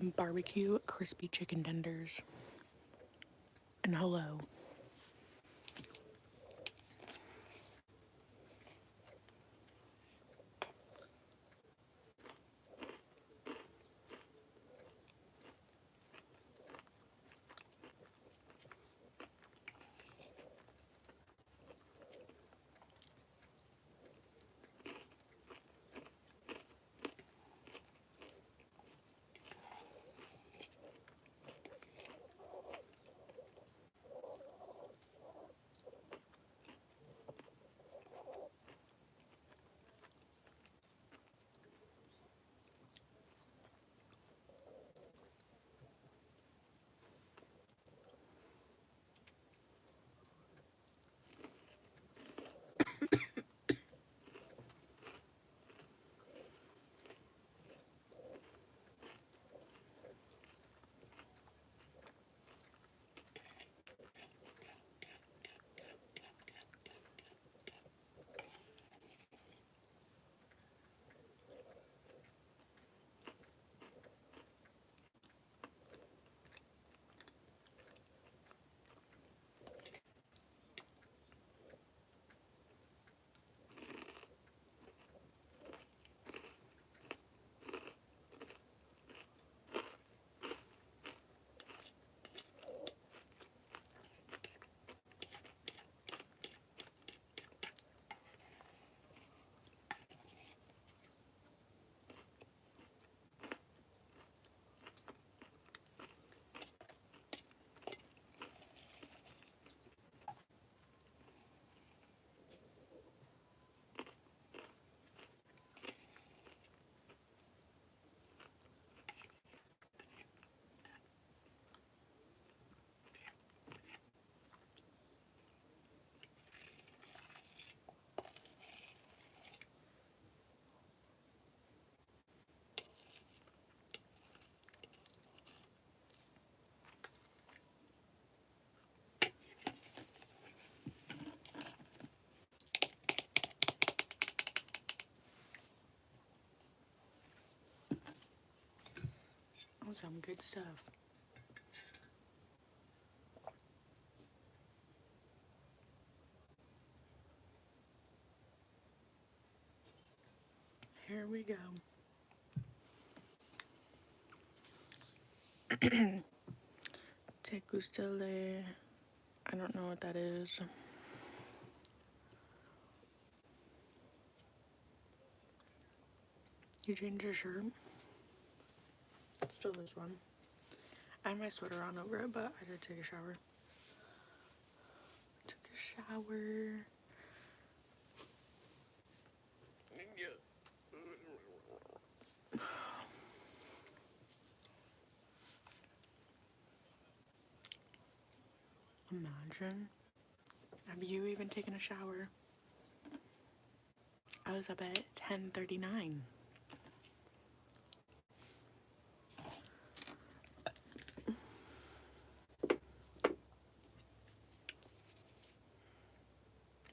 barbecue crispy chicken tenders. And hello. Some good stuff. Here we go. Te gusta le... I don't know what that is. You changed your shirt? It's still this one. I had my sweater on over it, but I did take a shower. Took a shower. Imagine. Have you even taken a shower? I was up at 10:39.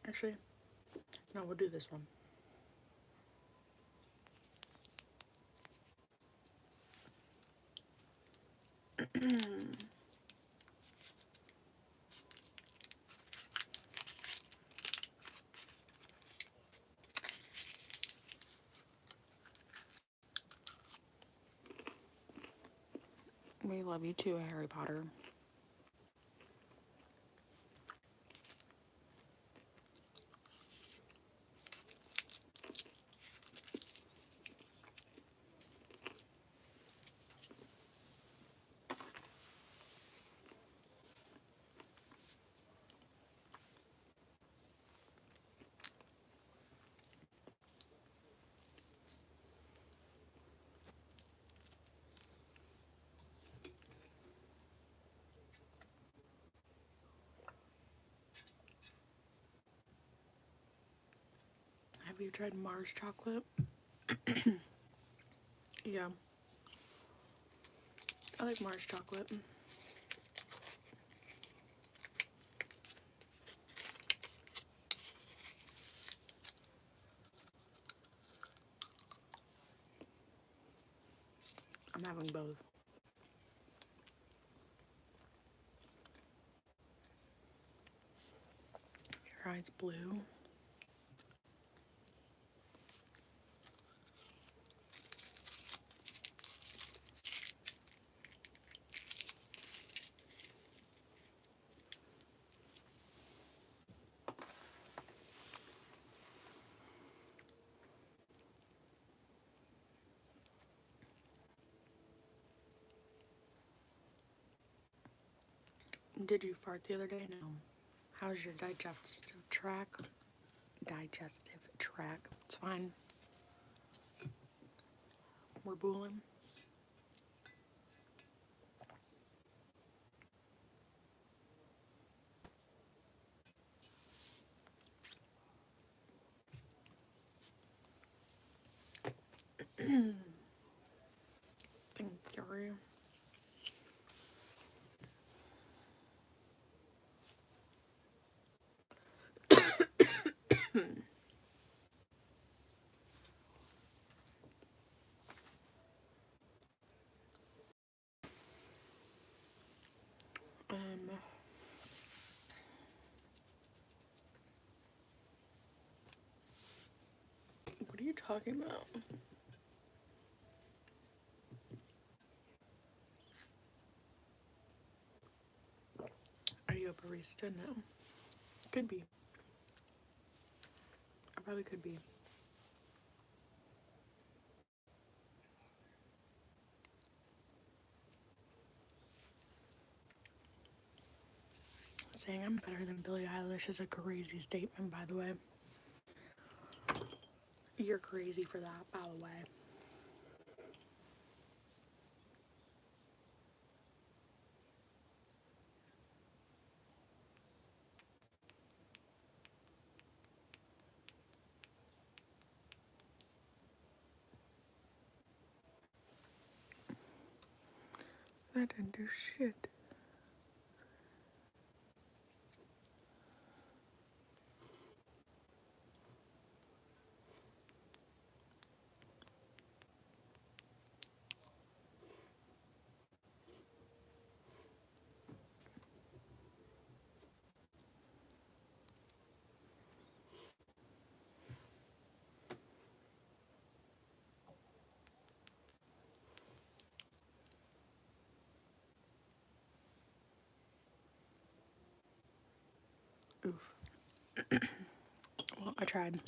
Actually, no, we'll do this one. We love you too, Harry Potter. Have you tried Mars chocolate? Yeah. I like Mars chocolate. I'm having both. tries blue. Did you fart the other day? No. How's your digestive tract? It's fine. We're booling. Thank you. What are you talking about? Are you a barista? No. Could be. I probably could be. Saying I'm better than Billie Eilish is a crazy statement, by the way. You're crazy for that, by the way. I didn't do shit. Oof. Well, I tried.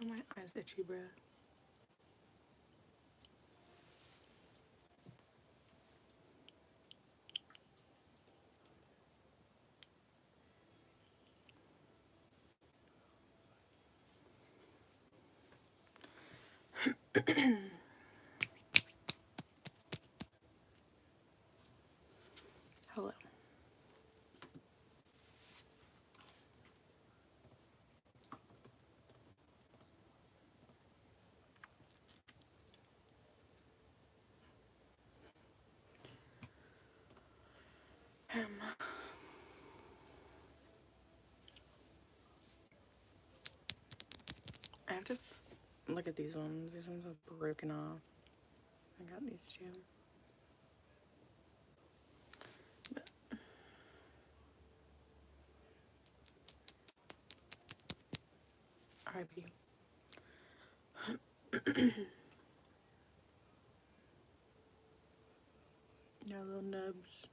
My eyes itchy, bruh. Hello. I have to look at these ones. These ones are broken off. I got these two. R.I.P. No little nubs.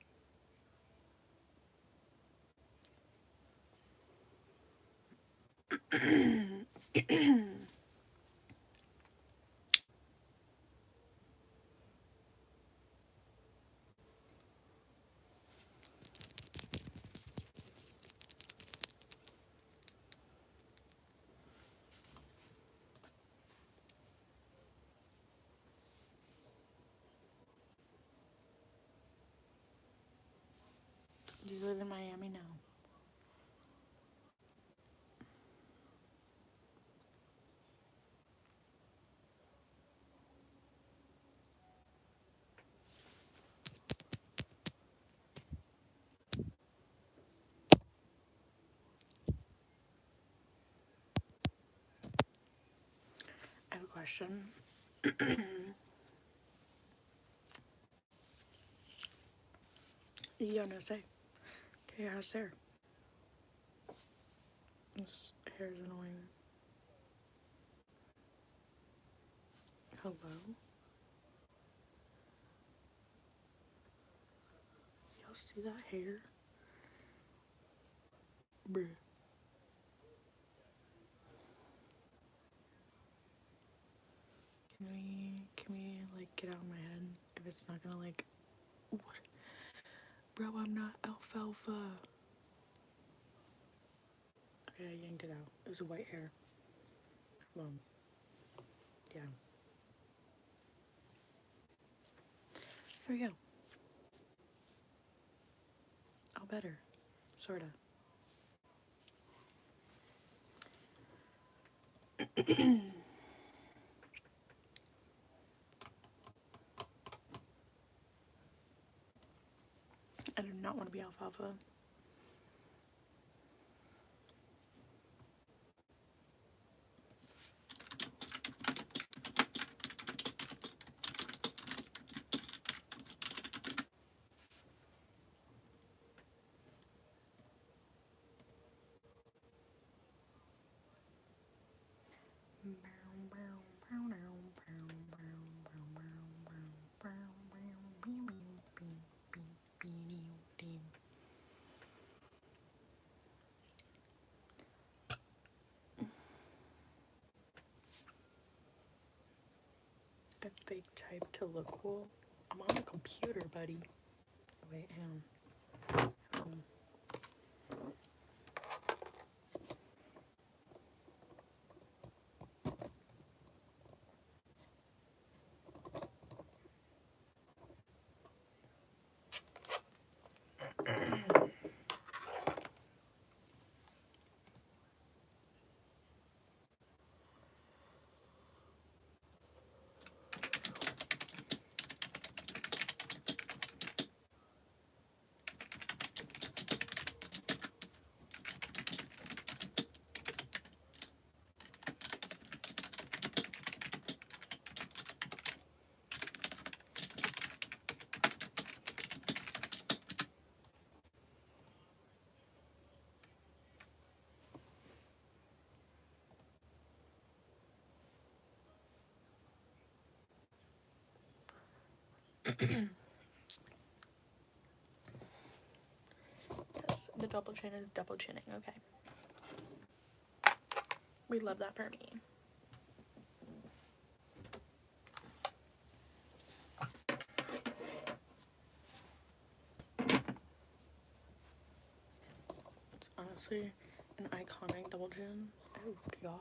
Do you live in Miami now? question. Yeah, no say. Okay, how's Sarah? This hair is annoying. Hello? Y'all see that hair? Bruh. Can we like get out of my head if it's not gonna like, what? Bro, I'm not alfalfa. Okay, I yanked it out. It was a white hair. Well, yeah. There we go. All better. Sorta. I do not want to be alfalfa. A fake type to look cool. I'm on the computer, buddy. Wait, hang on. Yes, the double chin is double chinning, okay. We love that for me. It's honestly an iconic double chin. Oh god.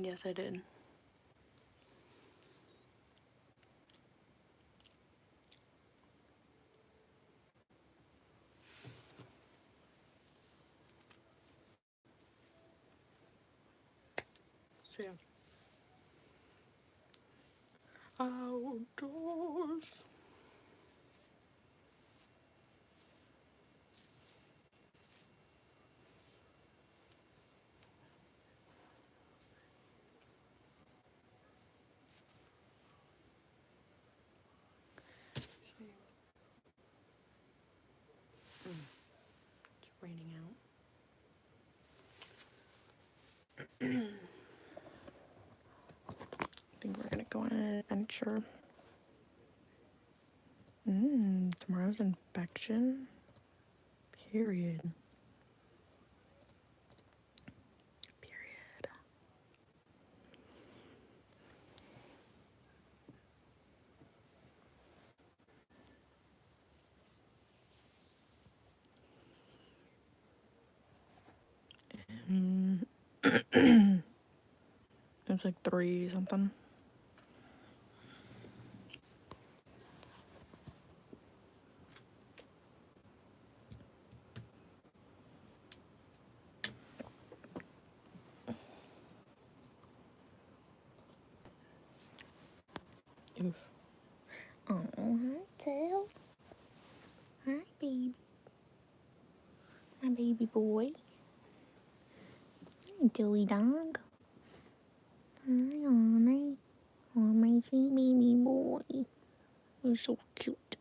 Yes, I did. So yeah. Outdoors. It's raining out. I think we're gonna go on an adventure. Tomorrow's inspection. Period. Period. It's like 3 something. Oh, hi, Tail. Hi, baby. My baby boy. Hi, Joey dog. Hi, honey. Oh, my sweet baby boy. You're so cute.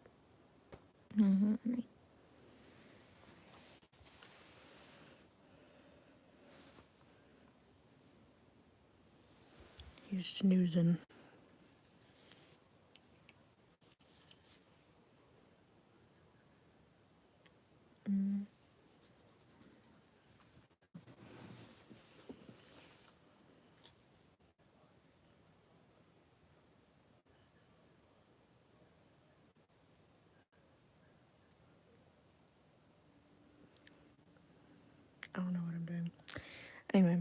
He's snoozing. I don't know what I'm doing. Anyway.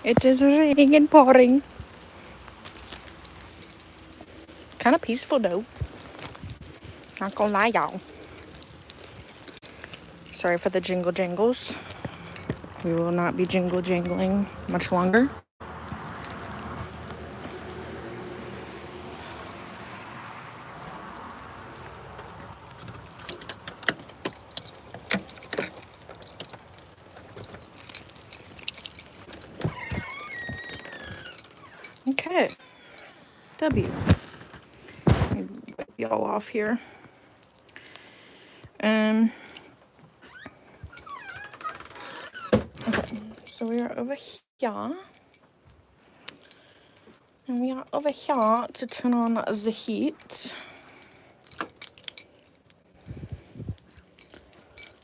It is raining and pouring. Kind of peaceful though. Not gonna lie, y'all. Sorry for the jingle jangles. We will not be jingle jangling much longer. Okay. W. Let me wipe y'all off here. Okay, so we are over here. And we are over here to turn on the heat.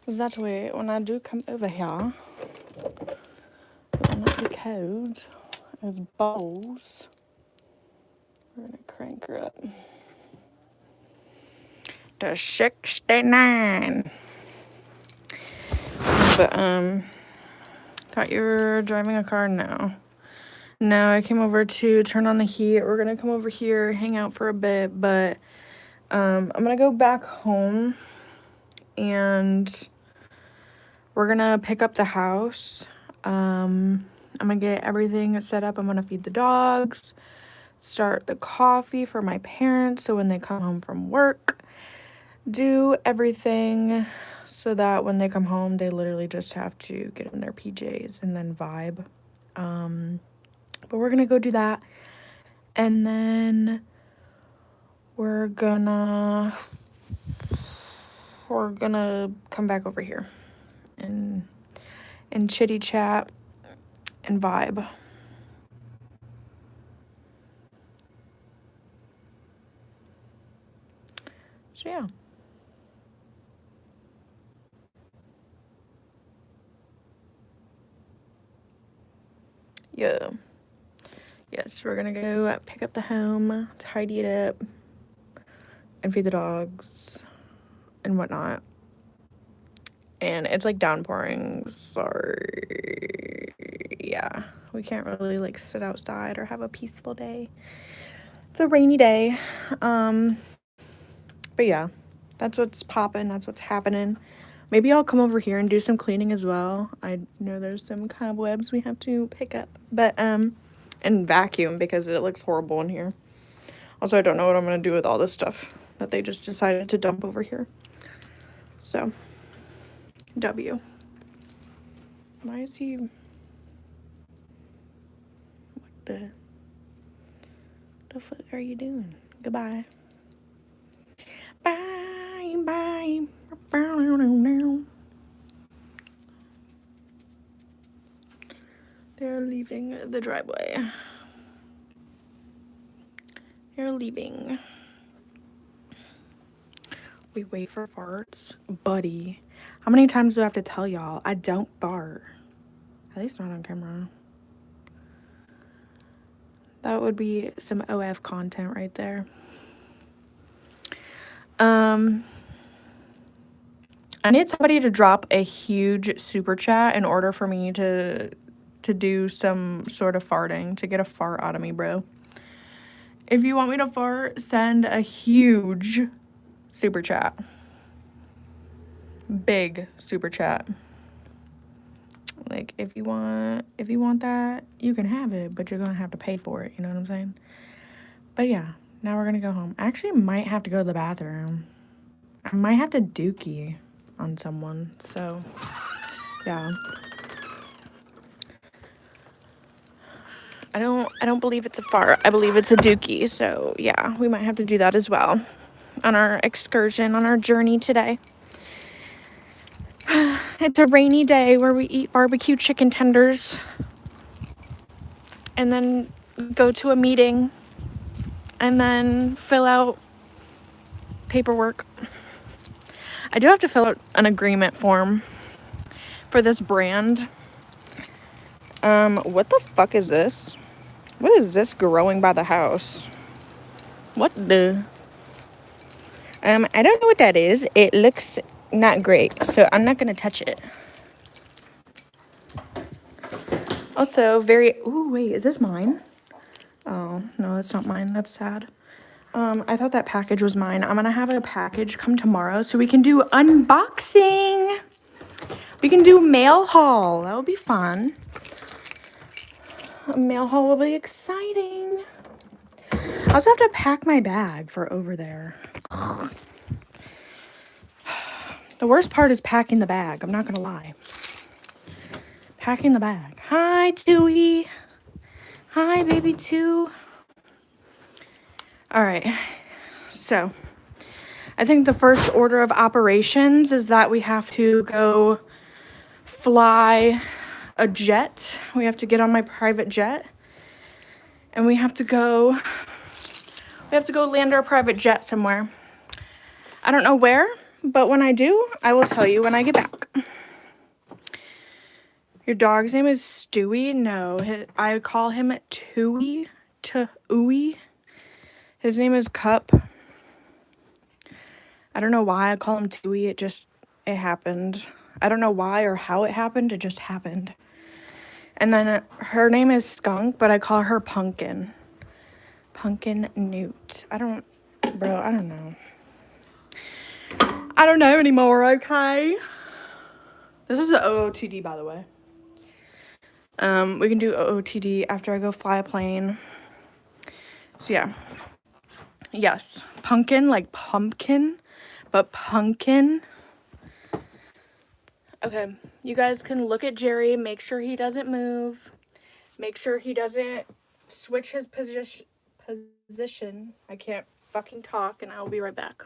That way, when I do come over here, it will not be cold as balls. We're gonna crank her up to 69. But thought you were driving a car now. No, I came over to turn on the heat. We're gonna come over here, hang out for a bit, but I'm gonna go back home and we're gonna pick up the house. I'm gonna get everything set up. I'm gonna feed the dogs, start the coffee for my parents so when they come home from work, do everything so that when they come home, they literally just have to get in their PJs and then vibe. But we're gonna go do that. And then we're gonna come back over here and chitty chat and vibe. So yeah. Yeah. Yes, we're gonna go pick up the home, tidy it up, and feed the dogs and whatnot. And it's like downpouring, sorry. Yeah, we can't really like sit outside or have a peaceful day. It's a rainy day. But yeah, that's what's popping, that's what's happening. Maybe I'll come over here and do some cleaning as well. I know there's some cobwebs we have to pick up, but and vacuum because it looks horrible in here. Also, I don't know what I'm gonna do with all this stuff that they just decided to dump over here. So, W. Why is he? What the fuck are you doing? Goodbye. Bye, bye. They're leaving the driveway. They're leaving. We wait for farts. Buddy, how many times do I have to tell y'all? I don't fart. At least not on camera. That would be some OF content right there. I need somebody to drop a huge super chat in order for me to do some sort of farting, to get a fart out of me, bro. If you want me to fart, send a huge super chat. Big super chat. Like, if you want that, you can have it, but you're gonna have to pay for it, you know what I'm saying? But yeah, now we're gonna go home. I actually might have to go to the bathroom. I might have to dookie on someone, so yeah. I don't believe it's a fart. I believe it's a dookie, so yeah, we might have to do that as well on our excursion, on our journey today. It's a rainy day where we eat barbecue chicken tenders and then go to a meeting and then fill out paperwork. I do have to fill out an agreement form for this brand. What the fuck is this? What is this growing by the house? What the? I don't know what that is. It looks not great, so I'm not gonna touch it. Also, ooh, wait, is this mine? Oh, no, that's not mine. That's sad. I thought that package was mine. I'm gonna have a package come tomorrow so we can do unboxing. We can do mail haul. That would be fun. A mail haul will be exciting. I also have to pack my bag for over there. The worst part is packing the bag. I'm not gonna lie. Packing the bag. Hi, Tui. Hi, baby two. All right. So, I think the first order of operations is that we have to go fly a jet. We have to get on my private jet. And we have to go land our private jet somewhere. I don't know where, but when I do, I will tell you when I get back. Your dog's name is Stewie? No, I call him Tui. His name is Cup. I don't know why I call him Tui. It happened. I don't know why or how it happened. It just happened. And then her name is Skunk, but I call her Pumpkin. Pumpkin Newt. I don't know. I don't know anymore, okay? This is an OOTD, by the way. We can do OOTD after I go fly a plane. So yeah. Yes. Pumpkin, like pumpkin, but pumpkin. Okay. You guys can look at Jerry, make sure he doesn't move. Make sure he doesn't switch his position. I can't fucking talk, and I'll be right back.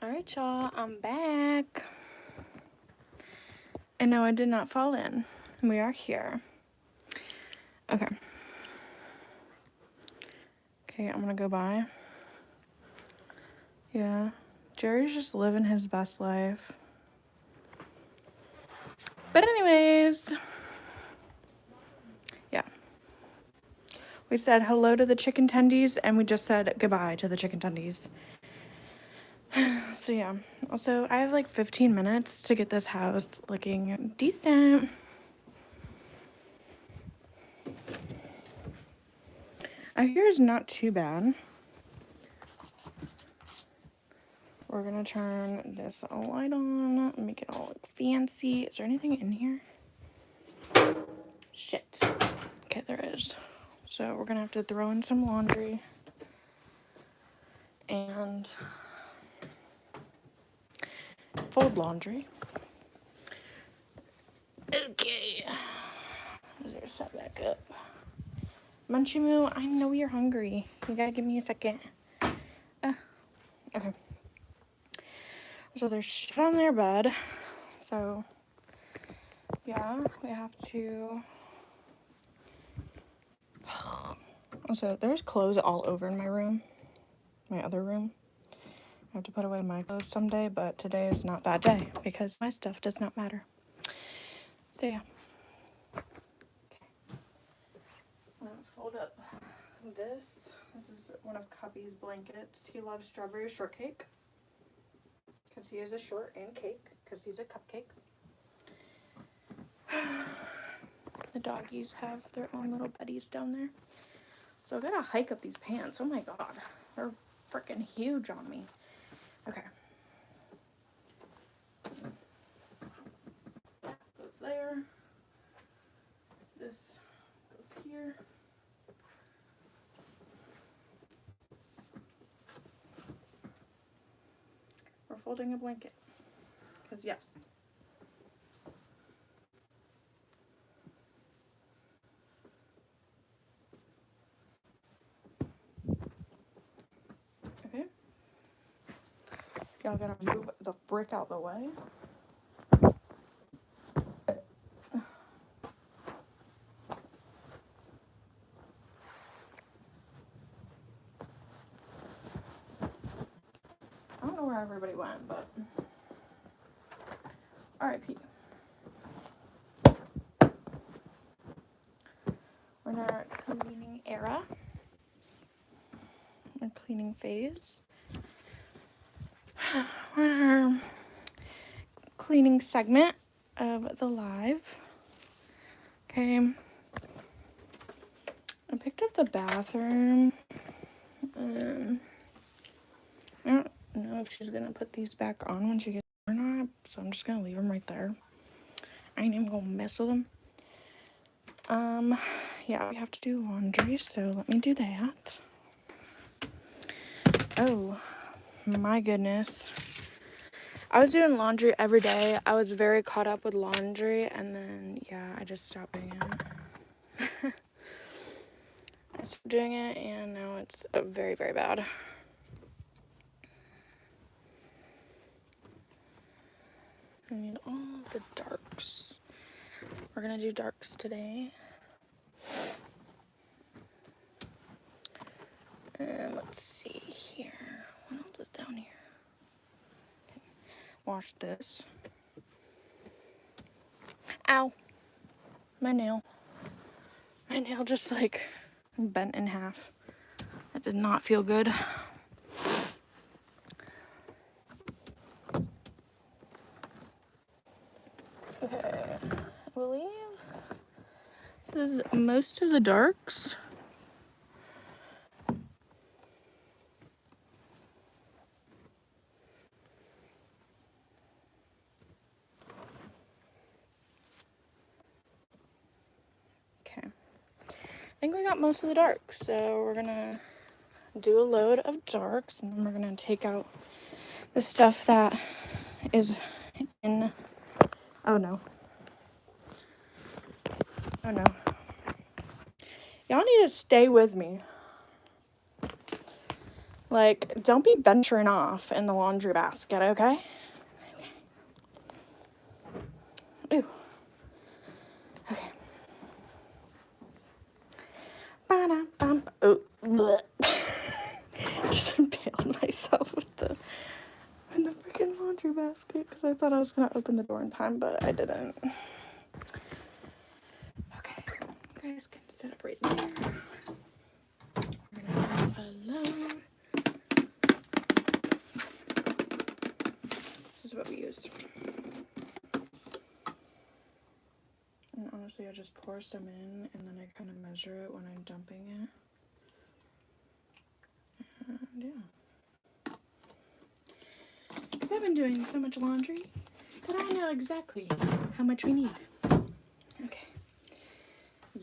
Alright, y'all, I'm back. And no, I did not fall in. We are here. Okay. Okay, I'm gonna go by. Yeah. Jerry's just living his best life. But anyways, yeah. We said hello to the chicken tendies and we just said goodbye to the chicken tendies. So yeah. Also, I have like 15 minutes to get this house looking decent. I hear it's not too bad. We're gonna turn this light on, make it all look fancy. Is there anything in here? Shit. Okay, there is. So we're gonna have to throw in some laundry and fold laundry. Okay. There's set back up. Munchy Moo, I know you're hungry. You gotta give me a second. Okay. So there's shit on their bed. So yeah, we have to. Also, there's clothes all over in my room, my other room. I have to put away my clothes someday, but today is not that day because my stuff does not matter. So yeah. Okay. I'm gonna fold up this. This is one of Cubby's blankets. He loves strawberry shortcake because he is a short and cake because he's a cupcake. The doggies have their own little buddies down there. So I gotta hike up these pants. Oh my god. They're freaking huge on me. Okay. That goes there. This goes here. We're folding a blanket. Because yes. Okay. Y'all gotta move the brick out the way. I don't know where everybody went, but R.I.P. We're in our cleaning era. Our cleaning phase. We're in our cleaning segment of the live. Okay. I picked up the bathroom. I don't know if she's gonna put these back on when she gets or not, so I'm just gonna leave them right there. I ain't even gonna mess with them. Yeah, we have to do laundry, so let me do that. Oh, my goodness. I was doing laundry every day. I was very caught up with laundry, and then, yeah, I just stopped doing it. I stopped doing it, and now it's very, very bad. I need all the darks. We're gonna do darks today. And let's see here. What else is down here? Okay. Wash this. Ow! My nail. My nail just like bent in half. That did not feel good. Okay, I believe this is most of the darks. Okay, I think we got most of the darks, so we're gonna do a load of darks, and then we're gonna take out the stuff that is in. Oh no. Oh no. Y'all need to stay with me. Like, don't be venturing off in the laundry basket, okay? Ooh. Okay. Ba-da-bum. Oh, bleh. Just impaled myself in the freaking laundry basket because I thought I was gonna open the door in time, but I didn't. Okay, you guys can sit up right there. We're gonna have a load. This is what we use. And honestly, I just pour some in and then I kind of measure it when I'm dumping it. And yeah. Because I've been doing so much laundry that I know exactly how much we need. Okay.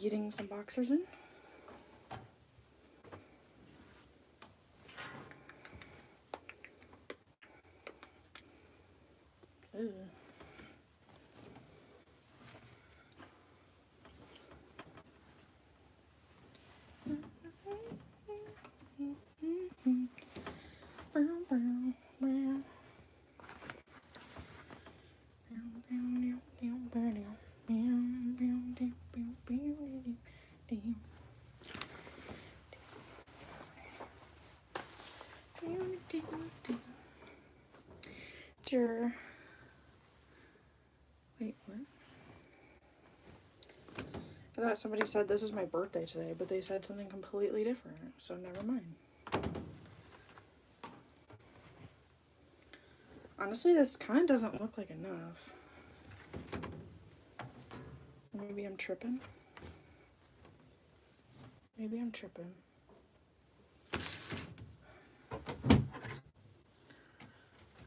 Getting some boxers in. Ooh. Wait, what? I thought somebody said this is my birthday today, but they said something completely different, so never mind. Honestly, this kind of doesn't look like enough. Maybe I'm tripping. Maybe I'm tripping.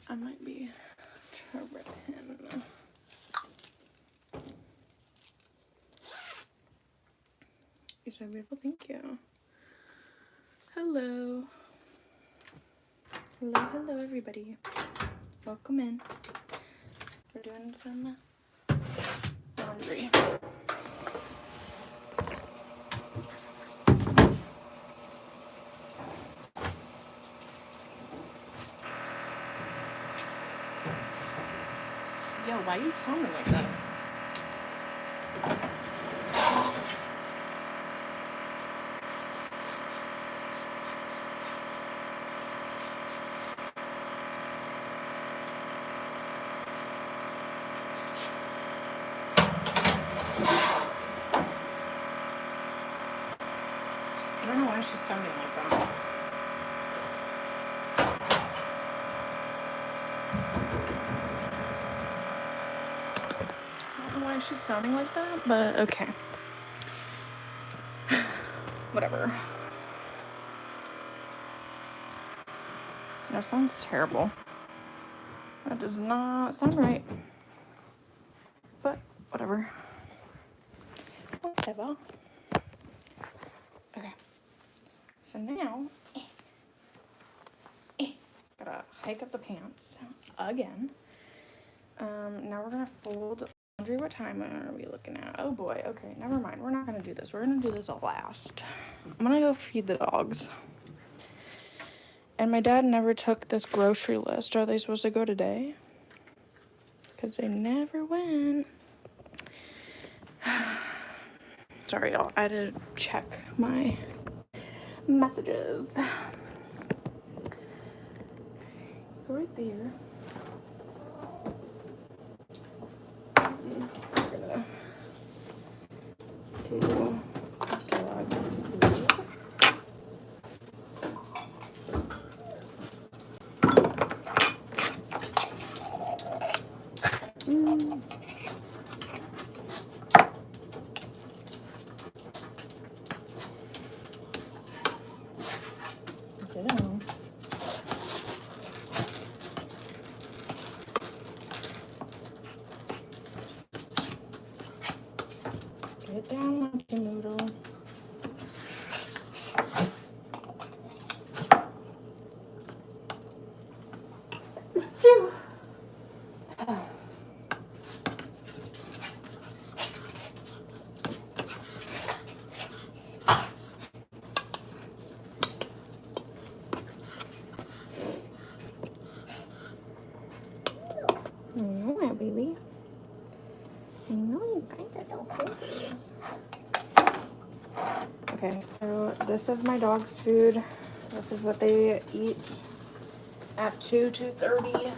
I might be tripping. You're so beautiful, thank you. Hello. Hello, everybody. Welcome in. We're doing some laundry. Yo, why are you sounding like that? I don't know why she's sounding like that. I don't know why she's sounding like that, but okay. Whatever. That sounds terrible. That does not sound right. But whatever. Whatever. Okay. So now, gotta hike up the pants again. Now we're gonna fold laundry. What time are we looking at? Oh boy, okay, never mind. We're not gonna do this. We're gonna do this last. I'm gonna go feed the dogs. And my dad never took this grocery list. Are they supposed to go today? Because they never went. Sorry, y'all. I had to check my messages. Go right there. We're gonna do dogs food. Ditto. Get down, monkey noodle. Achoo. baby. I know you kind of don't hungry. Okay, so this is my dog's food. This is what they eat at 2:30.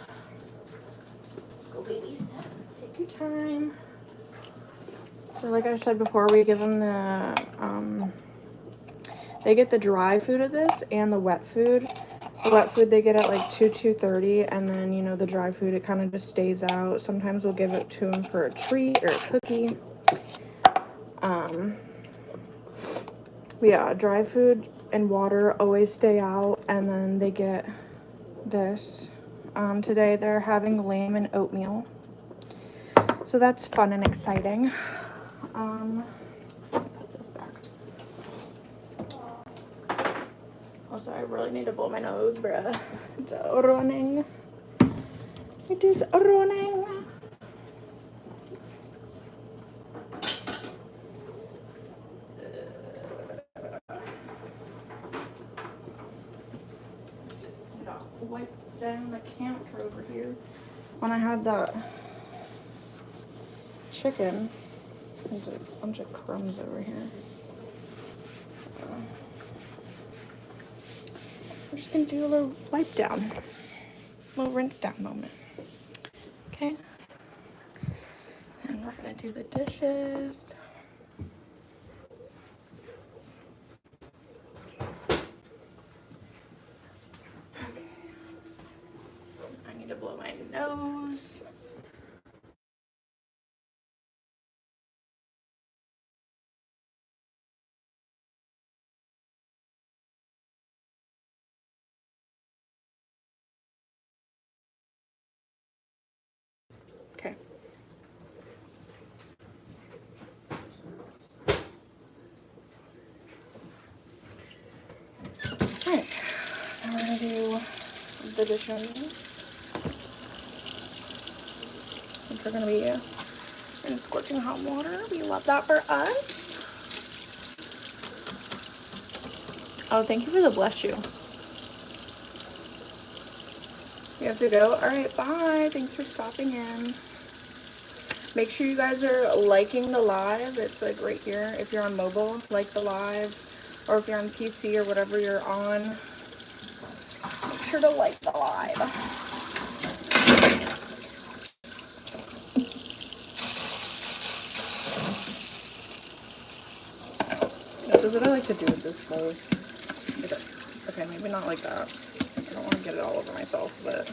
Go babies, take your time. So like I said before, we give them the, they get the dry food of this and the wet food. The wet food they get at like 2:30, and then, you know, the dry food, it kind of just stays out. Sometimes we'll give it to them for a treat or a cookie. Yeah, dry food and water always stay out, and then they get this. Today they're having lamb and oatmeal. So that's fun and exciting. Put this back. Also, I really need to blow my nose, bruh. It's running. It is running. Wipe down the counter over here. When I had that chicken, there's a bunch of crumbs over here. So, we're just gonna do a little wipe down, a little rinse down moment. Okay. And we're gonna do the dishes. Okay. I need to blow my nose. Okay. Alright, now we're gonna do the dishes, which are gonna be in scorching hot water. We love that for us. Oh, thank you for the bless you. You have to go? Alright, bye. Thanks for stopping in. Make sure you guys are liking the live. It's like right here. If you're on mobile, like the live. Or if you're on PC or whatever you're on, make sure to like the live. This is what I like to do with this bowl. Okay, maybe not like that. I don't want to get it all over myself, but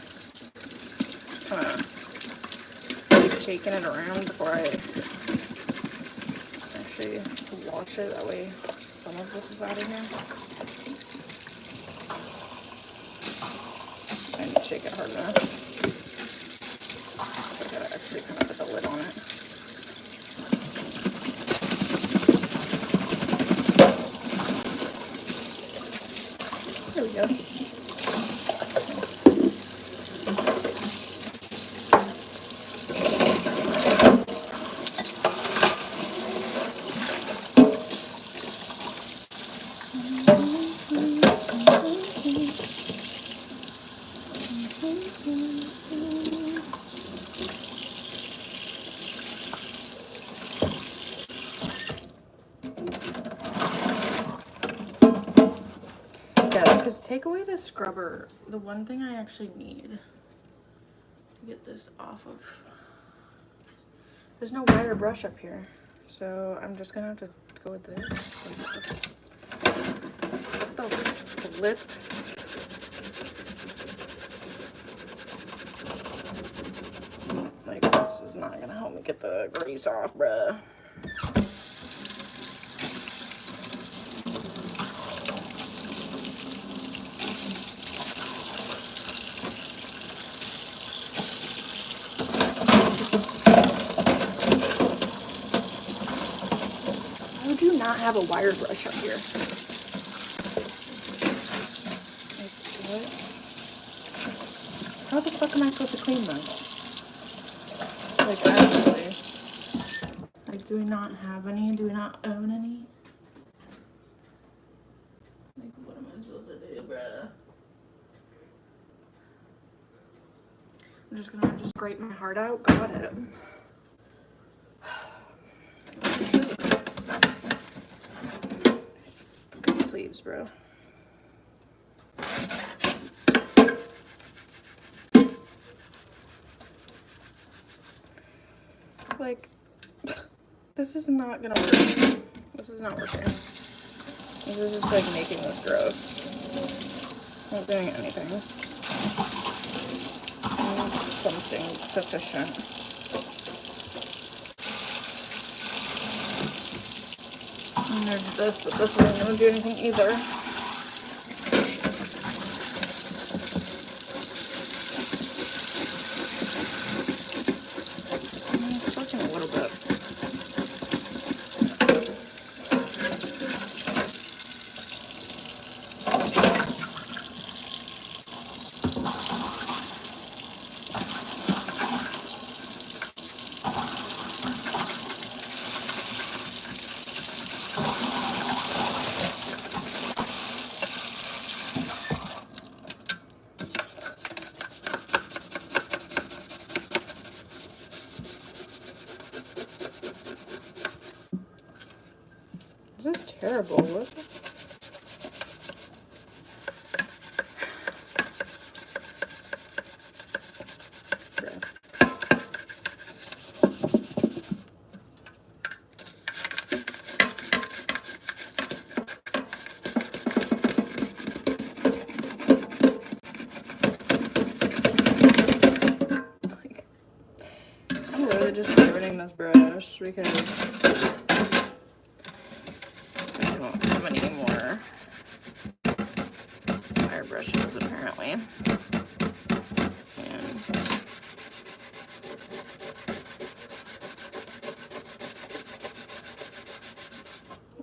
kind of shaking it around before I actually wash it. That way some of this is out of here. I need to shake it hard enough. I gotta actually kind of put the lid on it. There we go. Because take away the scrubber, the one thing I actually need to get this off of, there's no wire brush up here, so I'm just gonna have to go with this. The lip. Like, this is not gonna help me get the grease off, bruh. I do not have a wire brush up here. What? How the fuck am I supposed to clean this? Like, actually. Like, do we not have any? Do we not own any? Like, what am I supposed to do, bruh? I'm just gonna scrape my heart out. Got it. Good sleeves, bro. Like, this is not gonna work. This is not working. This is just like making this gross. Not doing anything. I need something sufficient. I'm gonna do this, but this isn't gonna do anything either. It's working a little bit. This is terrible. What? I'm literally just ruining this brush because I don't have any more wire brushes apparently. And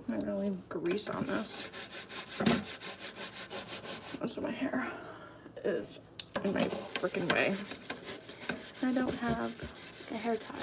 I'm gonna leave grease on this. Most of my hair is in my freaking way. I don't have a hair tie.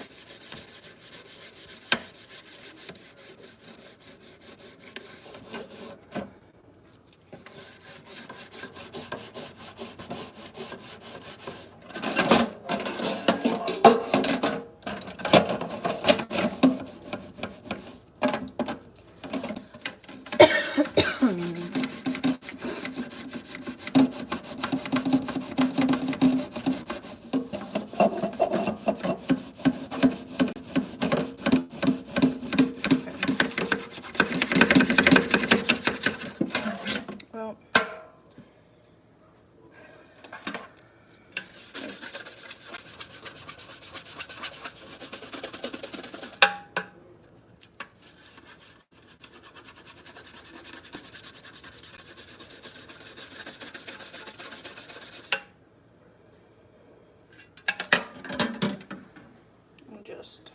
Just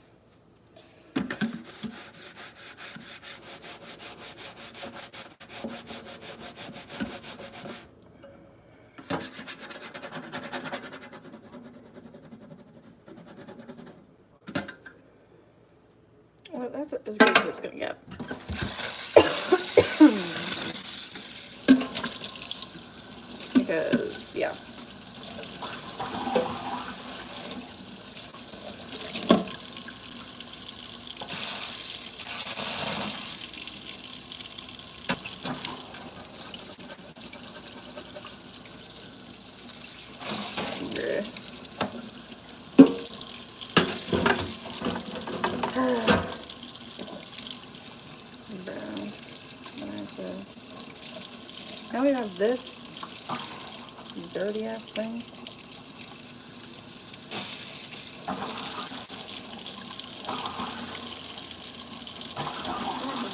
well, that's as good as it's gonna get. Because yeah. Now we have this dirty ass thing. I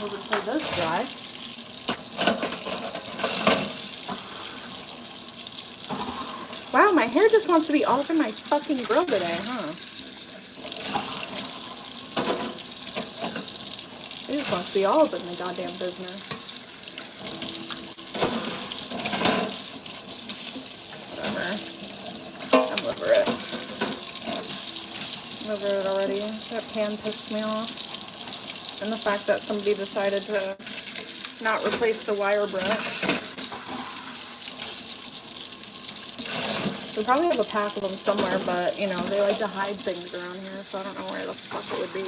hope it does dry. Wow, my hair just wants to be all over my fucking grill today, huh? It just wants to be all up in the goddamn business. Whatever. I'm over it. I'm over it already. That pan pissed me off. And the fact that somebody decided to not replace the wire brush. We probably have a pack of them somewhere, but, you know, they like to hide things around here, so I don't know where the fuck it would be.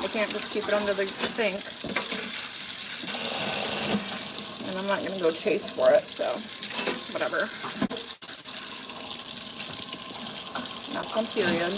I can't just keep it under the sink. And I'm not going to go chase for it, so whatever. That's on period.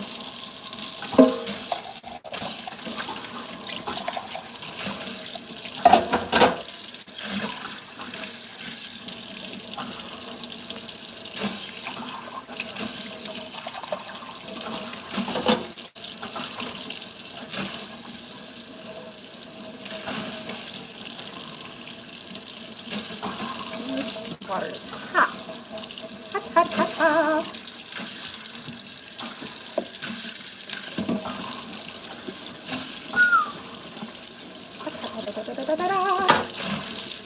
Water is hot. Hot, hot, hot, hot.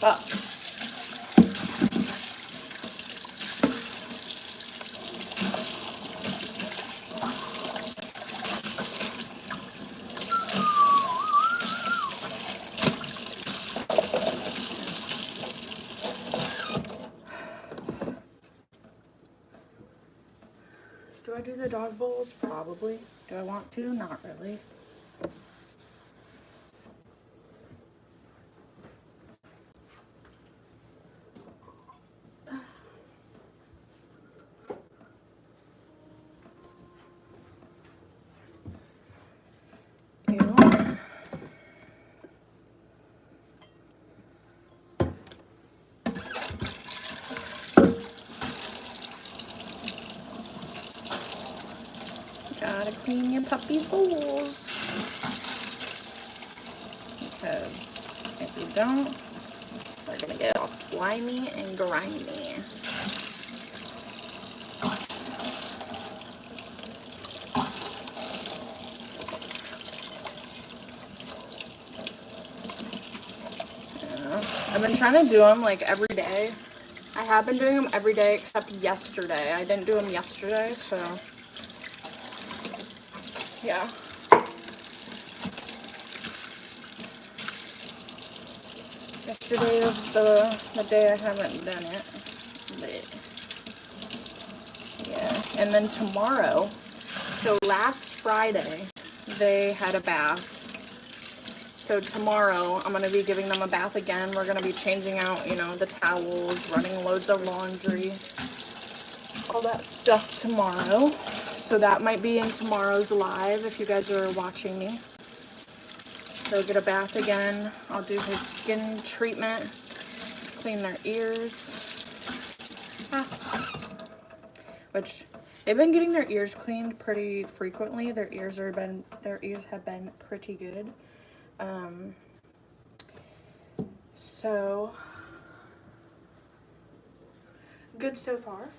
But do I do the dog bowls? Probably. Do I want to? Not really. Gotta clean your puppy's bowls. Because if you don't, they're gonna get all slimy and grimy. I've been trying to do them like every day. I have been doing them every day except yesterday. I didn't do them yesterday, so yeah. Yesterday was the day I haven't done it. But yeah. And then tomorrow, so last Friday, they had a bath. So tomorrow, I'm going to be giving them a bath again. We're going to be changing out, you know, the towels, running loads of laundry, all that stuff tomorrow. So that might be in tomorrow's live if you guys are watching me. They'll get a bath again. I'll do his skin treatment, clean their ears. Which, they've been getting their ears cleaned pretty frequently. Their ears have been pretty good. So good so far.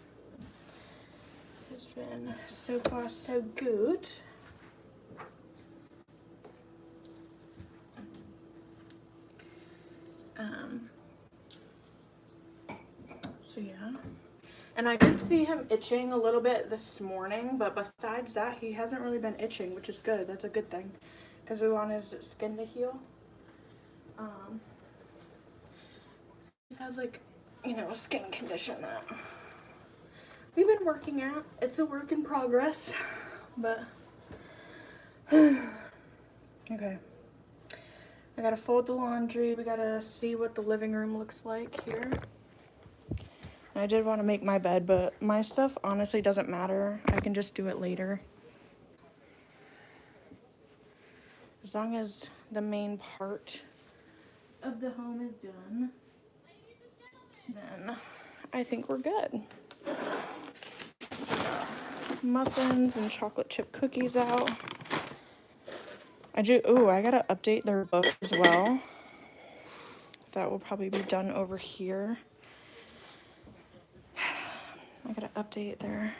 It's been so far so good. So yeah. And I did see him itching a little bit this morning, but besides that, he hasn't really been itching, which is good. That's a good thing, because we want his skin to heal. This has, like, you know, a skin condition that we've been working at. It's a work in progress, but okay. I gotta fold the laundry. We gotta see what the living room looks like here. I did want to make my bed, but my stuff honestly doesn't matter. I can just do it later. As long as the main part of the home is done, then I think we're good. Muffins and chocolate chip cookies out. I gotta update their book as well. That will probably be done over here. I gotta update their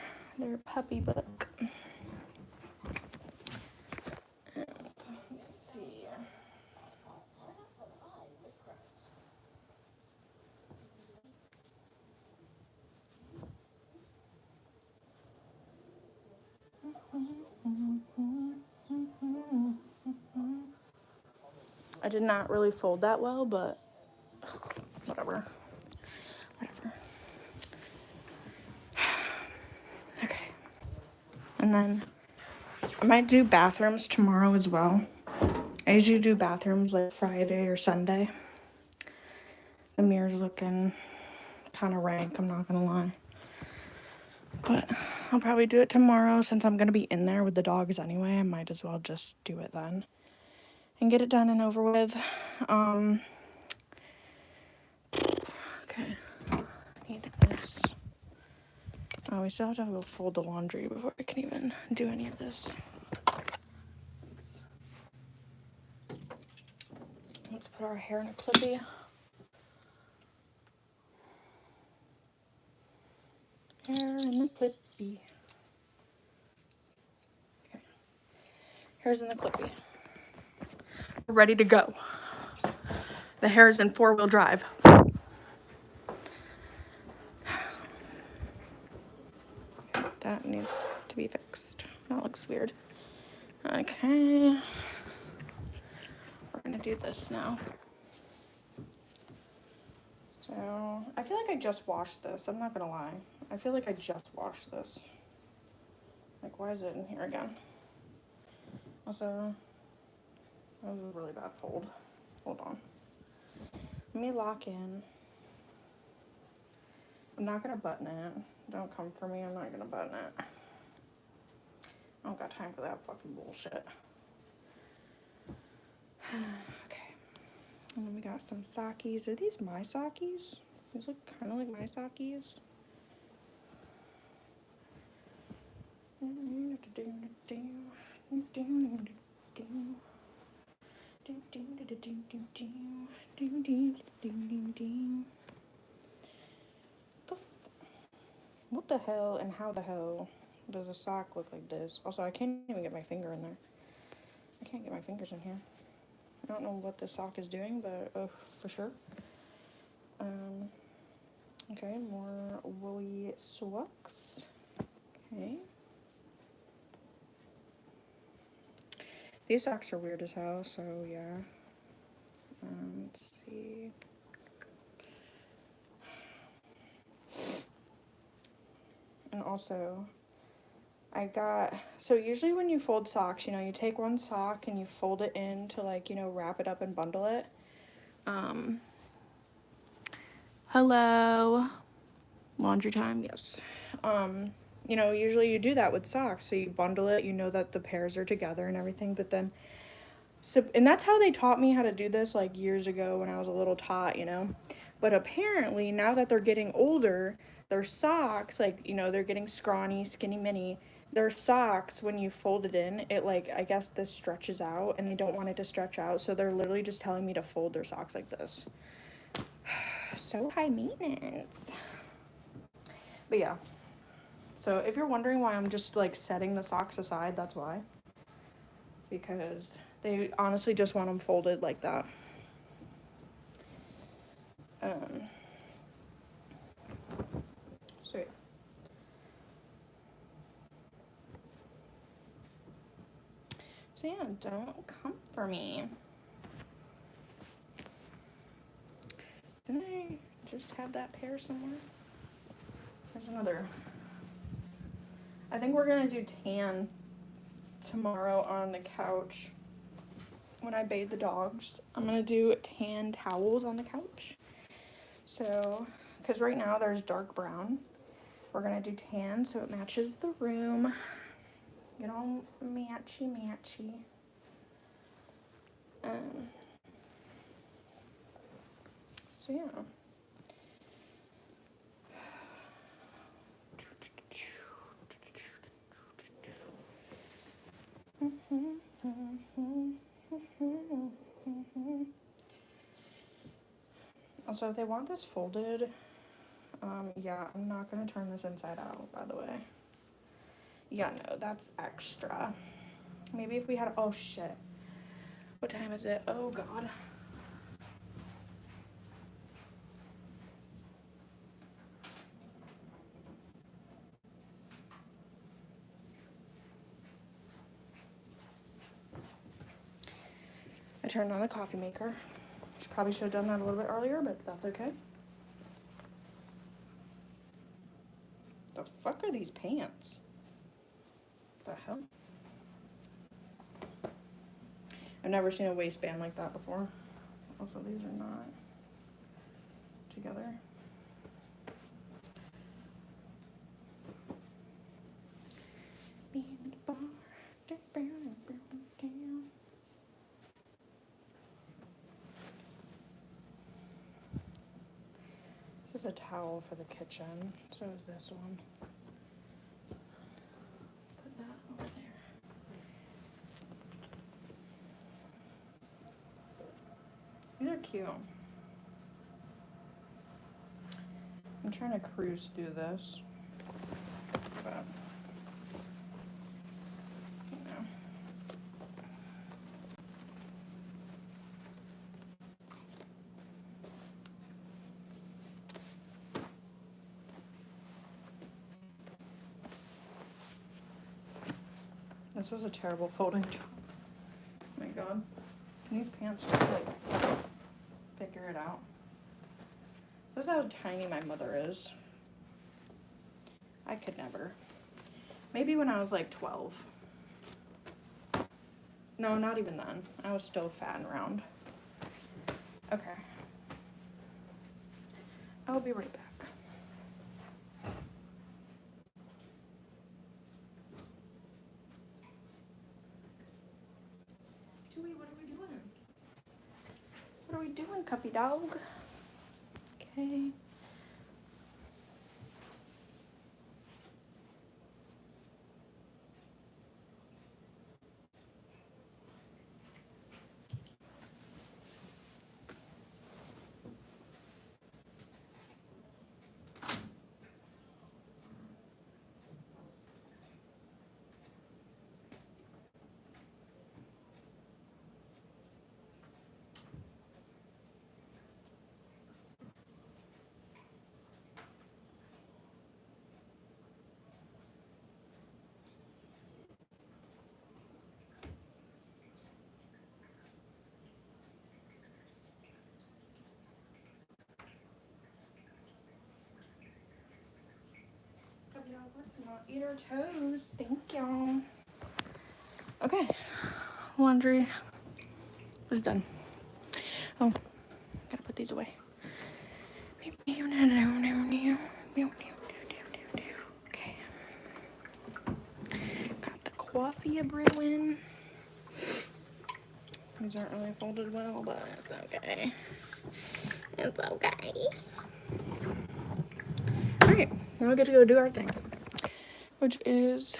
puppy book. And let me see. I did not really fold that well, but whatever. And then I might do bathrooms tomorrow as well. I usually do bathrooms like Friday or Sunday. The mirror's looking kind of rank, I'm not gonna lie. But I'll probably do it tomorrow since I'm gonna be in there with the dogs anyway. I might as well just do it then and get it done and over with. Okay, need this. Oh, we still have to go fold the laundry before I can even do any of this. Let's put our hair in a clippy. Hair in the clippy. Okay. Hair's in the clippy. We're ready to go. The hair's in 4-wheel drive. That needs to be fixed. That looks weird. Okay. We're gonna do this now. So, I feel like I just washed this. I'm not gonna lie. I feel like I just washed this. Like, why is it in here again? Also, that was a really bad fold. Hold on. Let me lock in. I'm not gonna button it. Don't come for me. I'm not gonna button it. I don't got time for that fucking bullshit. Okay. And then we got some sakis. Are these my sakis? These look kind of like my sakis. What the hell and how the hell does a sock look like this? Also, I can't even get my finger in there. I can't get my fingers in here. I don't know what this sock is doing, but for sure. Okay, more woolly socks. Okay. These socks are weird as hell, so yeah. Let's see. And also, I got, so usually when you fold socks, you know, you take one sock and you fold it in to, like, you know, wrap it up and bundle it. Hello. Laundry time, yes. You know, usually you do that with socks. So you bundle it, you know that the pairs are together and everything, but then, so, and that's how they taught me how to do this, like, years ago when I was a little tot, you know. But apparently, now that they're getting older, their socks, like, you know, they're getting scrawny, skinny mini, their socks, when you fold it in, it, like, I guess this stretches out, and they don't want it to stretch out, so they're literally just telling me to fold their socks like this. So high maintenance. But yeah. So if you're wondering why I'm just, like, setting the socks aside, that's why. Because they honestly just want them folded like that. So yeah. So yeah, don't come for me. Didn't I just have that pair somewhere? There's another. I think we're gonna do tan tomorrow on the couch. When I bathe the dogs, I'm gonna do tan towels on the couch. So, because right now there's dark brown. We're gonna do tan so it matches the room. Get all matchy. So yeah. Also, if they want this folded, yeah, I'm not gonna turn this inside out, by the way. Yeah, no, that's extra. Maybe if we had, oh shit. What time is it? Oh god. I turned on the coffee maker. Probably should have done that a little bit earlier, but that's okay. The fuck are these pants? the hell? I've never seen a waistband like that before. Also, these are not together. This is a towel for the kitchen. So is this one. Put that over there. These are cute. I'm trying to cruise through this, but you know. This was a terrible folding job. Oh my god. Can these pants just like figure it out? This is how tiny my mother is. I could never. Maybe when I was like 12. No, not even then. I was still fat and round. Okay. I'll be right back. Chewy, what are we doing? What are we doing, Cuppy dog? Okay. Let's not eat our toes. Thank y'all. Okay. Laundry is done. Oh, gotta put these away. Okay. Got the coffee brewing. These aren't really folded well, but it's okay. It's okay. Alright, now we get to go do our thing, which is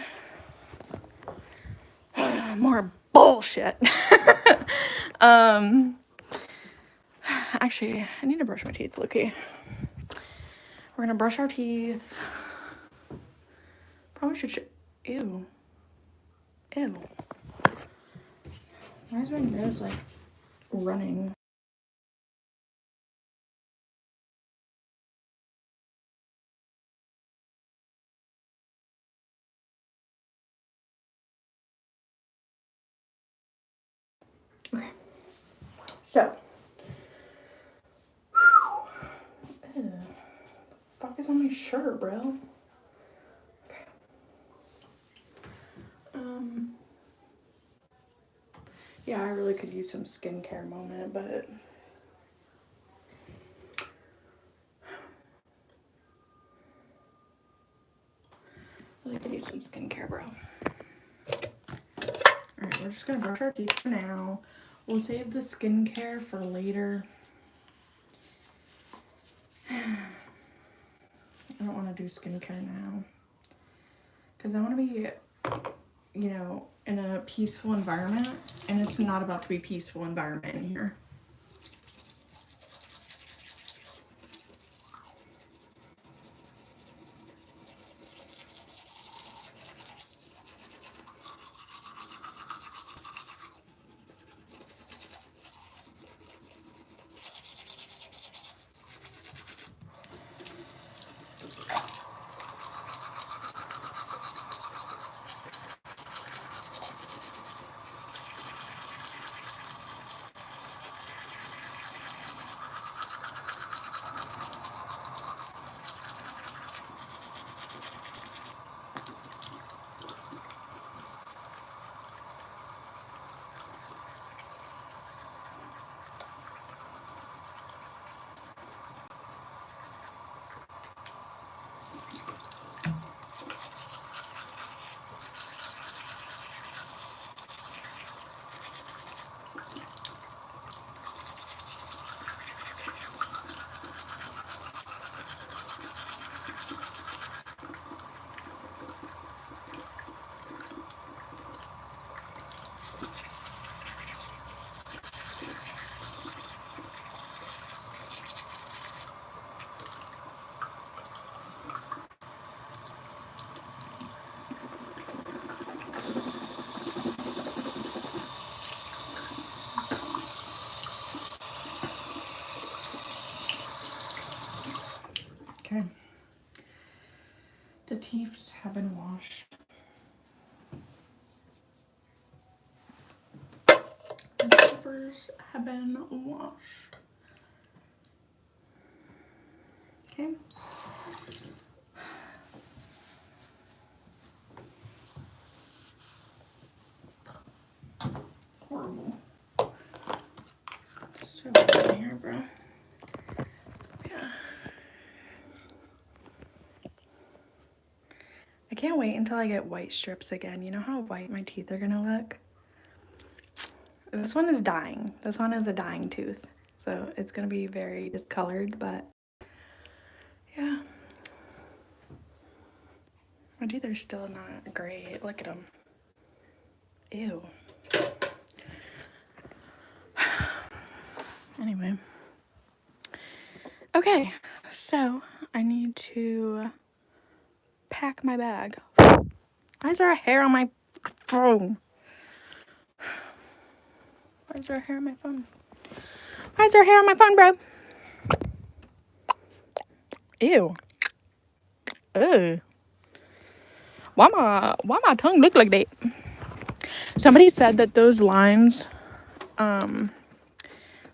more bullshit. Actually, I need to brush my teeth, Loki. We're gonna brush our teeth. Probably should. Ew. Ew. Why is my nose like running? Okay. So. Ew. Fuck is on my shirt, bro? Okay. Yeah, I really could use some skincare moment, but really could use some skincare, bro. Alright, we're just gonna brush our teeth for now. We'll save the skincare for later. I don't want to do skincare now. Because I want to be, you know, in a peaceful environment. And it's not about to be a peaceful environment in here. dishes have been washed. Okay. Horrible. So bad in here, bro. Yeah. I can't wait until I get white strips again. You know how white my teeth are gonna look? This one is dying. This one is a dying tooth. So it's gonna be very discolored, but yeah. My teeth are still not great. Look at them. Ew. Anyway. Okay, so I need to pack my bag. Why is there a hair on my phone? Why is there a hair on my phone? Why is there hair on my phone, bro? Ew. Ugh. Why my tongue look like that? Somebody said that those lines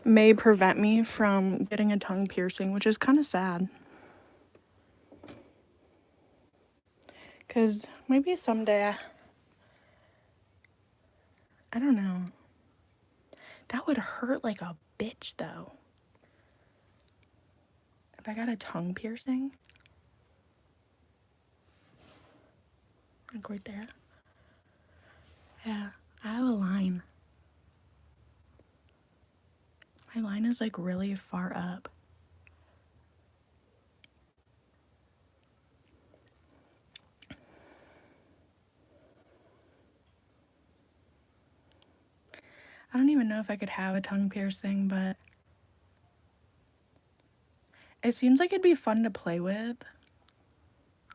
may prevent me from getting a tongue piercing, which is kind of sad. Because maybe someday, I don't know. That would hurt like a bitch, though. If I got a tongue piercing. Like right there. Yeah, I have a line. My line is like really far up. I don't even know if I could have a tongue piercing, but it seems like it'd be fun to play with.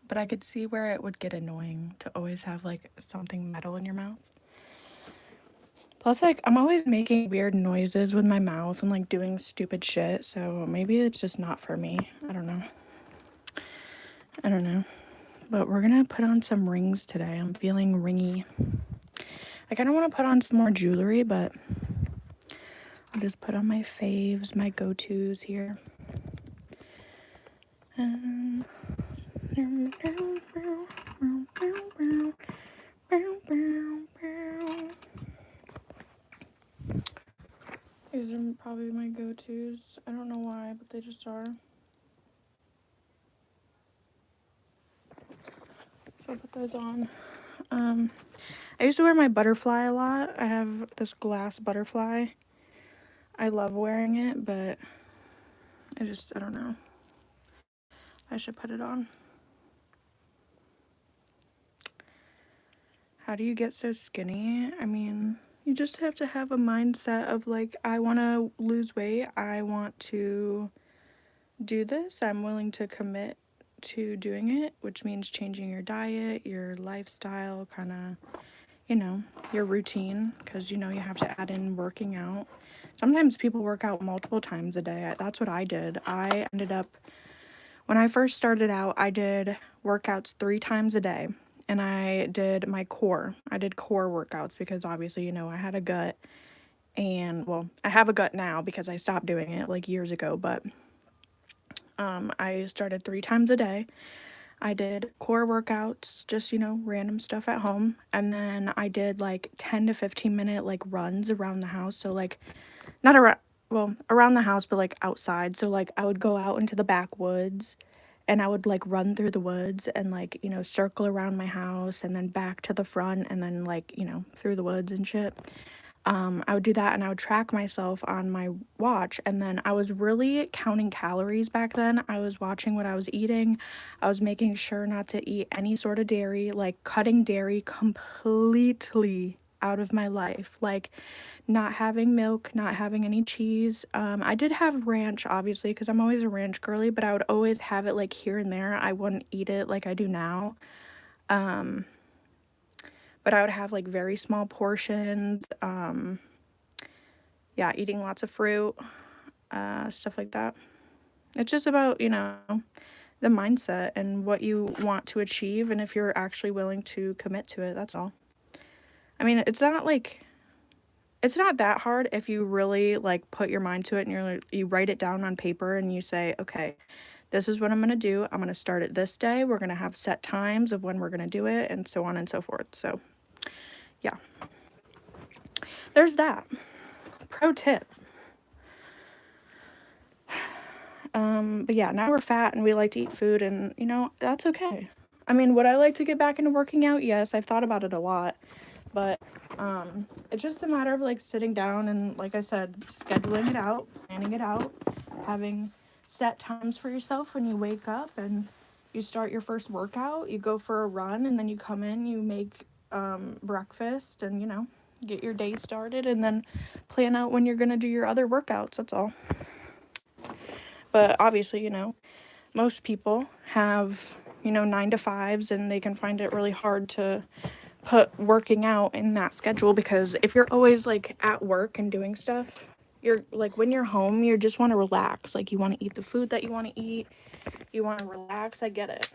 But I could see where it would get annoying to always have like something metal in your mouth. Plus, like, I'm always making weird noises with my mouth and like doing stupid shit, so maybe it's just not for me. I don't know. But we're gonna put on some rings today. I'm feeling ringy. I kind of want to put on some more jewelry, but I'll just put on my faves, my go-tos here. These are probably my go-tos. I don't know why, but they just are. So I'll put those on. I used to wear my butterfly a lot. I have this glass butterfly. I love wearing it, but I don't know. I should put it on. How do you get so skinny? I mean, you just have to have a mindset of like, I want to lose weight. I want to do this. I'm willing to commit to doing it, which means changing your diet, your lifestyle, kind of, you know, your routine, because, you know, you have to add in working out. Sometimes people work out multiple times a day. That's what I did. I ended up, when I first started out, I did workouts 3 times a day. And I did my core. I did core workouts because obviously, you know, I had a gut. And, well, I have a gut now because I stopped doing it like years ago. But I started 3 times a day. I did core workouts, just, you know, random stuff at home. And then I did like 10 to 15 minute like runs around the house. So like, not around, well, around the house, but like outside. So like I would go out into the backwoods and I would like run through the woods and like, you know, circle around my house and then back to the front and then like, you know, through the woods and shit. I would do that and I would track myself on my watch, and then I was really counting calories back then. I was watching what I was eating. I was making sure not to eat any sort of dairy, like cutting dairy completely out of my life, like not having milk, not having any cheese. I did have ranch, obviously, because I'm always a ranch girly, but I would always have it like here and there. I wouldn't eat it like I do now. But I would have like very small portions. Yeah, eating lots of fruit, stuff like that. It's just about, you know, the mindset and what you want to achieve, and if you're actually willing to commit to it, that's all. I mean, it's not like it's not that hard if you really like put your mind to it and you write it down on paper and you say, okay, this is what I'm going to do. I'm going to start it this day. We're going to have set times of when we're going to do it and so on and so forth. So yeah, there's that. Pro tip. But yeah, now we're fat and we like to eat food, and you know, that's okay. I mean, would I like to get back into working out? Yes, I've thought about it a lot, but it's just a matter of like sitting down and, like I said, scheduling it out, planning it out, having set times for yourself when you wake up and you start your first workout. You go for a run and then you come in, you make breakfast and, you know, get your day started, and then plan out when you're gonna do your other workouts. That's all. But obviously, you know, most people have, you know, 9 to 5s, and they can find it really hard to put working out in that schedule, because if you're always like at work and doing stuff, you're like, when you're home, you just want to relax. Like, you want to eat the food that you want to eat. You want to relax. I get it.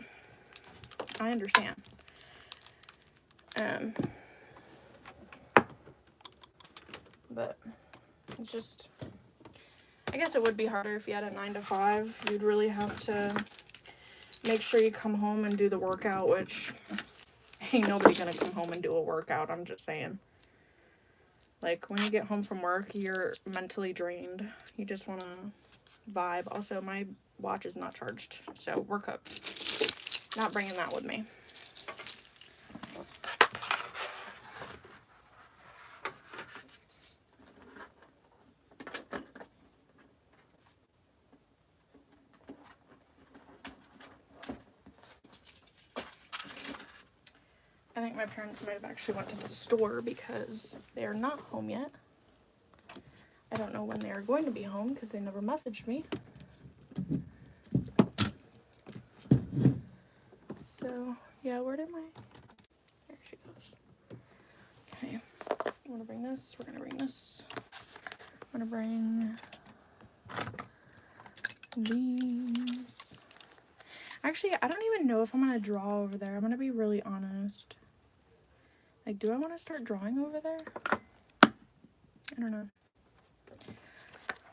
I understand. But it's just, I guess it would be harder if you had a 9 to 5. You'd really have to make sure you come home and do the workout, which ain't nobody gonna come home and do a workout. I'm just saying. Like, when you get home from work, you're mentally drained. You just want to vibe. Also, my watch is not charged, so we're cooked. Not bringing that with me. I think my parents might have actually went to the store because they are not home yet. I don't know when they are going to be home because they never messaged me. So, yeah, where did my... There she goes. Okay. I'm going to bring this. We're going to bring this. I'm going to bring these. Actually, I don't even know if I'm going to draw over there. I'm going to be really honest. Like, do I want to start drawing over there? I don't know.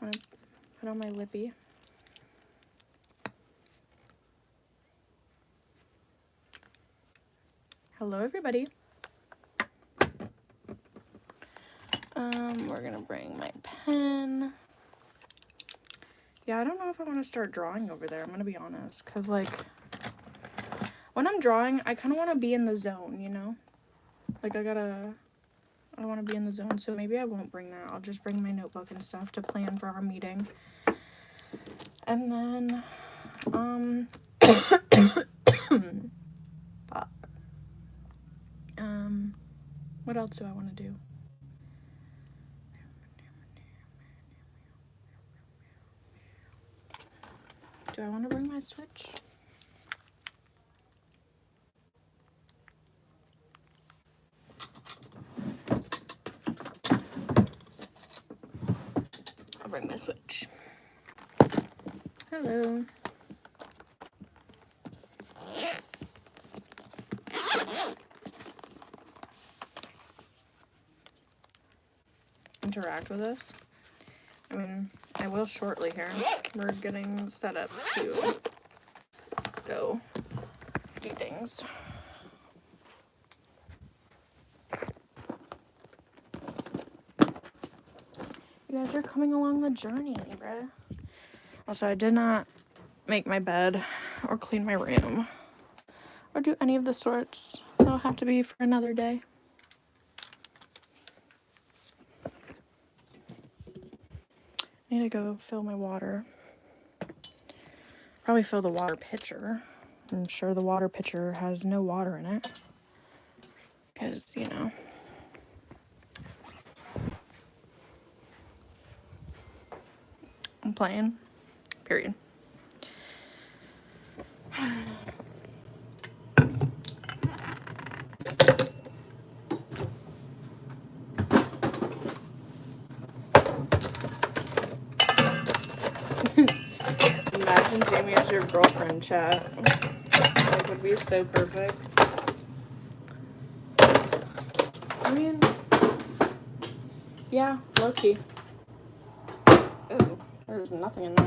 I'm going to put on my lippy. Hello, everybody. We're going to bring my pen. Yeah, I don't know if I want to start drawing over there. I'm going to be honest. Because, like, when I'm drawing, I kind of want to be in the zone, you know? Like, I want to be in the zone, so maybe I won't bring that. I'll just bring my notebook and stuff to plan for our meeting. And then, fuck. What else do I want to do? Do I want to bring my Switch? I'll bring my Switch. Hello. Interact with us. I mean, I will shortly here. We're getting set up to go do things. You guys are coming along the journey, bruh. Also, I did not make my bed or clean my room or do any of the sorts. That'll have to be for another day. I need to go fill my water. Probably fill the water pitcher. I'm sure the water pitcher has no water in it. Because, you know. I'm playing. Period. Imagine Jamie as your girlfriend, chat. Like, would be so perfect. I mean, Yeah, low key. Oh, there's nothing in there.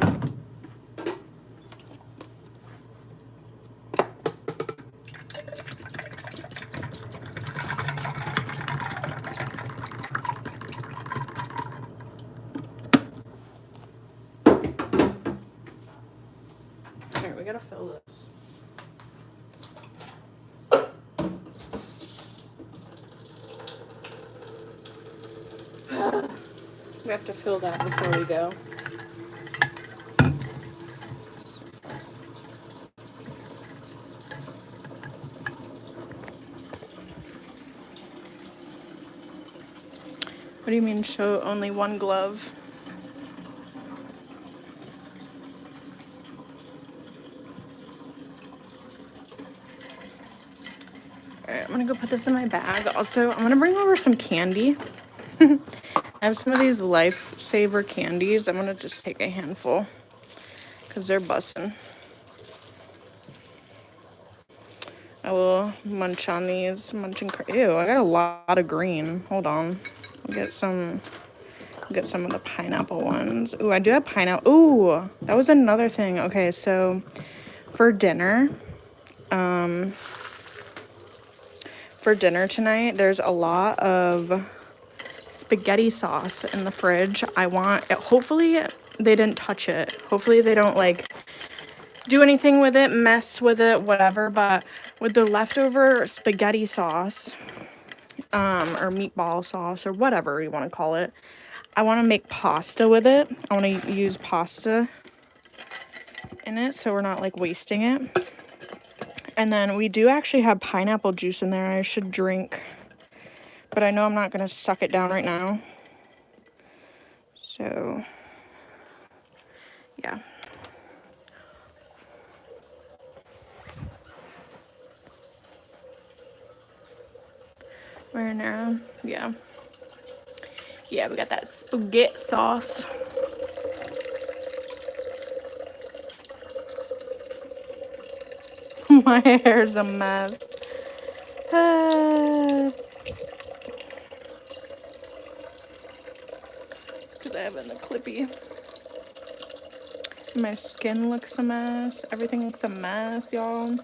Alright, we gotta fill this. We have to fill that before we go. What do you mean show only one glove? Alright, I'm gonna go put this in my bag. Also, I'm gonna bring over some candy. I have some of these Lifesaver candies. I'm gonna just take a handful because they're bussin'. I will munch on these. Ew, I got a lot of green. Hold on. I'll get some of the pineapple ones. Ooh, I do have pineapple. Ooh, that was another thing. Okay, so for dinner tonight, there's a lot of spaghetti sauce in the fridge. Hopefully they didn't touch it. Hopefully they don't like do anything with it, mess with it, whatever. But with the leftover spaghetti sauce, or meatball sauce, or whatever you want to call it, I want to make pasta with it. I want to use pasta in it so we're not like wasting it. And then we do actually have pineapple juice in there I should drink, but I know I'm not going to suck it down right now. So, yeah. Marinara, yeah. Yeah, we got that spaghetti sauce. My hair's a mess. Because I have it in the clippy. My skin looks a mess. Everything looks a mess, y'all.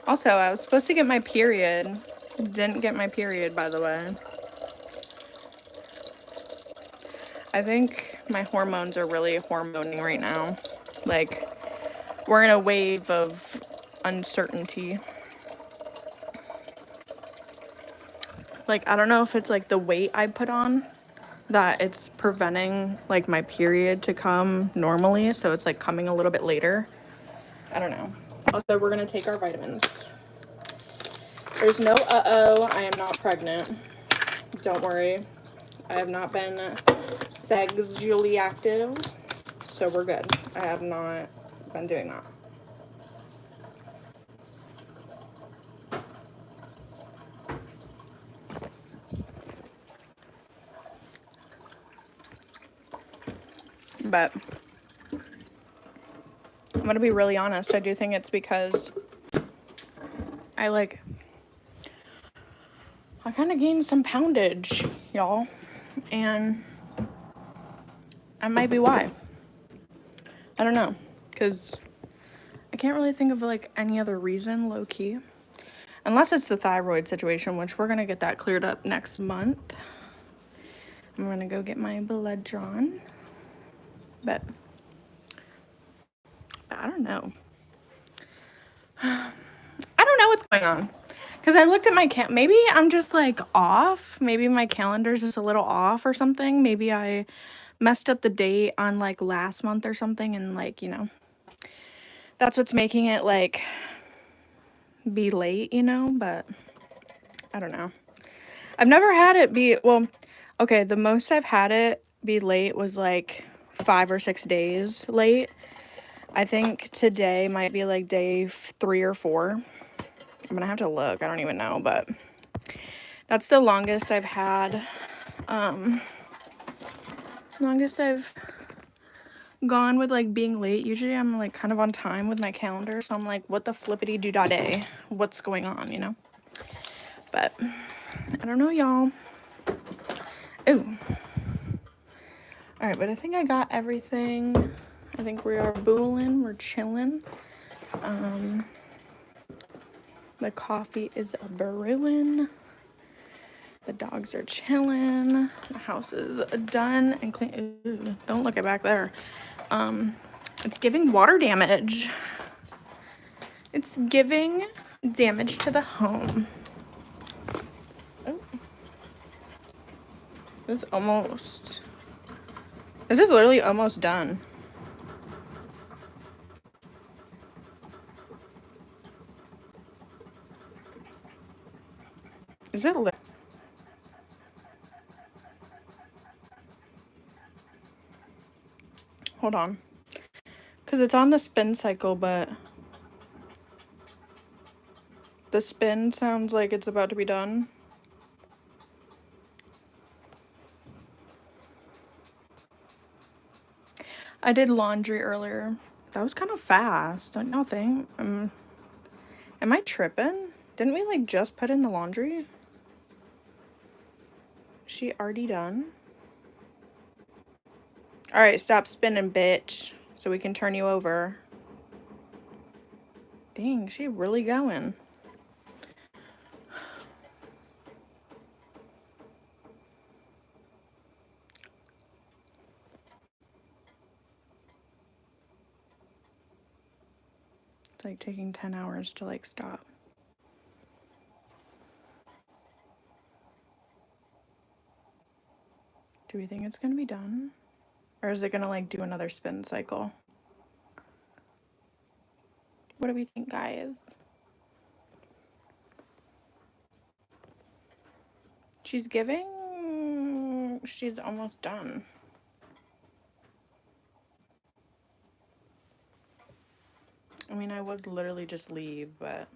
Also, I was supposed to get my period. Didn't get my period, by the way. I think my hormones are really hormoning right now. Like, we're in a wave of uncertainty. Like, I don't know if it's like the weight I put on that it's preventing like my period to come normally, so it's like coming a little bit later. I don't know. Also, we're gonna take our vitamins. There's no I am not pregnant. Don't worry. I have not been sexually active, so we're good. I have not been doing that. But I'm gonna be really honest. I do think it's because I kind of gained some poundage, y'all, and that might be why. I don't know, because I can't really think of like any other reason, low key, unless it's the thyroid situation, which we're gonna get that cleared up next month. I'm gonna go get my blood drawn, but I don't know. I don't know what's going on. Because I looked at my maybe I'm just like off. Maybe my calendar's just a little off or something. Maybe I messed up the date on like last month or something, and like, you know, that's what's making it like be late, you know, but I don't know. I've never had it be, well, okay, the most I've had it be late was like 5 or 6 days late. I think today might be like day 3 or 4. I'm gonna have to look. I don't even know, but that's the longest I've had. Longest I've gone with like being late. Usually I'm like kind of on time with my calendar, so I'm like, what the flippity doo da day? What's going on, you know? But I don't know, y'all. Ooh, All right, but I think I got everything. I think we are booling, we're chilling. The coffee is a brewing. The dogs are chilling. The house is done and clean. Ooh, don't look it back there. It's giving water damage. It's giving damage to the home. Oh. This is literally almost done. Is it lit? Hold on. Because it's on the spin cycle, but the spin sounds like it's about to be done. I did laundry earlier. That was kind of fast, don't y'all think? Am I tripping? Didn't we like just put in the laundry? She already done? Alright, stop spinning, bitch. So we can turn you over. Dang, she really going. It's like taking 10 hours to like stop. Do we think it's gonna be done? Or is it gonna like do another spin cycle? What do we think, guys? She's giving... She's almost done. I mean, I would literally just leave, but...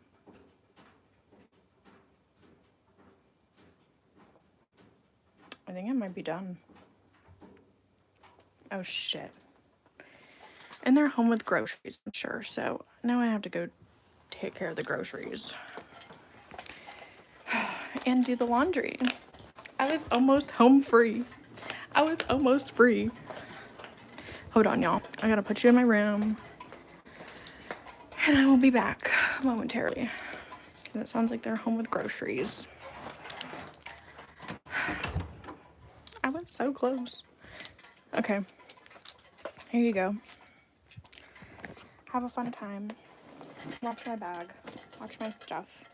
I think it might be done. Oh, shit. And they're home with groceries, I'm sure. So now I have to go take care of the groceries. And do the laundry. I was almost home free. I was almost free. Hold on, y'all. I gotta put you in my room. And I will be back momentarily. Because it sounds like they're home with groceries. I was so close. Okay. Here you go. Have a fun time. Watch my bag. Watch my stuff.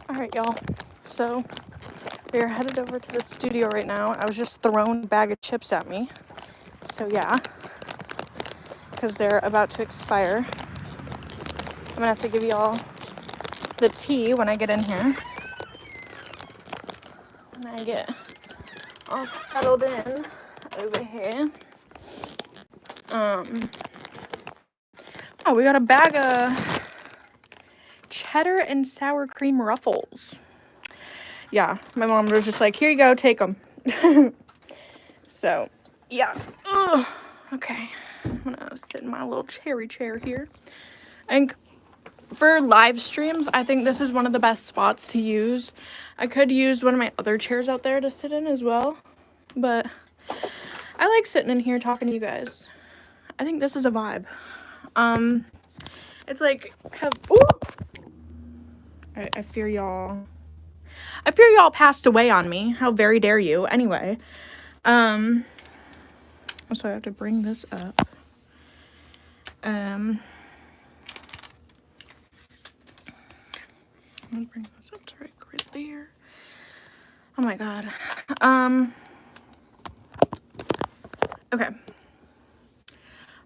All right, y'all. So we are headed over to the studio right now. I was just thrown a bag of chips at me. So yeah, because they're about to expire. I'm gonna have to give y'all the tea when I get in here. When I get all settled in over here. Oh, we got a bag of cheddar and sour cream ruffles. Yeah, my mom was just like, here you go, take them. So, yeah. Ugh. Okay, I'm gonna sit in my little cherry chair here. I think for live streams, I think this is one of the best spots to use. I could use one of my other chairs out there to sit in as well, but I like sitting in here talking to you guys. I think this is a vibe. It's like, I fear y'all passed away on me. How very dare you. Anyway, so I have to bring this up. I'm gonna bring this up to right there. Oh my god. Okay.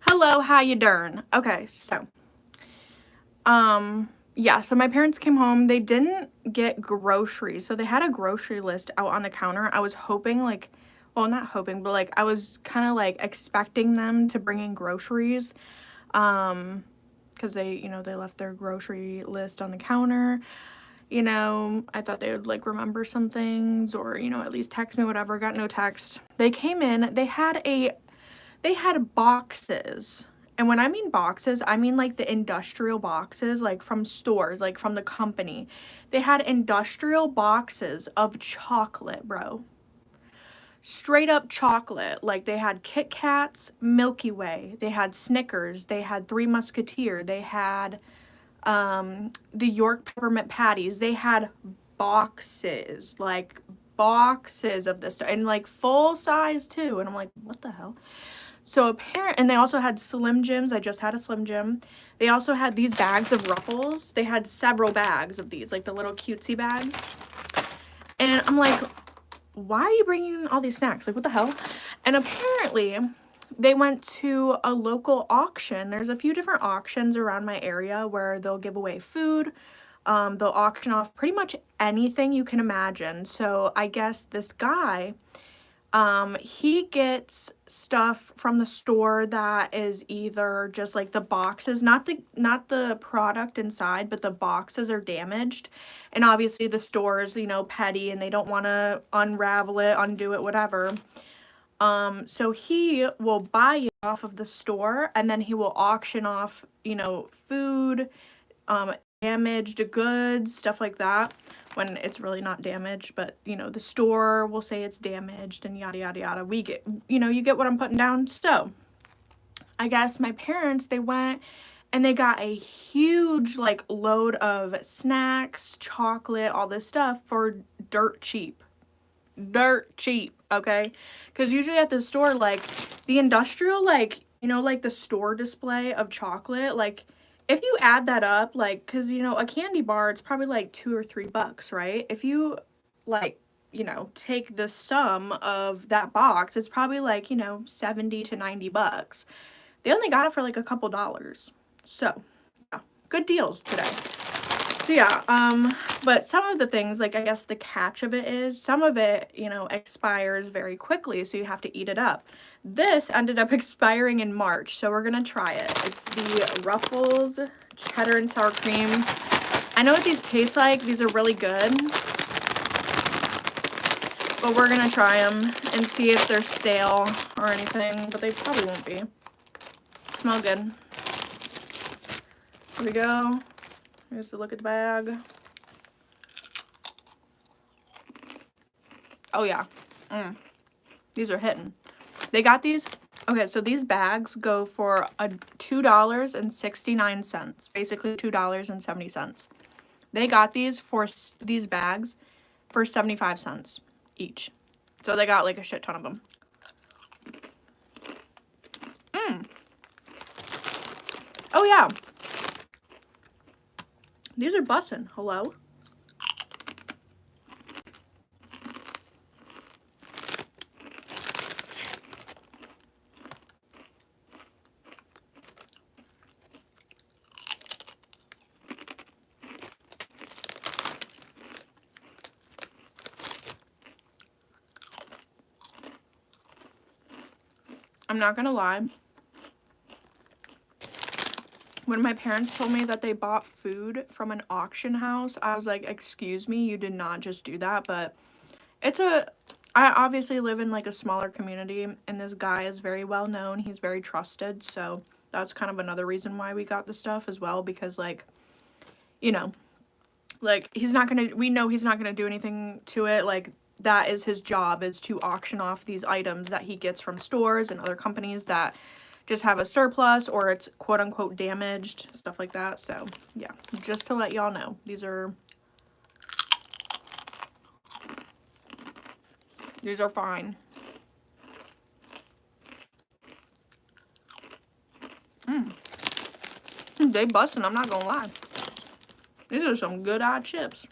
Hello, how you doing? Okay, so yeah, so my parents came home. They didn't get groceries. So they had a grocery list out on the counter. I was hoping, like, well, not hoping, but like I was kind of like expecting them to bring in groceries. Because they, you know, they left their grocery list on the counter. You know, I thought they would like remember some things or, you know, at least text me, whatever. Got no text. They came in, they had boxes. And when I mean boxes, I mean like the industrial boxes, like from stores, like from the company. They had industrial boxes of chocolate, bro. Straight up chocolate. Like they had Kit Kats, Milky Way, they had Snickers, they had Three Musketeer, they had the York peppermint patties. They had boxes, like boxes of this and like full size too. And I'm like, what the hell? So and they also had Slim Jims. I just had a Slim Jim. They also had these bags of Ruffles. They had several bags of these, like the little cutesy bags. And I'm like, why are you bringing all these snacks? Like, what the hell? And apparently they went to a local auction. There's a few different auctions around my area where they'll give away food. They'll auction off pretty much anything you can imagine. So I guess this guy, he gets stuff from the store that is either just like the boxes, not the product inside, but the boxes are damaged. And obviously the store's, you know, petty and they don't want to unravel it, undo it, whatever. So he will buy it off of the store and then he will auction off, you know, food, damaged goods, stuff like that, when it's really not damaged, but you know, the store will say it's damaged and yada yada yada. We get, you know, you get what I'm putting down. So I guess my parents, they went and they got a huge like load of snacks, chocolate, all this stuff for dirt cheap, okay? Because usually at the store, like the industrial, like, you know, like the store display of chocolate, like if you add that up, like, because, you know, a candy bar, it's probably like $2 or $3, right? If you, like, you know, take the sum of that box, it's probably like, you know, 70 to 90 bucks. They only got it for like a couple dollars. So, yeah, good deals today. So, yeah, but some of the things, like, I guess the catch of it is some of it, you know, expires very quickly, so you have to eat it up. This ended up expiring in March, so we're gonna try it. It's the Ruffles cheddar and sour cream. I know what these taste like. These are really good. But we're gonna try them and see if they're stale or anything, but they probably won't be. Smell good. Here we go. Here's a look at the bag. Oh yeah. These are hitting. They got these. Okay, so these bags go for $2.69, basically $2.70. They got these bags for 75 cents each. So they got like a shit ton of them. Oh yeah. These are bussin'. Hello. I'm not gonna lie. When my parents told me that they bought food from an auction house, I was like, excuse me, you did not just do that. But I obviously live in like a smaller community, and this guy is very well known. He's very trusted, so that's kind of another reason why we got the stuff as well, because like, you know, like we know he's not gonna do anything to it. Like, that is his job, is to auction off these items that he gets from stores and other companies that just have a surplus or it's quote unquote damaged, stuff like that. So yeah, just to let y'all know, these are fine. They bustin', I'm not gonna lie. These are some good eye chips.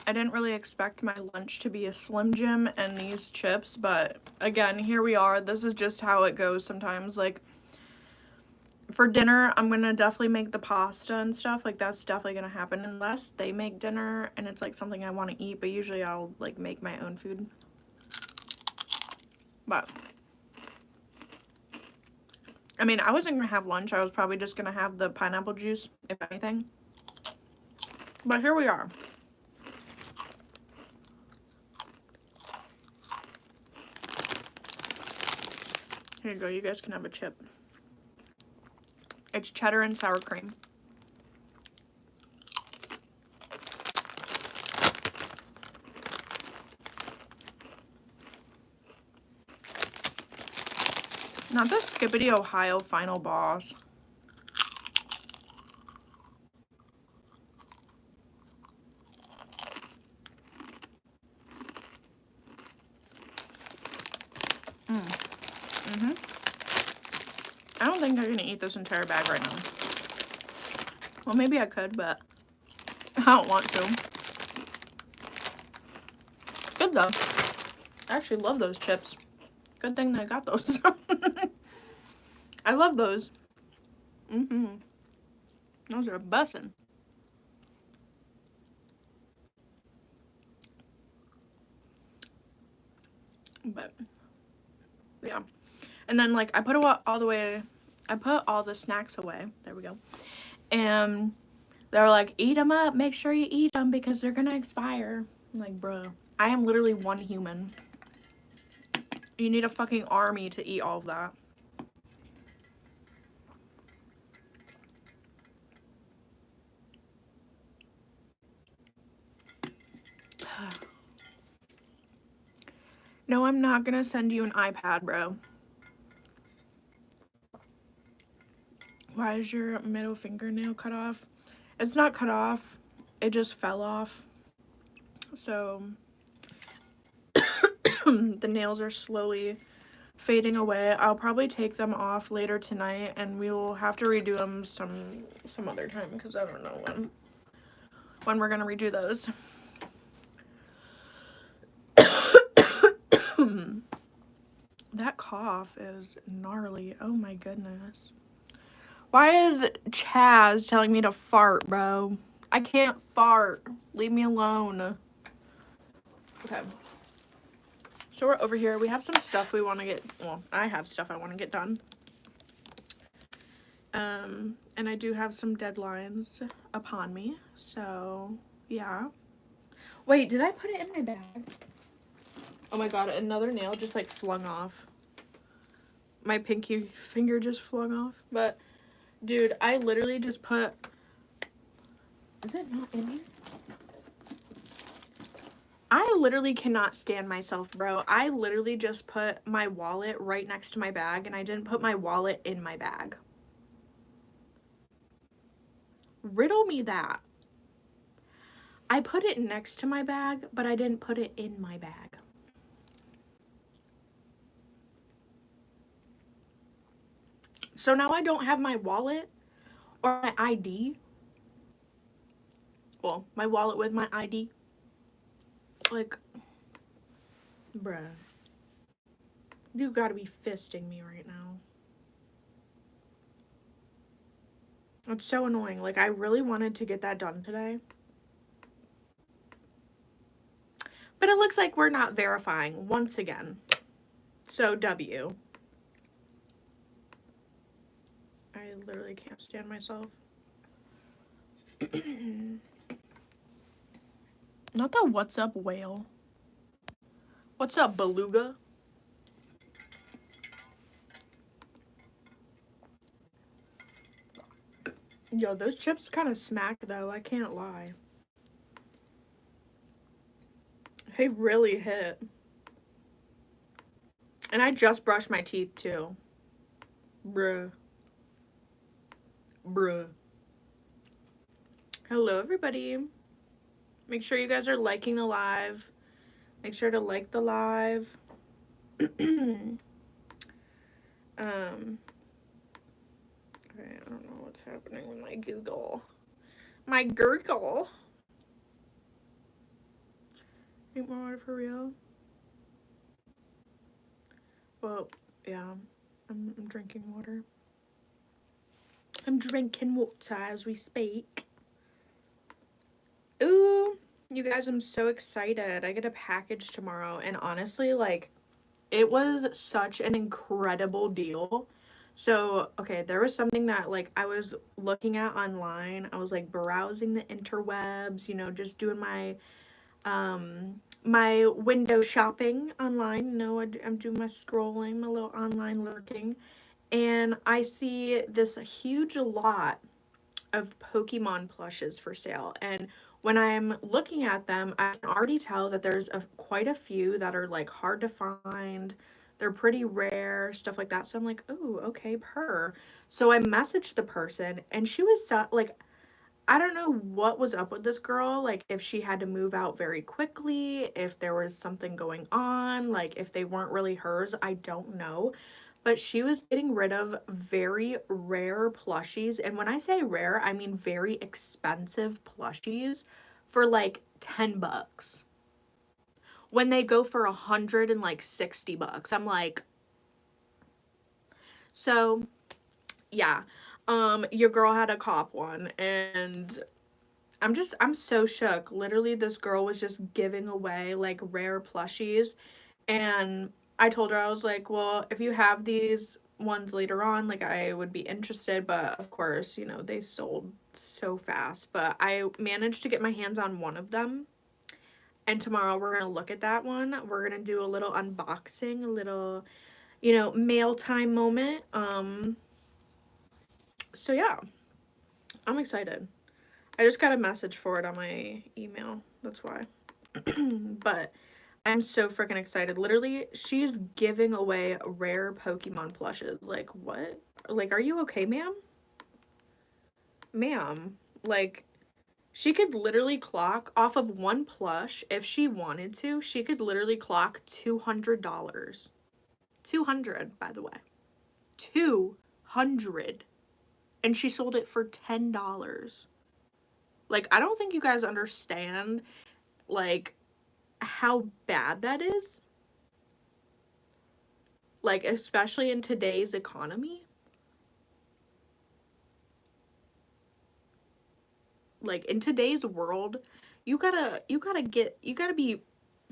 I didn't really expect my lunch to be a Slim Jim and these chips, but again, here we are. This is just how it goes sometimes. Like, for dinner, I'm gonna definitely make the pasta and stuff. Like, that's definitely gonna happen unless they make dinner and it's like something I want to eat, but usually I'll like make my own food. But I mean, I wasn't gonna have lunch. I was probably just gonna have the pineapple juice, if anything. But here we are. Here you go, you guys can have a chip. It's cheddar and sour cream. Not the Skippity Ohio Final Boss. I don't think I'm gonna eat this entire bag right now. Well, maybe I could, but I don't want to. Good though. I actually love those chips. Good thing that I got those. I love those. Those are bussin'. But yeah. And then like I put all the snacks away. There we go. And they're like, eat them up. Make sure you eat them because they're gonna expire. I'm like, bro, I am literally one human. You need a fucking army to eat all of that. No, I'm not gonna send you an iPad, bro. Why is your middle fingernail cut off? It's not cut off. It just fell off. So the nails are slowly fading away. I'll probably take them off later tonight and we will have to redo them some other time because I don't know when we're gonna redo those. That cough is gnarly. Oh my goodness. Why is Chaz telling me to fart, bro? I can't fart. Leave me alone. Okay. So we're over here. We have some stuff we want to get, well, I have stuff I want to get done. And I do have some deadlines upon me. So, yeah. Wait, did I put it in my bag? Oh my god, another nail just like flung off. My pinky finger just flung off. But, dude, I literally just put... Is it not in here? I literally cannot stand myself, bro. I literally just put my wallet right next to my bag, and I didn't put my wallet in my bag. Riddle me that. I put it next to my bag, but I didn't put it in my bag. So now I don't have my wallet or my ID. Well, my wallet with my ID. Like, Bruh. You gotta be fisting me right now. It's so annoying. Like, I really wanted to get that done today. But it looks like we're not verifying once again. So, W. I literally can't stand myself. Not the what's up whale. What's up, beluga? Yo, those chips kind of smack though, I can't lie. They really hit. And I just brushed my teeth too. Bruh. Bruh. Hello, everybody. Make sure you guys are liking the live. Make sure to like the live. Okay, I don't know what's happening with my Google. My gurgle. Need more water for real? Well, yeah. I'm drinking water. I'm drinking water as we speak. Ooh, you guys, I'm so excited. I get a package tomorrow, and honestly, like, it was such an incredible deal. So, okay, there was something that, like, I was looking at online. I was, like, browsing the interwebs, you know, just doing my, my window shopping online. You know, I'm doing my scrolling, my little online lurking. And I see this huge lot of Pokemon plushes for sale. And when I'm looking at them, I can already tell that there's quite a few that are like hard to find. They're pretty rare, stuff like that. So I'm like, oh, okay, per. So I messaged the person, and she was like, I don't know what was up with this girl. Like, if she had to move out very quickly, if there was something going on, like if they weren't really hers, I don't know. But she was getting rid of very rare plushies. And when I say rare, I mean very expensive plushies for like 10 bucks. When they go for 160 bucks. I'm like, so yeah. Your girl had a cop one, and I'm so shook. Literally, this girl was just giving away like rare plushies. And I told her, I was like, well, if you have these ones later on, like, I would be interested. But of course, you know, they sold so fast. But I managed to get my hands on one of them. And tomorrow we're going to look at that one. We're going to do a little unboxing, a little, you know, mail time moment. So yeah, I'm excited. I just got a message for it on my email. That's why. But I'm so freaking excited. Literally, she's giving away rare Pokemon plushes. Like, what? Like, are you okay, ma'am? Ma'am. Like, she could literally clock off of one plush if she wanted to. She could literally clock $200. 200, by the way. 200. And she sold it for $10. Like, I don't think you guys understand, like, how bad that is. Like, especially in today's economy. Like, in today's world, you gotta be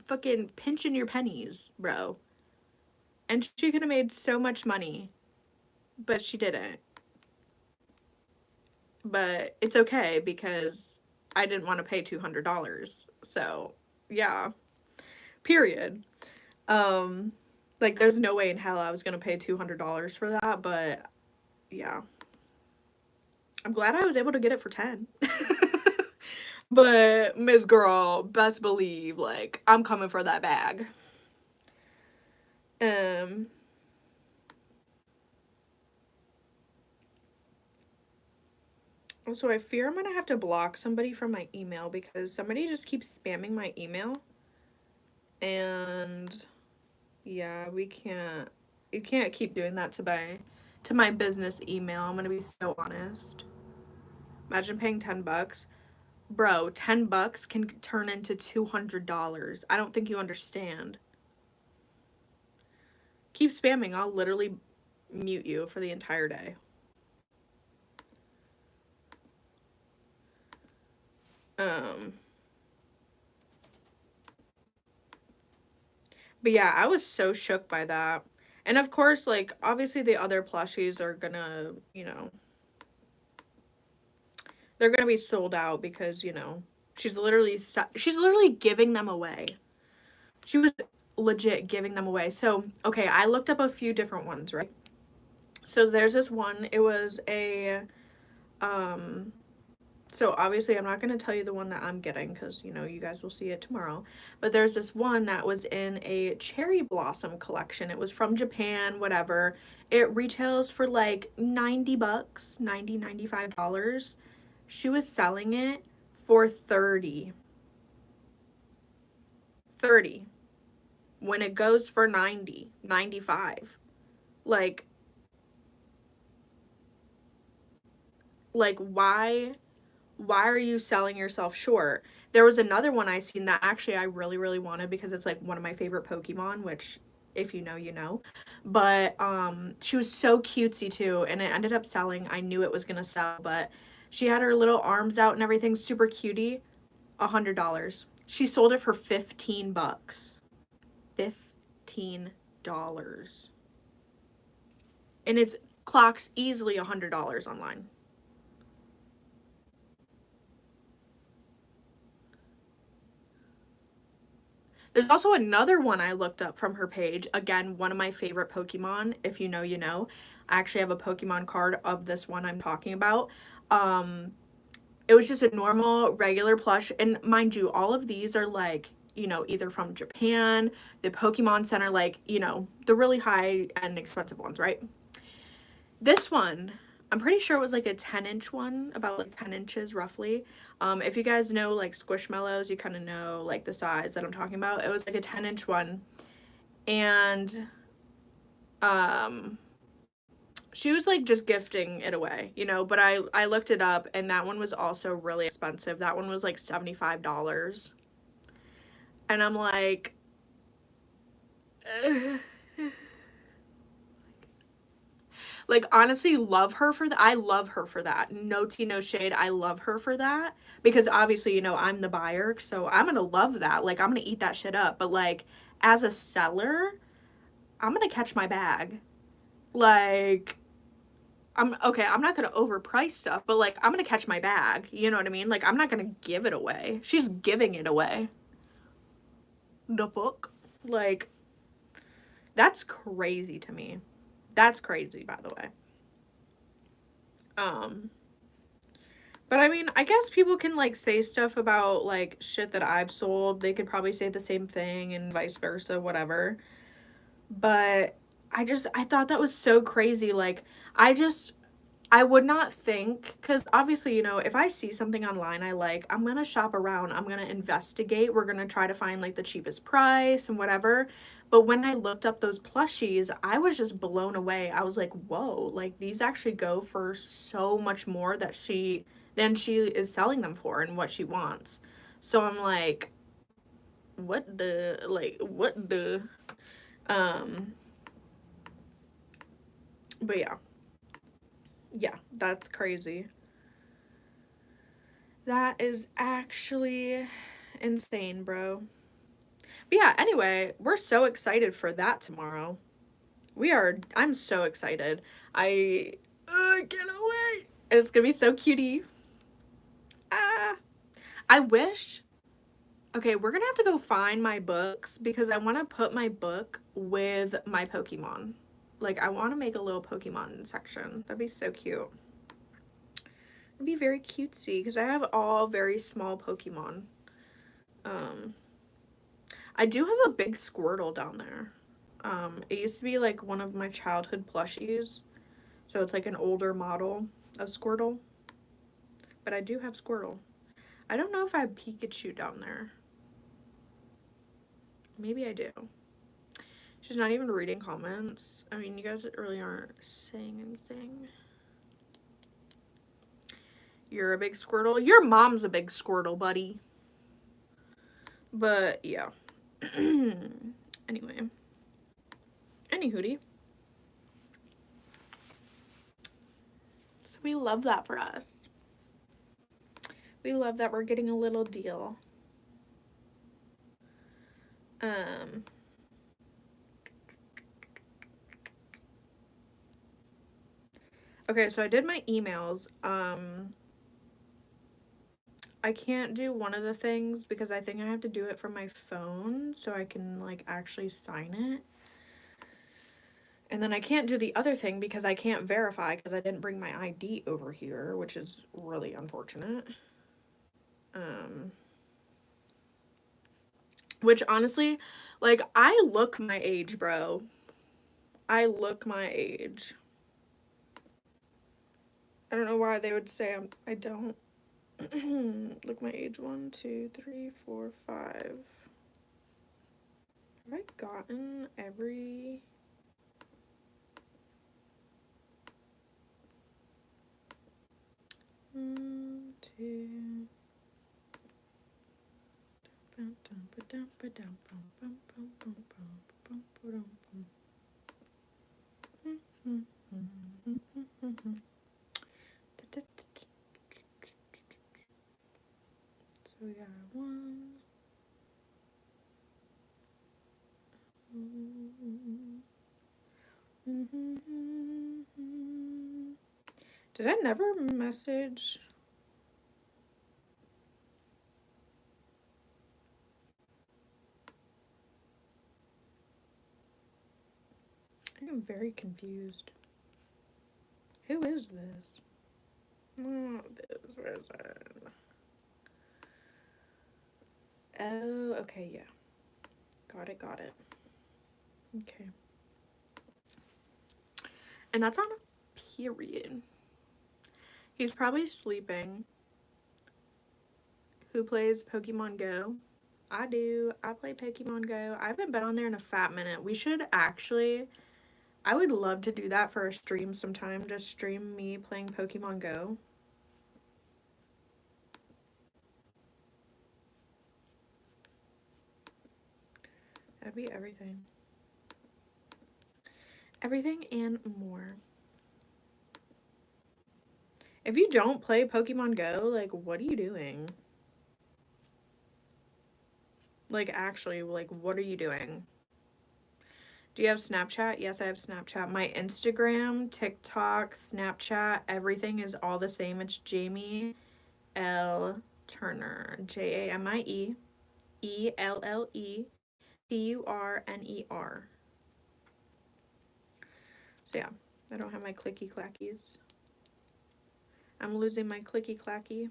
fucking pinching your pennies, bro. And she could have made so much money, but she didn't. But it's okay because I didn't want to pay $200. So, yeah. Period. Like, there's no way in hell I was gonna pay $200 for that, but yeah. I'm glad I was able to get it for 10. But Miss Girl, best believe, like, I'm coming for that bag. So I fear I'm gonna have to block somebody from my email because somebody just keeps spamming my email. And yeah, you can't keep doing that to my business email. I'm gonna be so honest. Imagine paying 10 bucks. Bro, 10 bucks can turn into $200. I don't think you understand. Keep spamming. I'll literally mute you for the entire day. But yeah, I was so shook by that. And of course, like, obviously the other plushies are gonna, you know, they're gonna be sold out because, you know, she's literally giving them away. She was legit giving them away. So, okay, I looked up a few different ones, right? So there's this one, it was a, so obviously I'm not going to tell you the one that I'm getting because, you know, you guys will see it tomorrow. But there's this one that was in a cherry blossom collection. It was from Japan, whatever. It retails for like 90 bucks, $95. She was selling it for 30. 30. When it goes for 90, 95. Like why are you selling yourself short? There was another one I seen that actually I really, really wanted because it's like one of my favorite Pokemon, which if you know, you know. But she was so cutesy too, and it ended up selling. I knew it was gonna sell, but she had her little arms out and everything, super cutie. $100. She sold it for 15 bucks. $15. And it's clocks easily $100 online. There's also another one I looked up from her page. Again, one of my favorite Pokemon. If you know, you know. I actually have a Pokemon card of this one I'm talking about. It was just a normal, regular plush. And mind you, all of these are like, you know, either from Japan, the Pokemon Center, like, you know, the really high-end expensive ones, right? This one, I'm pretty sure it was like a 10-inch one, about like 10 inches roughly. If you guys know like Squishmallows, you kind of know like the size that I'm talking about. It was like a 10-inch one. And she was like just gifting it away, you know, but I looked it up and that one was also really expensive. That one was like $75. And I'm like, like, honestly, love her for that. I love her for that. No tea, no shade. I love her for that. Because obviously, you know, I'm the buyer, so I'm gonna love that. Like, I'm gonna eat that shit up. But, like, as a seller, I'm gonna catch my bag. Like, I'm not gonna overprice stuff, but, like, I'm gonna catch my bag. You know what I mean? Like, I'm not gonna give it away. She's giving it away. The fuck? Like, that's crazy to me. That's crazy, by the way. But I mean, I guess people can like say stuff about like shit that I've sold. They could probably say the same thing and vice versa, whatever. But I thought that was so crazy. Like, I would not think, because obviously, you know, if I see something online I like, I'm going to shop around. I'm going to investigate. We're going to try to find like the cheapest price and whatever. But when I looked up those plushies, I was just blown away. I was like, whoa, like these actually go for so much more than she is selling them for and what she wants. So I'm like, what the, but yeah, that's crazy. That is actually insane, bro. But yeah, anyway, we're so excited for that tomorrow. I'm so excited. I can't wait. It's gonna be so cutie. I wish. Okay, we're gonna have to go find my books because I want to put my book with my Pokemon. Like, I want to make a little Pokemon section. That'd be so cute. It'd be very cutesy because I have all very small Pokemon. I do have a big Squirtle down there. It used to be like one of my childhood plushies. So it's like an older model of Squirtle. But I do have Squirtle. I don't know if I have Pikachu down there. Maybe I do. She's not even reading comments. I mean, you guys really aren't saying anything. You're a big Squirtle. Your mom's a big Squirtle, buddy. But, yeah. Anyway. Any hootie. So we love that for us. We love that we're getting a little deal. Okay, so I did my emails. I can't do one of the things because I think I have to do it from my phone so I can like actually sign it. And then I can't do the other thing because I can't verify because I didn't bring my ID over here, which is really unfortunate. Which honestly, like, I look my age, bro. I look my age. I don't know why they would say I don't. Look my age. 1, 2, 3, 4, 5. Have I gotten every... Two. So we got 1. Did I never message? I am very confused. Who is this? Oh, this, where is it? Oh, okay, yeah. Got it, got it. Okay. And that's on a period. He's probably sleeping. Who plays Pokemon Go? I do. I play Pokemon Go. I haven't been on there in a fat minute. We should actually... I would love to do that for a stream sometime. Just stream me playing Pokemon Go. That'd be everything. Everything and more. If you don't play Pokemon Go, like, what are you doing? Like, actually, like, what are you doing? Do you have Snapchat? Yes, I have Snapchat. My Instagram, TikTok, Snapchat, everything is all the same. It's Jamie L. Turner. JAMIE ELLE TURNER. So yeah, I don't have my clicky clackies. I'm losing my clicky clacky.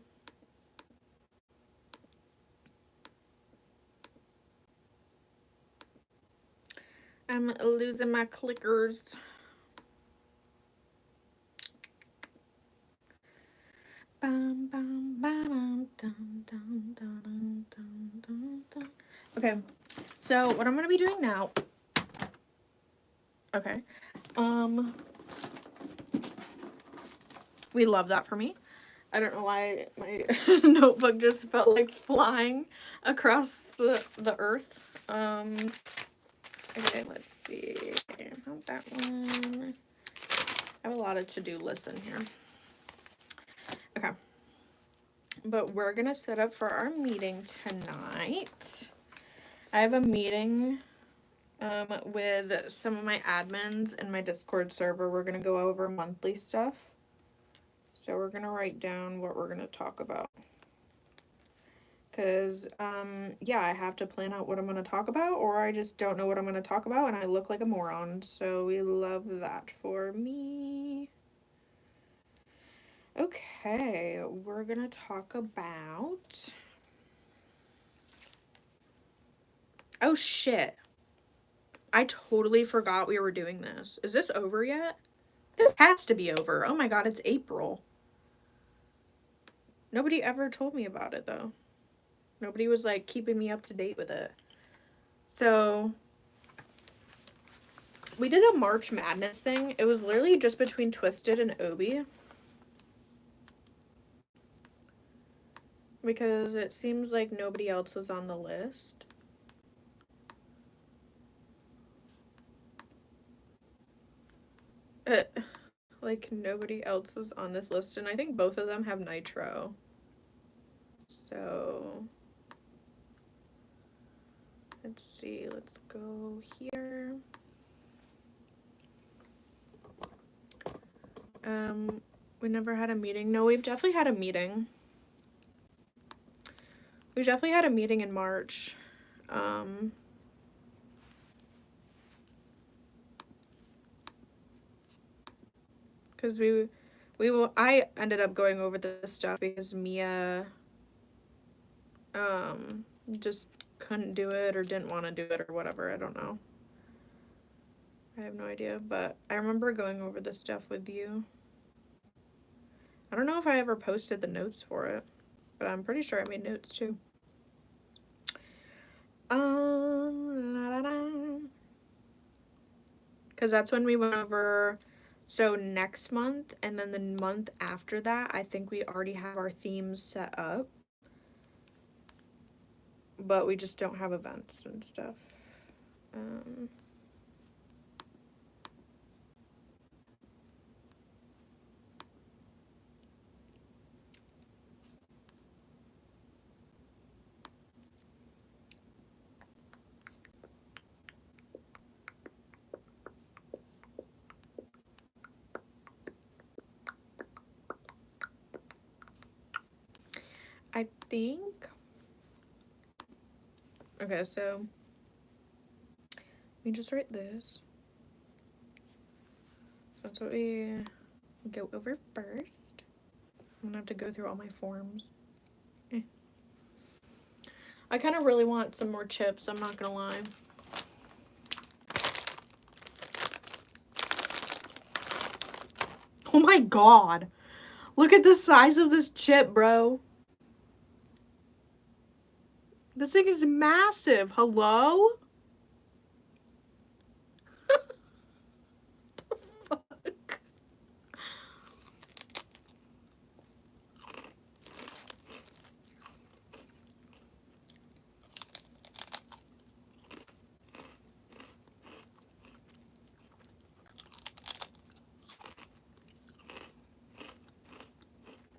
I'm losing my clickers. Okay, so what I'm gonna be doing now. Okay, we love that for me. I don't know why my notebook just felt like flying across the earth. Okay, let's see. How's that one? I have a lot of to-do lists in here. Okay. But we're gonna set up for our meeting tonight. I have a meeting with some of my admins in my Discord server. We're gonna go over monthly stuff. So we're gonna write down what we're gonna talk about. Because, yeah, I have to plan out what I'm going to talk about, or I just don't know what I'm going to talk about, and I look like a moron. So we love that for me. Okay, we're going to talk about... Oh, shit. I totally forgot we were doing this. Is this over yet? This has to be over. Oh my god, it's April. Nobody ever told me about it, though. Nobody was, like, keeping me up to date with it. So, we did a March Madness thing. It was literally just between Twisted and Obi. Because it seems like nobody else was on the list. like nobody else was on this list, and I think both of them have nitro. So let's see, let's go here. We never had a meeting. No, we've definitely had a meeting. We definitely had a meeting in March. Because I ended up going over this stuff because Mia just couldn't do it or didn't want to do it or whatever. I don't know. I have no idea, but I remember going over this stuff with you. I don't know if I ever posted the notes for it, but I'm pretty sure I made notes too. Because that's when we went over, so next month and then the month after that, I think we already have our themes set up, but we just don't have events and stuff. I think, okay, so let me just write this. So that's what we go over first. I'm gonna have to go through all my forms. I kind of really want some more chips, I'm not gonna lie. Oh my god. Look at the size of this chip, bro. This thing is massive. Hello? The fuck?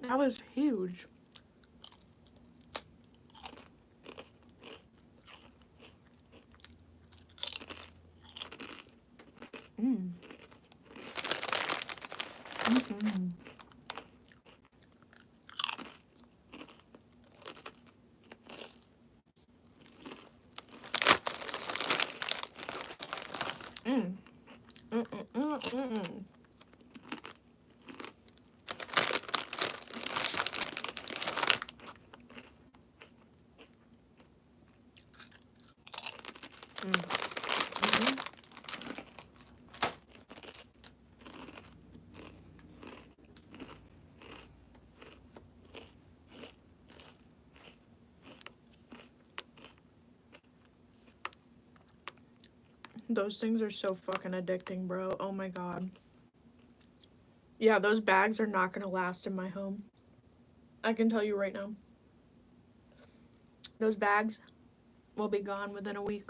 That was huge. Mm. Mm-mm. Mm. Mm-mm-mm-mm-mm. Those things are so fucking addicting, bro. Oh my god. Yeah, those bags are not gonna last in my home. I can tell you right now. Those bags will be gone within a week.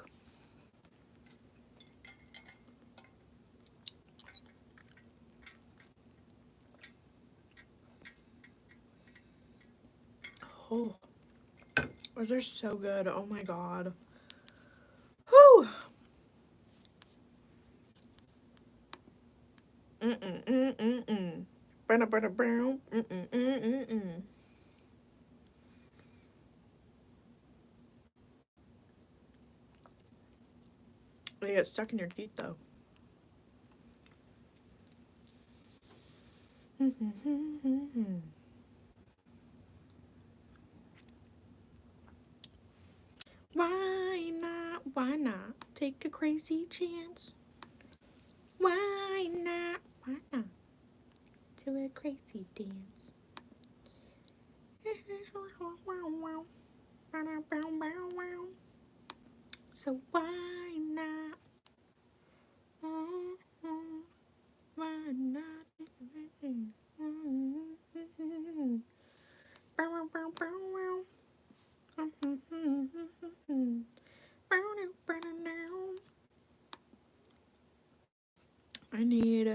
Oh. Those are so good. Oh my god. Whew. Mm-mm-mm-mm-mm. Ba-da-ba-da-bow. Mm-mm-mm-mm-mm. They get stuck in your teeth, though. Why not? Why not? Take a crazy chance. Why not? Why not? Do a crazy dance. So why not? Why not? I need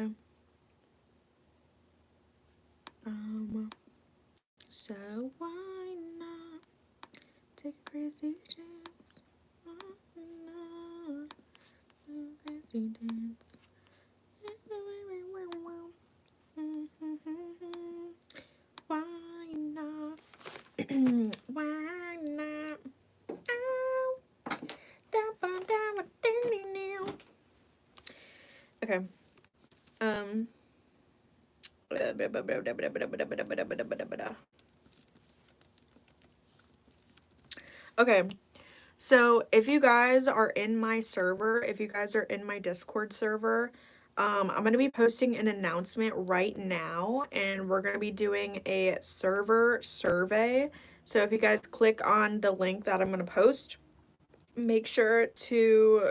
take a crazy chance. Crazy dance. Why not? Why not? Ow. Okay. Okay. So if you guys are in my server, if you guys are in my Discord server, I'm going to be posting an announcement right now, and we're going to be doing a server survey. So if you guys click on the link that I'm going to post, make sure to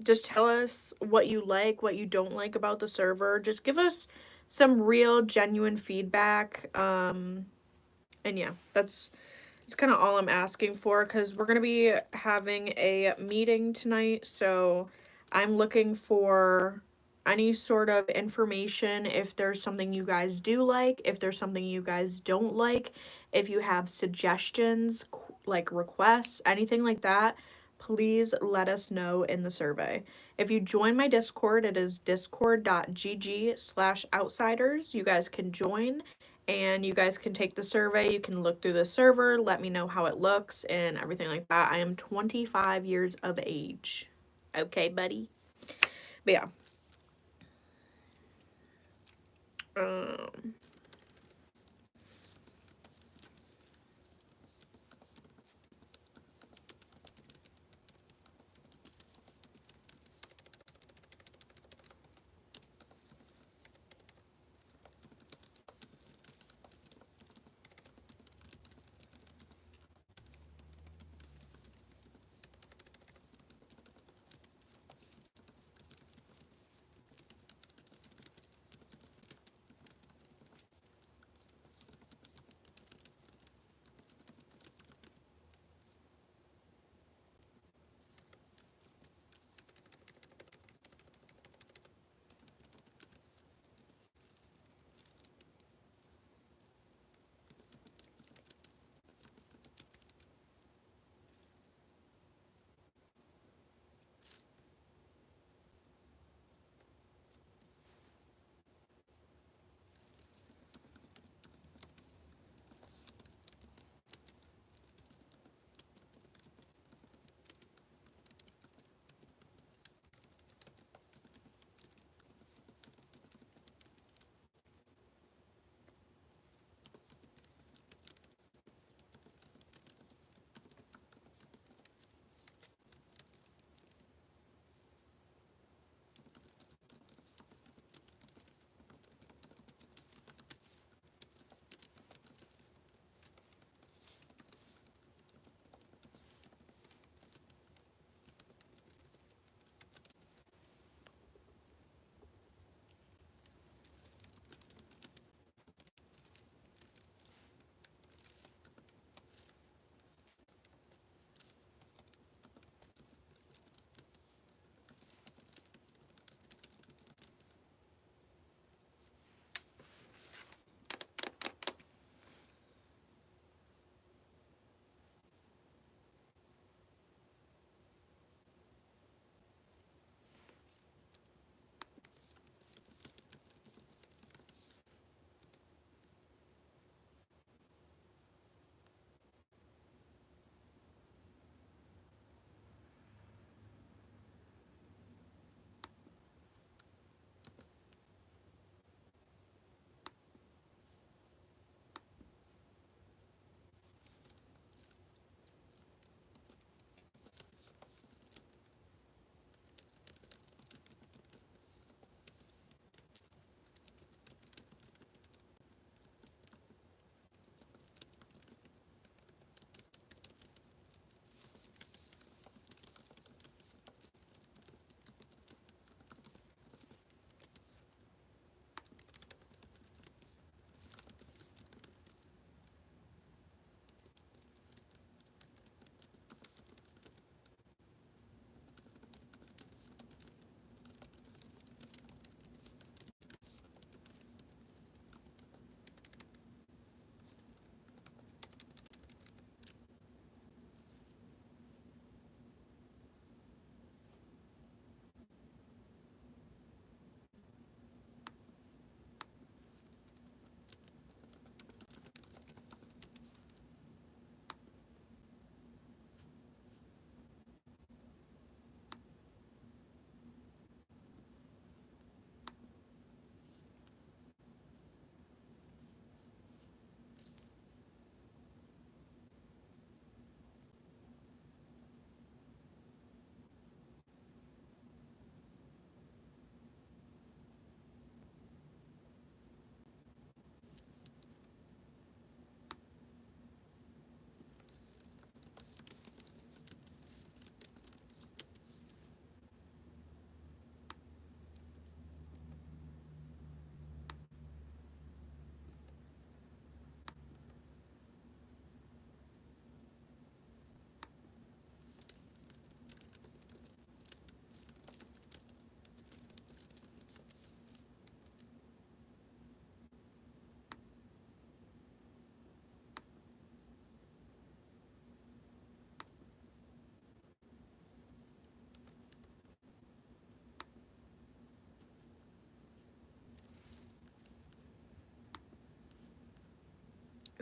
just tell us what you like, what you don't like about the server. Just give us some real, genuine feedback. And yeah, that's kind of all I'm asking for, because we're going to be having a meeting tonight. So I'm looking for any sort of information, if there's something you guys do like, if there's something you guys don't like, if you have suggestions, like requests, anything like that, please let us know in the survey. If you join my Discord, it is discord.gg/outsiders. You guys can join and you guys can take the survey. You can look through the server, let me know how it looks and everything like that. I am 25 years of age. Okay, buddy? But yeah.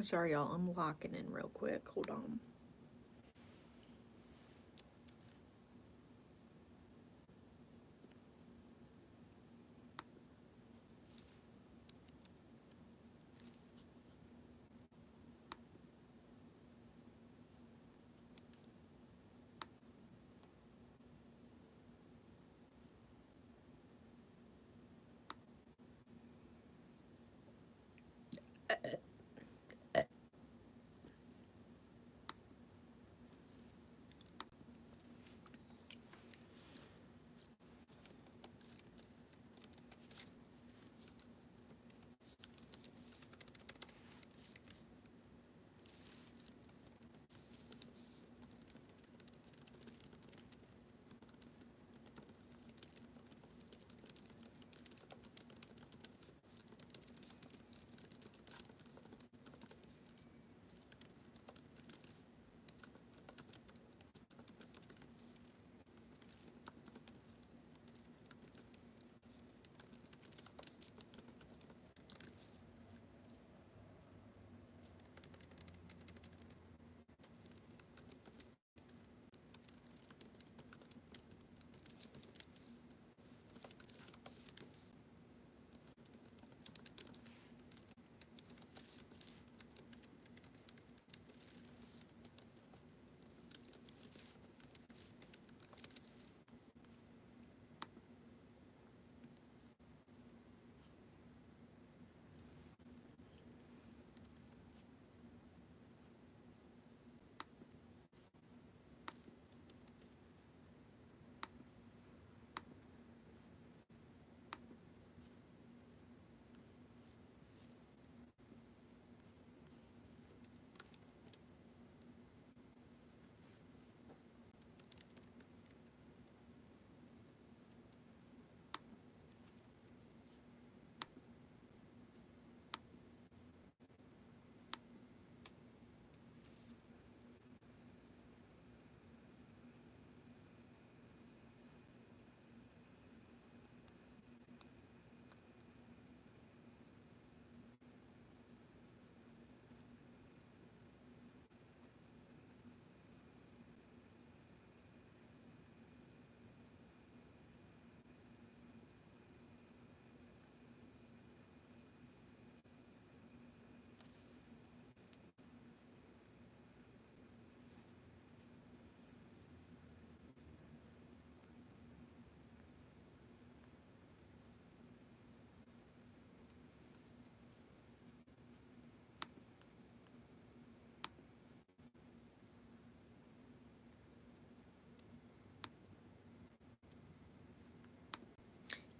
Sorry, y'all. I'm locking in real quick. Hold on.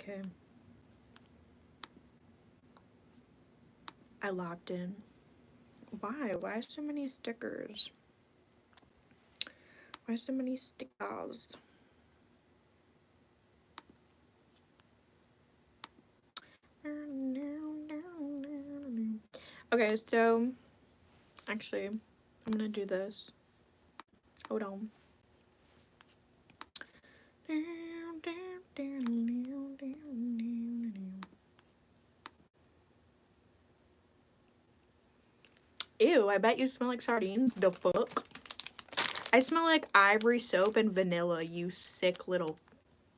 Okay. I locked in. Why? Why so many stickers? Why so many stickers? Okay, so actually, I'm gonna do this. Hold on. Ew, I bet you smell like sardines. The fuck? I smell like ivory soap and vanilla, you sick little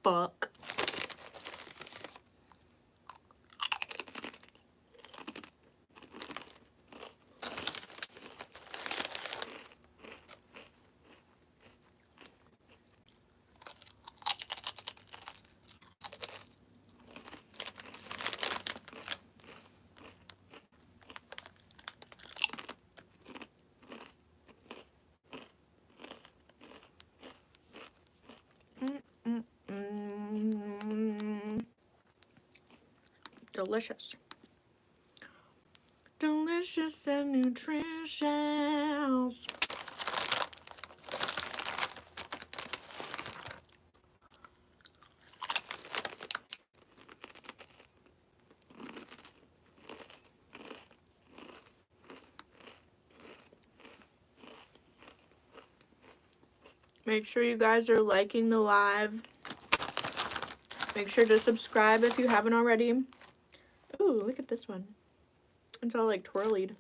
fuck. Delicious. Delicious and nutritious. Make sure you guys are liking the live. Make sure to subscribe if you haven't already. Ooh, look at this one. It's all like twirlied.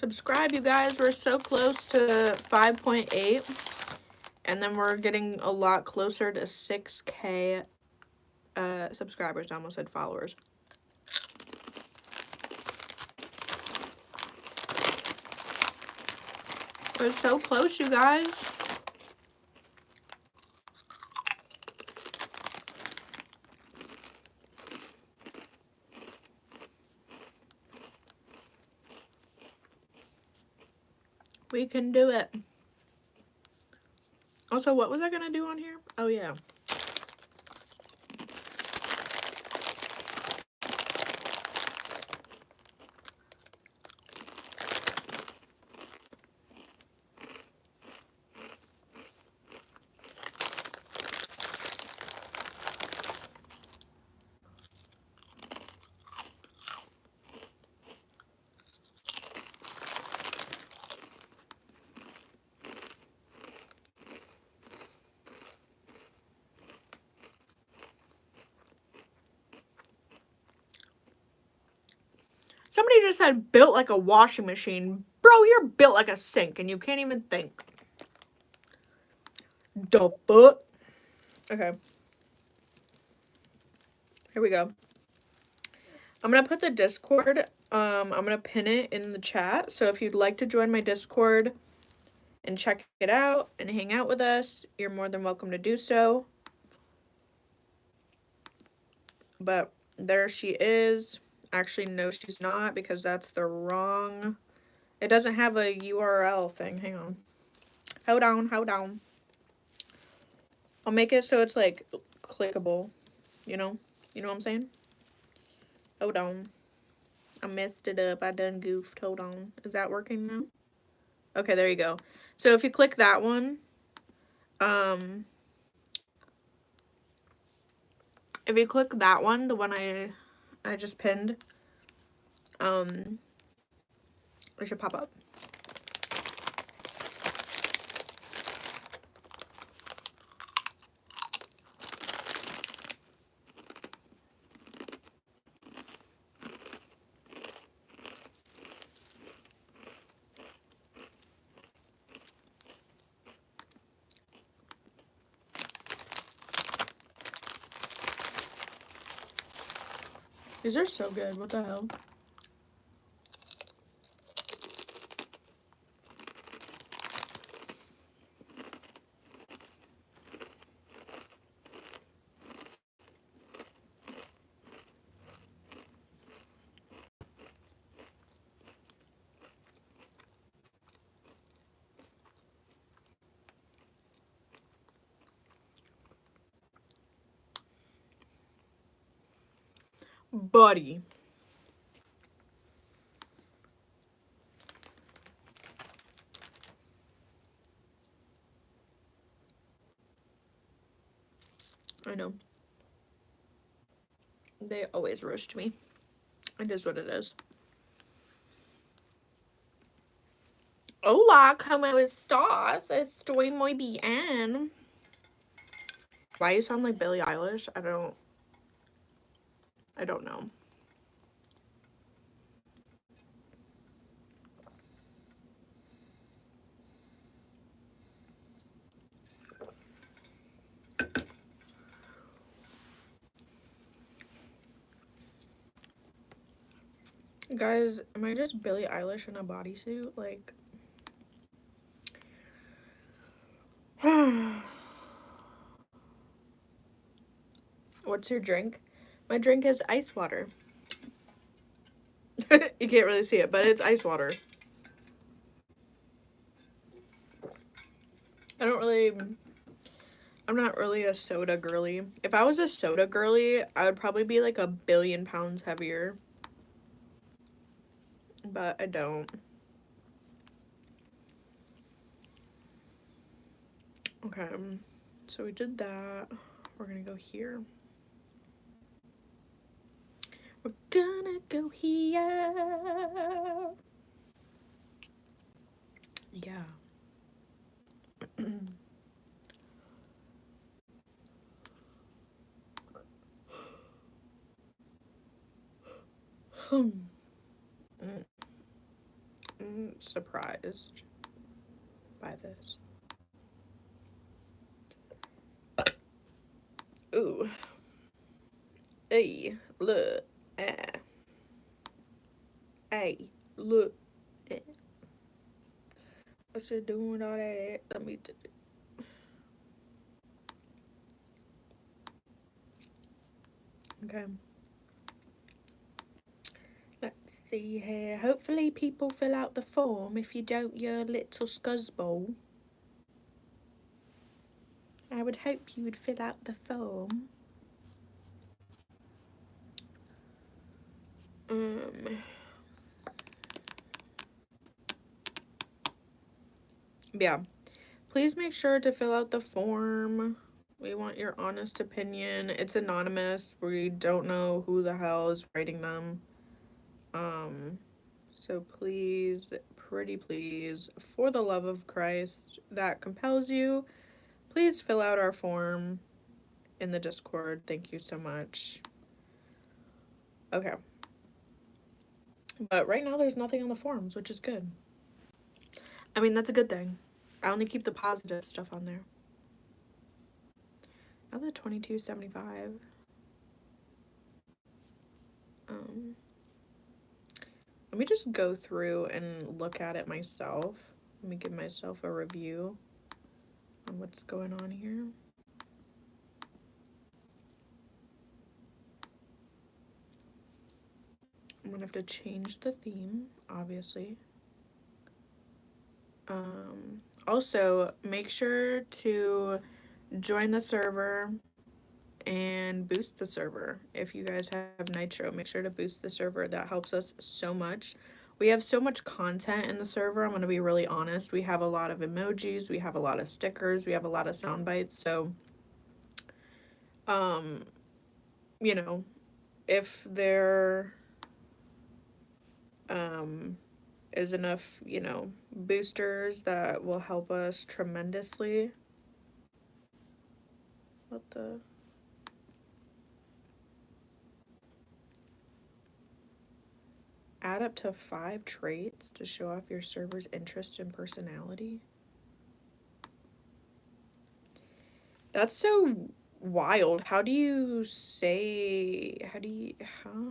subscribe, you guys. We're so close to 5.8. And then we're getting a lot closer to 6K subscribers. I almost said followers. We're so close, you guys. We can do it. Also, what was I gonna do on here? Oh, yeah. Somebody just said built like a washing machine. Bro, you're built like a sink and you can't even think. The fuck? Okay. Here we go. I'm gonna put the Discord, I'm gonna pin it in the chat. So if you'd like to join my Discord and check it out and hang out with us, you're more than welcome to do so. But there she is. Actually, no, she's not, because that's the wrong... It doesn't have a URL thing. Hang on. Hold on, hold on. I'll make it so it's, like, clickable. You know? You know what I'm saying? Hold on. I messed it up. I done goofed. Hold on. Is that working now? Okay, there you go. So if you click that one, if you click that one, the one I just pinned, it should pop up. These are so good. What the hell? Buddy. I know. They always roast me. It is what it is. Hola, ¿cómo estás? Estoy muy bien. Why you sound like Billie Eilish? I don't know. Guys, am I just Billie Eilish in a bodysuit? Like... What's your drink? My drink is ice water. You can't really see it, but it's ice water. I'm not really a soda girly. If I was a soda girly, I would probably be like 1,000,000,000 pounds heavier. But I don't. Okay, so we did that. We're gonna go here. We're gonna go here. Yeah. I'm surprised by this. Ooh. Hey, look. Hey, look. What's it doing all that? Let me okay. Let's see here. Hopefully people fill out the form. If you don't, you're a little scuzzball. I would hope you would fill out the form. Yeah. Please make sure to fill out the form. We want your honest opinion. It's anonymous. We don't know who the hell is writing them. So please, pretty please, for the love of Christ that compels you, please fill out our form in the Discord. Thank you so much. Okay. But right now there's nothing on the forums, which is good. I mean, that's a good thing. I only keep the positive stuff on there. I have the 2275. Let me just go through and look at it myself. Let me give myself a review on what's going on here. I'm gonna have to change the theme, obviously. Also, make sure to join the server and boost the server. If you guys have Nitro, make sure to boost the server. That helps us so much. We have so much content in the server. I'm going to be really honest. We have a lot of emojis, we have a lot of stickers, we have a lot of sound bites. So, you know, if there is enough, you know, boosters, that will help us tremendously. What the? Add up to 5 traits to show off your server's interest and personality. That's so wild. How do you say, huh?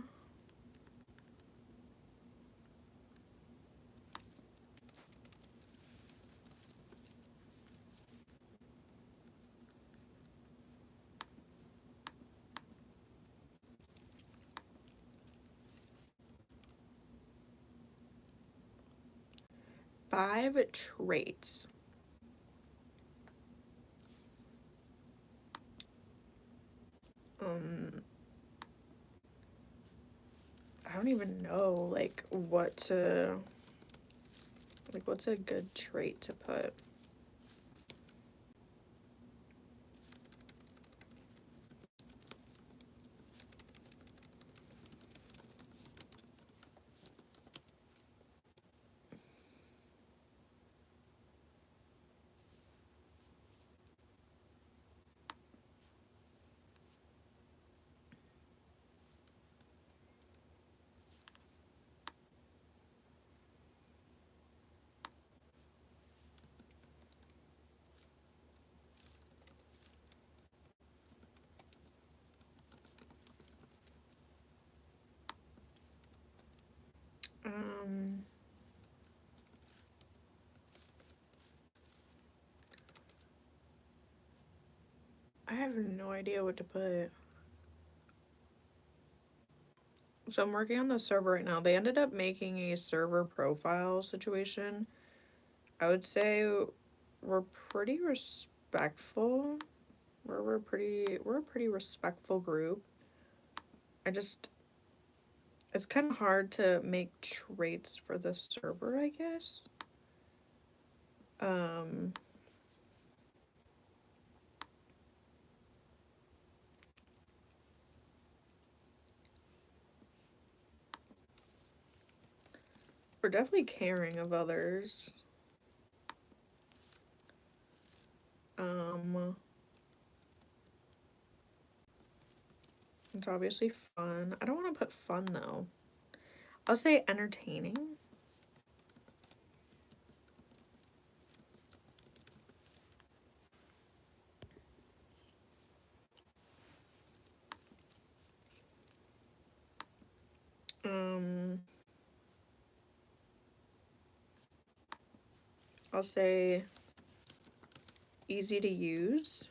Five traits. I don't even know, like, what's a good trait to put? I have no idea what to put. So I'm working on the server right now. They ended up making a server profile situation. I would say we're pretty respectful. We're a pretty respectful group. It's kind of hard to make traits for the server, I guess. We're definitely caring of others. It's obviously fun. I don't want to put fun though. I'll say entertaining. I'll say easy to use.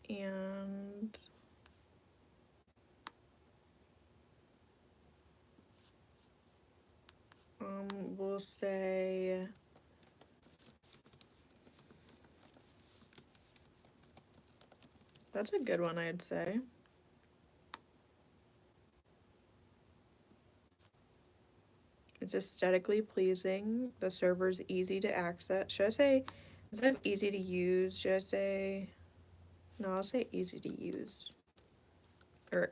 And we'll say that's a good one, I'd say. It's aesthetically pleasing. The server's easy to access. Should I say, instead of easy to use, should I say, no, I'll say easy to use. Or,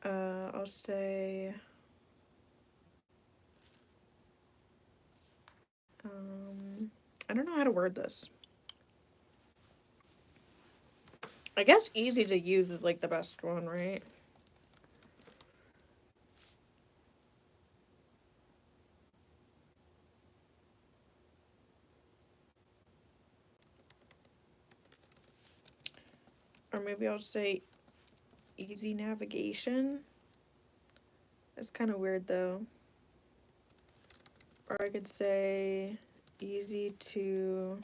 I'll say, I don't know how to word this. I guess easy to use is like the best one, right? Or maybe I'll say easy navigation. That's kind of weird though. Or I could say easy to,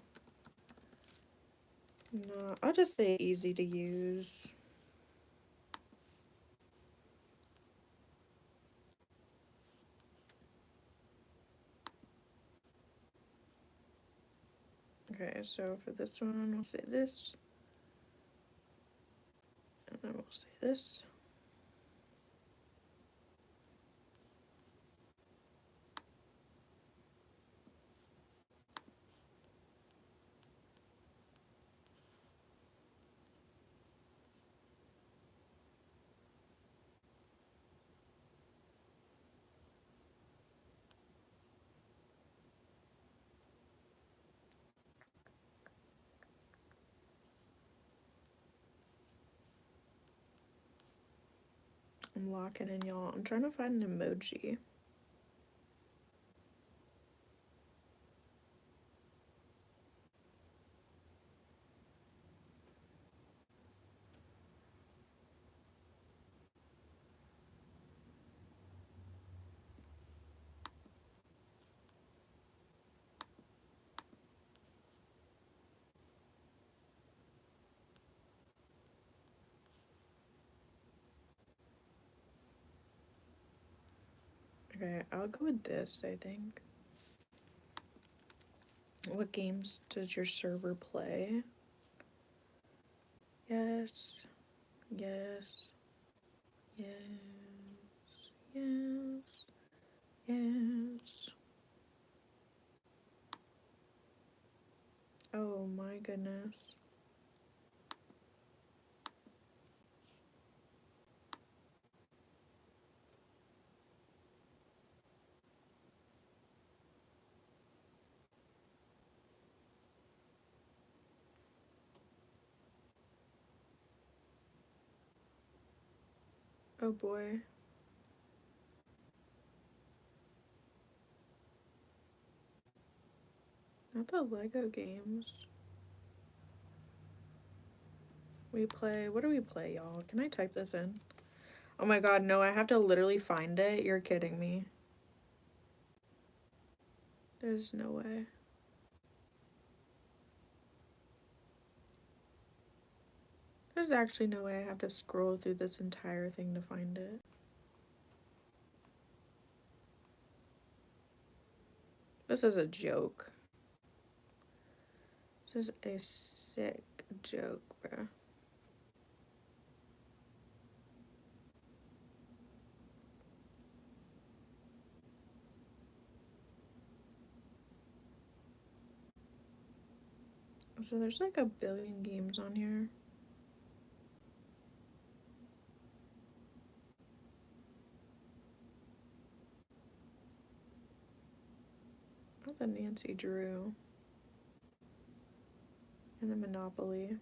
no, I'll just say easy to use. Okay, so for this one, we'll say this. And then we'll say this. I'm locking in, y'all. I'm trying to find an emoji. Okay, I'll go with this, I think. What games does your server play? Yes. Yes. Yes. Yes. Yes. Oh my goodness. Oh boy. Not the Lego games. We play, what do we play, y'all? Can I type this in? Oh my god, no, I have to literally find it. You're kidding me. There's no way. There's actually no way I have to scroll through this entire thing to find it. This is a joke. This is a sick joke, bro. So there's like 1 billion games on here. Oh, the Nancy Drew. And the Monopoly.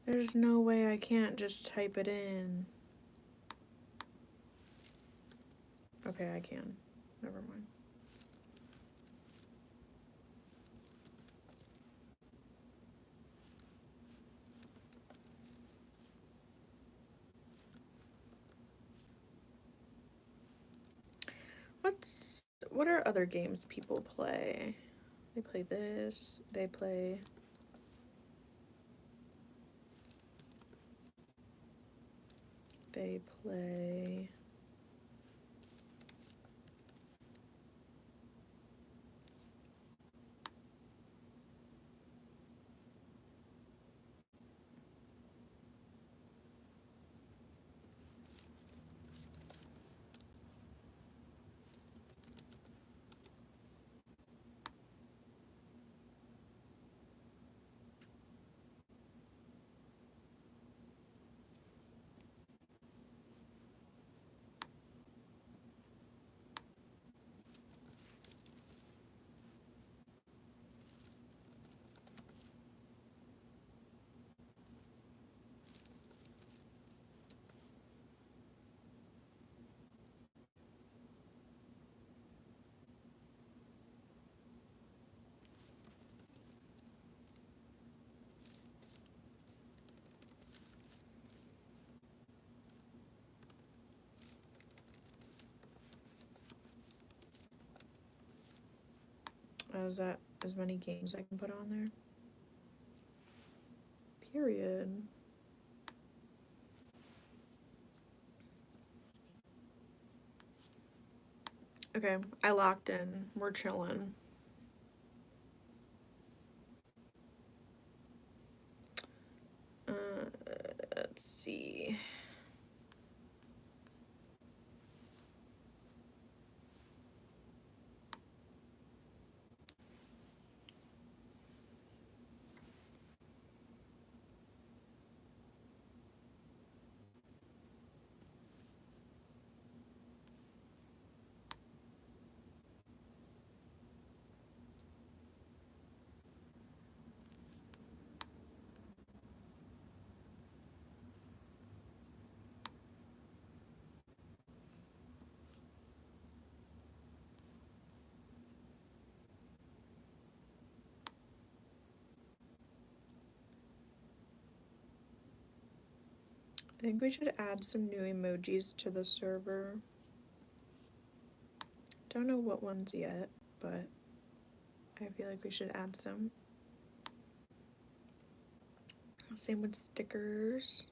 There's no way I can't just type it in. Okay, I can. Never mind. What are other games people play? They play this, they play is that as many games I can put on there? Period. Okay, I locked in. We're chilling. Let's see. I think we should add some new emojis to the server. Don't know what ones yet, but I feel like we should add some. Same with stickers.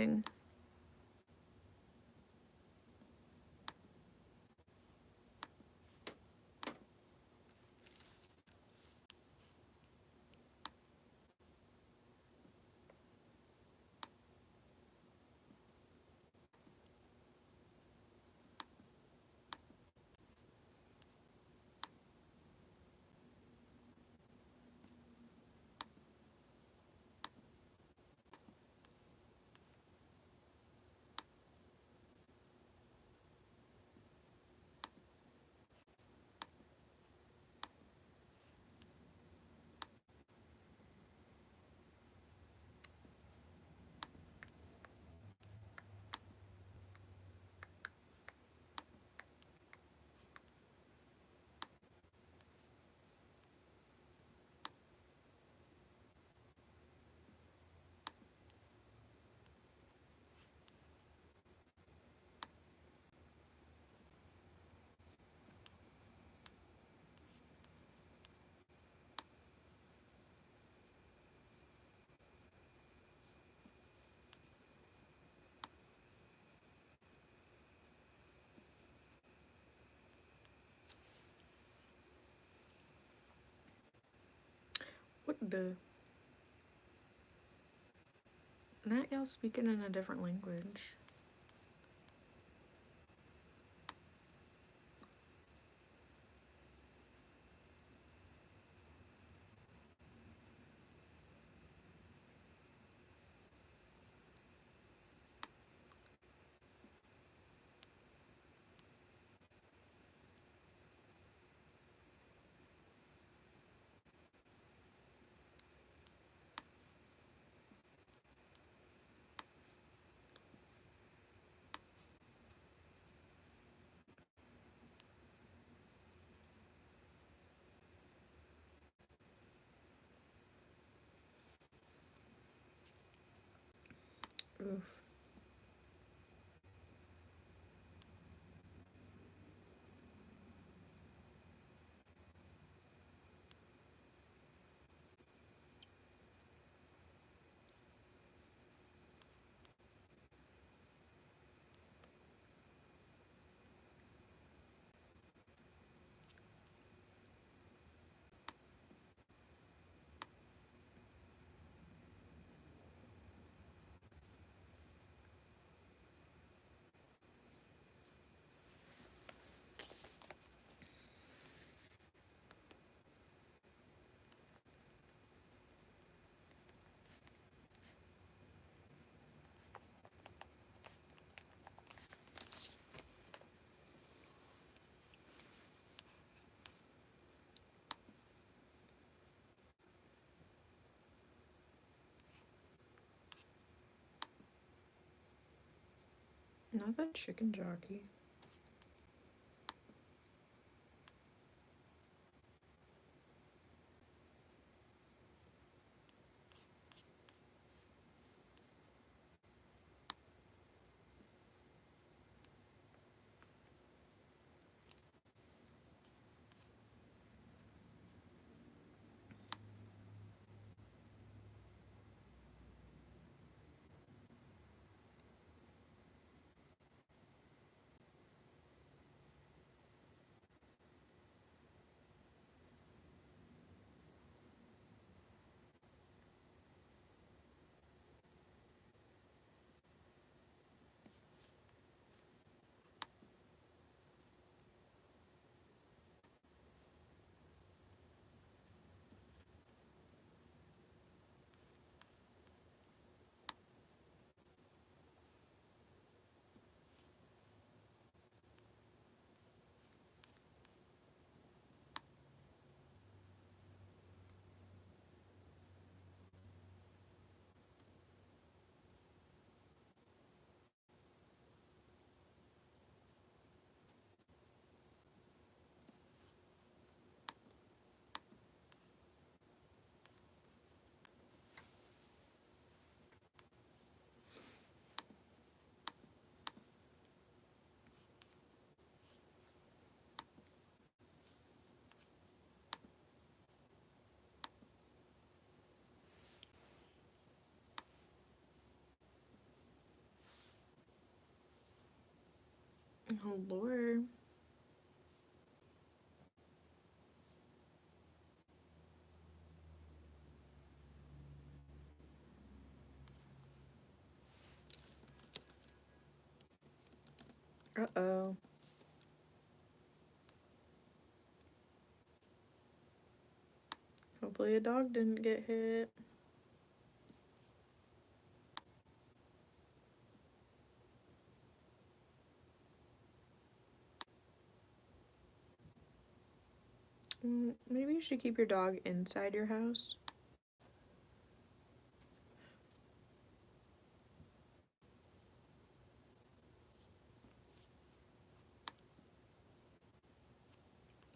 thing. What the? Not y'all speaking in a different language. Oof. Not that chicken jockey. Oh, Lord. Uh-oh. Hopefully a dog didn't get hit. Maybe you should keep your dog inside your house.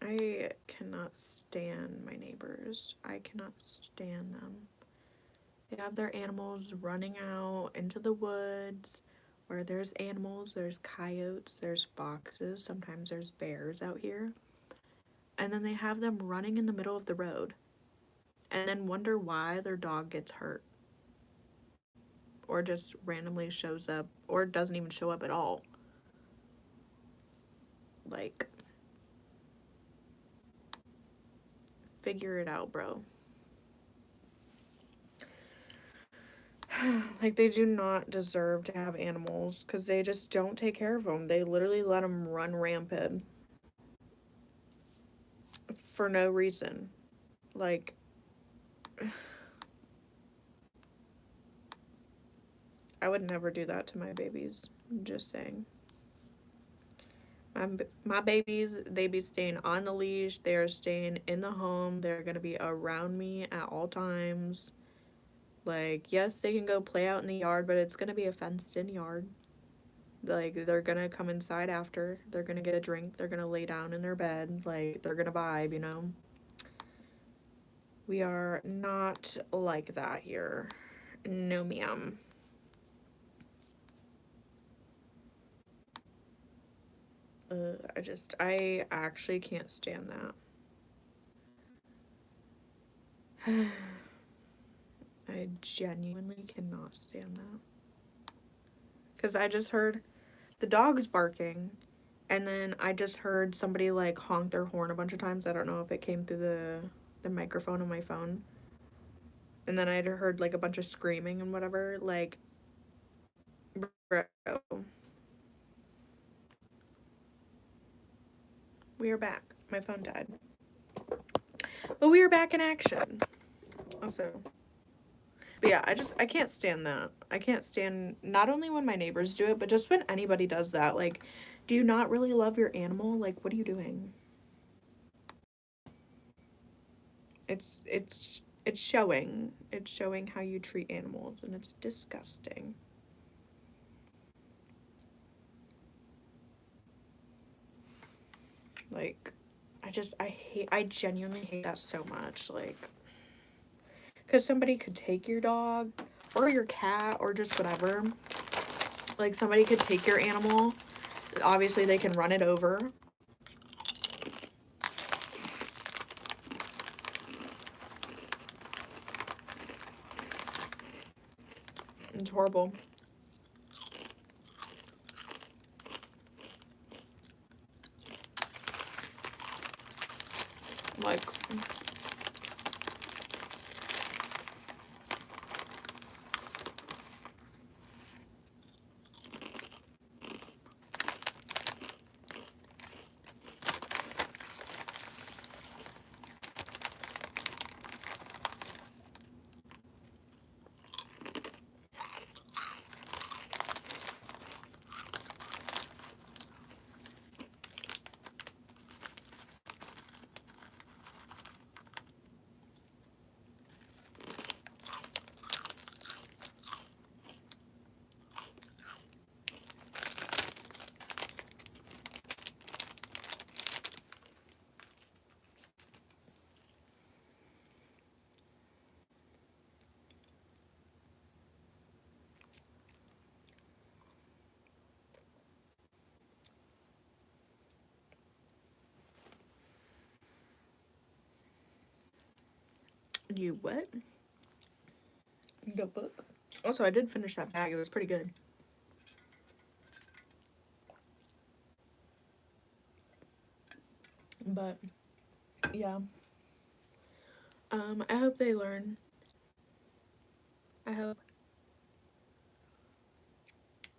I cannot stand my neighbors. I cannot stand them. They have their animals running out into the woods where there's animals, there's coyotes, there's foxes, sometimes there's bears out here. And then they have them running in the middle of the road and then wonder why their dog gets hurt or just randomly shows up or doesn't even show up at all. Like, figure it out, bro. Like, they do not deserve to have animals because they just don't take care of them. They literally let them run rampant for no reason. Like, I would never do that to my babies. I'm just saying. My babies, they be staying on the leash. They're staying in the home. They're going to be around me at all times. Like, yes, they can go play out in the yard, but it's going to be a fenced-in yard. Like, they're going to come inside after. They're going to get a drink. They're going to lay down in their bed. Like, they're going to vibe, you know? We are not like that here. No, ma'am. I actually can't stand that. I genuinely cannot stand that. Because I just heard the dogs barking, and then I just heard somebody, like, honk their horn a bunch of times. I don't know if it came through the microphone on my phone. And then I heard, like, a bunch of screaming and whatever. Like, bro. We are back. My phone died. But we are back in action. Also. But yeah, I can't stand that. I can't stand, not only when my neighbors do it, but just when anybody does that. Like, do you not really love your animal? Like, what are you doing? It's showing. It's showing how you treat animals, and it's disgusting. Like, I genuinely hate that so much. Like, because somebody could take your dog or your cat or just whatever. Like, somebody could take your animal. Obviously, they can run it over. It's horrible. Like, you what? The book? Also, I did finish that bag. It was pretty good. But yeah, I hope they learn. I hope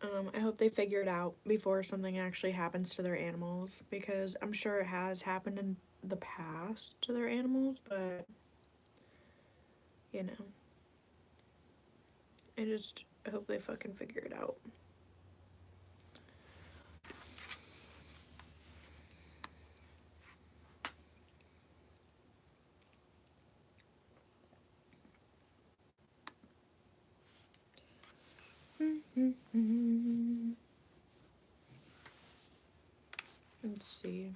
I hope they figure it out before something actually happens to their animals, because I'm sure it has happened in the past to their animals, but you know, I hope they fucking figure it out. Let's see.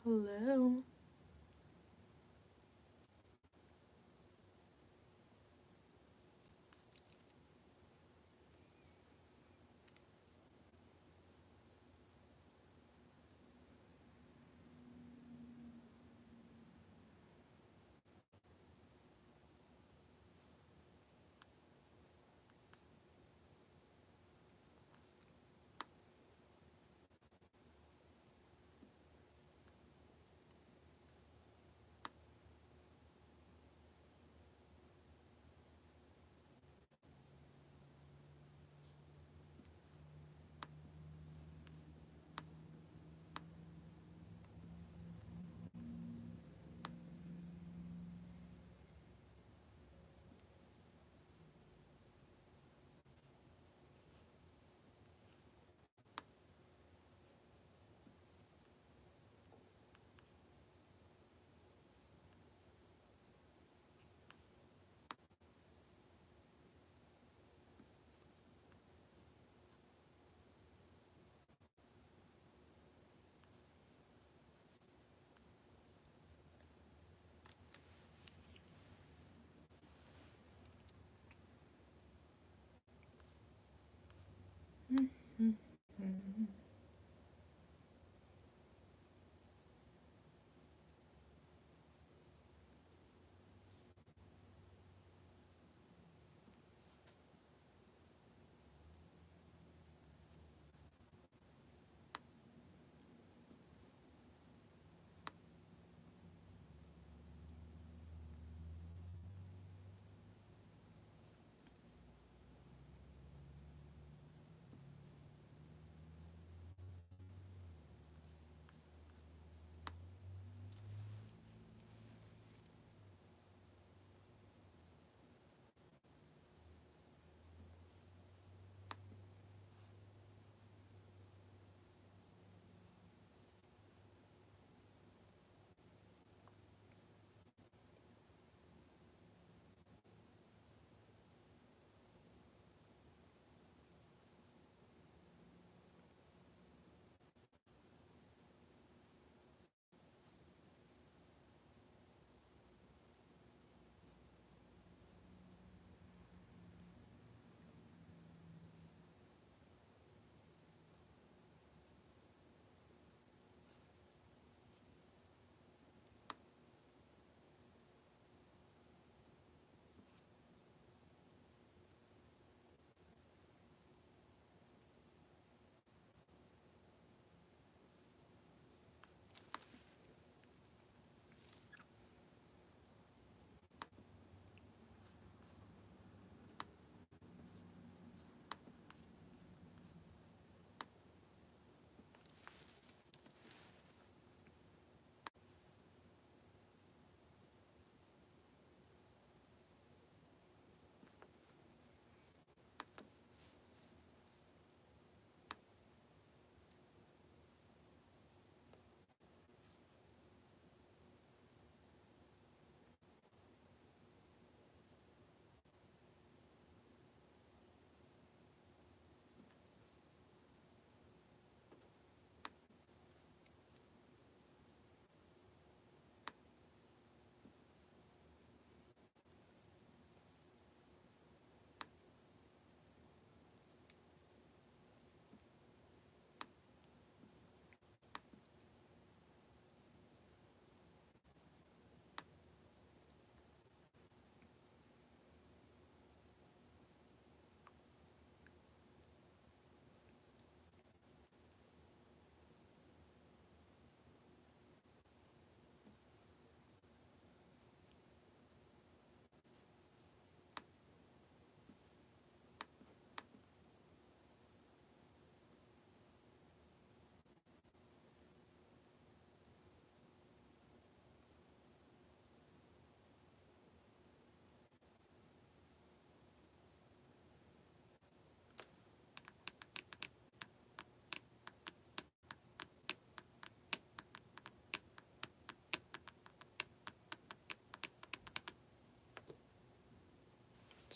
Hello.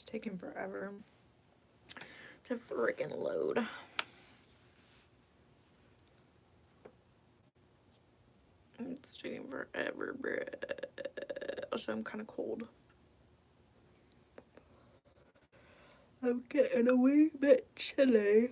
It's taking forever to freaking load. It's taking forever, bruh. Also, I'm kind of cold. I'm getting a wee bit chilly.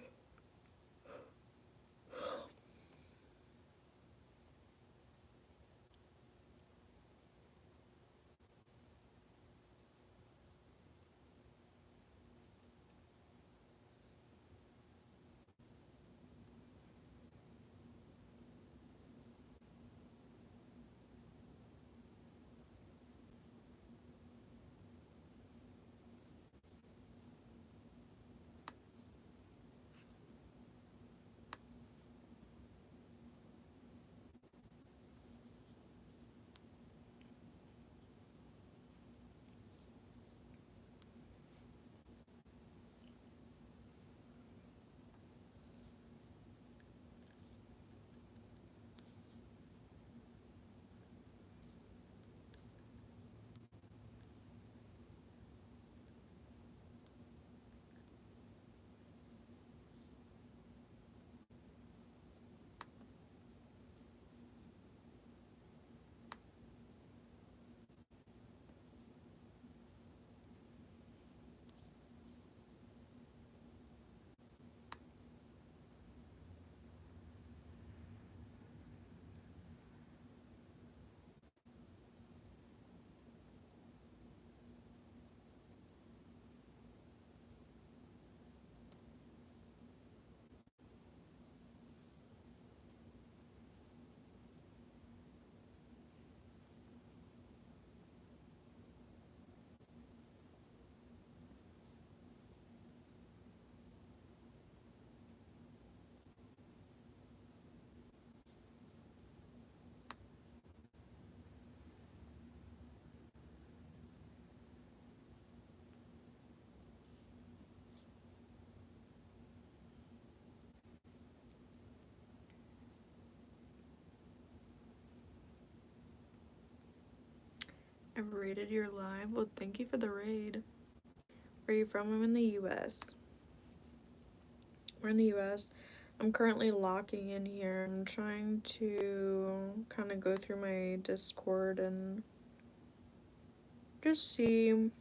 I've raided your live. Well, thank you for the raid. Where are you from? I'm in the US. We're in the US. I'm currently locking in here. I'm trying to kind of go through my Discord and just see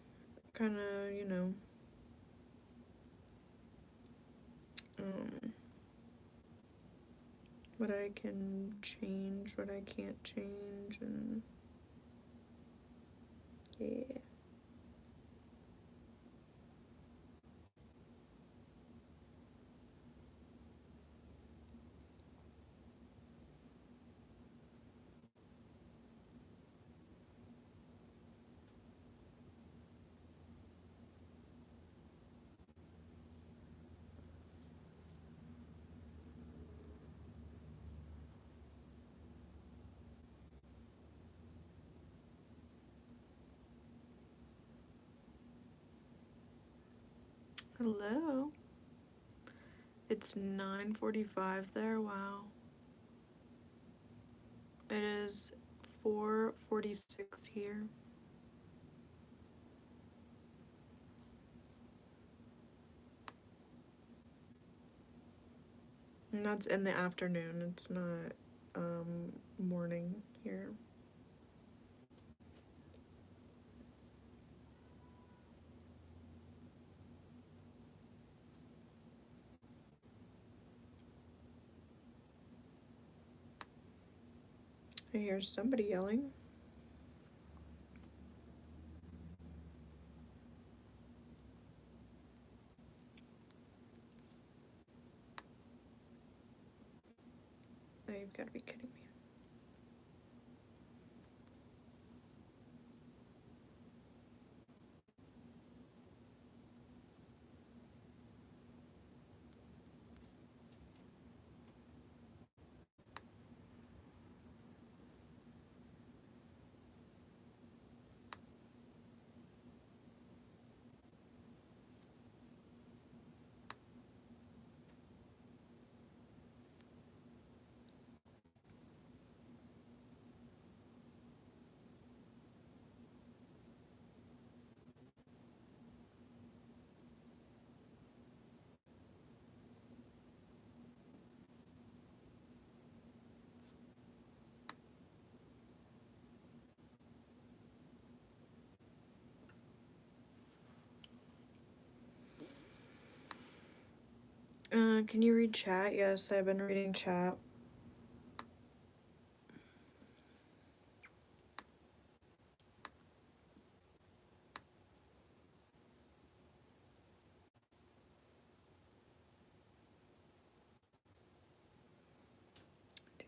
kind of, you know, what I can change, what I can't change, and yeah. Hello. It's 9:45 there. Wow. It is 4:46 here. And that's in the afternoon. It's not morning here. I hear somebody yelling. Oh, you've got to be kidding me. Can you read chat? Yes, I've been reading chat.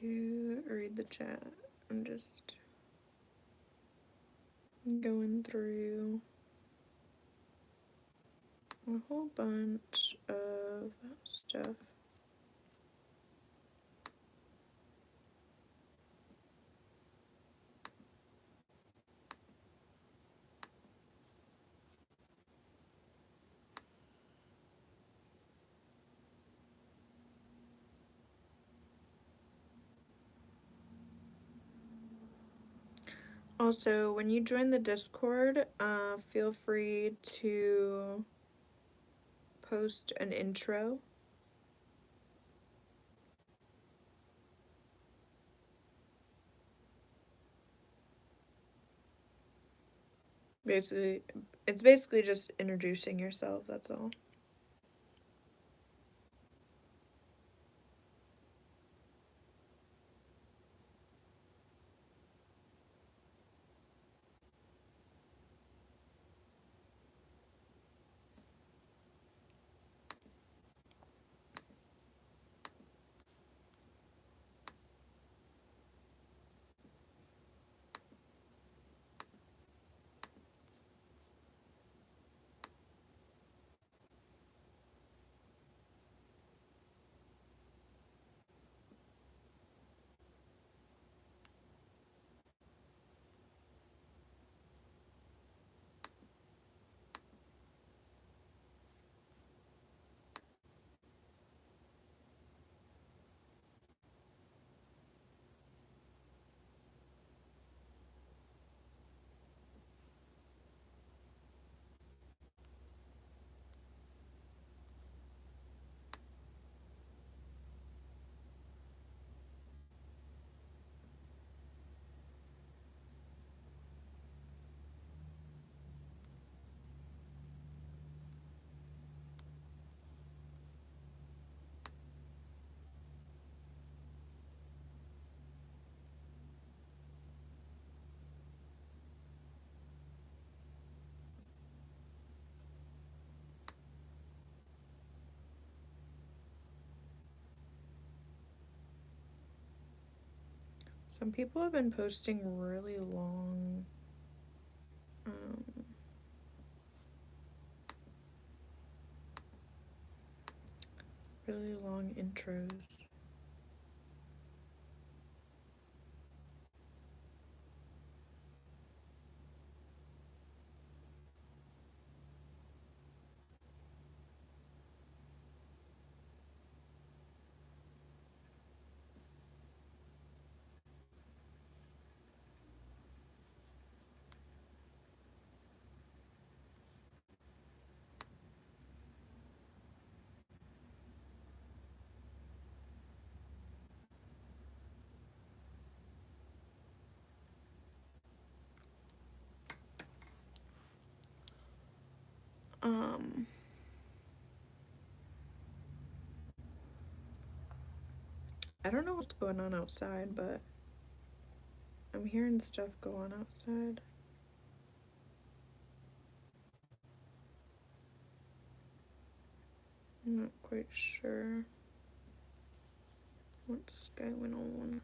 To read the chat. I'm just going through a whole bunch of stuff. Also, when you join the Discord, feel free to post an intro. Basically, it's basically just introducing yourself, that's all. Some people have been posting really long, really long intros. I don't know what's going on outside, but I'm hearing stuff go on outside. I'm not quite sure what's going on.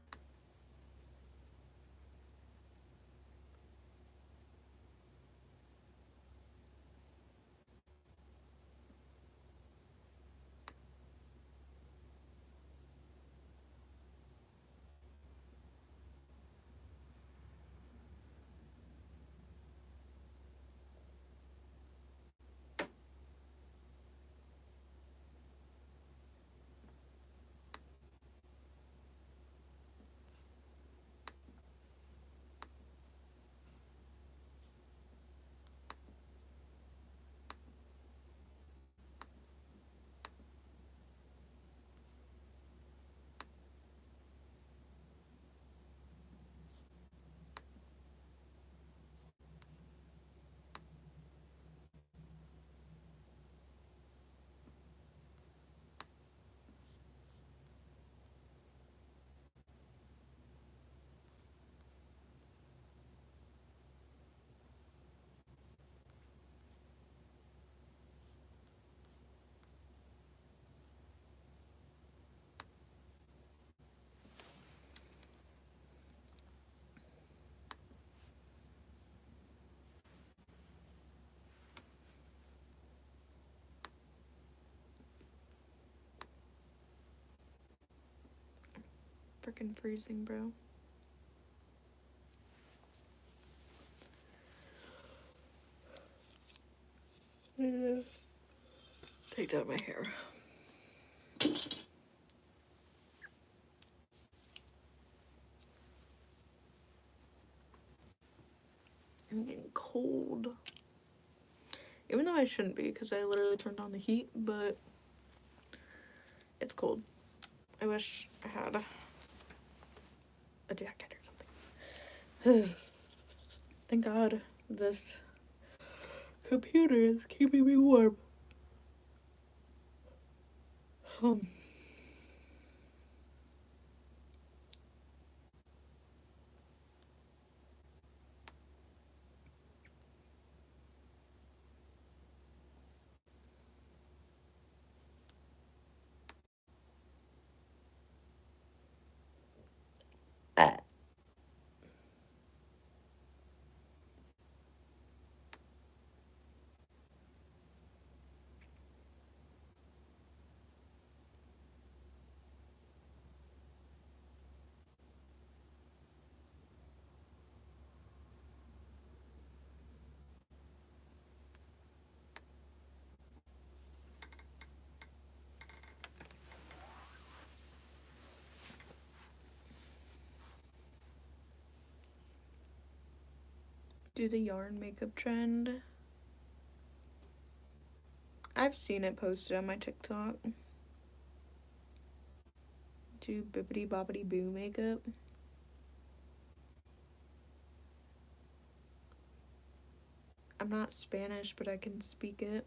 freaking freezing, bro. Take down my hair. I'm getting cold. Even though I shouldn't be, because I literally turned on the heat, but it's cold. I wish I had a jacket or something. Thank God this computer is keeping me warm. Do the yarn makeup trend. I've seen it posted on my TikTok. Do bibbity bobbity boo makeup. I'm not Spanish, but I can speak it.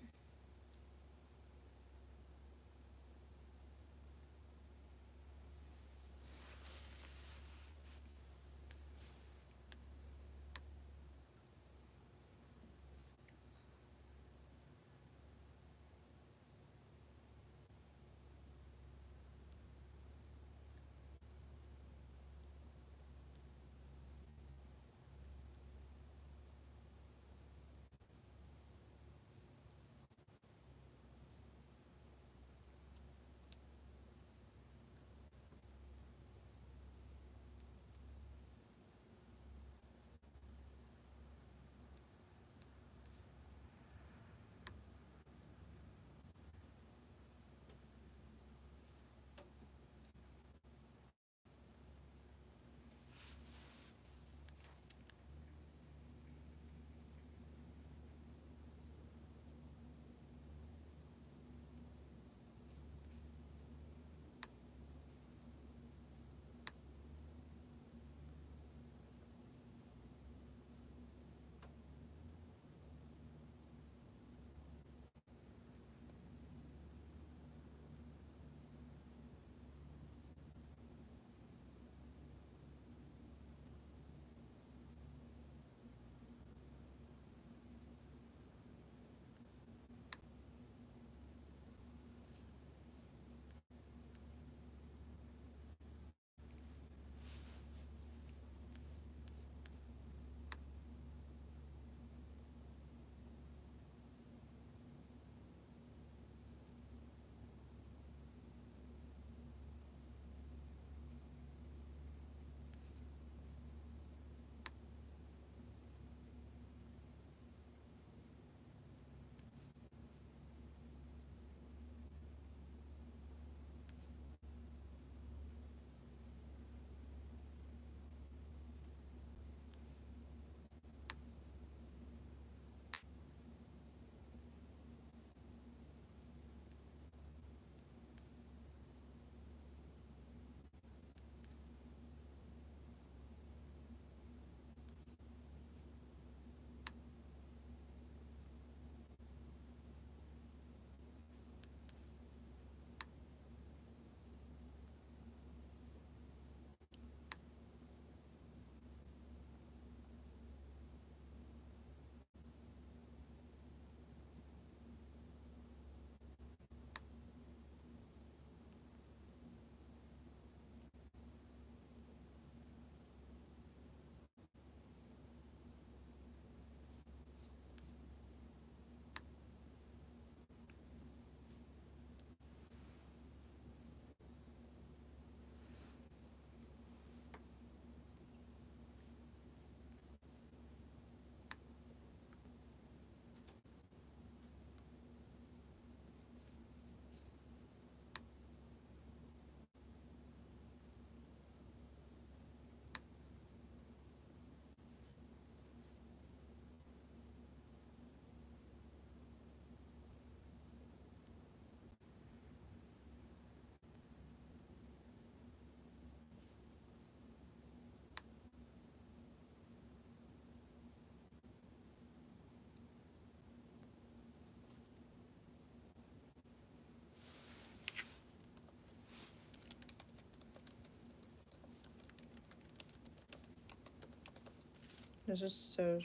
It's just so...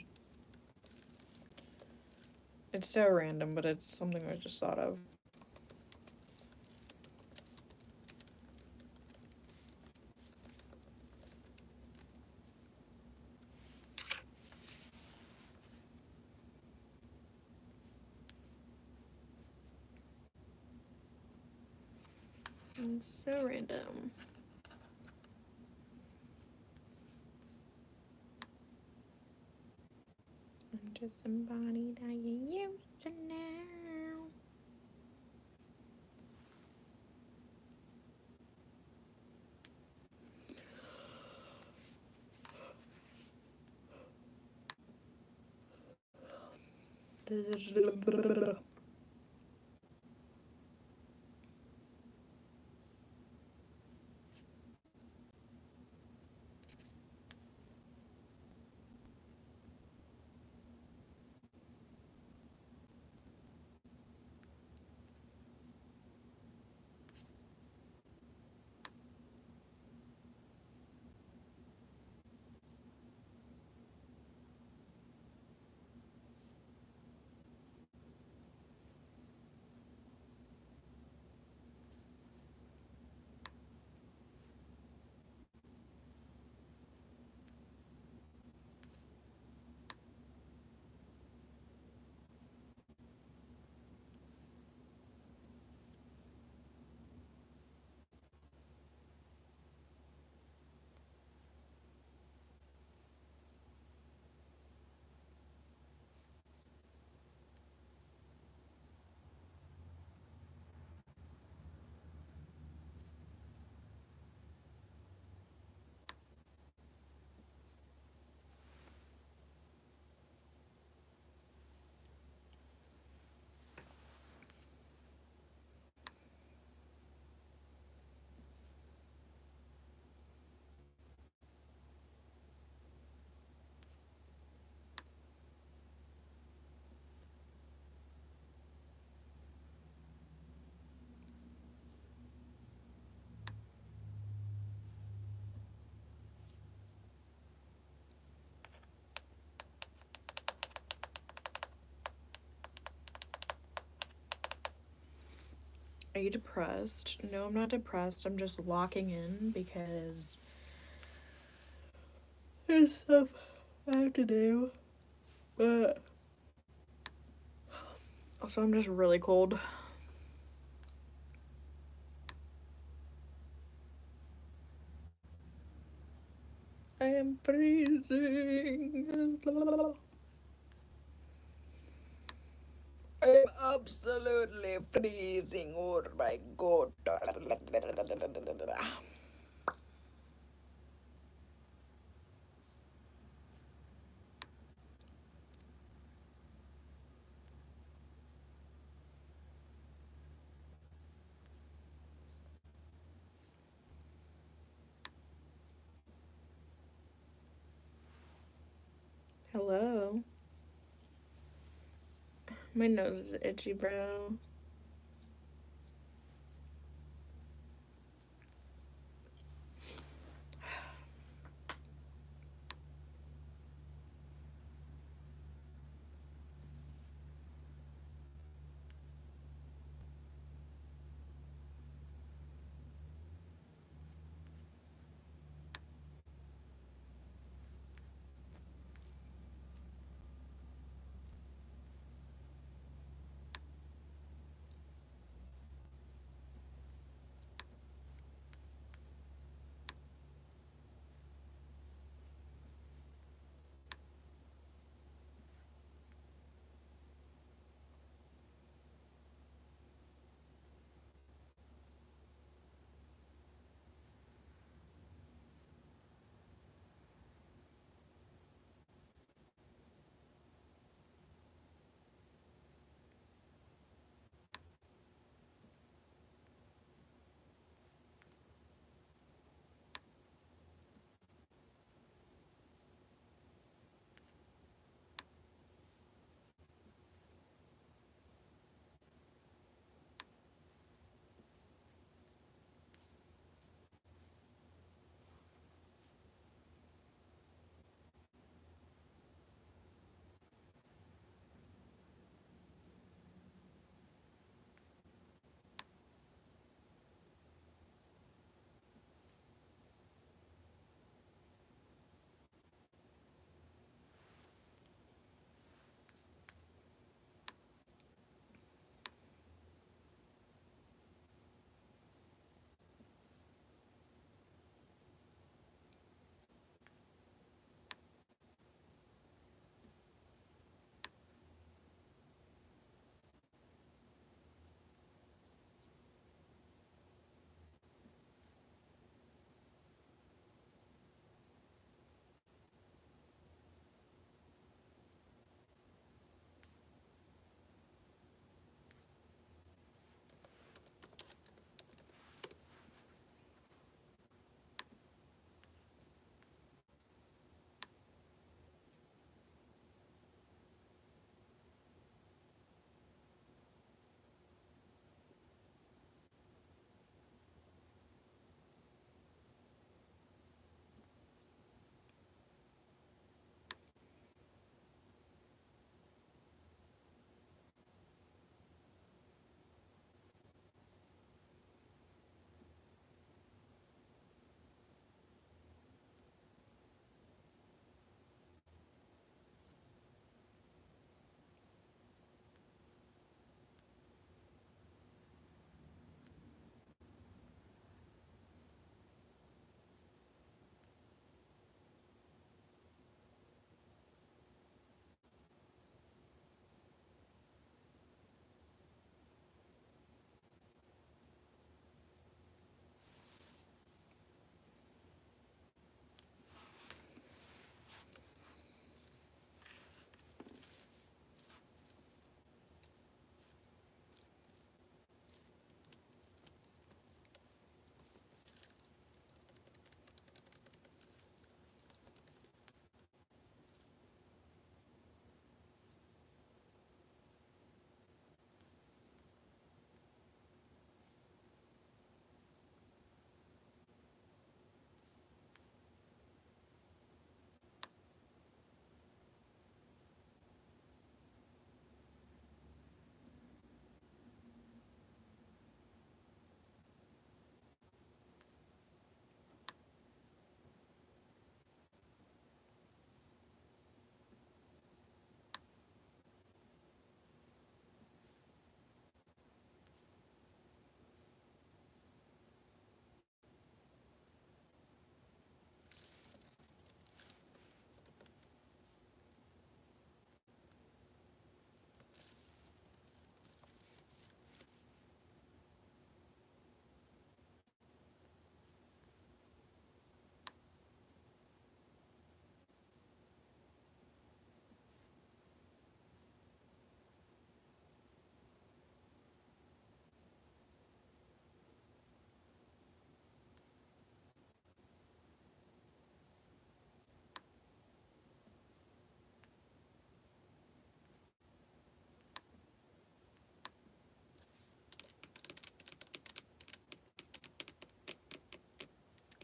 It's so random, but it's something I just thought of. It's so random. I'm just somebody that you used to know. Are you depressed? No, I'm not depressed. I'm just locking in because there's stuff I have to do. But also, I'm just really cold. I am freezing. I'm absolutely freezing. Oh my god. Hello. My nose is itchy, bro.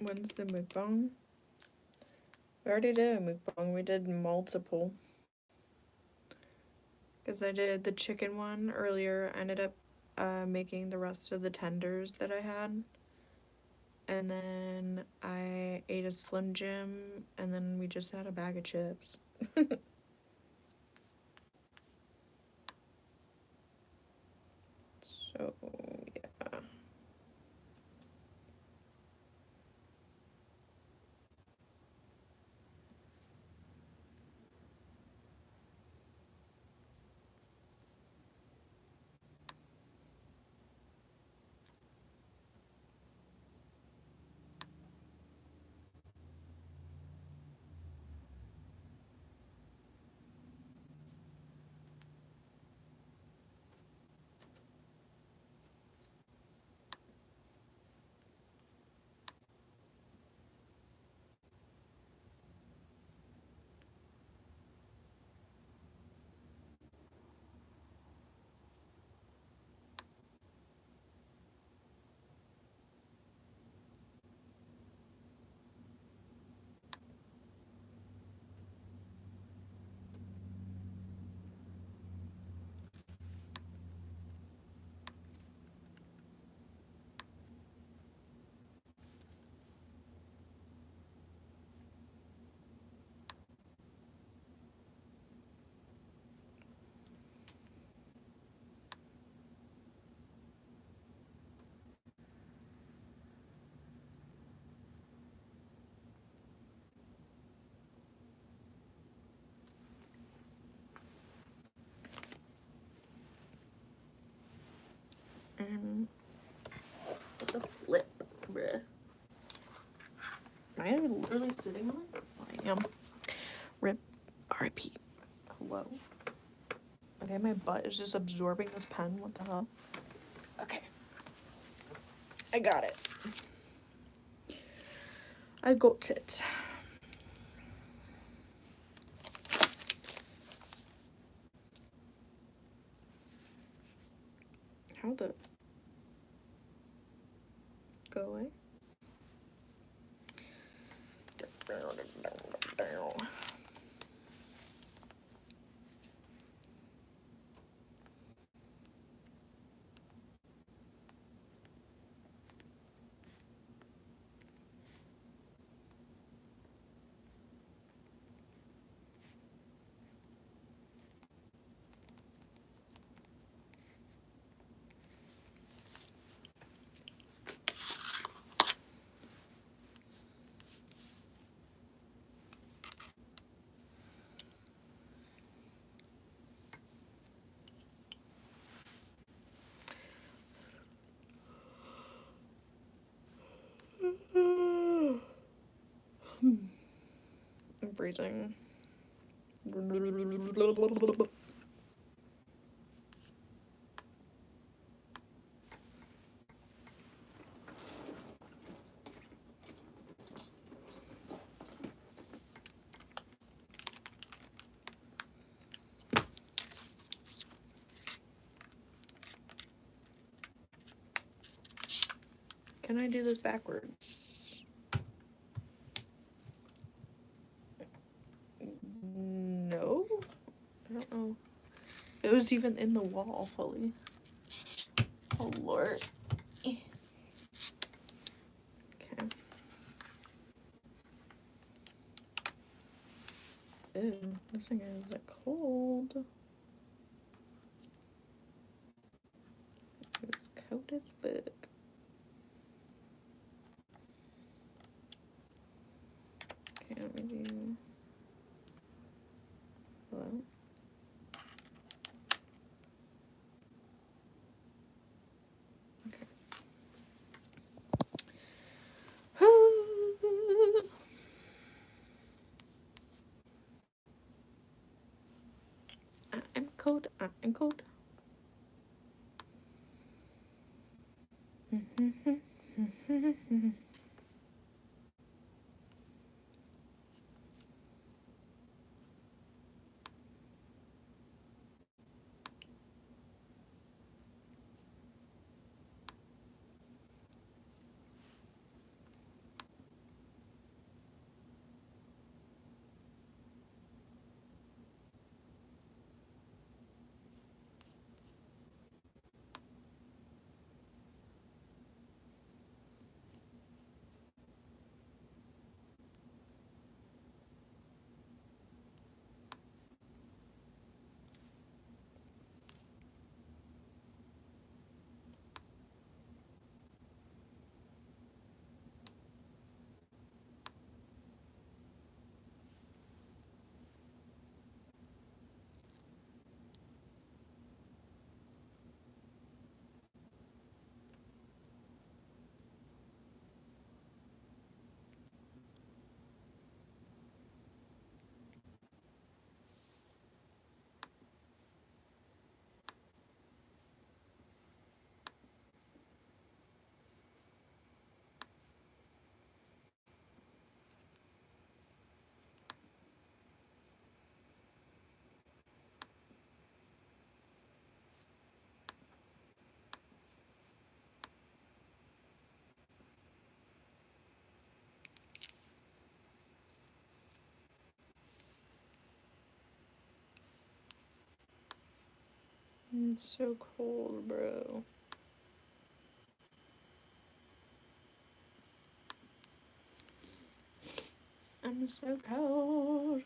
When's the mukbang? We already did a mukbang. We did multiple. Because I did the chicken one earlier. I ended up making the rest of the tenders that I had. And then I ate a Slim Jim. And then we just had a bag of chips. So, yeah. And the flip, bruh. Am I literally sitting on it? I am. RIP. RIP. Hello. Okay, my butt is just absorbing this pen. What the hell? Okay. I got it. I got it. How the... Go away? I'm freezing. Can I do this backwards? No? I don't know. It was even in the wall fully. Oh lord. Okay. Ew, this thing is like cold. It's cold as fuck. Okay, let me do... Hello? Okay. I'm cold. I'm cold. It's so cold, bro. I'm so cold.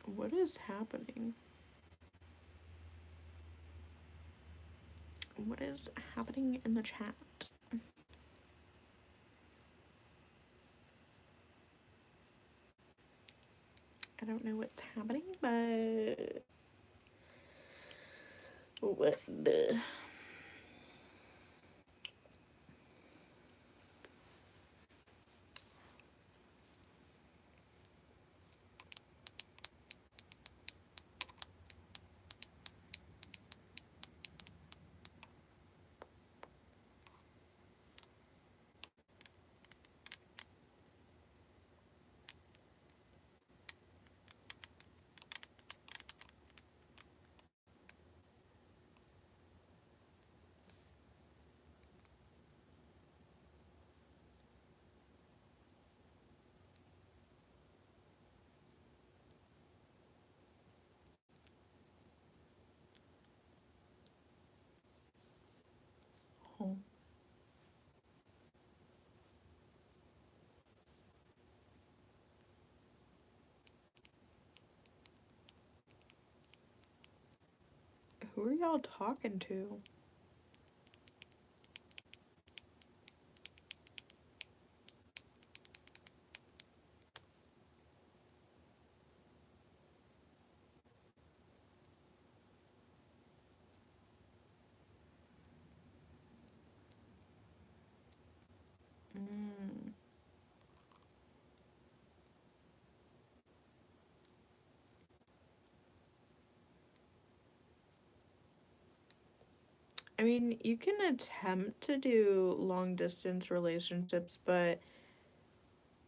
What is happening? What is happening in the chat? I don't know what's happening, but what the... Oh. Who are y'all talking to? Mm. I mean, you can attempt to do long distance relationships, but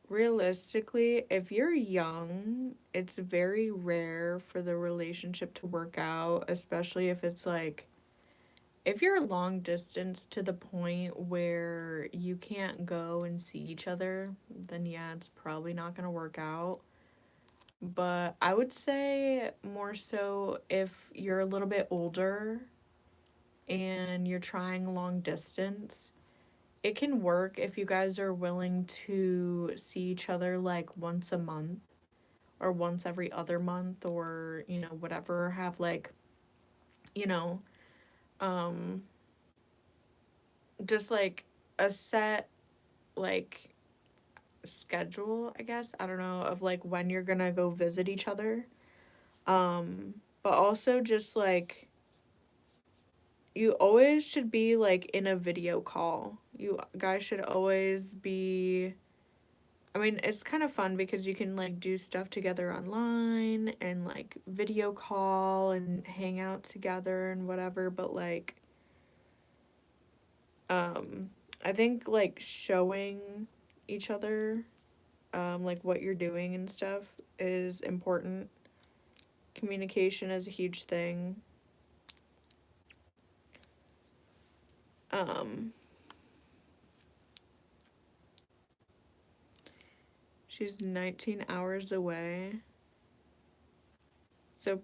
realistically, if you're young, it's very rare for the relationship to work out, especially if it's like, if you're long distance to the point where you can't go and see each other, then yeah, it's probably not going to work out. But I would say more so if you're a little bit older and you're trying long distance, it can work if you guys are willing to see each other like once a month or once every other month, or, you know, whatever, have like, you know, um just like a set like schedule, I guess, I don't know, of like when you're gonna go visit each other. But also just like, you always should be like in a video call. You guys should always be, I mean, it's kind of fun because you can like do stuff together online and like video call and hang out together and whatever, but like I think like showing each other like what you're doing and stuff is important. Communication is a huge thing. She's 19 hours away. So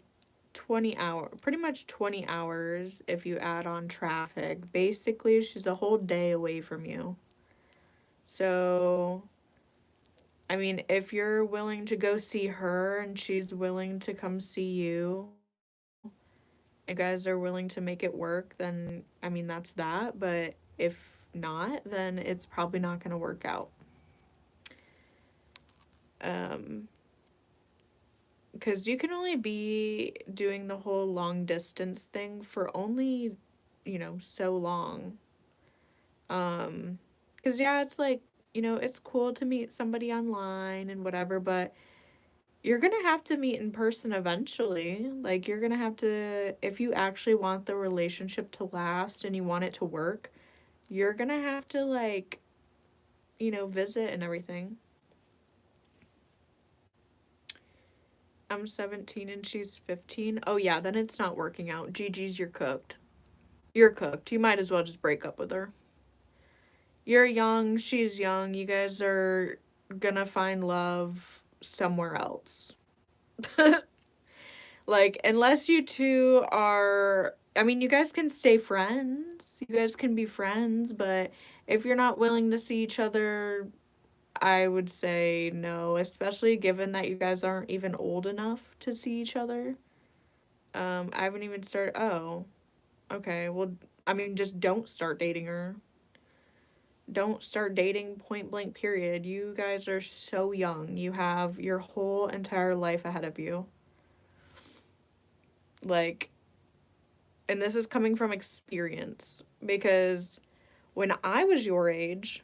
pretty much 20 hours if you add on traffic. Basically, she's a whole day away from you. So, I mean, if you're willing to go see her and she's willing to come see you, you guys are willing to make it work, then, I mean, that's that. But if not, then it's probably not going to work out. Because you can only be doing the whole long distance thing for only, you know, so long. Because yeah, it's like, you know, it's cool to meet somebody online and whatever, but you're gonna have to meet in person eventually. Like, you're gonna have to, if you actually want the relationship to last and you want it to work, you're gonna have to, like, you know, visit and everything. I'm 17 and she's 15. Oh yeah, then it's not working out. GG's, you're cooked. You're cooked. You might as well just break up with her. You're young, she's young. You guys are gonna find love somewhere else. Like, unless you two are, I mean, you guys can stay friends. You guys can be friends, but if you're not willing to see each other, I would say no, especially given that you guys aren't even old enough to see each other. I haven't even started. Oh, okay. Well, I mean, just don't start dating her. Don't start dating point blank, period. You guys are so young. You have your whole entire life ahead of you. Like, and this is coming from experience because when I was your age,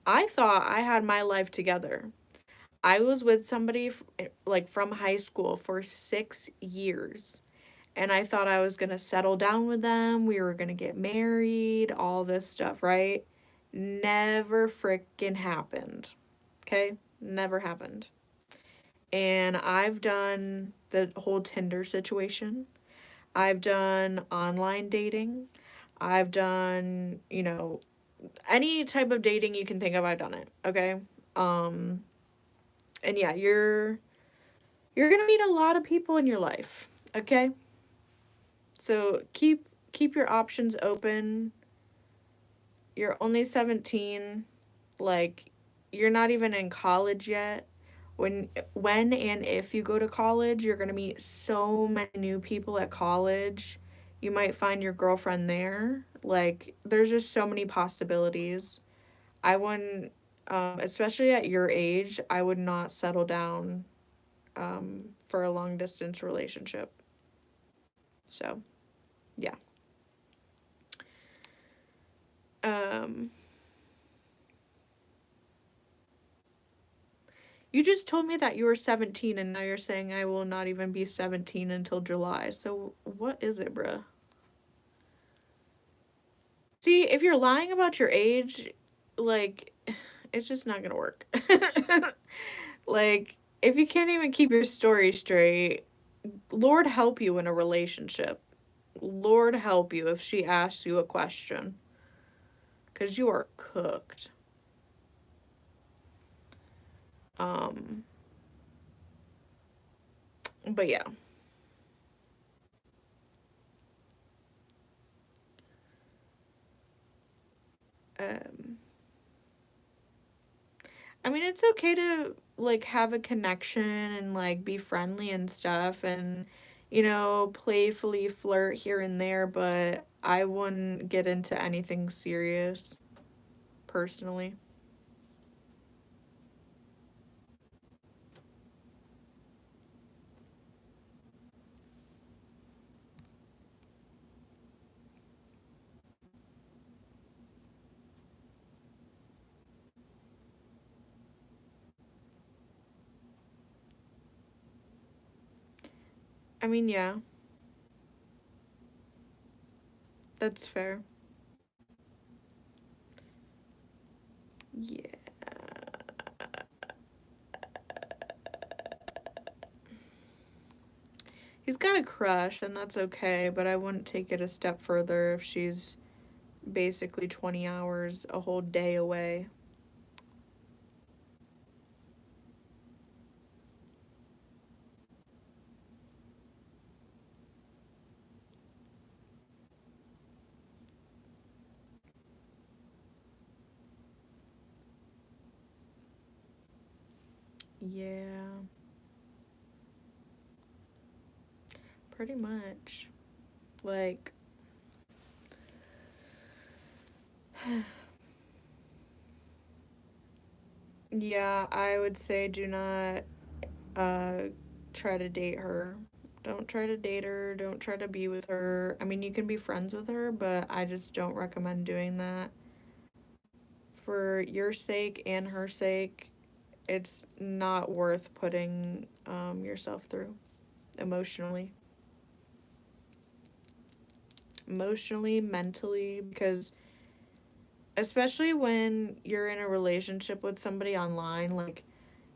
I thought I had my life together. I was with somebody like from high school for 6 years, and I thought I was going to settle down with them. We were going to get married, all this stuff, right? Never freaking happened. Okay? Never happened. And I've done the whole Tinder situation. I've done online dating. I've done, any type of dating you can think of, I've done it. Okay? Um and yeah, you're going to meet a lot of people in your life. Okay? So keep your options open. You're only 17. Like, you're not even in college yet. When and if you go to college, you're going to meet so many new people at college. You might find your girlfriend there. Like, there's just so many possibilities. I wouldn't, especially at your age, I would not settle down for a long distance relationship. So, yeah. Um, you just told me that you were 17 and now you're saying I will not even be 17 until July. So, what is it, bruh? See, if you're lying about your age, like, it's just not gonna work. Like, if you can't even keep your story straight, Lord help you in a relationship. Lord help you if she asks you a question. Because you are cooked. Um, but yeah. Um, I mean, it's okay to like have a connection and like be friendly and stuff and playfully flirt here and there, but I wouldn't get into anything serious personally. I mean, yeah, that's fair. Yeah. He's got a crush and that's okay, but I wouldn't take it a step further if she's basically 20 hours a whole day away. Yeah, pretty much. Like, yeah, I would say do not uh try to date her. Don't try to date her, don't try to be with her. I mean, you can be friends with her, but I just don't recommend doing that. For your sake and her sake, it's not worth putting yourself through emotionally. Emotionally, mentally, because especially when you're in a relationship with somebody online, like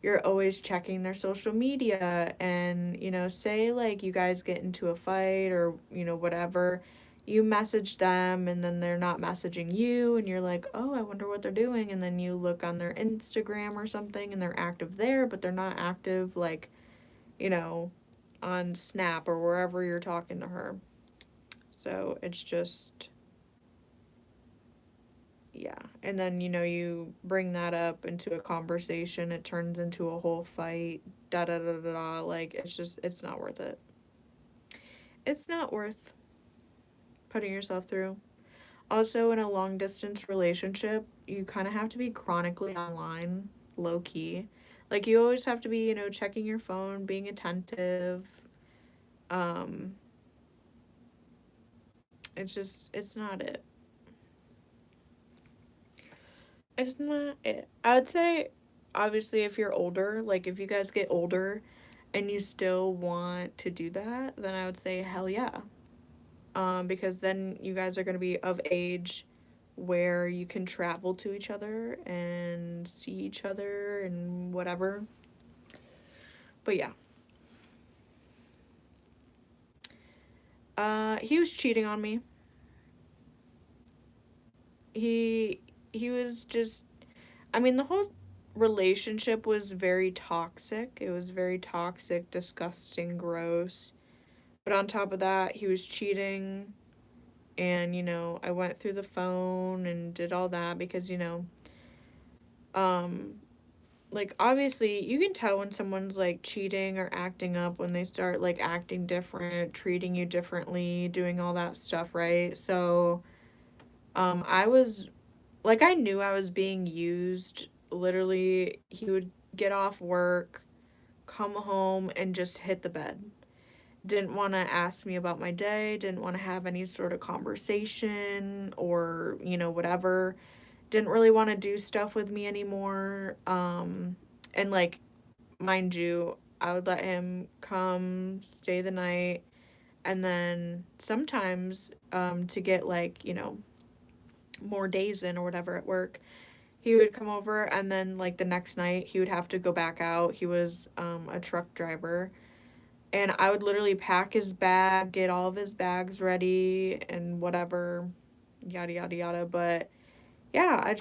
you're always checking their social media and say like you guys get into a fight or whatever, you message them and then they're not messaging you and you're like, oh, I wonder what they're doing. And then you look on their Instagram or something and they're active there, but they're not active, like, you know, on Snap or wherever you're talking to her. So it's just, yeah. And then, you know, you bring that up into a conversation, it turns into a whole fight, da da da da da. Like, it's just, it's not worth it. It's not worth putting yourself through. Also, in a long distance relationship, you kind of have to be chronically online, low key. Like, you always have to be, you know, checking your phone, being attentive. Um, it's just, it's not it. It's not it. I would say, obviously, if you're older, like, if you guys get older and you still want to do that, then I would say, hell yeah. Because then you guys are going to be of age where you can travel to each other and see each other and whatever. But yeah. He was cheating on me. He was just, I mean, the whole relationship was very toxic. It was very toxic, disgusting, gross. But on top of that, he was cheating. And, you know, I went through the phone and did all that because, you know, um, like, obviously, you can tell when someone's, like, cheating or acting up when they start, like, acting different, treating you differently, doing all that stuff, right? So, I was, like, I knew I was being used. Literally, he would get off work, come home, and just hit the bed. Didn't want to ask me about my day, didn't want to have any sort of conversation or, you know, whatever. Didn't really want to do stuff with me anymore. And like, mind you, I would let him come stay the night, and then sometimes to get, like, you know, more days in or whatever at work, he would come over, and then like the next night he would have to go back out. He was a truck driver, and I would literally pack his bag, get all of his bags ready and whatever, yada yada yada. But yeah,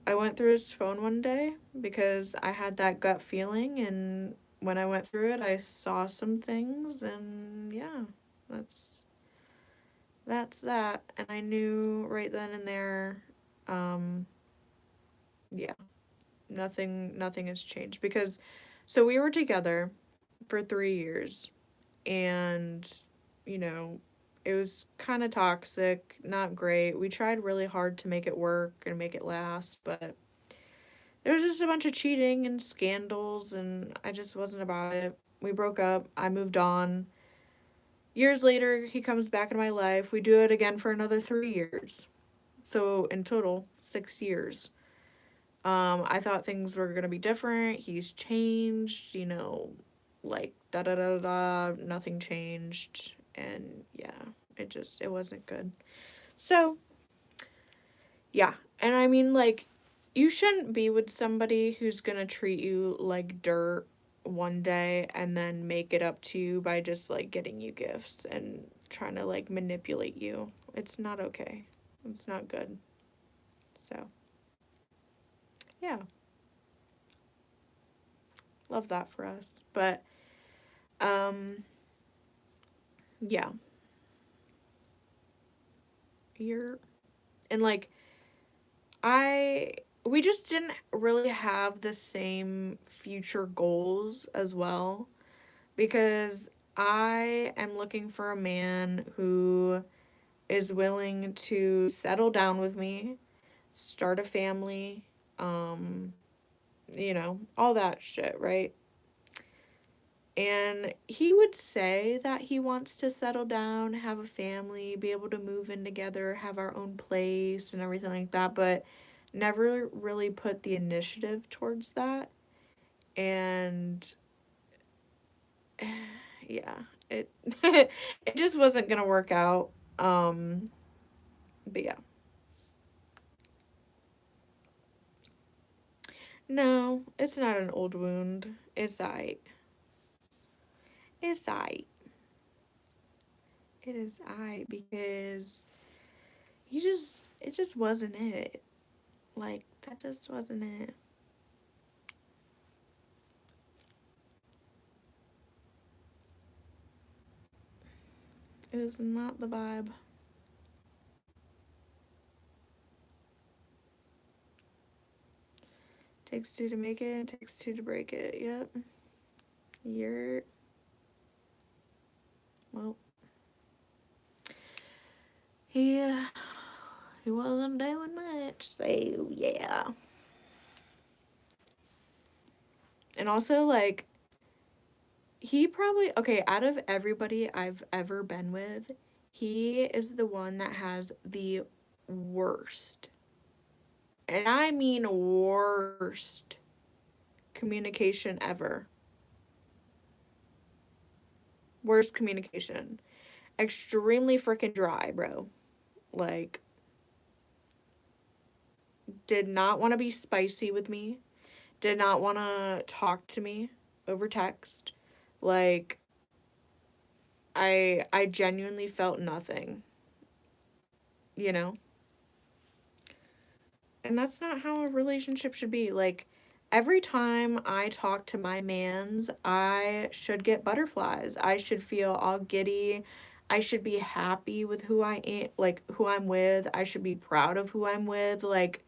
I went through his phone one day because I had that gut feeling, and when I went through it, I saw some things, and yeah, that's that. And I knew right then and there, um, yeah, nothing has changed because, so we were together for 3 years, and you know, it was kind of toxic, not great. We tried really hard to make it work and make it last, but there was just a bunch of cheating and scandals, and I just wasn't about it. We broke up. I moved on. Years later, he comes back into my life. We do it again for another 3 years. So, in total, 6 years. I thought things were going to be different. He's changed, you know, like da da da da. Nothing changed. And yeah, it wasn't good. So, yeah. And I mean, like, you shouldn't be with somebody who's gonna treat you like dirt one day and then make it up to you by just, like, getting you gifts and trying to, like, manipulate you. It's not okay. It's not good. So, yeah. Love that for us. But, um, yeah. You're, and, like, I, we just didn't really have the same future goals as well, because I am looking for a man who is willing to settle down with me, start a family, um, you know, all that shit, right? And he would say that he wants to settle down, have a family, be able to move in together, have our own place and everything like that, but never really put the initiative towards that. And yeah, it it just wasn't gonna work out. But yeah. No, it's not an old wound. It's aight. It's aight. It is because it just wasn't it. Like, that just wasn't it. It was not the vibe. Takes two to make it, takes two to break it. Yep. You're... Well, he wasn't doing much, so yeah. And also, like, he probably, okay, out of everybody I've ever been with, he is the one that has the worst, and I mean worst, communication ever. Worst communication. Extremely freaking dry, bro. Like, did not want to be spicy with me. Did not want to talk to me over text. Like, I genuinely felt nothing. You know? And that's not how a relationship should be. Like, every time I talk to my mans, I should get butterflies. I should feel all giddy. I should be happy with who I am, like, who I'm with. I should be proud of who I'm with. Like,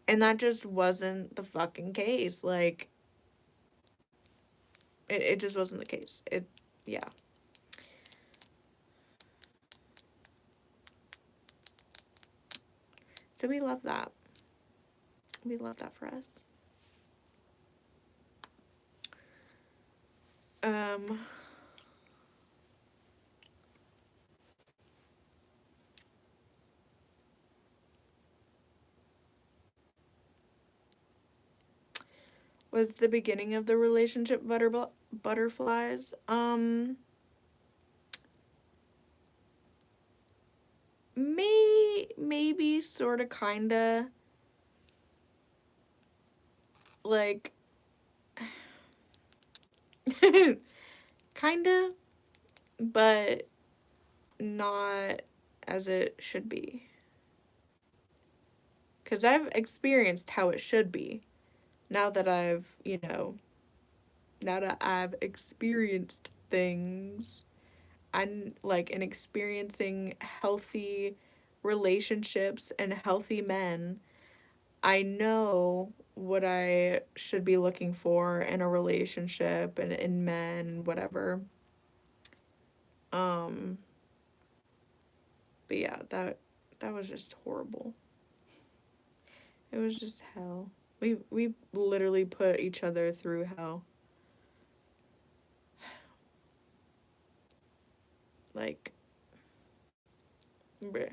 and that just wasn't the fucking case. Like, it just wasn't the case. Yeah. So we love that. We love that for us. Was the beginning of the relationship butterflies? Maybe sort of kinda, like, kinda, but not as it should be. Because I've experienced how it should be. Now that I've experienced things, I'm like, in experiencing healthy relationships and healthy men, I know what I should be looking for in a relationship and in men, whatever. But yeah, that was just horrible. It was just hell. We literally put each other through hell. Like, bleh.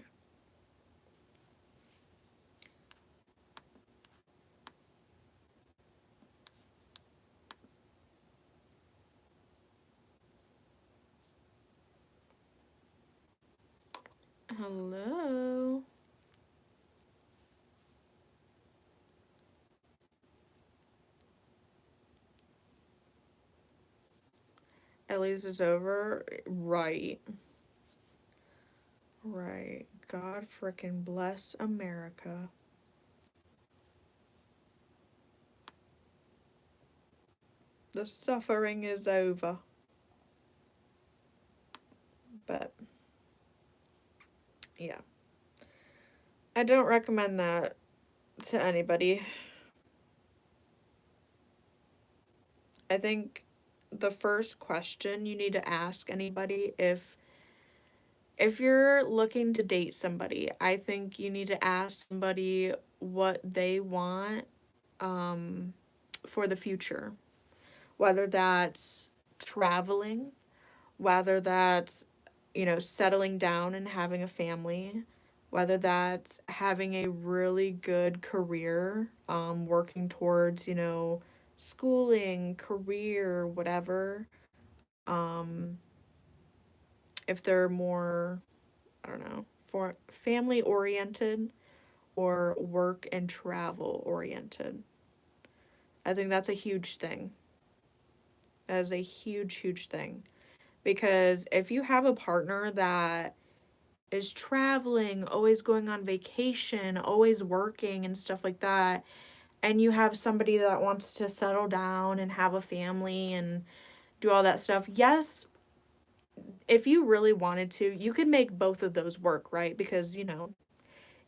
Hello. At least it's over. Right. Right. God frickin' bless America. The suffering is over. But yeah. I don't recommend that to anybody. I think the first question you need to ask anybody, if you're looking to date somebody, I think you need to ask somebody what they want for the future. Whether that's traveling, whether that's, settling down and having a family, whether that's having a really good career, working towards, schooling, career, whatever. If they're more, I don't know, for family oriented or work and travel oriented. I think that's a huge thing. That is a huge, huge thing. Because if you have a partner that is traveling, always going on vacation, always working and stuff like that, and you have somebody that wants to settle down and have a family and do all that stuff, yes, if you really wanted to, you could make both of those work, right? Because, you know,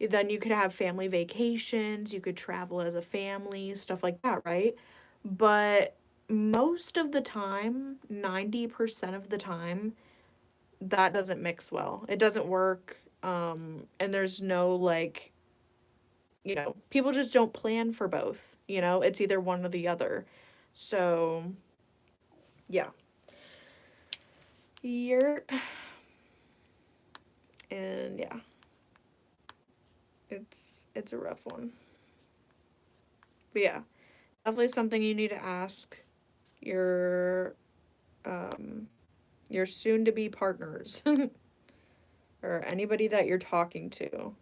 then you could have family vacations, you could travel as a family, stuff like that, right? But most of the time, 90% of the time, that doesn't mix well. It doesn't work. And there's no like, you know, people just don't plan for both. You know, it's either one or the other. So, yeah. You're, and yeah, it's a rough one. But yeah, definitely something you need to ask your your soon to be partners or anybody that you're talking to.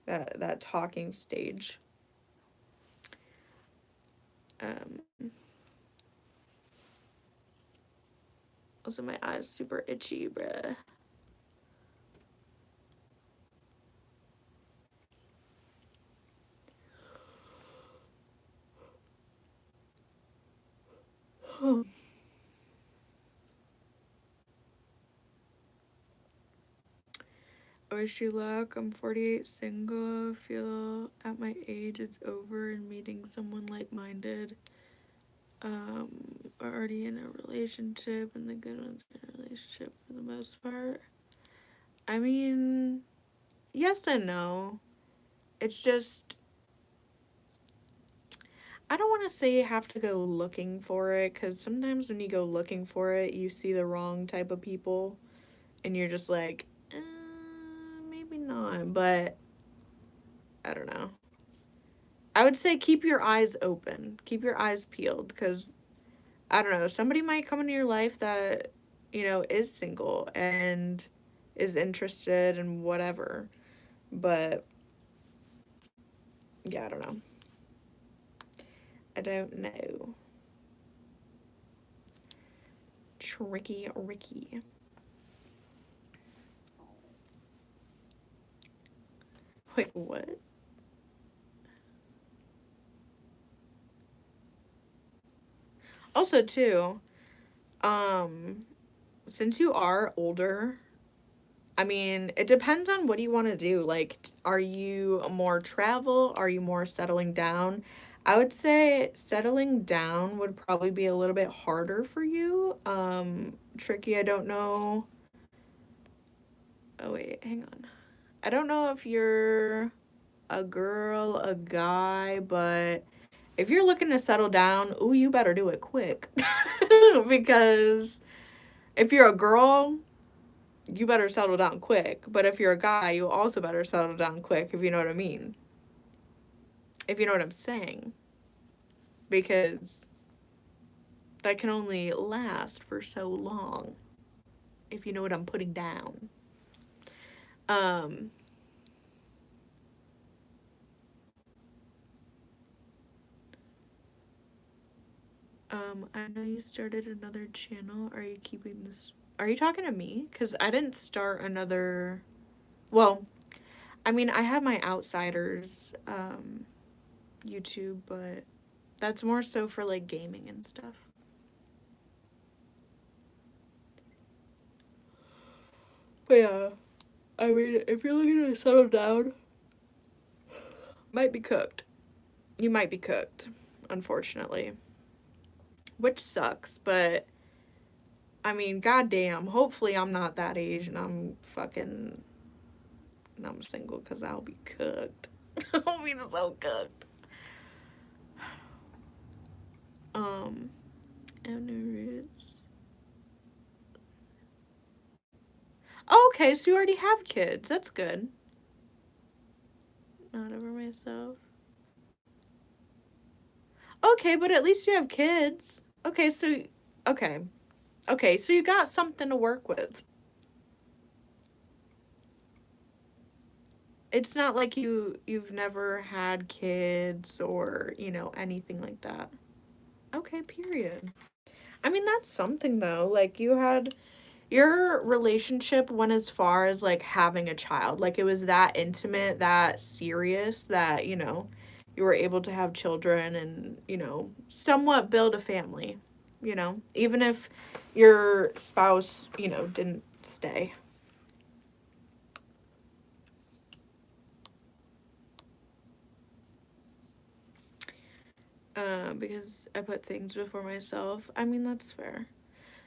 That talking stage. Also, my eyes super itchy, bruh. I wish you luck. I'm 48, single. Feel at my age it's over and meeting someone like-minded. Already in a relationship, and the good ones in a relationship for the most part. I mean, yes and no. It's just, I don't want to say you have to go looking for it, because sometimes when you go looking for it, you see the wrong type of people, and you're just like, maybe not, but I don't know. I would say keep your eyes open, keep your eyes peeled, because I don't know, somebody might come into your life that, you know, is single and is interested in whatever, but yeah, I don't know. I don't know. Tricky Ricky. Wait, what? Also, too, since you are older, I mean, it depends on what you want to do. Like, are you more travel? Are you more settling down? I would say settling down would probably be a little bit harder for you. Tricky, I don't know. Oh, wait, hang on. I don't know if you're a girl, a guy, but if you're looking to settle down, ooh, you better do it quick. Because if you're a girl, you better settle down quick. But if you're a guy, you also better settle down quick, if you know what I mean. If you know what I'm saying. Because that can only last for so long. If you know what I'm putting down. I know you started another channel. Are you keeping this? Are you talking to me? Because I didn't start another. Well, I mean, I have my Outsiders YouTube, but that's more so for like gaming and stuff. But yeah, I mean, if you're looking to settle down, might be cooked. You might be cooked, unfortunately. Which sucks, but I mean, goddamn, hopefully I'm not that age and I'm single, because I'll be cooked. I'll be so cooked. Roots. Oh, okay, so you already have kids. That's good. Not over myself. Okay, but at least you have kids. Okay, so okay. Okay, so you got something to work with. It's not like you've never had kids or, you know, anything like that. Okay, period. I mean, that's something though. Like, you had your relationship went as far as like having a child. Like, it was that intimate, that serious that, you know, you were able to have children and, you know, somewhat build a family, you know, even if your spouse, you know, didn't stay. Because I put things before myself. I mean, that's fair.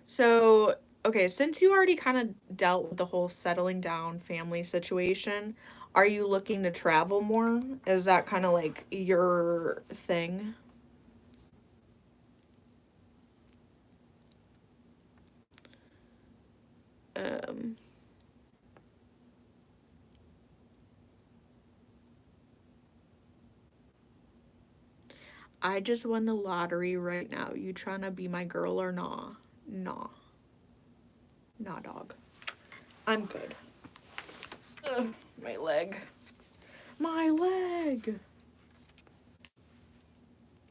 So, okay, since you already kind of dealt with the whole settling down family situation, are you looking to travel more? Is that kind of like your thing? Um, I just won the lottery right now. You trying to be my girl or nah? Nah. Nah, dog. I'm good. Ugh, my leg. My leg.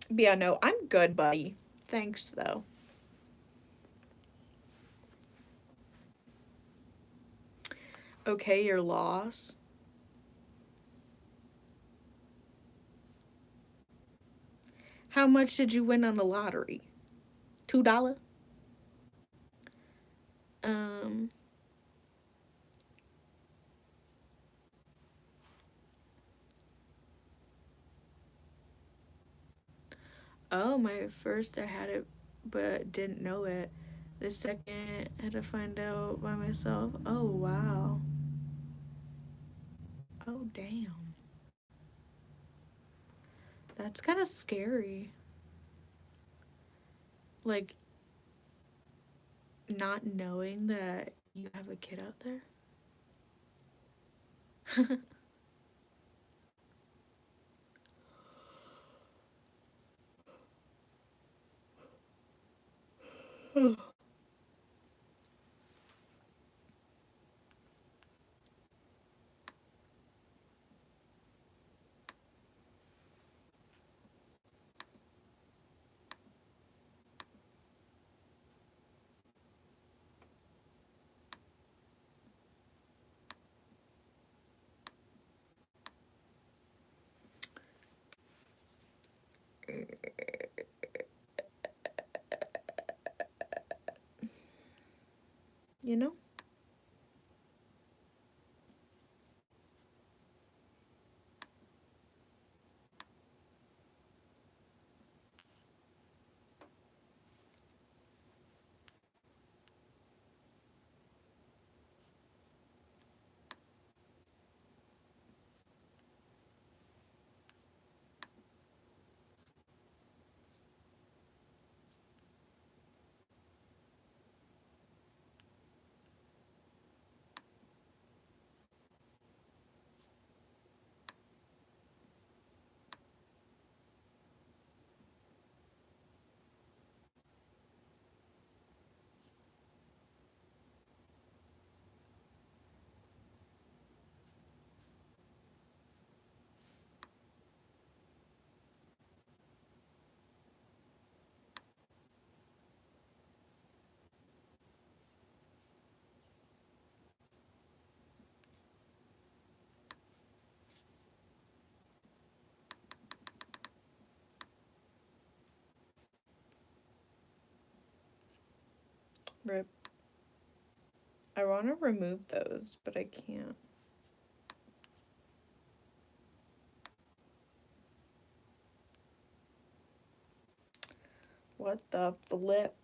But yeah, no, I'm good, buddy. Thanks, though. Okay, your loss. How much did you win on the lottery? $2? Um, oh, my first I had it but didn't know it. The second I had to find out by myself. Oh, wow. Oh, damn. That's kind of scary. Like, not knowing that you have a kid out there. You know? Rip. I want to remove those, but I can't. What the flip?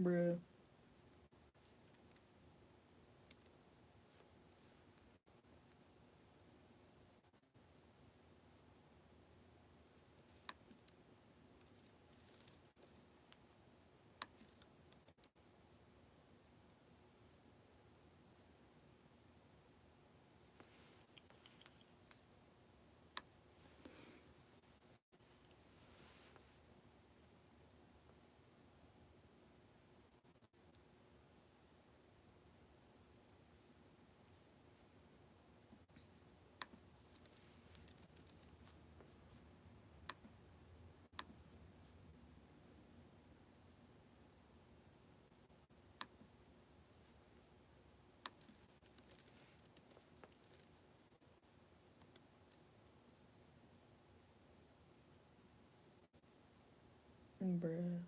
Bruh. Bruh.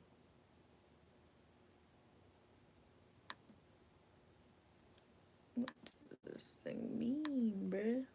What's this thing mean, bruh?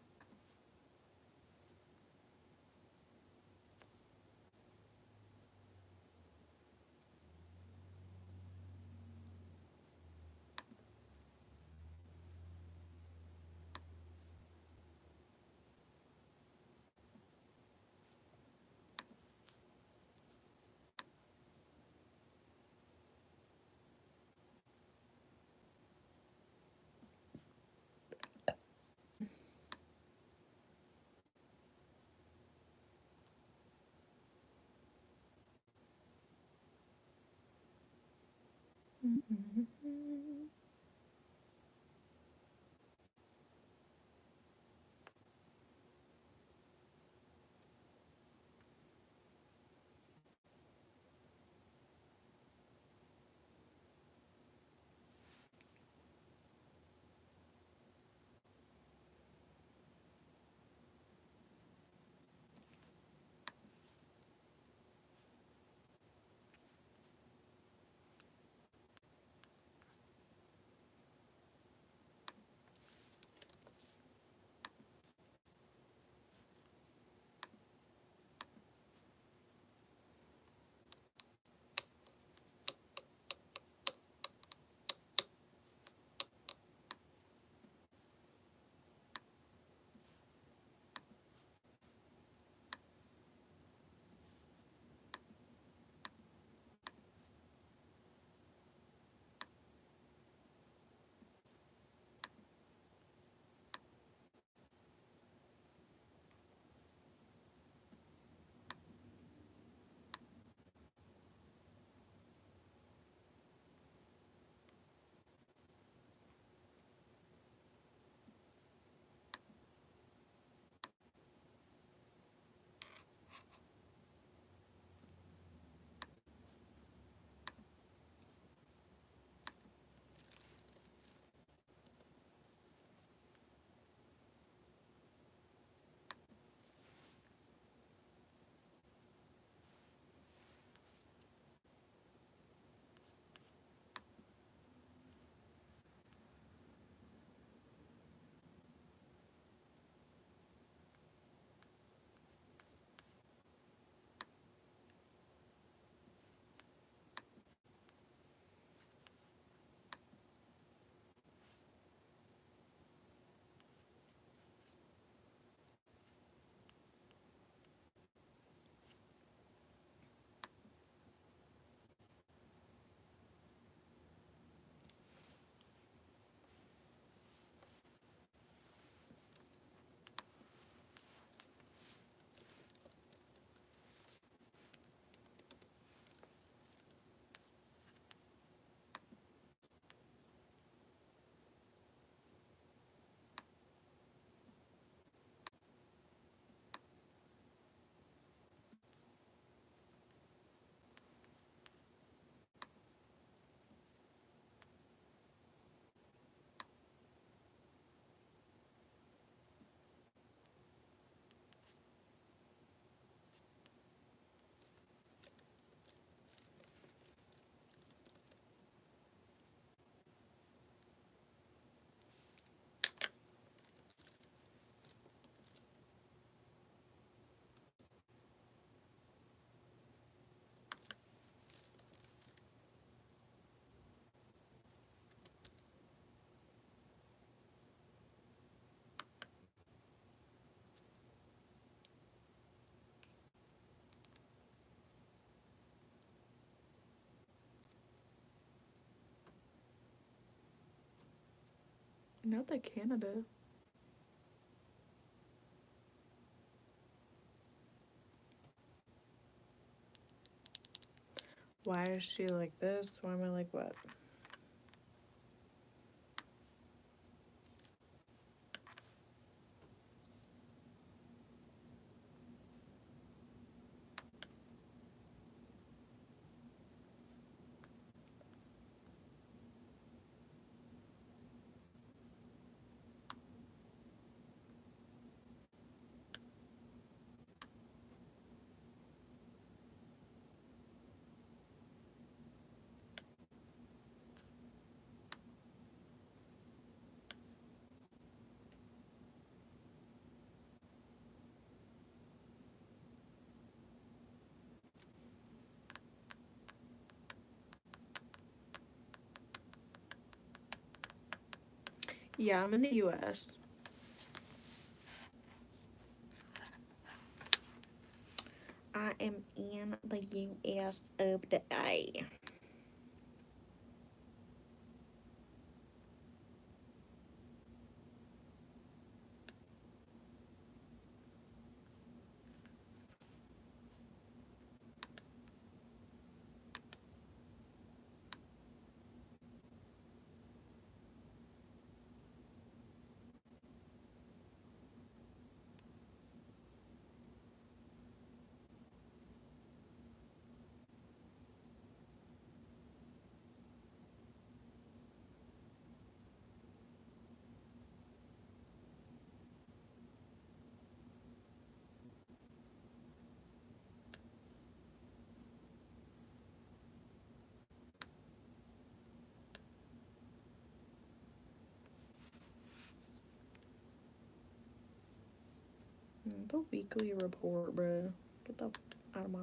Not that Canada. Why is she like this? Why am I like what? Yeah, I'm in the US. I am in the US of the A. The weekly report, bro. Get the out of my.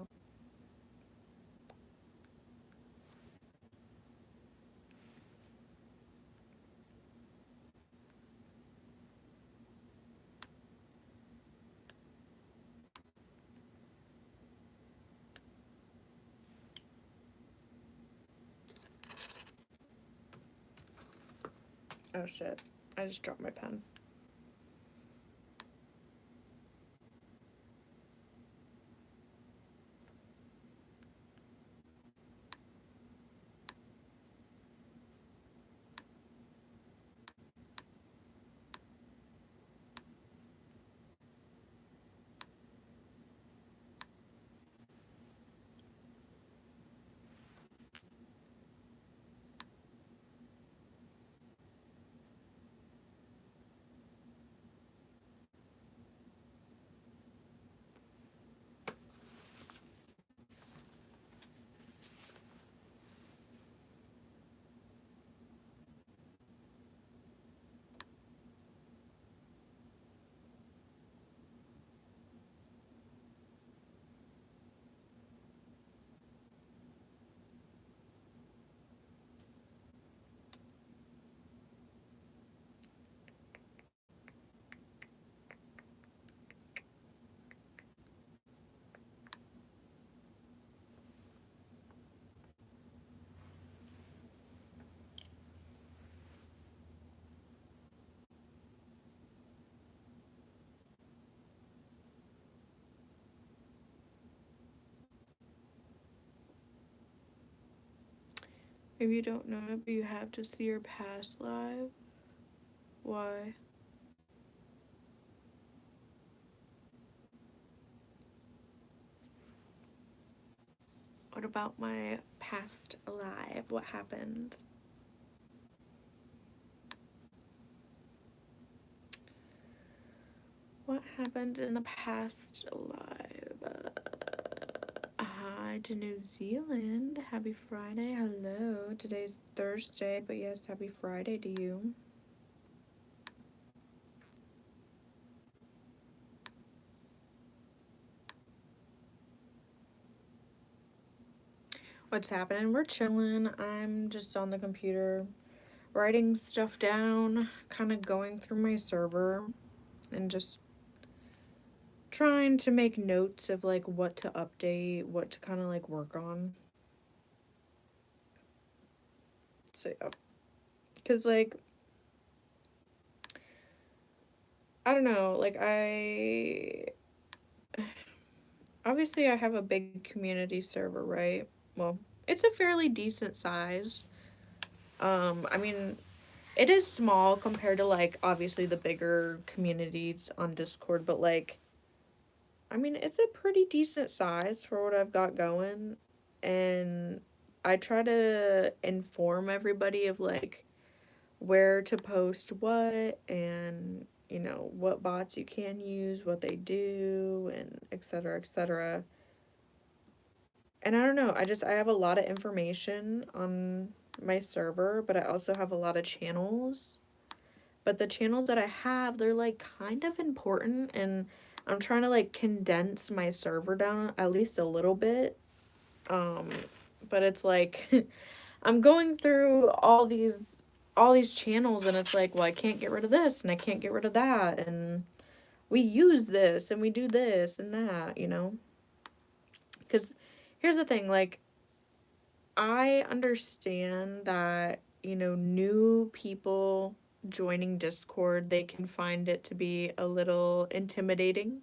Oh shit. I just dropped my pen. If you don't know it, but you have to see your past live. Why? What about my past live? What happened? What happened in the past live? Hi to New Zealand. Happy Friday. Hello. Today's Thursday, but yes, happy Friday to you. What's happening? We're chilling. I'm just on the computer writing stuff down, kind of going through my server and just trying to make notes of like what to update, what to kind of like work on. So yeah. Cause like I don't know, like obviously I have a big community server, right? Well, it's a fairly decent size. I mean, it is small compared to like obviously the bigger communities on Discord, but like I mean, it's a pretty decent size for what I've got going. And I try to inform everybody of like where to post what and, you know, what bots you can use, what they do, and etc. etc. And I don't know, I have a lot of information on my server, but I also have a lot of channels. But the channels that I have, they're like kind of important, and I'm trying to like condense my server down at least a little bit. Um, but it's like I'm going through all these channels, and it's like, well, I can't get rid of this and I can't get rid of that, and we use this and we do this and that, you know? Cuz here's the thing, like I understand that, you know, new people joining Discord, they can find it to be a little intimidating.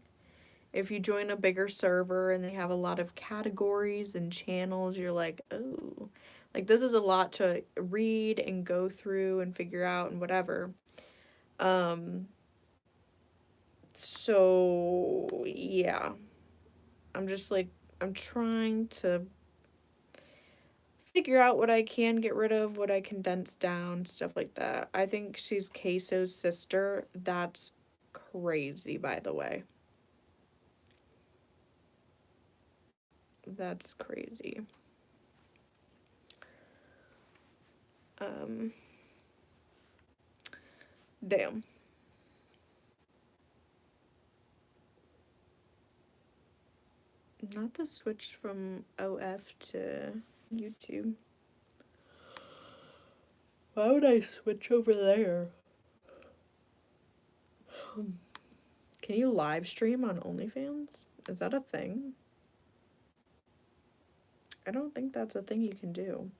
If you join a bigger server and they have a lot of categories and channels, you're like, oh, like this is a lot to read and go through and figure out and whatever. Um, so yeah, I'm just like, I'm trying to figure out what I can get rid of, what I condense down, stuff like that. I think she's Queso's sister. That's crazy, by the way. That's crazy. Um, damn. Not the switch from OF to YouTube. Why would I switch over there? Can you live stream on OnlyFans? Is that a thing? I don't think that's a thing you can do.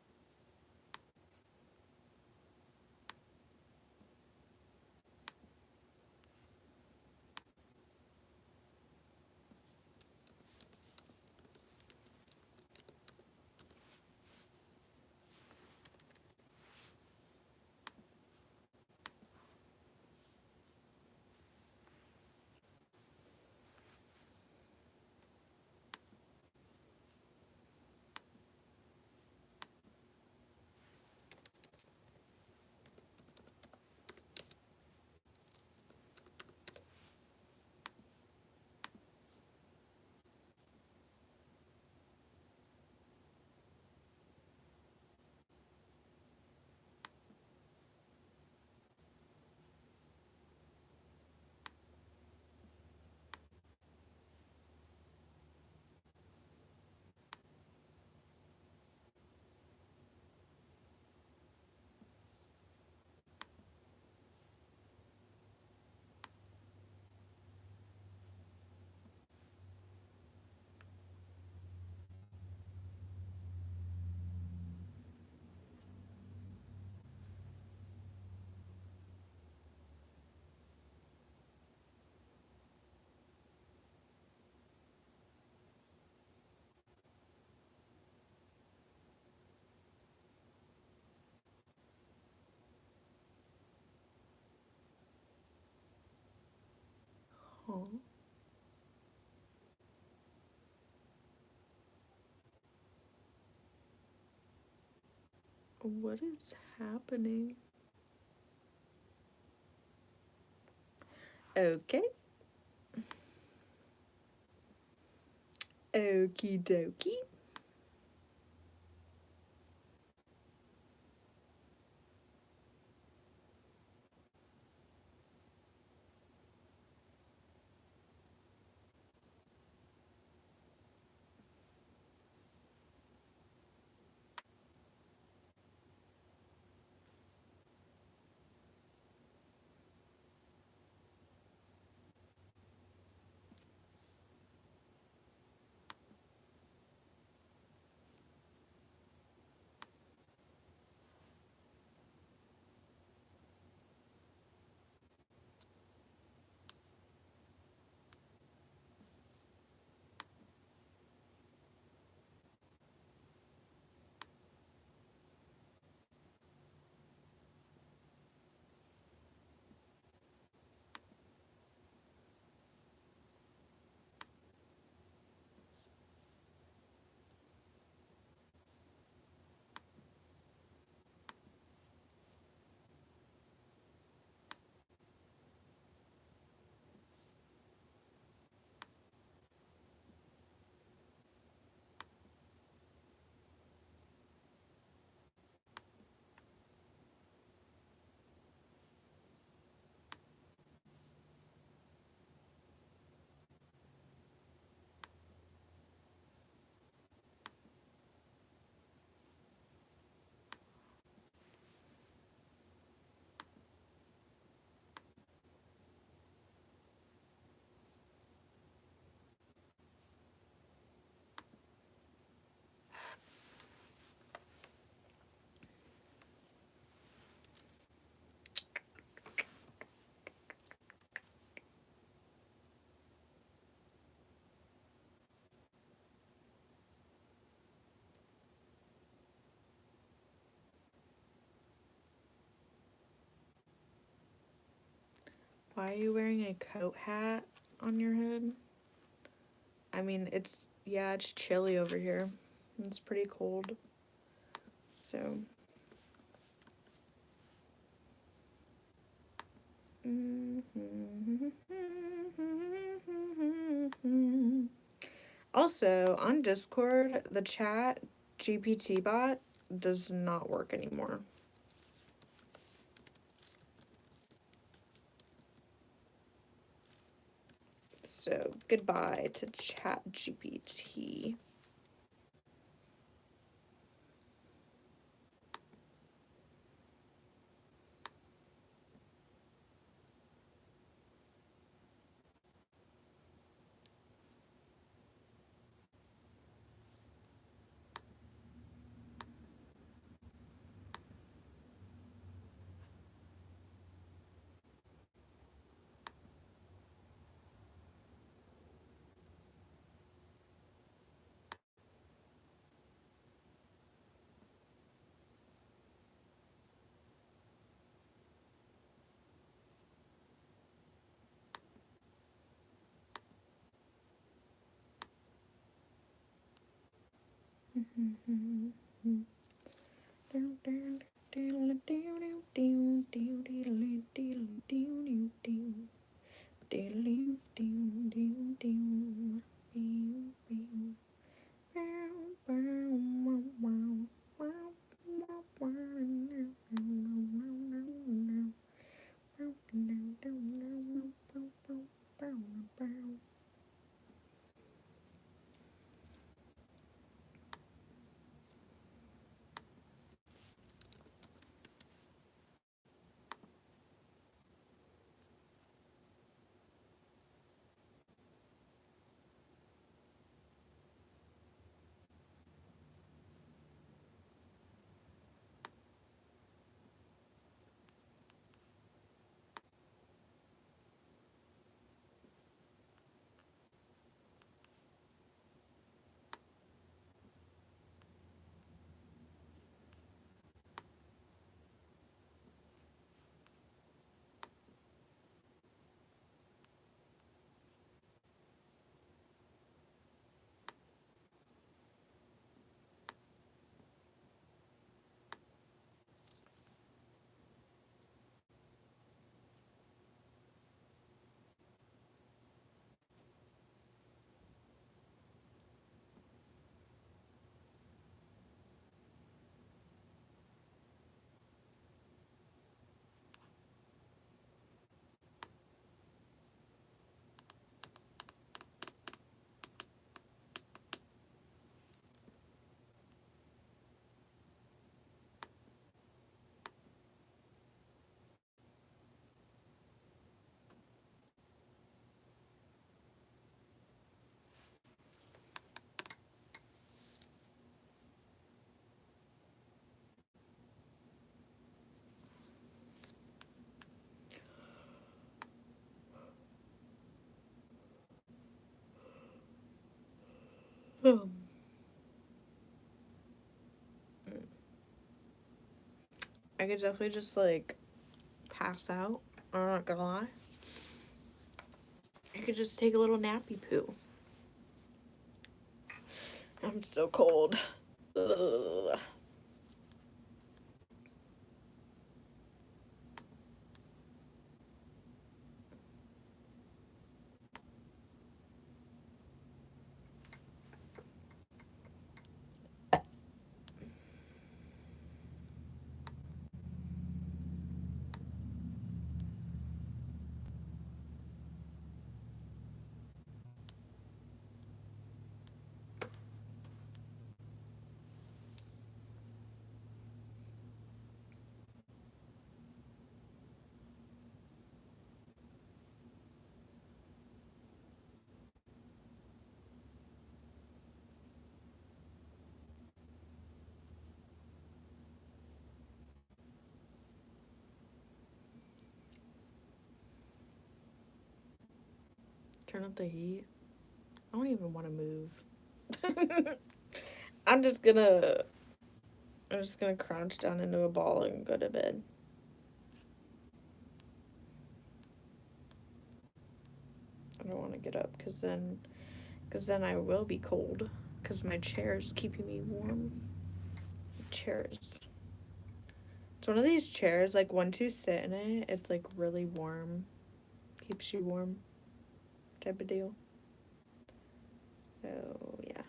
Huh. What is happening? Okay. Okie dokie. Why are you wearing a coat hat on your head? I mean, it's chilly over here. It's pretty cold. So. Also, on Discord, the chat GPT bot does not work anymore. So, goodbye to chat GPT. I could definitely just like pass out. I'm not gonna lie. I could just take a little nappy poo. I'm so cold. Ugh. Turn up the heat. I don't even want to move. I'm just gonna crouch down into a ball and go to bed. I don't want to get up because then I will be cold because my chair is keeping me warm. Chairs. It's one of these chairs, like once you sit in it, it's like really warm. Keeps you warm type of deal. So, yeah.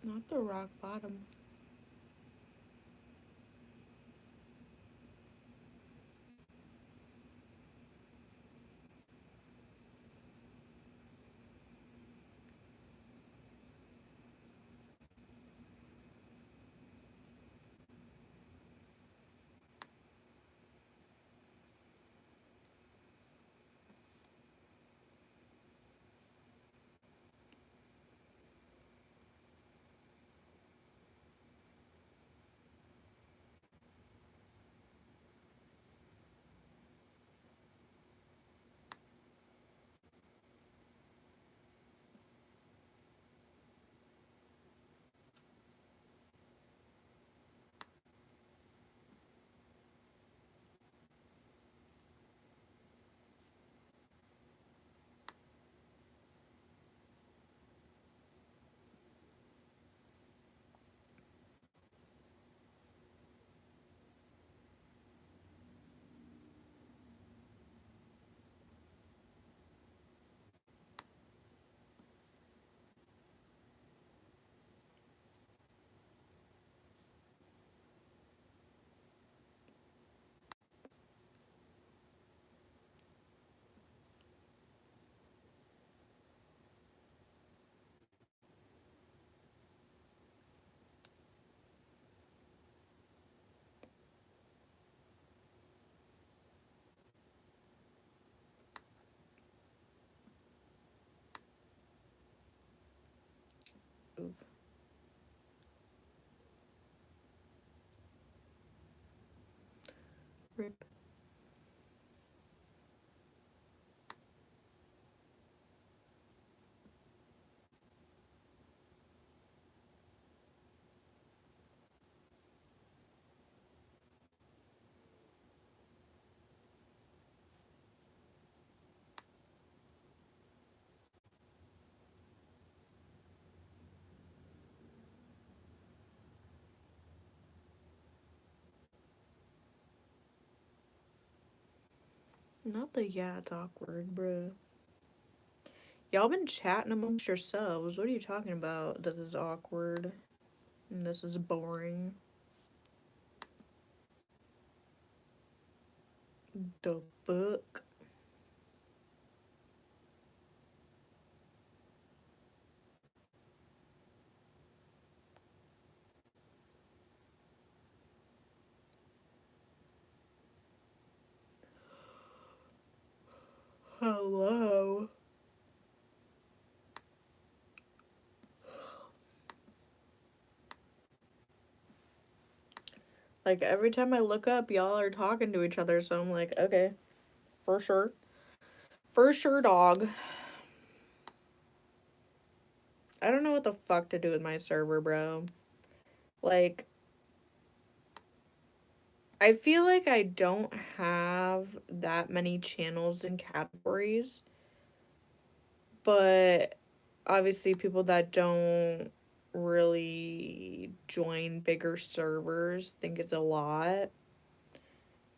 Not the rock bottom. Oof. Rip. Not the yeah, it's awkward, bruh. Y'all been chatting amongst yourselves. What are you talking about? This is awkward. And this is boring. The fuck? Hello? Like, every time I look up, y'all are talking to each other, so I'm like, okay, for sure. For sure, dog. I don't know what the fuck to do with my server, bro. Like, I feel like I don't have that many channels and categories, but obviously people that don't really join bigger servers think it's a lot.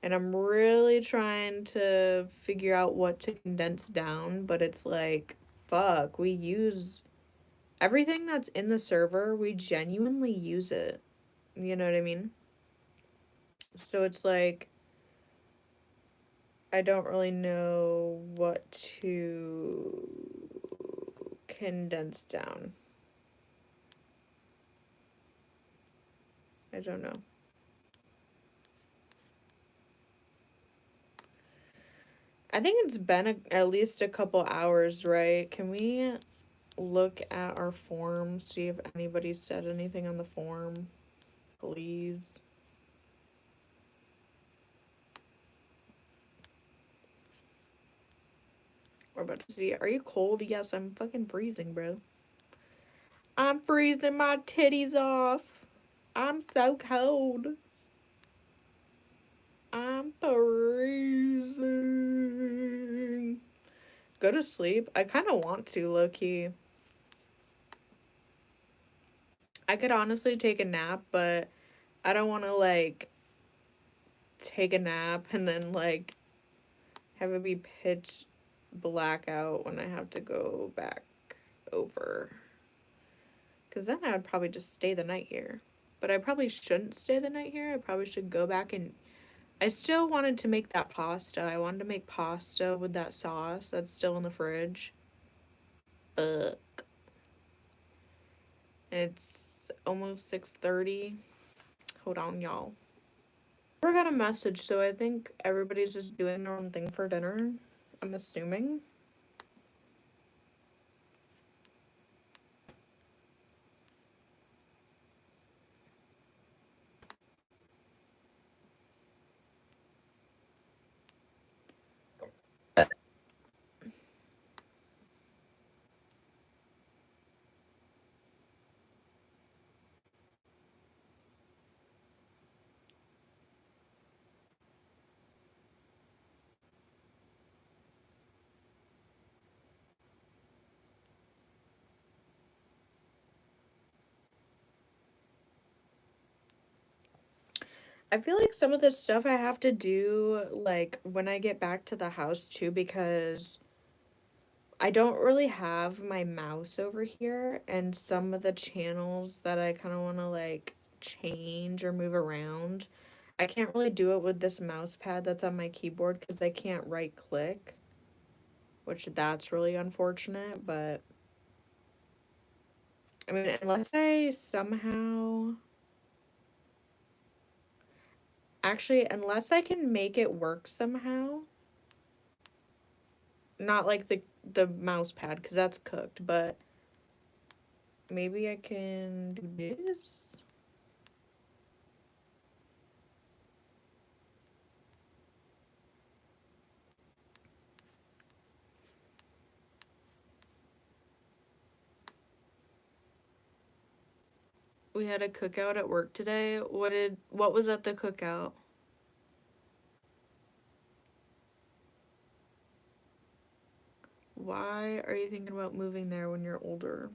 And I'm really trying to figure out what to condense down, but it's like, fuck, we use everything that's in the server, we genuinely use it. You know what I mean? So it's like, I don't really know what to condense down. I don't know. I think it's been at least a couple hours, right? Can we look at our form, see if anybody said anything on the form, please? We're about to see. Are you cold? Yes, I'm fucking freezing, bro. I'm freezing my titties off. I'm so cold. I'm freezing. Go to sleep? I kind of want to, low-key. I could honestly take a nap, but I don't want to, like, take a nap and then, like, have it be pitch black out when I have to go back over. Because then I would probably just stay the night here. But I probably shouldn't stay the night here. I probably should go back and... I still wanted to make that pasta. I wanted to make pasta with that sauce that's still in the fridge. Ugh. It's almost 6:30. Hold on, y'all. I never got a message, so I think everybody's just doing their own thing for dinner. I'm assuming. I feel like some of this stuff I have to do, like, when I get back to the house, too, because I don't really have my mouse over here, and some of the channels that I kind of want to, like, change or move around, I can't really do it with this mouse pad that's on my keyboard because I can't right-click, which that's really unfortunate, but, I mean, unless I somehow... Actually, unless I can make it work somehow, not like the mouse pad, because that's cooked, but maybe I can do this. We had a cookout at work today. What was at the cookout? Why are you thinking about moving there when you're older?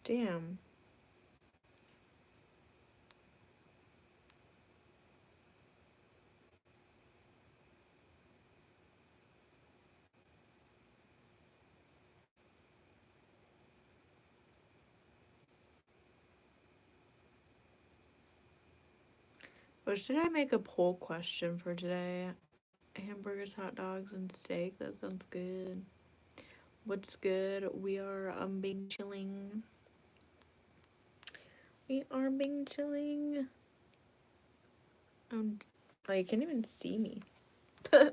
Damn. Or should I make a poll question for today? Hamburgers, hot dogs, and steak. That sounds good. What's good? We are being chilling. We are being chilling. Oh, you can't even see me. You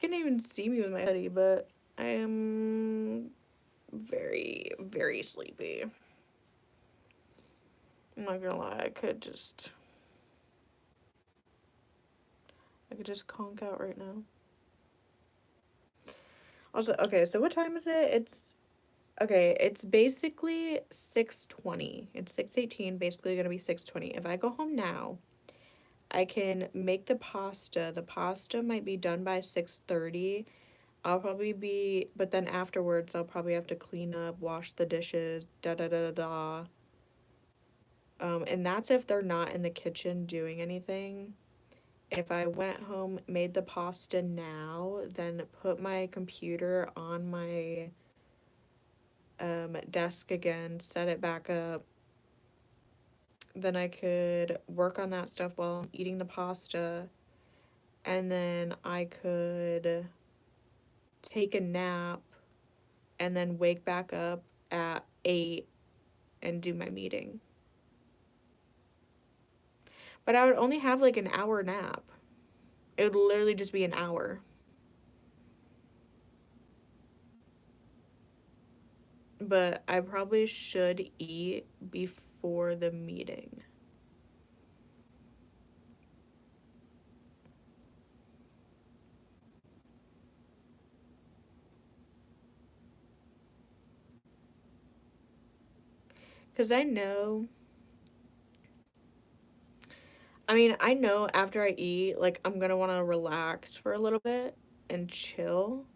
can't even see me with my hoodie, but I am very, very sleepy. I'm not gonna lie, I could just conk out right now. Also, okay, so what time is it? It's basically 6:20. It's 6:18, basically gonna be 6:20. If I go home now, I can make the pasta. The pasta might be done by 6:30. But then afterwards, I'll probably have to clean up, wash the dishes, da da da da da. And that's if they're not in the kitchen doing anything. If I went home, made the pasta now, then put my computer on my desk again, set it back up, then I could work on that stuff while I'm eating the pasta, and then I could take a nap and then wake back up at 8 and do my meeting. But I would only have like an hour nap. It would literally just be an hour. But I probably should eat before the meeting. Because I know after I eat, like, I'm gonna want to relax for a little bit and chill.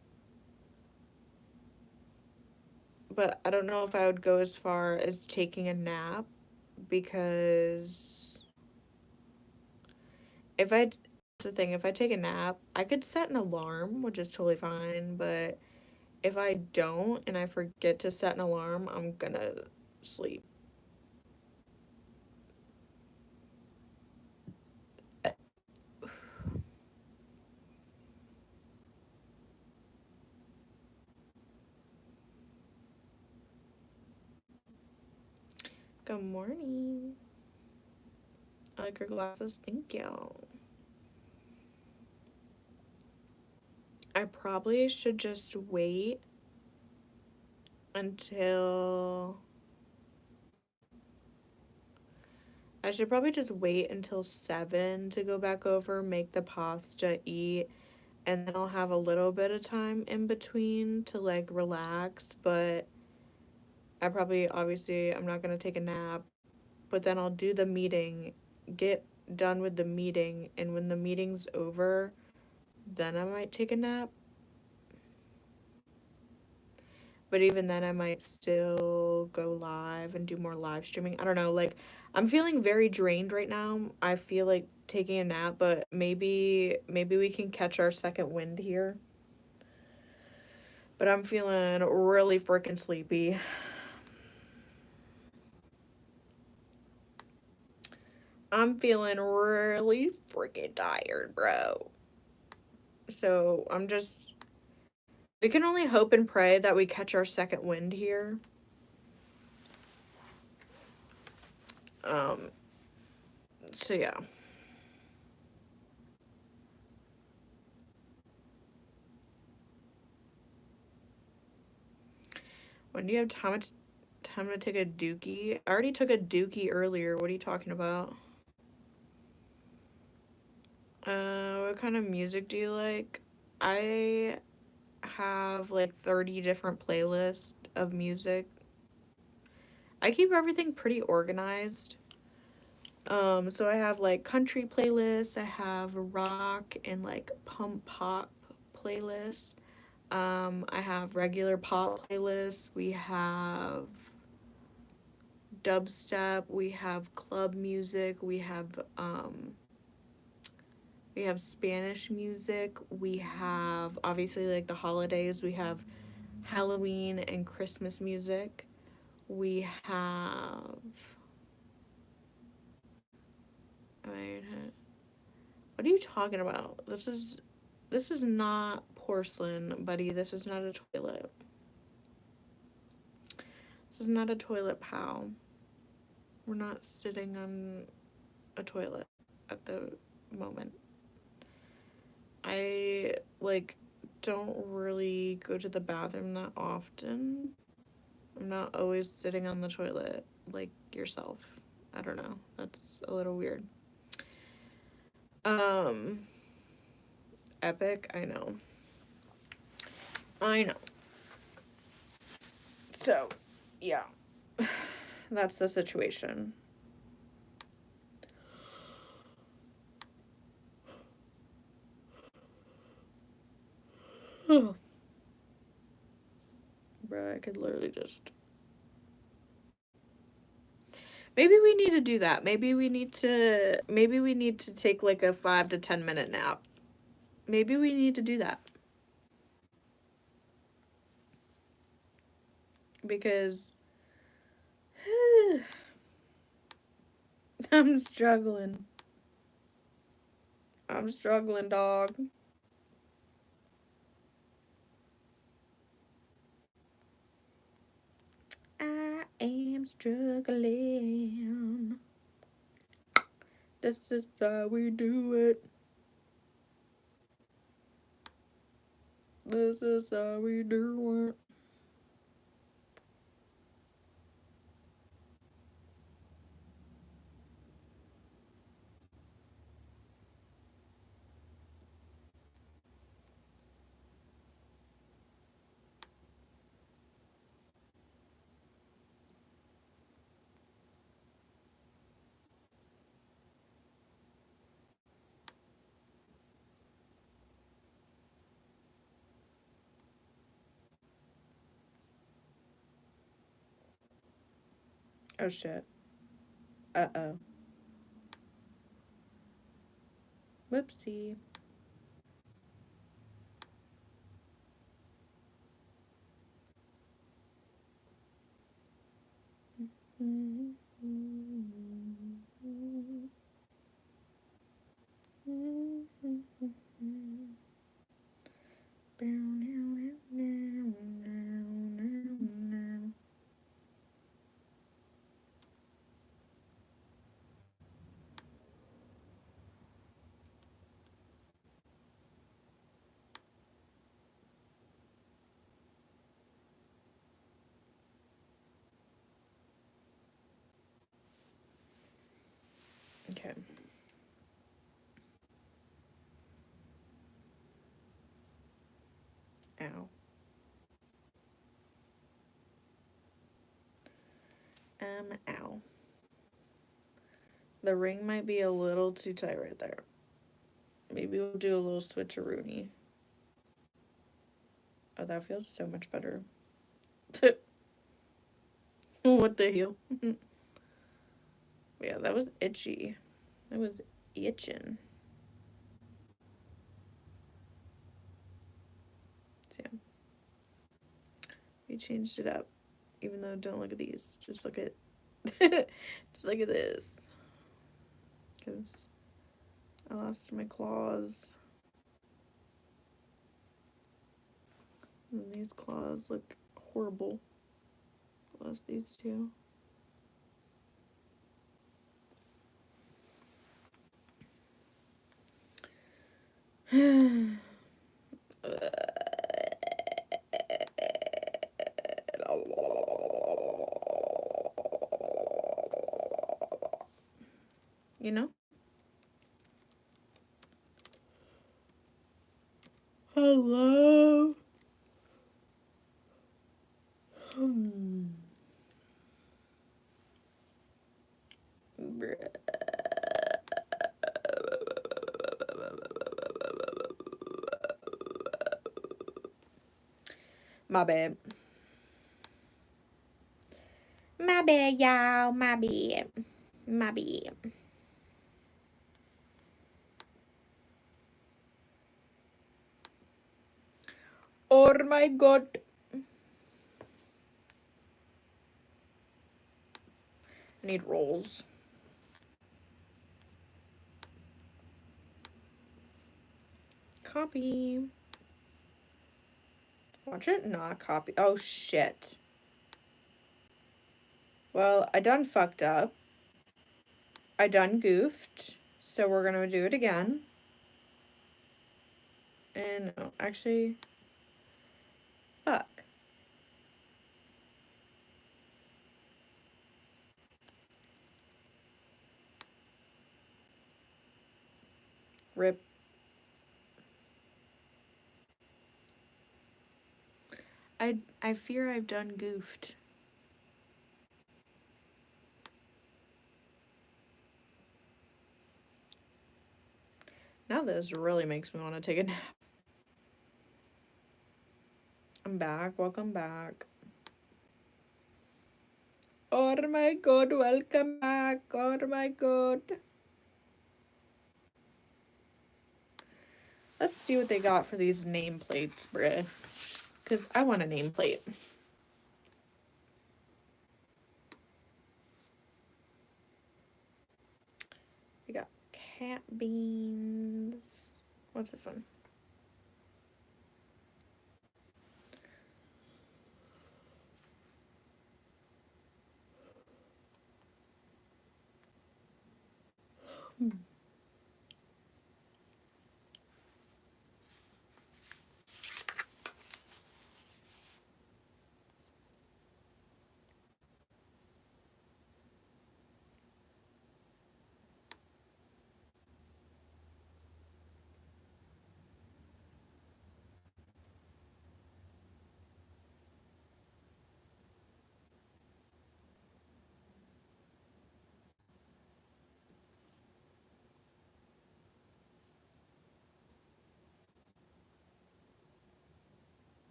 But I don't know if I would go as far as taking a nap, because that's the thing, if I take a nap, I could set an alarm, which is totally fine, but if I don't and I forget to set an alarm, I'm gonna sleep. Good morning. I like your glasses. Thank you. I probably should just wait until... I should probably just wait until 7 to go back over, make the pasta, eat, and then I'll have a little bit of time in between to, like, relax, but I'm not gonna take a nap, but then I'll do the meeting, get done with the meeting, and when the meeting's over, then I might take a nap. But even then, I might still go live and do more live streaming. I don't know, like, I'm feeling very drained right now. I feel like taking a nap, but maybe we can catch our second wind here. But I'm feeling really freaking sleepy. I'm feeling really freaking tired, bro. So we can only hope and pray that we catch our second wind here. So yeah. When do you have time to take a dookie? I already took a dookie earlier. What are you talking about? What kind of music do you like? I have like 30 different playlists of music. I keep everything pretty organized. So I have like country playlists, I have rock and like pump pop playlists. I have regular pop playlists. We have dubstep, we have club music, we have Spanish music, we have obviously like the holidays, we have Halloween and Christmas music. We have, what are you talking about? This is not porcelain, buddy. This is not a toilet. This is not a toilet, pal. We're not sitting on a toilet at the moment. I, like, don't really go to the bathroom that often. I'm not always sitting on the toilet like yourself. I don't know. That's a little weird. Epic, I know. So, yeah. That's the situation. Bro, I could literally just... Maybe we need to do that. Maybe we need to take like a 5 to 10 minute nap. Maybe we need to do that. Because I'm struggling. I'm struggling, dog. I am struggling. This is how we do it. This is how we do it. Oh shit. Uh-oh. Whoopsie. Okay. Ow. Ow. The ring might be a little too tight right there. Maybe we'll do a little switcheroony. Oh, that feels so much better. What the hell? Yeah, that was itchy. That was itching. So, yeah. We changed it up. Even though, don't look at these. Just look at... just look at this. Because I lost my claws. And these claws look horrible. Lost these two. You know? Hello? My bad. My bad, y'all. My bad. My bad. Oh my god. I need rolls. Copy. Watch it not copy. Oh shit. Well, I done fucked up. I done goofed. So we're gonna do it again. And no, actually, fuck. Rip. I fear I've done goofed. Now this really makes me want to take a nap. I'm back. Welcome back. Oh my god, welcome back. Oh my god. Let's see what they got for these nameplates, bruh. Because I want a nameplate. We got cat beans. What's this one?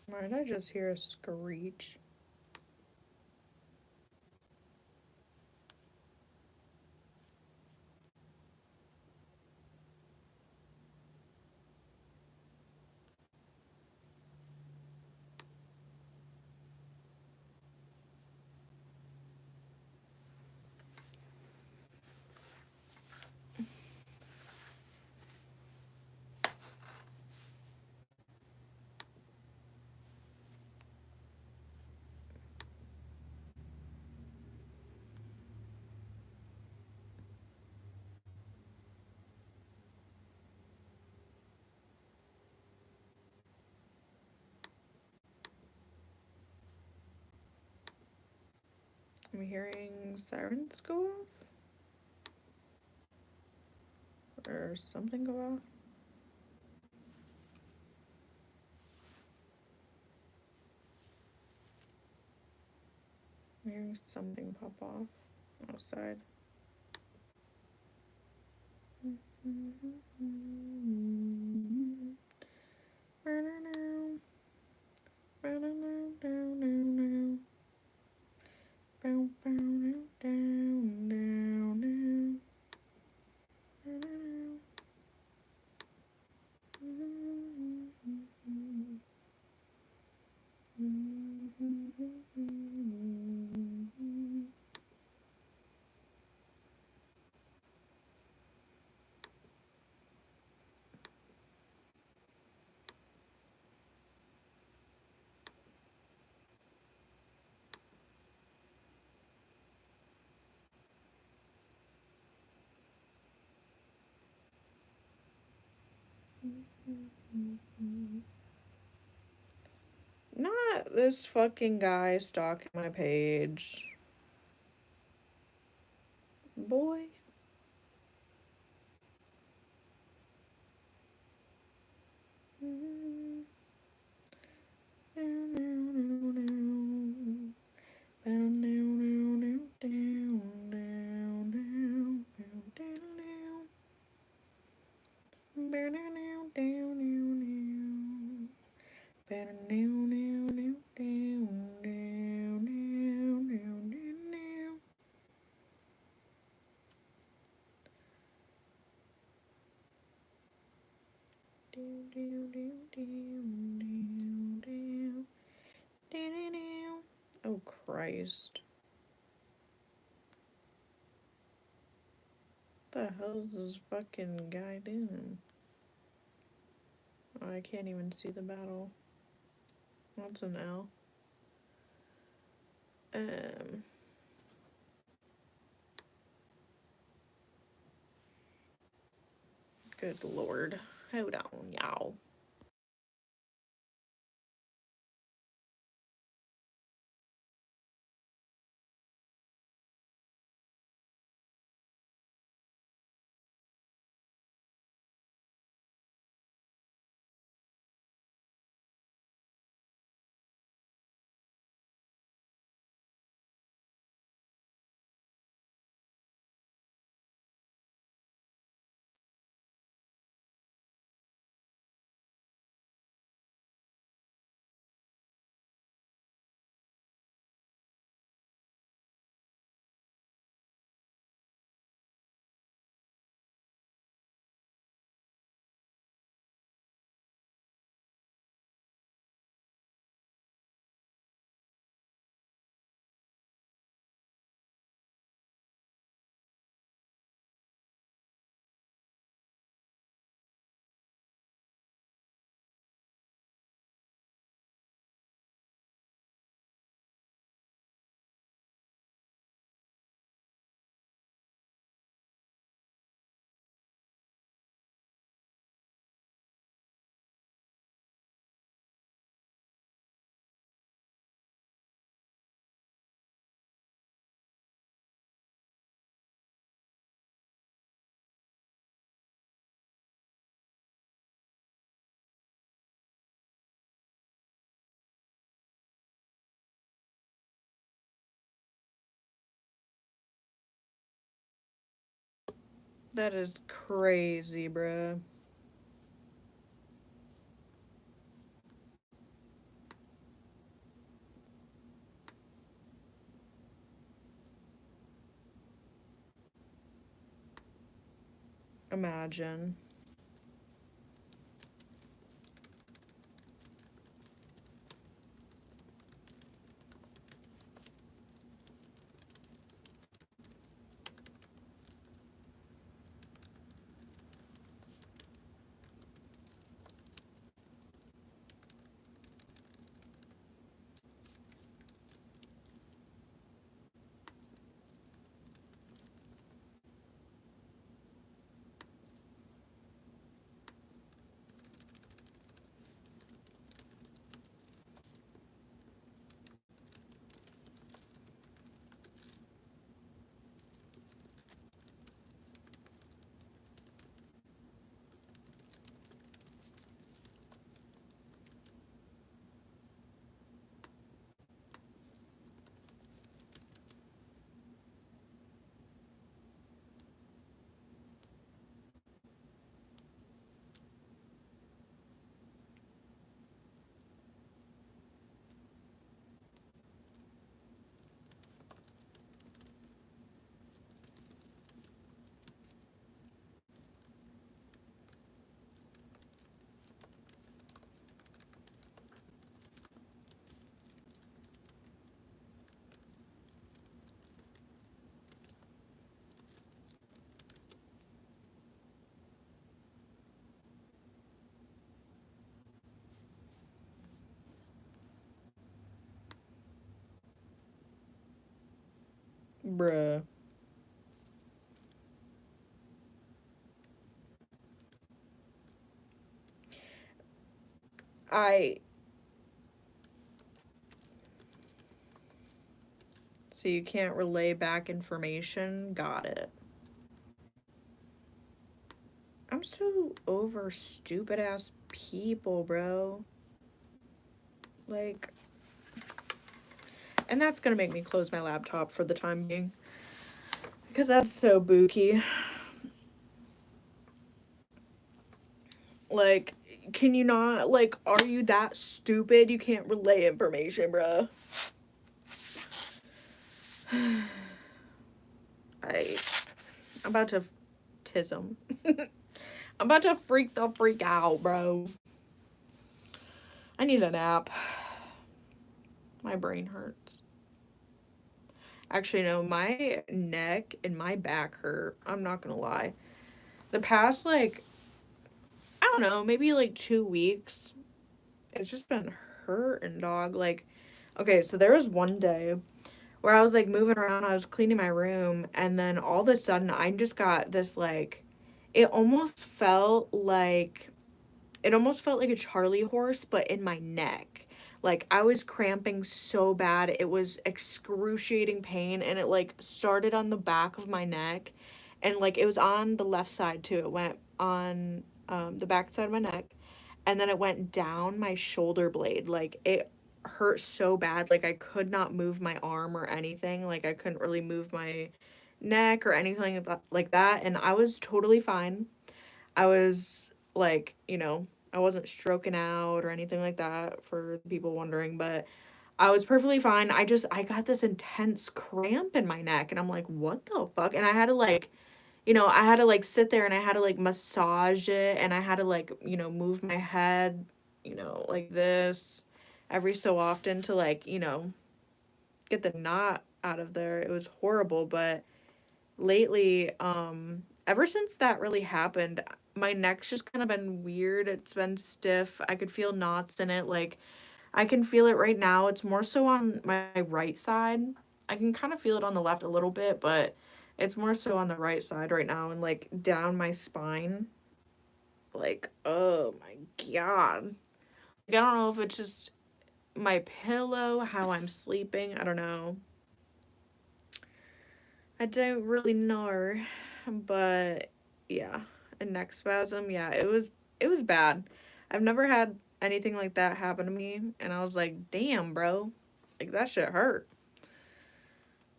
Why did I just hear a screech? I'm hearing sirens go off? Or something go off? I'm hearing something pop off outside. Not This fucking guy stalking my page. Boy. Oh, Christ. What the hell is this fucking guy doing? Oh, I can't even see the battle. That's an L. Good lord. Hold on, y'all. That is crazy, bruh. Imagine. Bruh. I So you can't relay back information. Got it. I'm so over stupid ass people, bro. Like, and that's gonna make me close my laptop for the time being. Because that's so booky. Like, can you not, like, are you that stupid? You can't relay information, bruh. I'm about to tism. I'm about to freak the freak out, bro. I need a nap. My brain hurts. Actually, no, my neck and my back hurt. I'm not gonna lie. The past, like, I don't know, maybe like 2 weeks, it's just been hurting, dog. Like, okay, so there was one day where I was like moving around, I was cleaning my room, and then all of a sudden I just got this like, it almost felt like a Charlie horse, but in my neck. Like, I was cramping so bad. It was excruciating pain, and it like started on the back of my neck, and like it was on the left side too. It went on the back side of my neck, and then it went down my shoulder blade. Like, it hurt so bad. Like, I could not move my arm or anything. Like, I couldn't really move my neck or anything like that. And I was totally fine. I was like, you know, I wasn't stroking out or anything like that, for people wondering, but I was perfectly fine. I got this intense cramp in my neck, and I'm like, what the fuck? And I had to like, you know, I had to like sit there and I had to like massage it, and I had to like, you know, move my head, you know, like this every so often to like, you know, get the knot out of there. It was horrible, but lately, ever since that really happened, my neck's just kind of been weird. It's been stiff. I could feel knots in it. Like, I can feel it right now. It's more so on my right side. I can kind of feel it on the left a little bit, but it's more so on the right side right now, and like down my spine. Like, oh my God. Like, I don't know if it's just my pillow, how I'm sleeping. I don't know. I don't really know, but yeah, a neck spasm. Yeah, it was bad. I've never had anything like that happen to me, and I was like, damn, bro, like that shit hurt.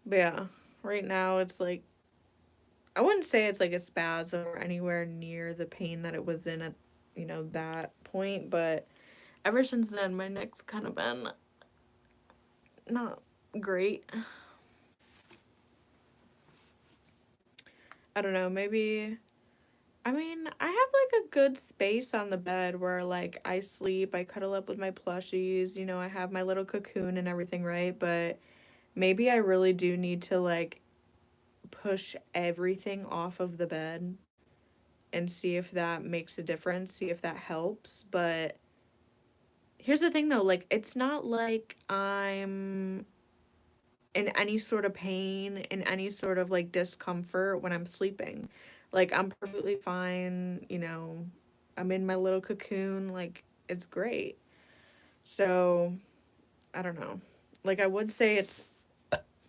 But yeah, right now it's like, I wouldn't say it's like a spasm or anywhere near the pain that it was in at, you know, that point, but ever since then my neck's kind of been not great. I don't know, maybe, I mean, I have like a good space on the bed where like I sleep, I cuddle up with my plushies, you know, I have my little cocoon and everything, right? But maybe I really do need to like push everything off of the bed and see if that makes a difference, see if that helps. But here's the thing though, like, it's not like I'm in any sort of pain, in any sort of like discomfort when I'm sleeping. Like, I'm perfectly fine, you know, I'm in my little cocoon, like, it's great. So, I don't know. Like, I would say it's,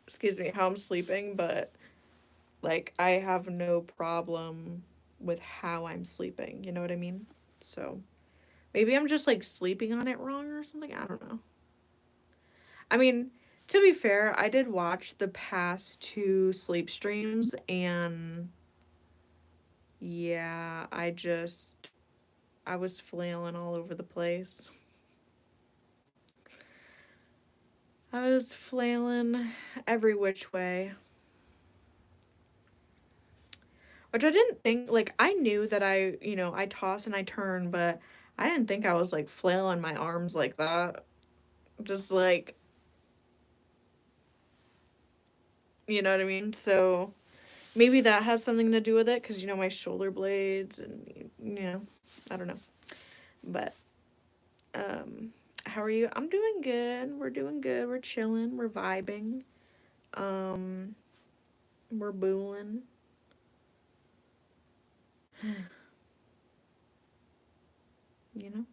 excuse me, how I'm sleeping, but like, I have no problem with how I'm sleeping, you know what I mean? So, maybe I'm just like sleeping on it wrong or something, I don't know. I mean, to be fair, I did watch the past 2 sleep streams, and yeah, I was flailing all over the place. I was flailing every which way. Which I didn't think, like, I knew that I, you know, I toss and I turn, but I didn't think I was like flailing my arms like that. Just like, you know what I mean? So maybe that has something to do with it, because, you know, my shoulder blades and, you know, I don't know. But, how are you? I'm doing good. We're doing good. We're chilling. We're vibing. Um, we're booling. You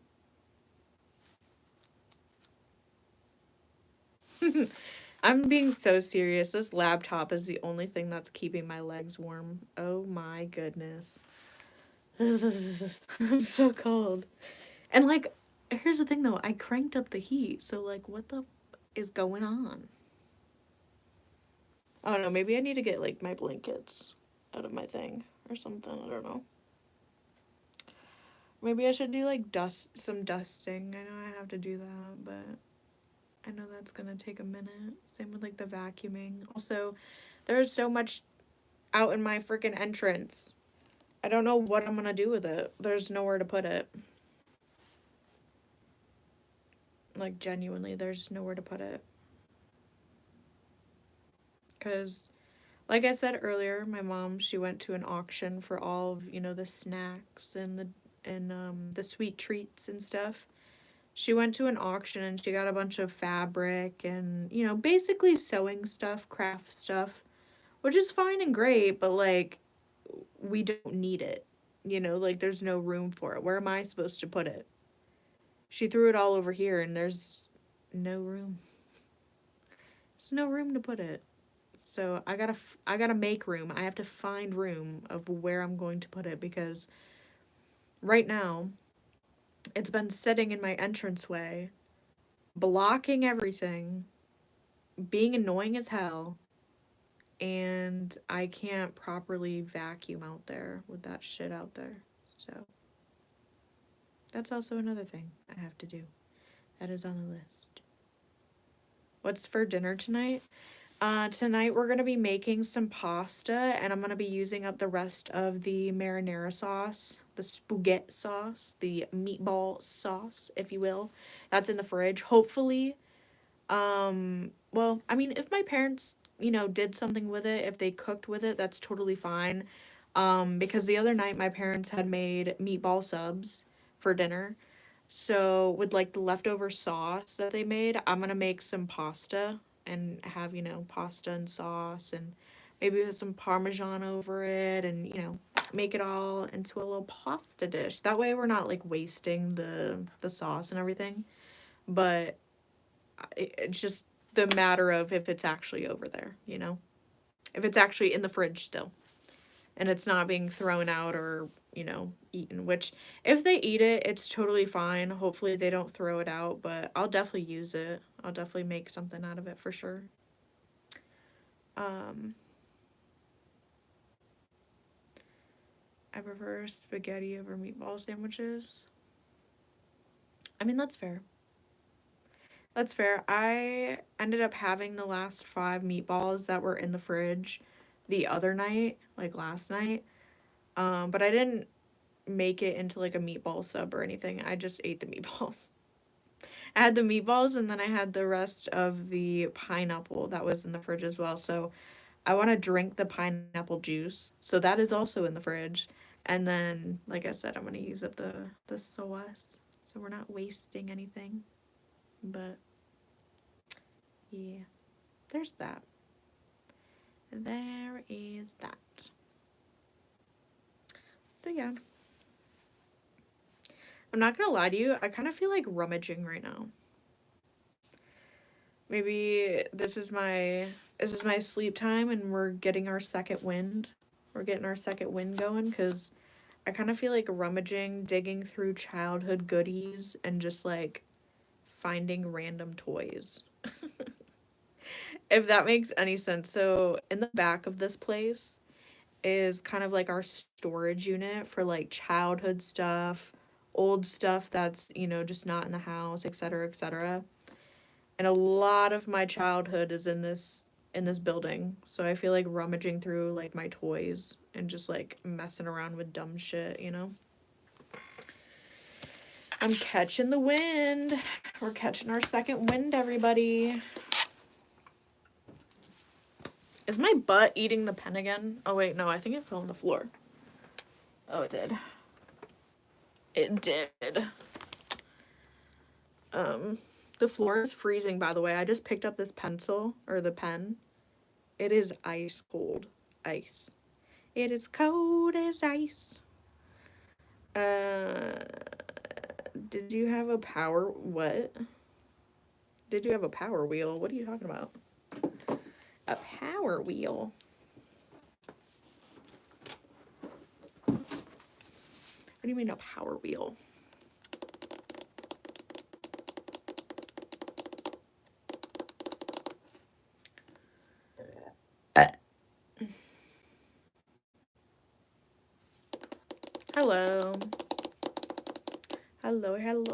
know? I'm being so serious. This laptop is the only thing that's keeping my legs warm. Oh my goodness. I'm so cold. And like, here's the thing though, I cranked up the heat, so like, what the is going on? I don't know, maybe I need to get like my blankets out of my thing or something. I don't know. Maybe I should do like some dusting. I know I have to do that, but I know that's gonna take a minute. Same with like the vacuuming. Also, there's so much out in my freaking entrance. I don't know what I'm gonna do with it. There's nowhere to put it. Like, genuinely, there's nowhere to put it. Because, like I said earlier, my mom, she went to an auction for all of, you know, the snacks and the sweet treats and stuff. She went to an auction and she got a bunch of fabric and, you know, basically sewing stuff, craft stuff, which is fine and great, but like, we don't need it. You know, like, there's no room for it. Where am I supposed to put it? She threw it all over here and there's no room. There's no room to put it. So I gotta make room. I have to find room of where I'm going to put it because right now it's been sitting in my entranceway, blocking everything, being annoying as hell, and I can't properly vacuum out there with that shit out there. So that's also another thing I have to do. That is on the list. What's for dinner tonight? Tonight we're gonna be making some pasta, and I'm gonna be using up the rest of the marinara sauce, the spaghetti sauce, the meatball sauce, if you will. That's in the fridge. Hopefully, well, I mean, if my parents, you know, did something with it, if they cooked with it, that's totally fine. Because the other night my parents had made meatball subs for dinner. So with like the leftover sauce that they made, I'm gonna make some pasta and have, you know, pasta and sauce and maybe with some parmesan over it and, you know, make it all into a little pasta dish. That way we're not like wasting the sauce and everything. But it's just the matter of if it's actually over there, you know? If it's actually in the fridge still and it's not being thrown out or, you know, eaten, which if they eat it, it's totally fine. Hopefully they don't throw it out, but I'll definitely use it. I'll definitely make something out of it for sure. I prefer spaghetti over meatball sandwiches. I mean, that's fair. That's fair. I ended up having the last 5 meatballs that were in the fridge the other night, like last night. But I didn't make it into like a meatball sub or anything. I just ate the meatballs. I had the meatballs and then I had the rest of the pineapple that was in the fridge as well. So I want to drink the pineapple juice. So that is also in the fridge. And then, like I said, I'm going to use up the sauce. So we're not wasting anything. But yeah, there's that. There is that. So yeah. I'm not gonna lie to you, I kind of feel like rummaging right now. Maybe this is my sleep time and we're getting our second wind. We're getting our second wind going because I kind of feel like rummaging, digging through childhood goodies and just like finding random toys. If that makes any sense. So in the back of this place is kind of like our storage unit for like childhood stuff, old stuff that's, you know, just not in the house, etc., etc. And a lot of my childhood is in this building. So I feel like rummaging through like my toys and just like messing around with dumb shit, you know? I'm catching the wind. We're catching our second wind, everybody. Is my butt eating the pen again? Oh wait, no, I think it fell on the floor. Oh, it did. It did. The floor is freezing, by the way. I just picked up this pencil, or the pen. It is ice cold. Ice. It is cold as ice. Did you have a power... What? Did you have a power wheel? What are you talking about? A power wheel. What do you mean a power wheel? Hello. Hello, hello.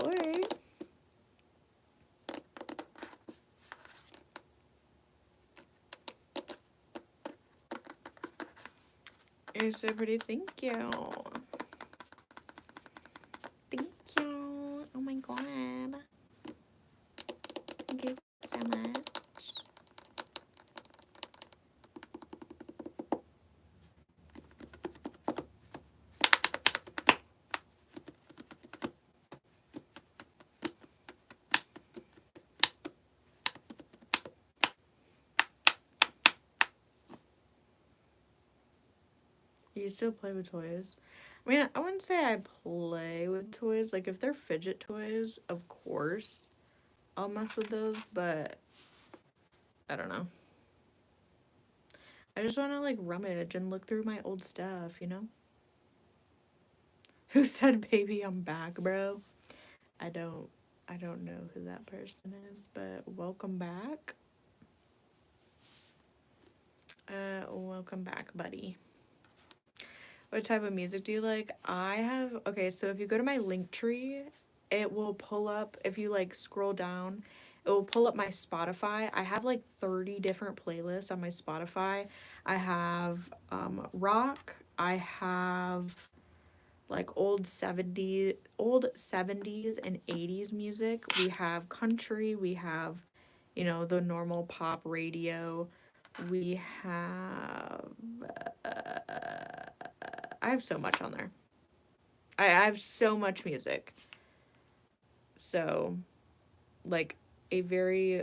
You're so pretty, thank you. Thank you. Oh my god. Thank you so much. You still play with toys? I mean, I wouldn't say I play with toys. Like, if they're fidget toys, of course, I'll mess with those, but I don't know. I just want to, like, rummage and look through my old stuff, you know? Who said, baby, I'm back, bro? I don't know who that person is, but welcome back. Welcome back, buddy. What type of music do you like? Okay, so if you go to my Linktree, it will pull up, if you like scroll down, it will pull up my Spotify. I have like 30 different playlists on my Spotify. I have rock, I have like old 70s and 80s music. We have country, we have, you know, the normal pop radio. We have I have so much on there. I have so much music. So, like, a very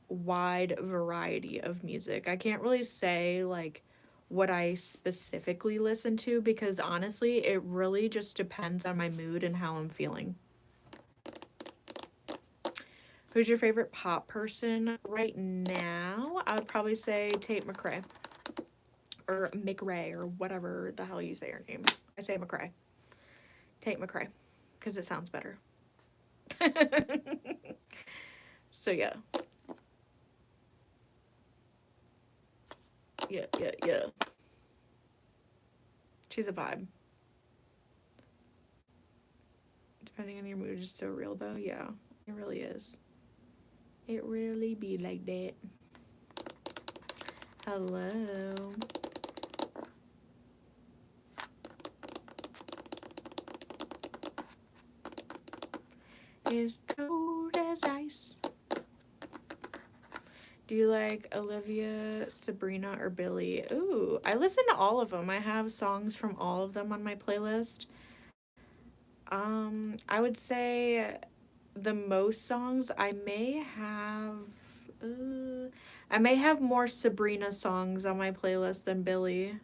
wide variety of music. I can't really say, like, what I specifically listen to because, honestly, it really just depends on my mood and how I'm feeling. Who's your favorite pop person right now? I would probably say Tate McRae. Or McRae, or whatever the hell you say her name. I say McRae. Tate McRae. Because it sounds better. So, yeah. Yeah. She's a vibe. Depending on your mood, is so real, though. Yeah, it really is. It really be like that. Hello. It's cold as ice. Do you like Olivia, Sabrina, or Billie? Ooh, I listen to all of them. I have songs from all of them on my playlist. I would say the most songs I may have more Sabrina songs on my playlist than Billie.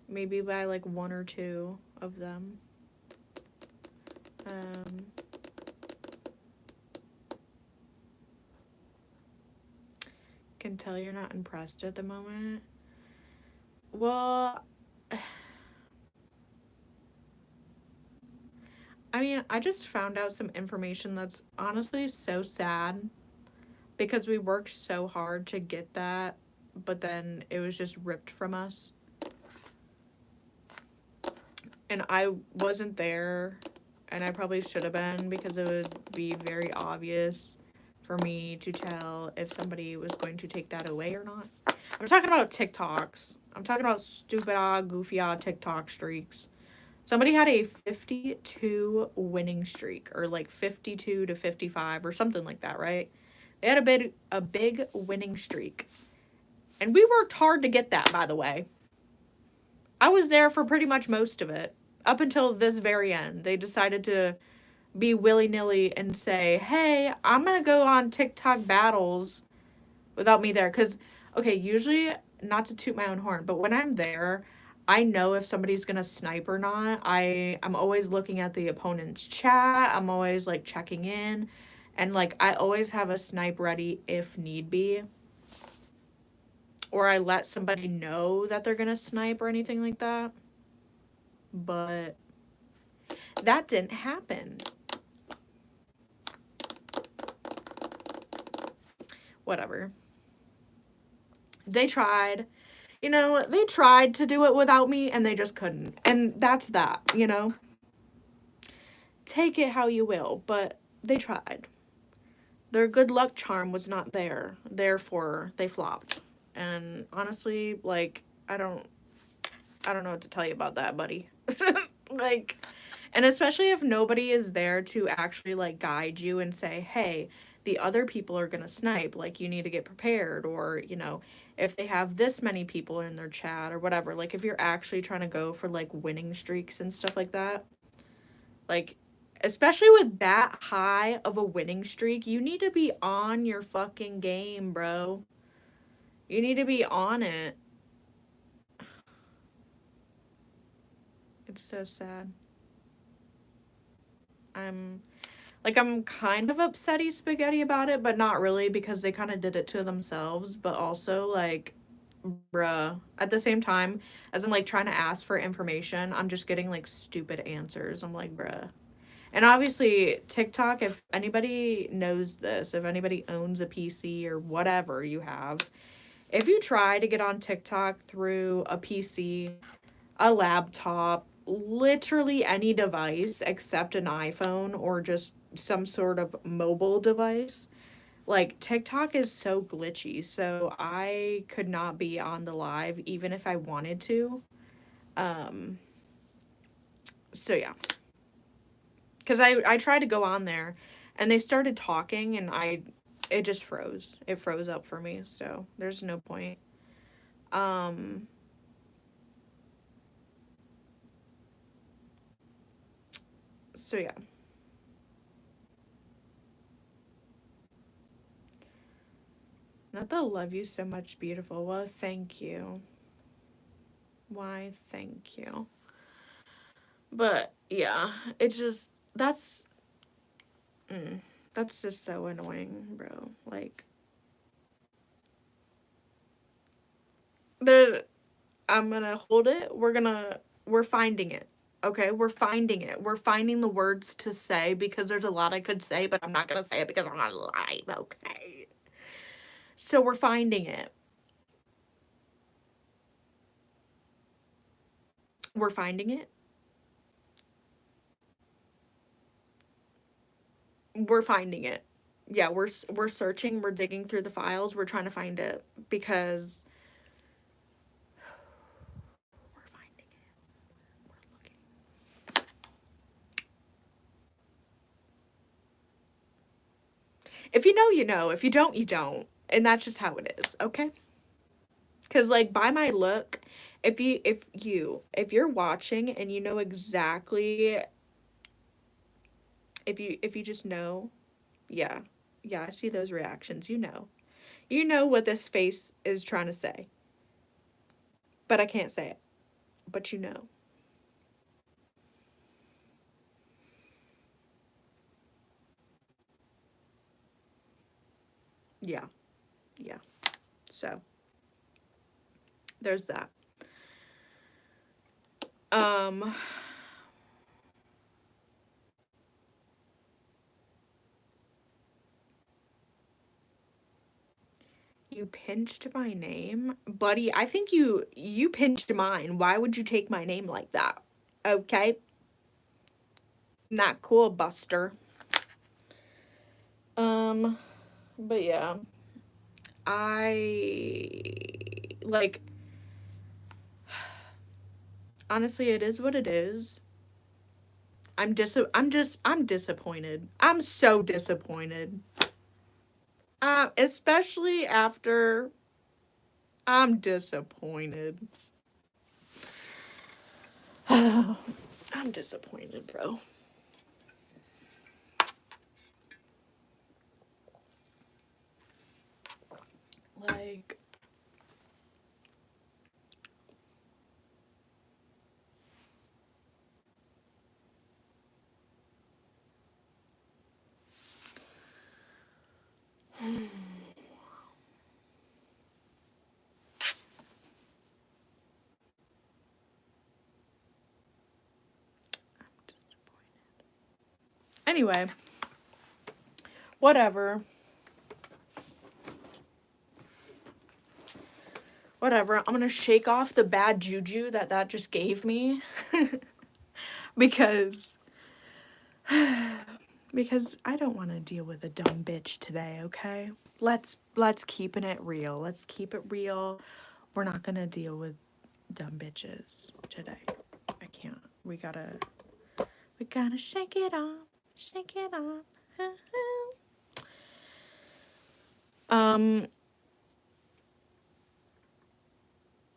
Maybe by like one or two of them. Can tell you're not impressed at the moment. Well, I mean, I just found out some information that's honestly so sad because we worked so hard to get that, but then it was just ripped from us. And I wasn't there, and I probably should have been because it would be very obvious for me to tell if somebody was going to take that away or not. I'm talking about TikToks. I'm talking about stupid, goofy, TikTok streaks. Somebody had a 52 winning streak, or like 52 to 55 or something like that, right? They had a big winning streak. And we worked hard to get that, by the way. I was there for pretty much most of it. Up until this very end. They decided to be willy-nilly and say, hey, I'm going to go on TikTok battles without me there. Because, okay, usually, not to toot my own horn, but when I'm there, I know if somebody's going to snipe or not. I'm always looking at the opponent's chat. I'm always, like, checking in. And, like, I always have a snipe ready if need be. or I let somebody know that they're gonna snipe or anything like that. But that didn't happen. Whatever. They tried. You know, they tried to do it without me and they just couldn't. And that's that, you know? Take it how you will, but they tried. Their good luck charm was not there. Therefore, they flopped. And honestly, like, I don't know what to tell you about that, buddy. Like, and especially if nobody is there to actually like guide you and say, hey, the other people are gonna snipe, like you need to get prepared, or you know, if they have this many people in their chat or whatever, like if you're actually trying to go for like winning streaks and stuff like that, like especially with that high of a winning streak, you need to be on your fucking game, bro. You need to be on it. It's so sad. I'm kind of upsetty spaghetti about it, but not really because they kind of did it to themselves. But also, like, bruh, at the same time, as I'm like trying to ask for information, I'm just getting like stupid answers. I'm like, bruh. And obviously, TikTok, if anybody knows this, if anybody owns a PC or whatever you have, if you try to get on TikTok through a PC, a laptop, literally any device except an iPhone or just some sort of mobile device, like TikTok is so glitchy. So I could not be on the live even if I wanted to. So yeah. Cuz I tried to go on there and they started talking and it just froze. It froze up for me. So there's no point. So yeah. Not that I love you so much, beautiful. Well, thank you. Why, thank you. But yeah, it's just that's just so annoying, bro. Like there I'm gonna hold it. We're finding it. Okay, we're finding it. We're finding the words to say because there's a lot I could say, but I'm not gonna say it because I'm not live, okay? So we're finding it. We're finding it. We're finding it. Yeah, we're searching, we're digging through the files, we're trying to find it because we're finding it. We're looking. If you know, you know. If you don't, you don't. And that's just how it is, okay? Cuz like by my look, if you're watching and you know exactly if you just know, yeah. Yeah, I see those reactions, you know. You know what this face is trying to say. But I can't say it. But you know. Yeah. Yeah. So, there's that. Um You pinched my name? Buddy, I think you pinched mine. Why would you take my name like that? Okay? Not cool, Buster. But yeah. I like honestly it is what it is. I'm disappointed. I'm so disappointed. Especially after I'm disappointed. I'm disappointed, bro. Like Anyway, whatever. Whatever. I'm gonna shake off the bad juju that just gave me. because I don't want to deal with a dumb bitch today, okay? Let's keeping it real. Let's keep it real. We're not gonna deal with dumb bitches today. I can't. We gotta shake it off. Shake it off.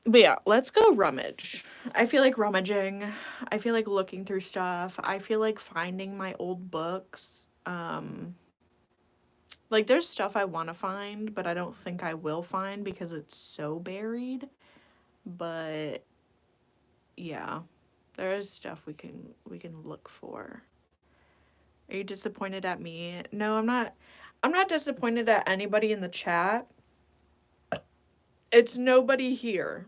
But yeah, let's go rummage. I feel like rummaging. I feel like looking through stuff. I feel like finding my old books. Like there's stuff I want to find, but I don't think I will find because it's so buried. But yeah, there is stuff we can look for. Are you disappointed at me? No, I'm not. I'm not disappointed at anybody in the chat. It's nobody here.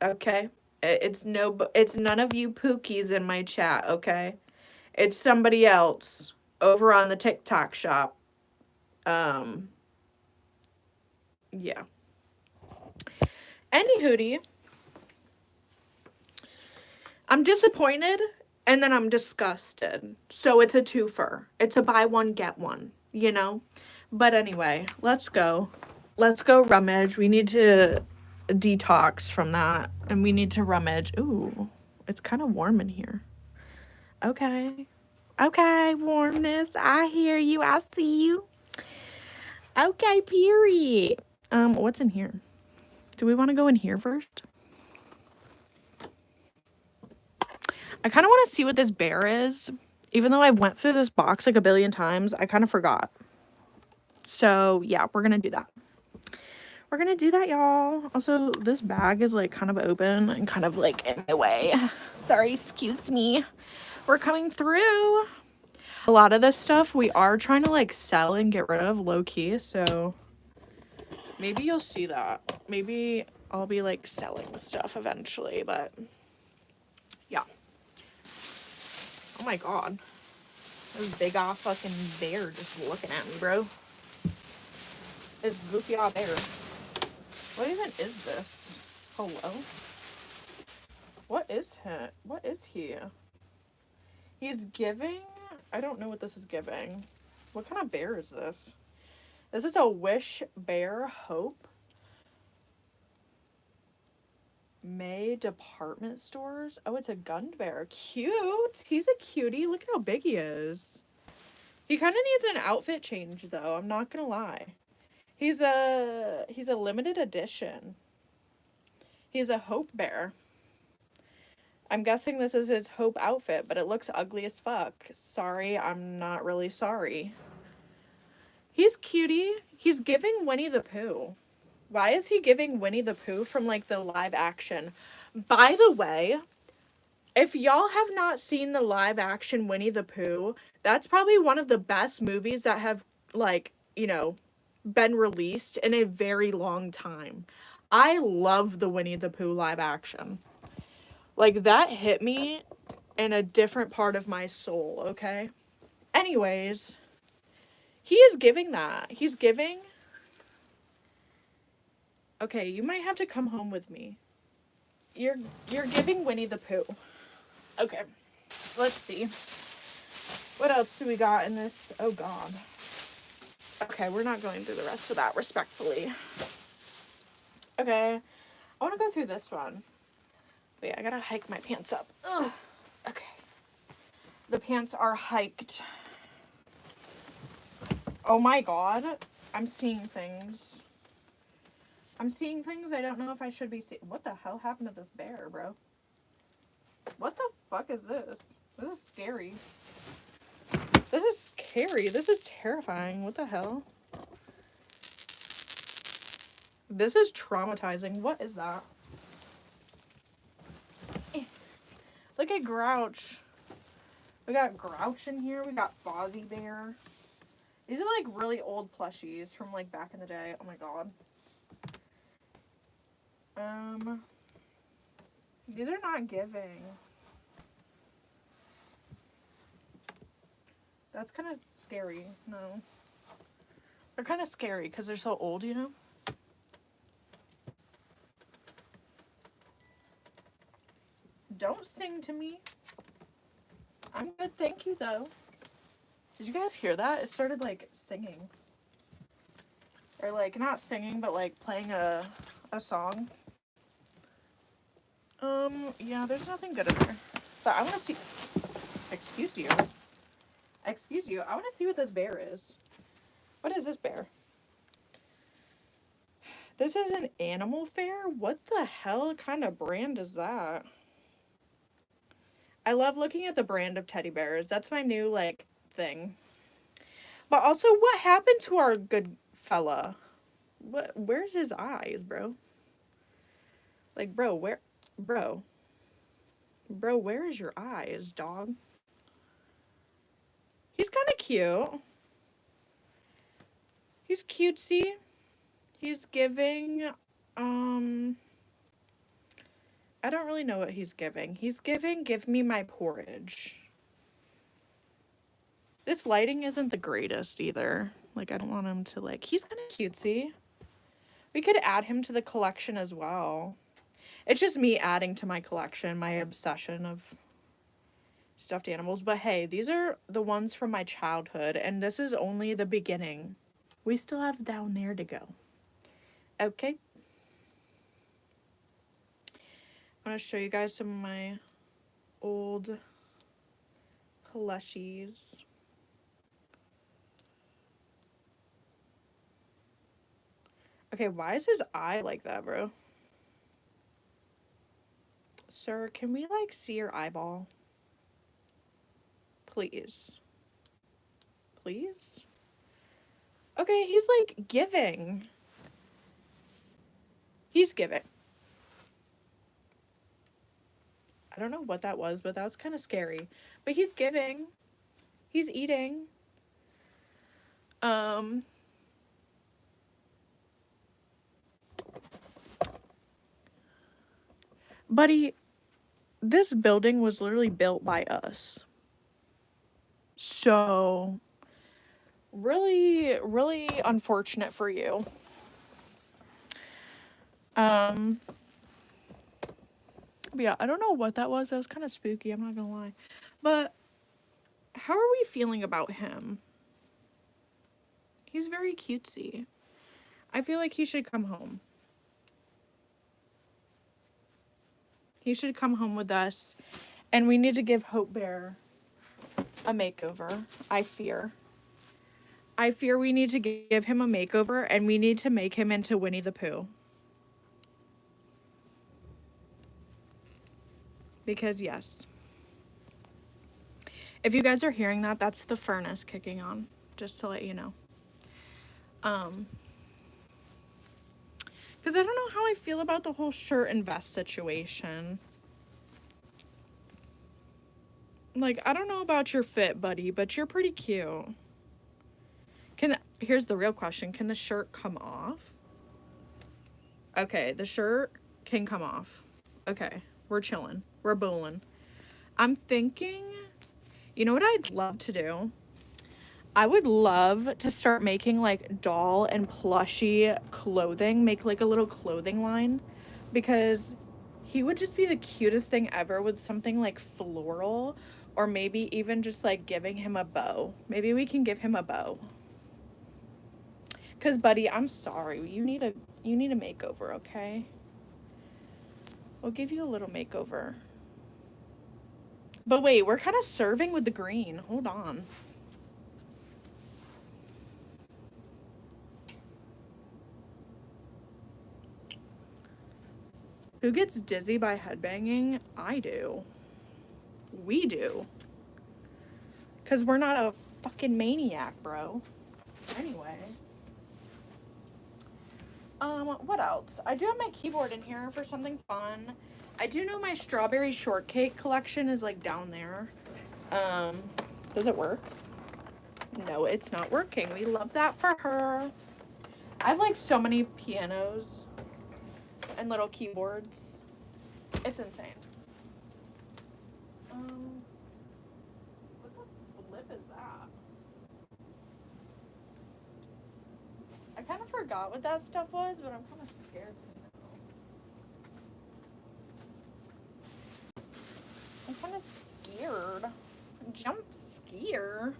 Okay? It's none of you pookies in my chat, okay? It's somebody else over on the TikTok shop. Yeah. Anywho, I'm disappointed and then I'm disgusted. So it's a twofer. It's a buy one, get one, you know? But anyway, let's go. Let's go rummage. We need to detox from that. And we need to rummage. Ooh, it's kind of warm in here. Okay. Okay, warmness. I hear you. I see you. Okay, period. What's in here? Do we want to go in here first? I kind of want to see what this bear is. Even though I went through this box like a billion times, I kind of forgot. So, yeah, we're going to do that. We're going to do that, y'all. Also, this bag is like kind of open and kind of like in my way. Sorry, excuse me. We're coming through. A lot of this stuff we are trying to like sell and get rid of low key. So maybe you'll see that. Maybe I'll be like selling stuff eventually, but yeah. Oh my god. This big off fucking bear just looking at me, bro. This goofy off bear. What even is this? Hello? What is he? What is he? He's giving? I don't know what this is giving. What kind of bear is this? This is a Wish Bear Hope. May department stores. Oh, it's a Gund Bear. Cute. He's a cutie. Look at how big he is. He kind of needs an outfit change, though. I'm not gonna lie. He's a limited edition. He's a Hope Bear. I'm guessing this is his Hope outfit, but it looks ugly as fuck. Sorry, I'm not really sorry. He's cutie. He's giving Winnie the Pooh. Why is he giving Winnie the Pooh from, like, the live action? By the way, if y'all have not seen the live action Winnie the Pooh, that's probably one of the best movies that have, like, you know, been released in a very long time. I love the Winnie the Pooh live action. Like, that hit me in a different part of my soul, okay? Anyways, he is giving that. He's giving... Okay, you might have to come home with me. You're giving Winnie the Pooh. Okay, let's see. What else do we got in this? Oh, God. Okay, we're not going through the rest of that, respectfully. Okay, I want to go through this one. Wait, I gotta hike my pants up. Ugh. Okay. The pants are hiked. Oh my god. I'm seeing things. I'm seeing things I don't know if I should be seeing. What the hell happened to this bear, bro? What the fuck is this? This is scary. This is scary. This is terrifying. What the hell? This is traumatizing. What is that? Look at Grouch. We got Grouch in here. We got Fozzie Bear. These are like really old plushies from like back in the day. Oh my god. These are not giving. That's kind of scary. No. They're kind of scary because they're so old, you know? Don't sing to me. I'm good, thank you, though. Did you guys hear that? It started, like, singing. Or, like, not singing, but, like, playing a song. Yeah, there's nothing good in there. But I want to see... Excuse you. Excuse you. I want to see what this bear is. What is this bear? This is an animal fair? What the hell kind of brand is that? I love looking at the brand of teddy bears. That's my new, like, thing. But also, what happened to our good fella? Where's his eyes, bro? Like, bro, where... Bro, where is your eyes, dog? He's kind of cute. He's cutesy. He's giving, I don't really know what he's giving. He's giving, give me my porridge. This lighting isn't the greatest either. Like, I don't want him to, like, he's kind of cutesy. We could add him to the collection as well. It's just me adding to my collection, my obsession of stuffed animals. But hey, these are the ones from my childhood, and this is only the beginning. We still have down there to go. Okay. I'm going to show you guys some of my old plushies. Okay, why is his eye like that, bro? Sir, can we, like, see your eyeball? Please. Please? Okay, he's, like, giving. He's giving. I don't know what that was, but that was kind of scary. But he's giving. He's eating. Buddy, this building was literally built by us. So, really, really unfortunate for you. But yeah, I don't know what that was. That was kind of spooky, I'm not gonna lie. But how are we feeling about him? He's very cutesy. I feel like he should come home. He should come home with us. And we need to give Hope Bear a makeover, I fear. I fear we need to give him a makeover, and we need to make him into Winnie the Pooh. Because, yes. If you guys are hearing that, that's the furnace kicking on. Just to let you know. Because I don't know how I feel about the whole shirt and vest situation. Like, I don't know about your fit, buddy, but you're pretty cute. Here's the real question. Can the shirt come off? Okay, the shirt can come off. Okay, we're chilling. We're bowling. I'm thinking, you know what I'd love to do? I would love to start making, like, doll and plushie clothing. Make, like, a little clothing line. Because he would just be the cutest thing ever with something, like, floral. Or maybe even just, like, giving him a bow. Maybe we can give him a bow. Because, buddy, I'm sorry. You need a makeover, okay? We'll give you a little makeover. But wait, we're kind of serving with the green. Hold on. Who gets dizzy by headbanging? I do. We do. Because we're not a fucking maniac, bro. Anyway. What else? I do have my keyboard in here for something fun. I do know my strawberry shortcake collection is, like, down there. Does it work? No, it's not working. We love that for her. I have, like, so many pianos and little keyboards. It's insane. What the flip is that? kind of forgot what that stuff was, but I'm kind of scared to know. I'm kind of scared. Jump scare.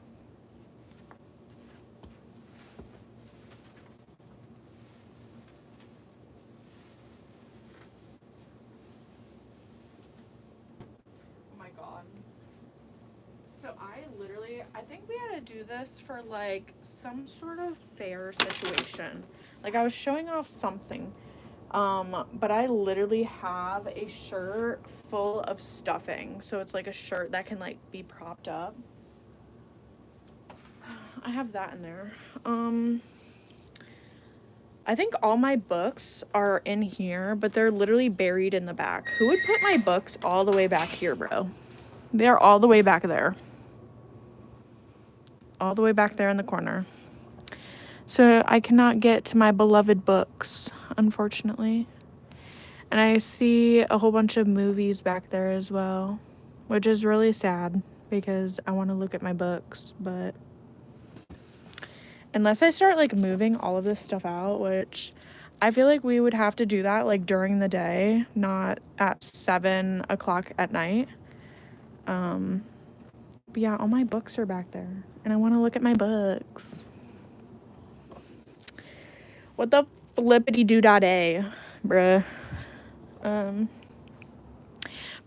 Oh my god. So I think we had to do this for like some sort of fair situation. Like I was showing off something. But I literally have a shirt full of stuffing. So it's like a shirt that can like be propped up. I have that in there. I think all my books are in here, but they're literally buried in the back. Who would put my books all the way back here, bro? They're all the way back there. All the way back there in the corner. So I cannot get to my beloved books, unfortunately. And I see a whole bunch of movies back there as well, which is really sad because I want to look at my books, but unless I start like moving all of this stuff out, which I feel like we would have to do that like during the day, not at 7 o'clock at night. But yeah, all my books are back there and I want to look at my books. What the flippity doo dah day, bruh.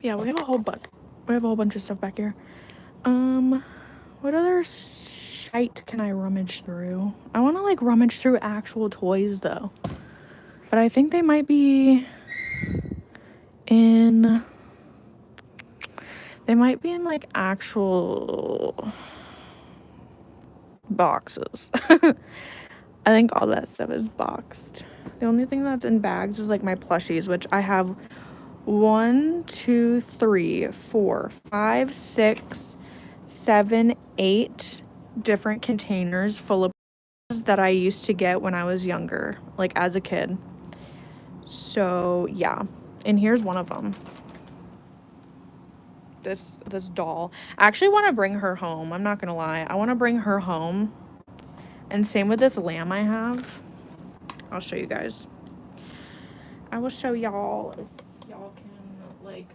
Yeah, we have a whole bunch of stuff back here. What other shite can I rummage through? I want to like rummage through actual toys though, but I think they might be in like actual boxes. I think all that stuff is boxed. The only thing that's in bags is like my plushies, which I have 1, 2, 3, 4, 5, 6, 7, 8 different containers full of plushies that I used to get when I was younger, like as a kid. So yeah, and here's one of them. This doll. I actually want to bring her home. I'm not gonna lie. I want to bring her home. And same with this lamb I have. I'll show you guys. I will show y'all if y'all can like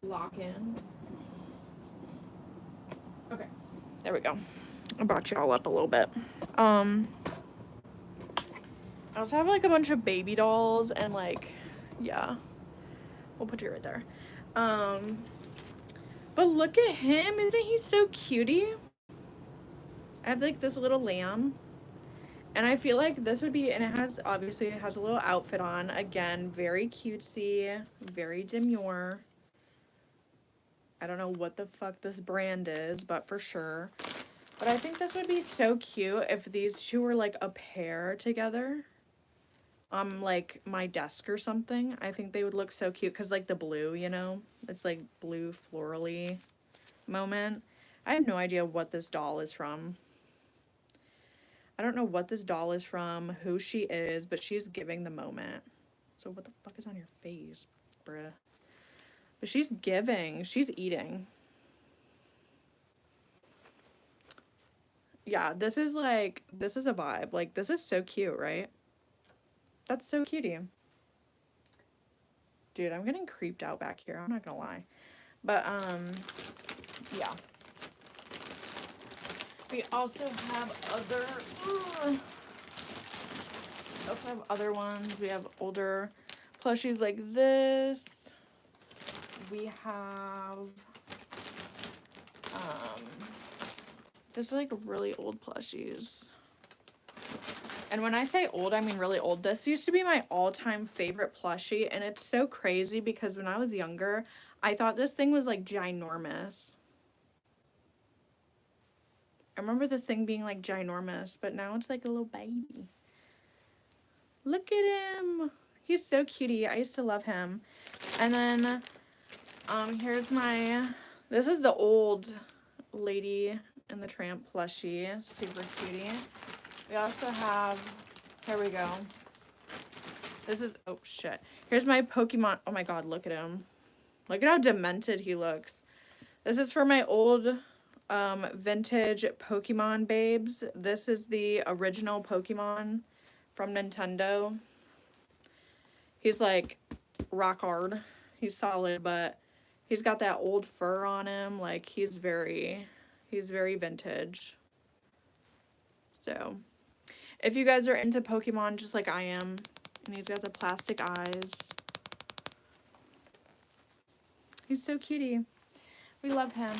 lock in. Okay, there we go. I brought y'all up a little bit. I also have like a bunch of baby dolls and like, yeah, we'll put you right there. But look at him, isn't he so cutie? I have like this little lamb. And I feel like this would be, and it has a little outfit on. Again, very cutesy, very demure. I don't know what the fuck this brand is, but for sure. But I think this would be so cute if these two were like a pair together. Like my desk or something. I think they would look so cute because like the blue, you know? It's like blue florally moment. I have no idea what this doll is from. I don't know what this doll is from, who she is, but she's giving the moment. So what the fuck is on your face, bruh? But she's giving. She's eating. Yeah, this is a vibe. Like, this is so cute, right? That's so cutie. Dude, I'm getting creeped out back here. I'm not gonna lie. But, yeah. We also have other ones. We have older plushies like this. We have just like really old plushies. And when I say old, I mean really old. This used to be my all-time favorite plushie, and it's so crazy because when I was younger, I thought this thing was like ginormous. I remember this thing being like ginormous, but now it's like a little baby. Look at him. He's so cutie. I used to love him. And then here's this is the old Lady and the Tramp plushie. Super cutie. We also have, here we go. This is, oh shit. Here's my Pokemon. Oh my god, look at him. Look at how demented he looks. This is for my old vintage Pokemon babes. This is the original Pokemon from Nintendo. He's like rock hard. He's solid, but he's got that old fur on him. Like he's very vintage. So if you guys are into Pokemon just like I am, and he's got the plastic eyes. He's so cutie. We love him.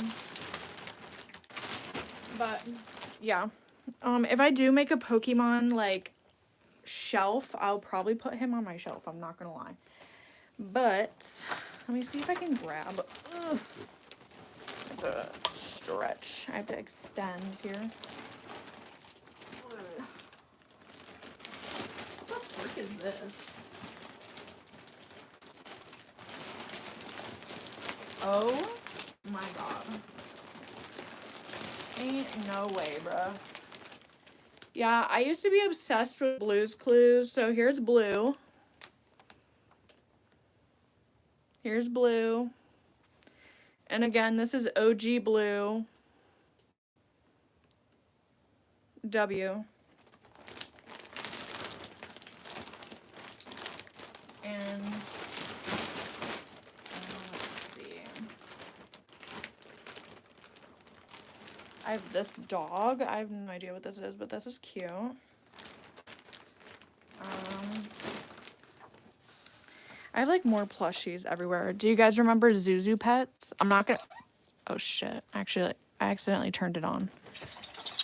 But yeah. If I do make a Pokemon like shelf, I'll probably put him on my shelf, I'm not gonna lie. But let me see if I can grab. Ugh. I have to stretch. I have to extend here. What the frick is this? Oh my god. Ain't no way, bruh. Yeah, I used to be obsessed with Blue's Clues. So here's Blue. Here's Blue. And again, this is OG Blue. W. And let's see. I have this dog. I have no idea what this is, but this is cute. I have like more plushies everywhere. Do you guys remember Zuzu Pets? I'm not gonna. Oh shit! Actually, I accidentally turned it on.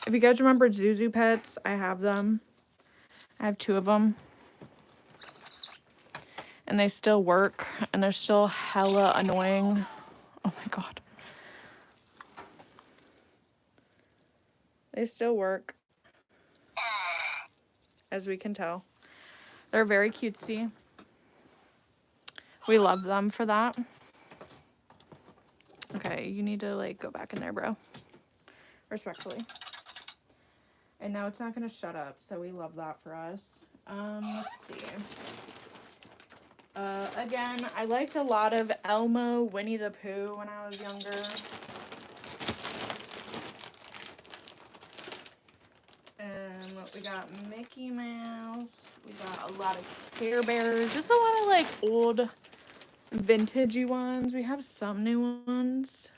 If you guys remember Zuzu Pets, I have them. I have 2 of them. And they still work. And they're still hella annoying. Oh my god. They still work. As we can tell. They're very cutesy. We love them for that. Okay, you need to like go back in there, bro. Respectfully. And now it's not gonna shut up, so we love that for us. Let's see. Again, I liked a lot of Elmo, Winnie the Pooh when I was younger. And we got Mickey Mouse. We got a lot of Care Bears. Just a lot of like old vintagey ones. We have some new ones.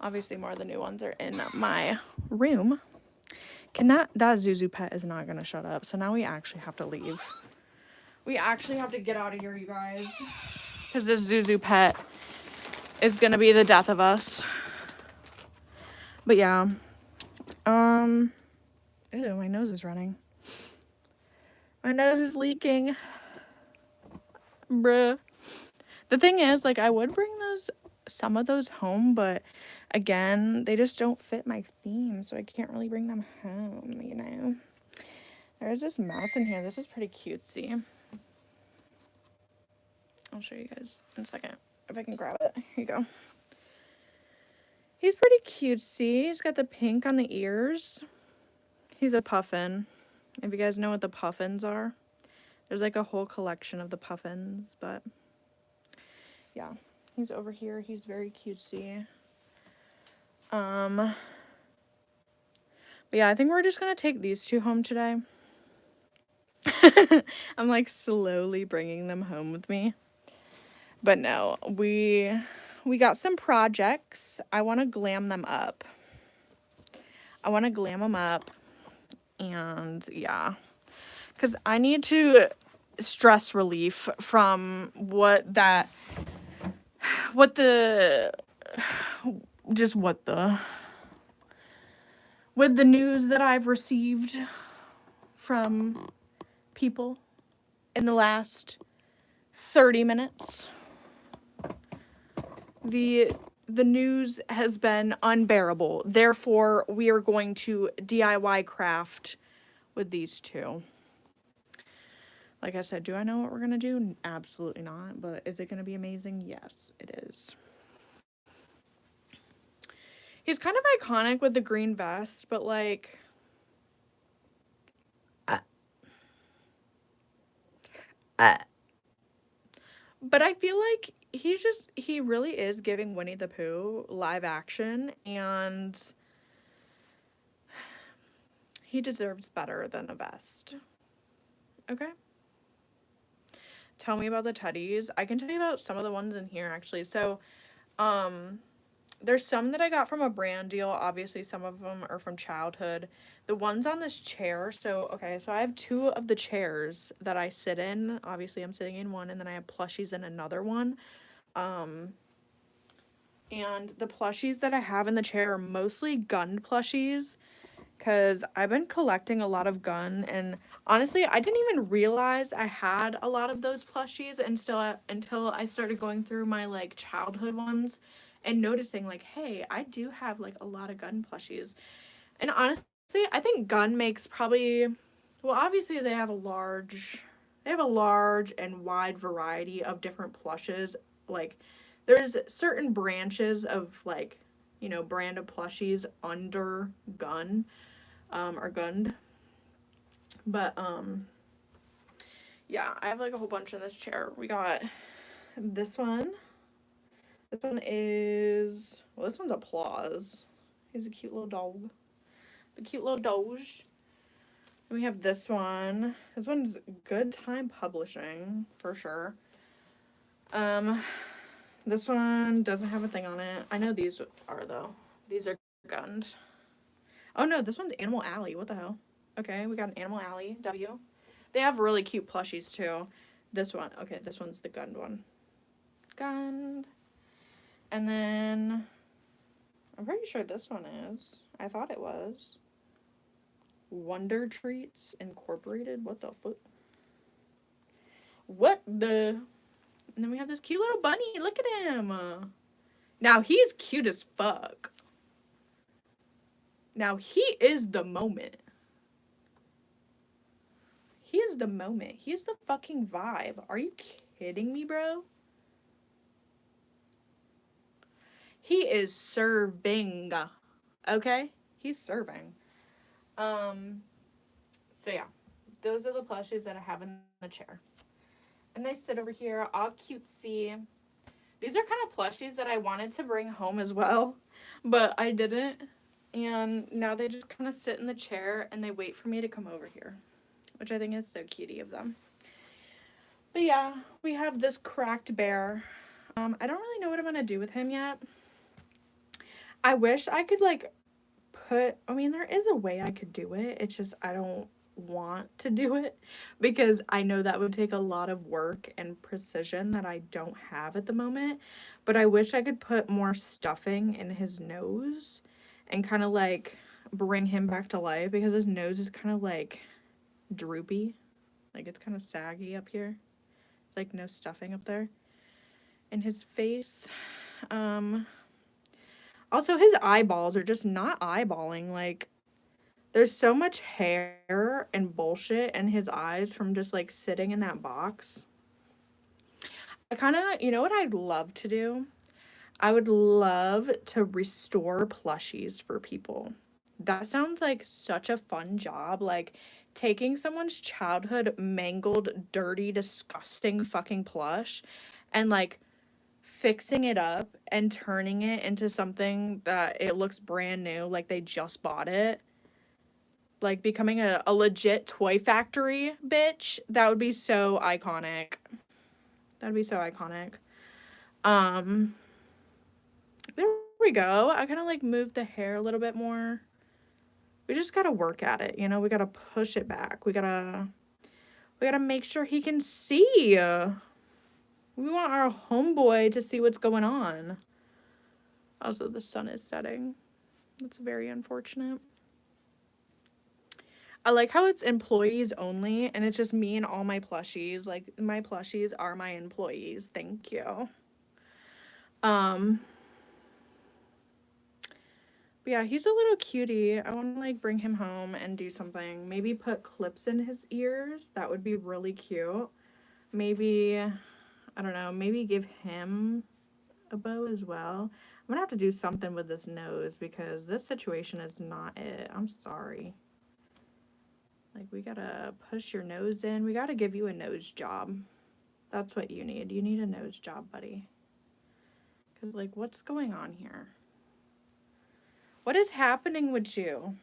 Obviously more of the new ones are in my room. That Zuzu pet is not gonna shut up. So now we actually have to leave. We actually have to get out of here, you guys. Because this Zuzu pet is gonna be the death of us. But yeah. Ew, my nose is running. My nose is leaking. Bruh. The thing is, like, I would bring some of those home, but again, they just don't fit my theme, so I can't really bring them home, you know? There's this mouse in here. This is pretty cutesy. I'll show you guys in a second if I can grab it. Here you go. He's pretty cutesy. He's got the pink on the ears. He's a puffin. If you guys know what the puffins are, there's like a whole collection of the puffins, but yeah, he's over here. He's very cutesy. But yeah, I think we're just gonna take these 2 home today. I'm like slowly bringing them home with me. But no, we got some projects. I want to glam them up. And yeah, because I need to stress relief from with the news that I've received from people in the last 30 minutes. The news has been unbearable. Therefore, we are going to DIY craft with these 2. Like I said, do I know what we're going to do? Absolutely not. But is it going to be amazing? Yes, it is. He's kind of iconic with the green vest, but like... But I feel like he really is giving Winnie the Pooh live action, and he deserves better than a vest. Okay. Tell me about the teddies. I can tell you about some of the ones in here, actually. So, there's some that I got from a brand deal. Obviously, some of them are from childhood. The ones on this chair, so, okay, so I have 2 of the chairs that I sit in. Obviously, I'm sitting in one, and then I have plushies in another one. And the plushies that I have in the chair are mostly gun plushies, because I've been collecting a lot of gun, and honestly, I didn't even realize I had a lot of those plushies until I started going through my like childhood ones and noticing like, hey, I do have like a lot of gun plushies. And honestly, I think gun makes probably, well, obviously they have a large and wide variety of different plushes. Like there's certain branches of like, you know, brand of plushies under gun or gunned. But yeah, I have like a whole bunch in this chair. We got this one. This one is, well, this one's Applause. He's a cute little dog. The cute little doge. And we have this one. This one's Good Time Publishing for sure. This one doesn't have a thing on it. I know these are though. These are gunned. Oh no, this one's Animal Alley. What the hell? Okay, we got an Animal Alley W. They have really cute plushies too. This one, okay, this one's the gunned one. Gunned. And then I'm pretty sure this one is. I thought it was. Wonder Treats Incorporated. What the fuck? What the? And then we have this cute little bunny. Look at him. Now he's cute as fuck. Now he is the moment. He is the moment. He is the fucking vibe. Are you kidding me, bro? He is serving. Okay? He's serving. So yeah. Those are the plushies that I have in the chair. And they sit over here, all cutesy. These are kind of plushies that I wanted to bring home as well, but I didn't. And now they just kind of sit in the chair and they wait for me to come over here, which I think is so cutie of them. But yeah, we have this cracked bear. I don't really know what I'm going to do with him yet. I wish I could like I mean, there is a way I could do it. It's just I don't want to do it because I know that would take a lot of work and precision that I don't have at the moment. But I wish I could put more stuffing in his nose and kind of like bring him back to life because his nose is kind of like droopy. Like it's kind of saggy up here. It's like no stuffing up there. And his face, also his eyeballs are just not eyeballing. Like there's so much hair and bullshit in his eyes from just like sitting in that box. I kind of, you know what I'd love to do? I would love to restore plushies for people. That sounds like such a fun job. Like taking someone's childhood mangled, dirty, disgusting fucking plush and like fixing it up and turning it into something that it looks brand new, like they just bought it. Like becoming a legit toy factory bitch. That would be so iconic. That'd be so iconic. There we go. I kind of like moved the hair a little bit more. We just gotta work at it, you know? We gotta push it back. We gotta make sure he can see. We want our homeboy to see what's going on. Also, the sun is setting. That's very unfortunate. I like how it's employees only, and it's just me and all my plushies. Like, my plushies are my employees. Thank you. But yeah, he's a little cutie. I want to, like, bring him home and do something. Maybe put clips in his ears. That would be really cute. Maybe, I don't know, maybe give him a bow as well. I'm gonna have to do something with this nose because this situation is not it. I'm sorry. Like, we gotta push your nose in. We gotta give you a nose job. That's what you need. You need a nose job, buddy. Because, like, what's going on here? What is happening with you?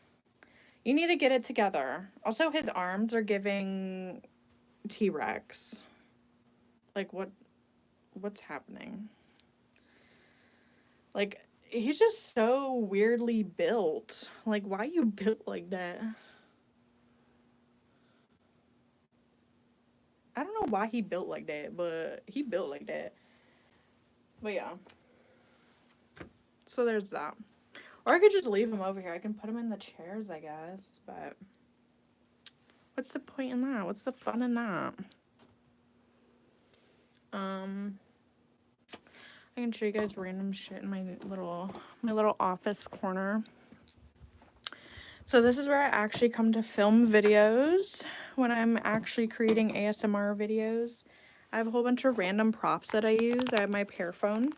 You need to get it together. Also, his arms are giving T-Rex. Like, what's happening? Like, he's just so weirdly built. Like, why you built like that? I don't know why he built like that, but he built like that. But yeah. So there's that. Or I could just leave him over here. I can put him in the chairs, I guess. But what's the point in that? What's the fun in that? I can show you guys random shit in my little office corner. So this is where I actually come to film videos when I'm actually creating ASMR videos. I have a whole bunch of random props that I use. I have my pear phone.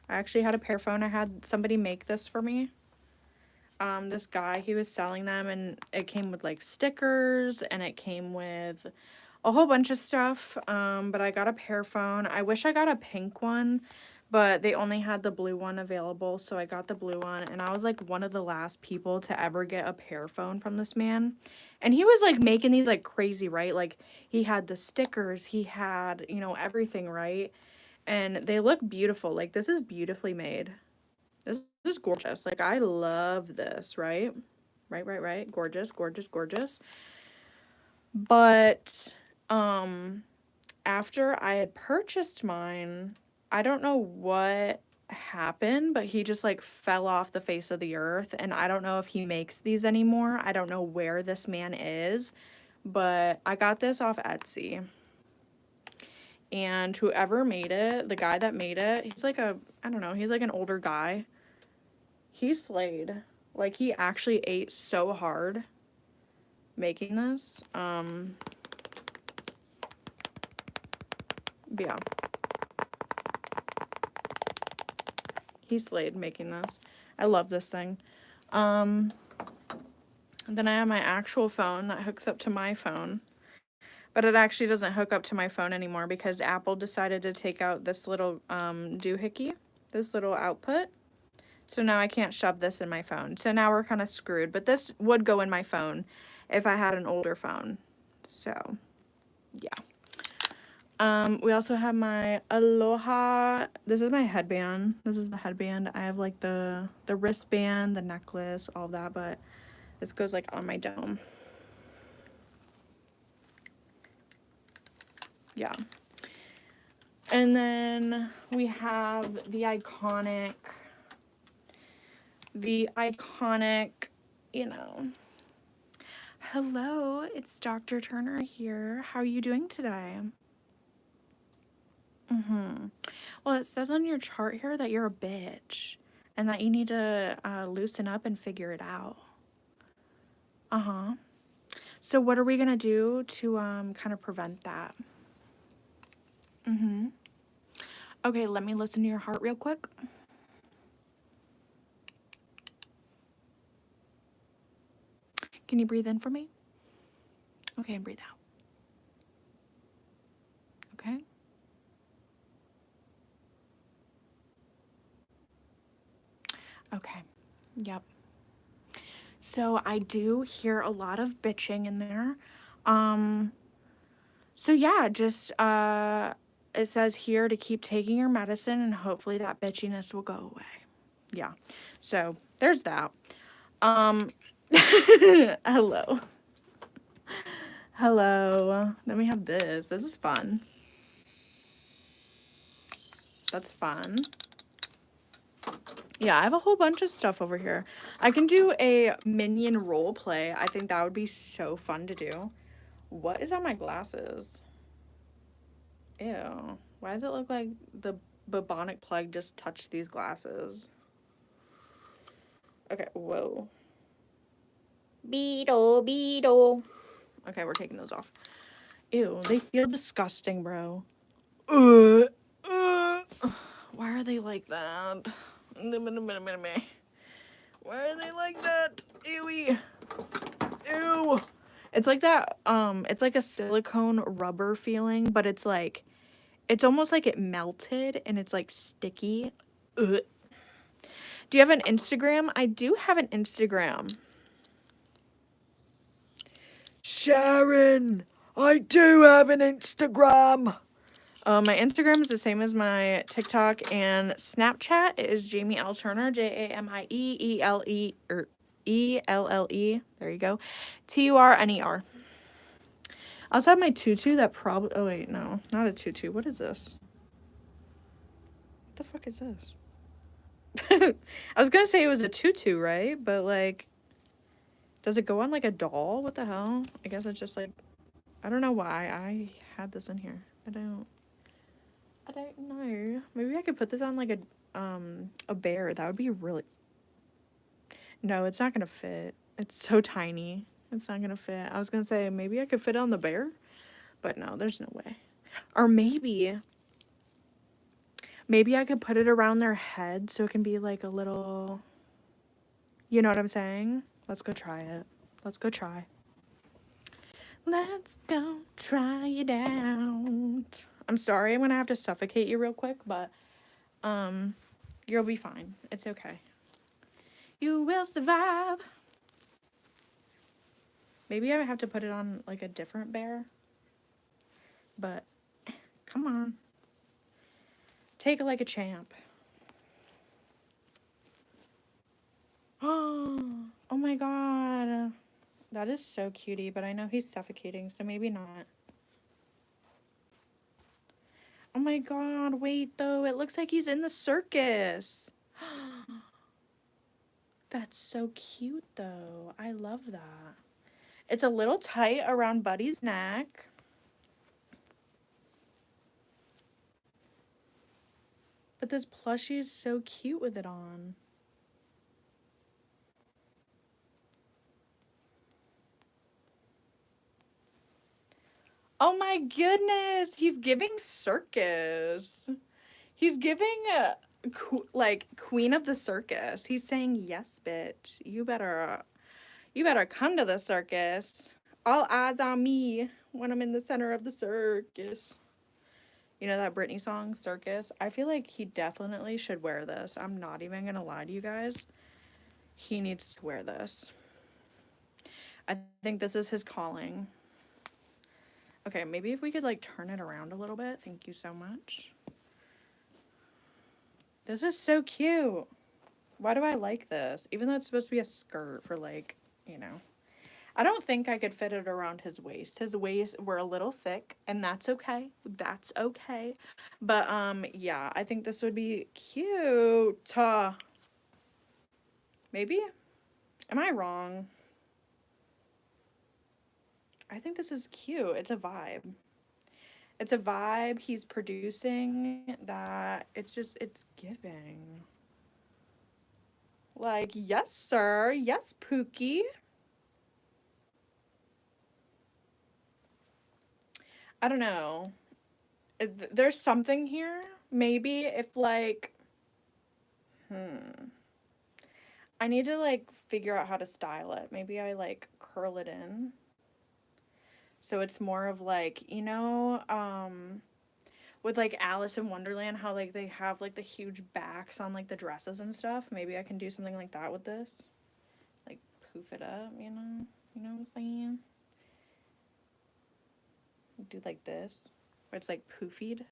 I actually had a pear phone. I had somebody make this for me. This guy, he was selling them, and it came with like stickers, and it came with a whole bunch of stuff. But I got a pear phone. I wish I got a pink one, but they only had the blue one available, so I got the blue one. And I was like one of the last people to ever get a pear phone from this man. And he was like making these like crazy, right? Like he had the stickers, he had, you know, everything, right? And they look beautiful. Like this is beautifully made. This is gorgeous. Like I love this, right? Right. Gorgeous, gorgeous, gorgeous. But after I had purchased mine, I don't know what happened, but he just like fell off the face of the earth, and I don't know if he makes these anymore. I don't know where this man is, but I got this off Etsy. And whoever made it, the guy that made it, he's like I don't know, he's like an older guy. He slayed. Like he actually ate so hard making this. Yeah. He slayed making this. I love this thing. And then I have my actual phone that hooks up to my phone. But it actually doesn't hook up to my phone anymore because Apple decided to take out this little doohickey, this little output. So now I can't shove this in my phone. So now we're kind of screwed. But this would go in my phone if I had an older phone. So, yeah. We also have my Aloha. This is my headband. This is the headband. I have like the wristband, the necklace, all that, but this goes like on my dome. Yeah. And then we have the iconic, you know. Hello, it's Dr. Turner here. How are you doing today? Well, it says on your chart here that you're a bitch and that you need to loosen up and figure it out. So what are we gonna do to kind of prevent that? Okay, let me listen to your heart real quick. Can you breathe in for me? Okay, and breathe out. Okay. Okay. Yep. So I do hear a lot of bitching in there. So yeah, just it says here to keep taking your medicine and hopefully that bitchiness will go away. Yeah. So there's that. Hello. Hello. Then we have this. This is fun. That's fun. Yeah, I have a whole bunch of stuff over here. I can do a minion role play. I think that would be so fun to do. What is on my glasses? Ew. Why does it look like the bubonic plague just touched these glasses? Okay, whoa. Beetle. Okay, we're taking those off. Ew, they feel disgusting, bro. Why are they like that? Why are they like that? Ew. Ew. It's like that, it's like a silicone rubber feeling, but it's like, it's almost like it melted and it's like sticky. Ugh. Do you have an Instagram? I do have an Instagram. Sharon, I do have an Instagram. My Instagram is the same as my TikTok and Snapchat. It is Jamie L. Turner, JAMIEELE, or ELLE. There you go. TURNER. I also have my tutu that probably. Oh, wait, no, not a tutu. What is this? What the fuck is this? I was gonna say it was a tutu, right? But, like, does it go on like a doll? What the hell? I guess it's just like. I don't know why I had this in here. I don't know. Maybe I could put this on like a bear. That would be really. No, it's not gonna fit. It's so tiny. It's not gonna fit. I was gonna say maybe I could fit on the bear, but no, there's no way. Or maybe I could put it around their head so it can be like a little. You know what I'm saying? Let's go try it. Let's go try. Let's go try it out. I'm sorry, I'm gonna have to suffocate you real quick, but you'll be fine. It's okay. You will survive. Maybe I would have to put it on like a different bear. But come on. Take it like a champ. Oh my god. That is so cutie, but I know he's suffocating, so maybe not. Oh my god, wait though. It looks like he's in the circus. That's so cute though. I love that. It's a little tight around Buddy's neck. But this plushie is so cute with it on. Oh my goodness, he's giving circus. He's giving like queen of the circus. He's saying, "Yes, bitch. You better come to the circus. All eyes on me when I'm in the center of the circus." You know that Britney song, Circus? I feel like he definitely should wear this. I'm not even gonna lie to you guys. He needs to wear this. I think this is his calling. Okay, maybe if we could like turn it around a little bit. Thank you so much. This is so cute. Why do I like this? Even though it's supposed to be a skirt for like, you know. I don't think I could fit it around his waist. His waist were a little thick, and that's okay. That's okay. But yeah, I think this would be cute. Maybe? Am I wrong? I think this is cute. It's a vibe. It's a vibe he's producing that it's giving. Like, yes, sir. Yes, Pookie. I don't know. There's something here. Maybe if like, I need to like figure out how to style it. Maybe I like curl it in. So it's more of like, you know, with like Alice in Wonderland, how like they have like the huge backs on like the dresses and stuff. Maybe I can do something like that with this. Like poof it up, you know? You know what I'm saying? Do like this, where it's like poofied.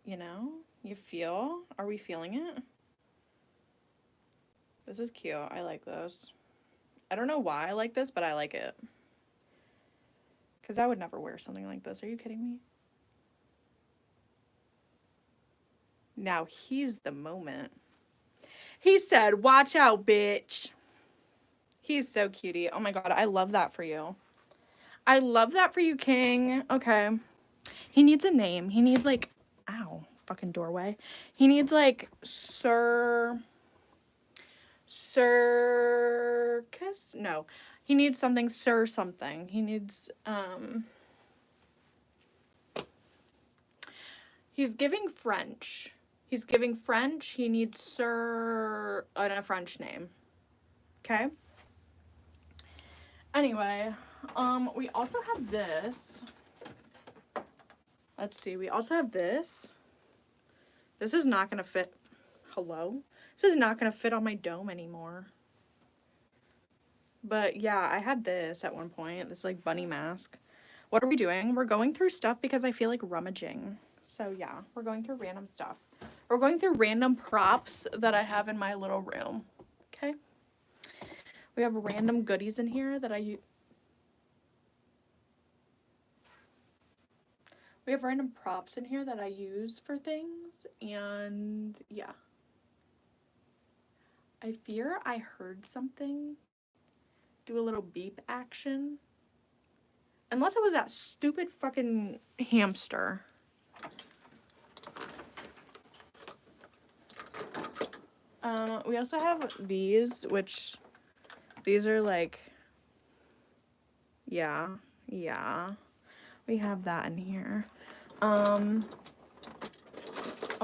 You know? You feel? Are we feeling it? This is cute. I like this. I don't know why I like this, but I like it. Because I would never wear something like this. Are you kidding me? Now he's the moment. He said, "Watch out, bitch." He's so cutie. Oh my god, I love that for you. I love that for you, King. Okay. He needs a name. He needs like, ow, fucking doorway. He needs like Circus? No. He needs something, Sir something. He needs, he's giving French. He's giving French. He needs Sir, a French name. Okay? Anyway, we also have this. Let's see. We also have this. This is not going to fit. Hello? This is not going to fit on my dome anymore. But yeah, I had this at one point, this like bunny mask. What are we doing? We're going through stuff because I feel like rummaging. So yeah, we're going through random stuff. We're going through random props that I have in my little room. Okay? We have random goodies in here that we have random props in here that I use for things, and yeah. I fear I heard something do a little beep action. Unless it was that stupid fucking hamster. We also have these, which these are like, yeah, we have that in here. Oh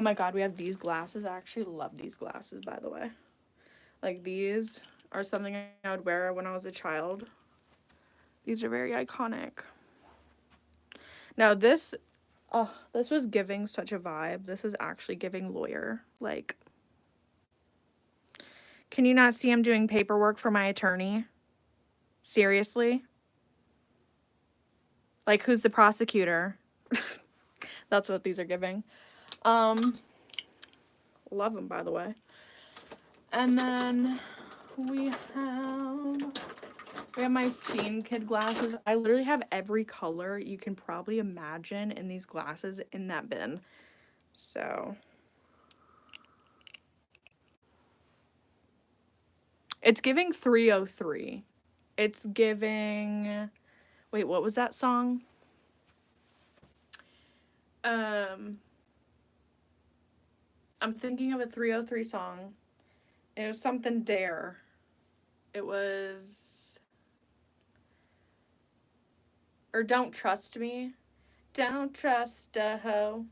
my god, we have these glasses. I actually love these glasses, by the way. Like, these are something I would wear when I was a child. These are very iconic. Now this, oh, this was giving such a vibe. This is actually giving lawyer. Like, can you not see I'm doing paperwork for my attorney? Seriously? Like, who's the prosecutor? That's what these are giving. Love them, by the way. And then we have my Scene Kid glasses. I literally have every color you can probably imagine in these glasses in that bin. So it's giving 303. It's giving, wait, what was that song? I'm thinking of a 303 song. It was something Dare. It was, or Don't Trust Me. Don't trust a hoe.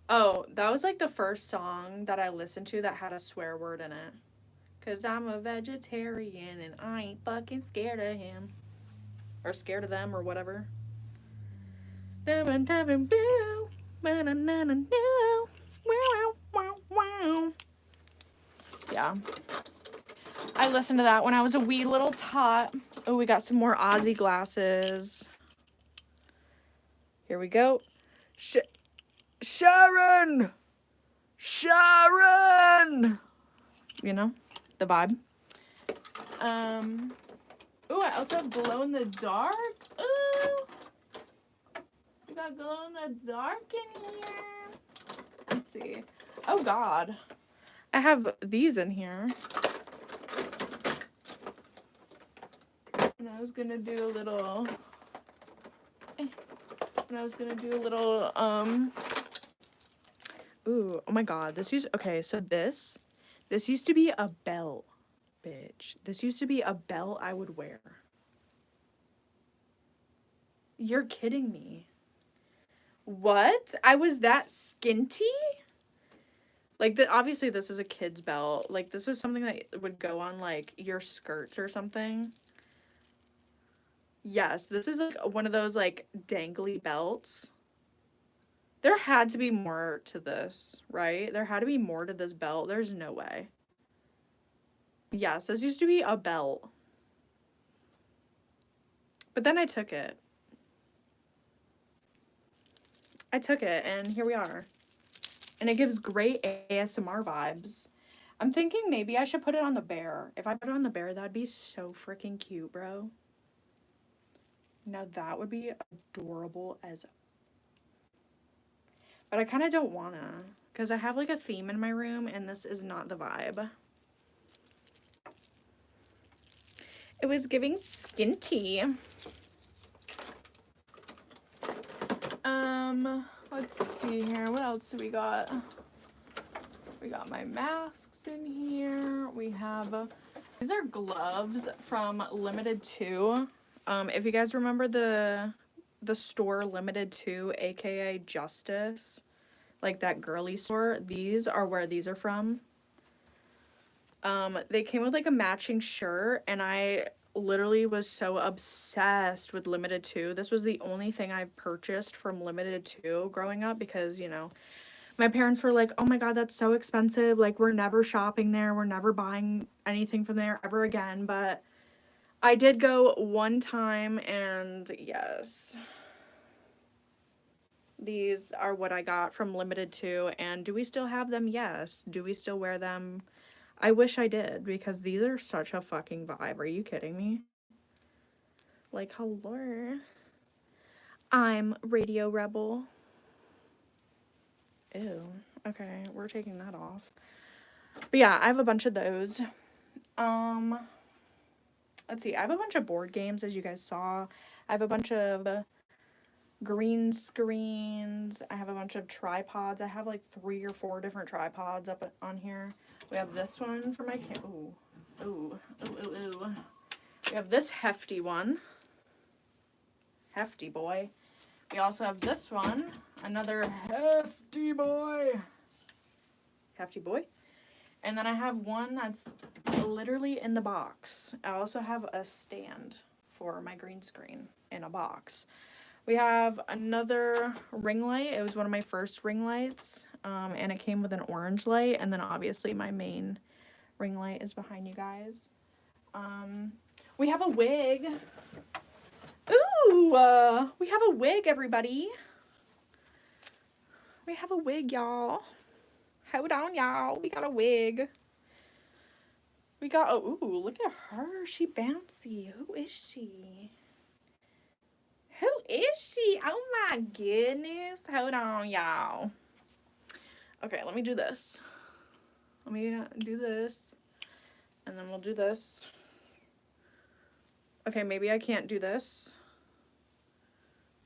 Oh, that was like the first song that I listened to that had a swear word in it. 'Cause I'm a vegetarian and I ain't fucking scared of him. Or scared of them or whatever. Yeah. I listened to that when I was a wee little tot. Oh, we got some more Aussie glasses. Here we go. Sharon! Sharon! You know, the vibe. Ooh, I also have glow in the dark. Ooh. We got glow in the dark in here. Let's see. Oh, God. I have these in here. And I was gonna do a little... Ooh, oh my god, this used to be a belt, bitch. This used to be a belt I would wear. You're kidding me. What? I was that skinty? Like, obviously this is a kid's belt. Like, this was something that would go on, like, your skirts or something. Yes, this is, like, one of those, like, dangly belts. There had to be more to this, right? There had to be more to this belt. There's no way. Yes, this used to be a belt. But then I took it. And here we are. And it gives great ASMR vibes. I'm thinking maybe I should put it on the bear. If I put it on the bear, that'd be so freaking cute, bro. Now that would be adorable as... But I kind of don't wanna. Because I have like a theme in my room and this is not the vibe. It was giving skinty. Let's see here. What else do we got? We got my masks in here. We have, these are gloves from Limited 2. If you guys remember the store Limited 2, aka Justice, like that girly store, these are where these are from. They came with like a matching shirt and I literally was so obsessed with Limited 2. This was the only thing I purchased from Limited 2 growing up because, you know, My parents were like, oh my God, that's so expensive. Like, we're never shopping there. We're never buying anything from there ever again. But I did go one time, and yes, these are what I got from Limited Too. And do we still have them? Yes. Do we still wear them? I wish I did, because these are such a fucking vibe. Are you kidding me? Like, hello. I'm Radio Rebel. Ew. Okay, we're taking that off. But yeah, I have a bunch of those. Let's see. I have a bunch of board games, as you guys saw. I have a bunch of green screens. I have a bunch of tripods. I have like 3 or 4 different tripods up on here. We have this one for my camera. Ooh. Ooh. Ooh, ooh, ooh. We have this hefty one. Hefty boy. We also have this one. Another hefty boy. Hefty boy. And then I have one that's literally in the box. I also have a stand for my green screen in a box. We have another ring light. It was one of my first ring lights. And it came with an orange light. And then obviously my main ring light is behind you guys. We have a wig. Ooh, we have a wig, everybody. We have a wig, y'all. Hold on, y'all. We got a wig. We got, oh, ooh, look at her. She bouncy. Who is she? Who is she? Oh my goodness. Hold on, y'all. Okay, let me do this. Let me do this. And then we'll do this. Okay, maybe I can't do this.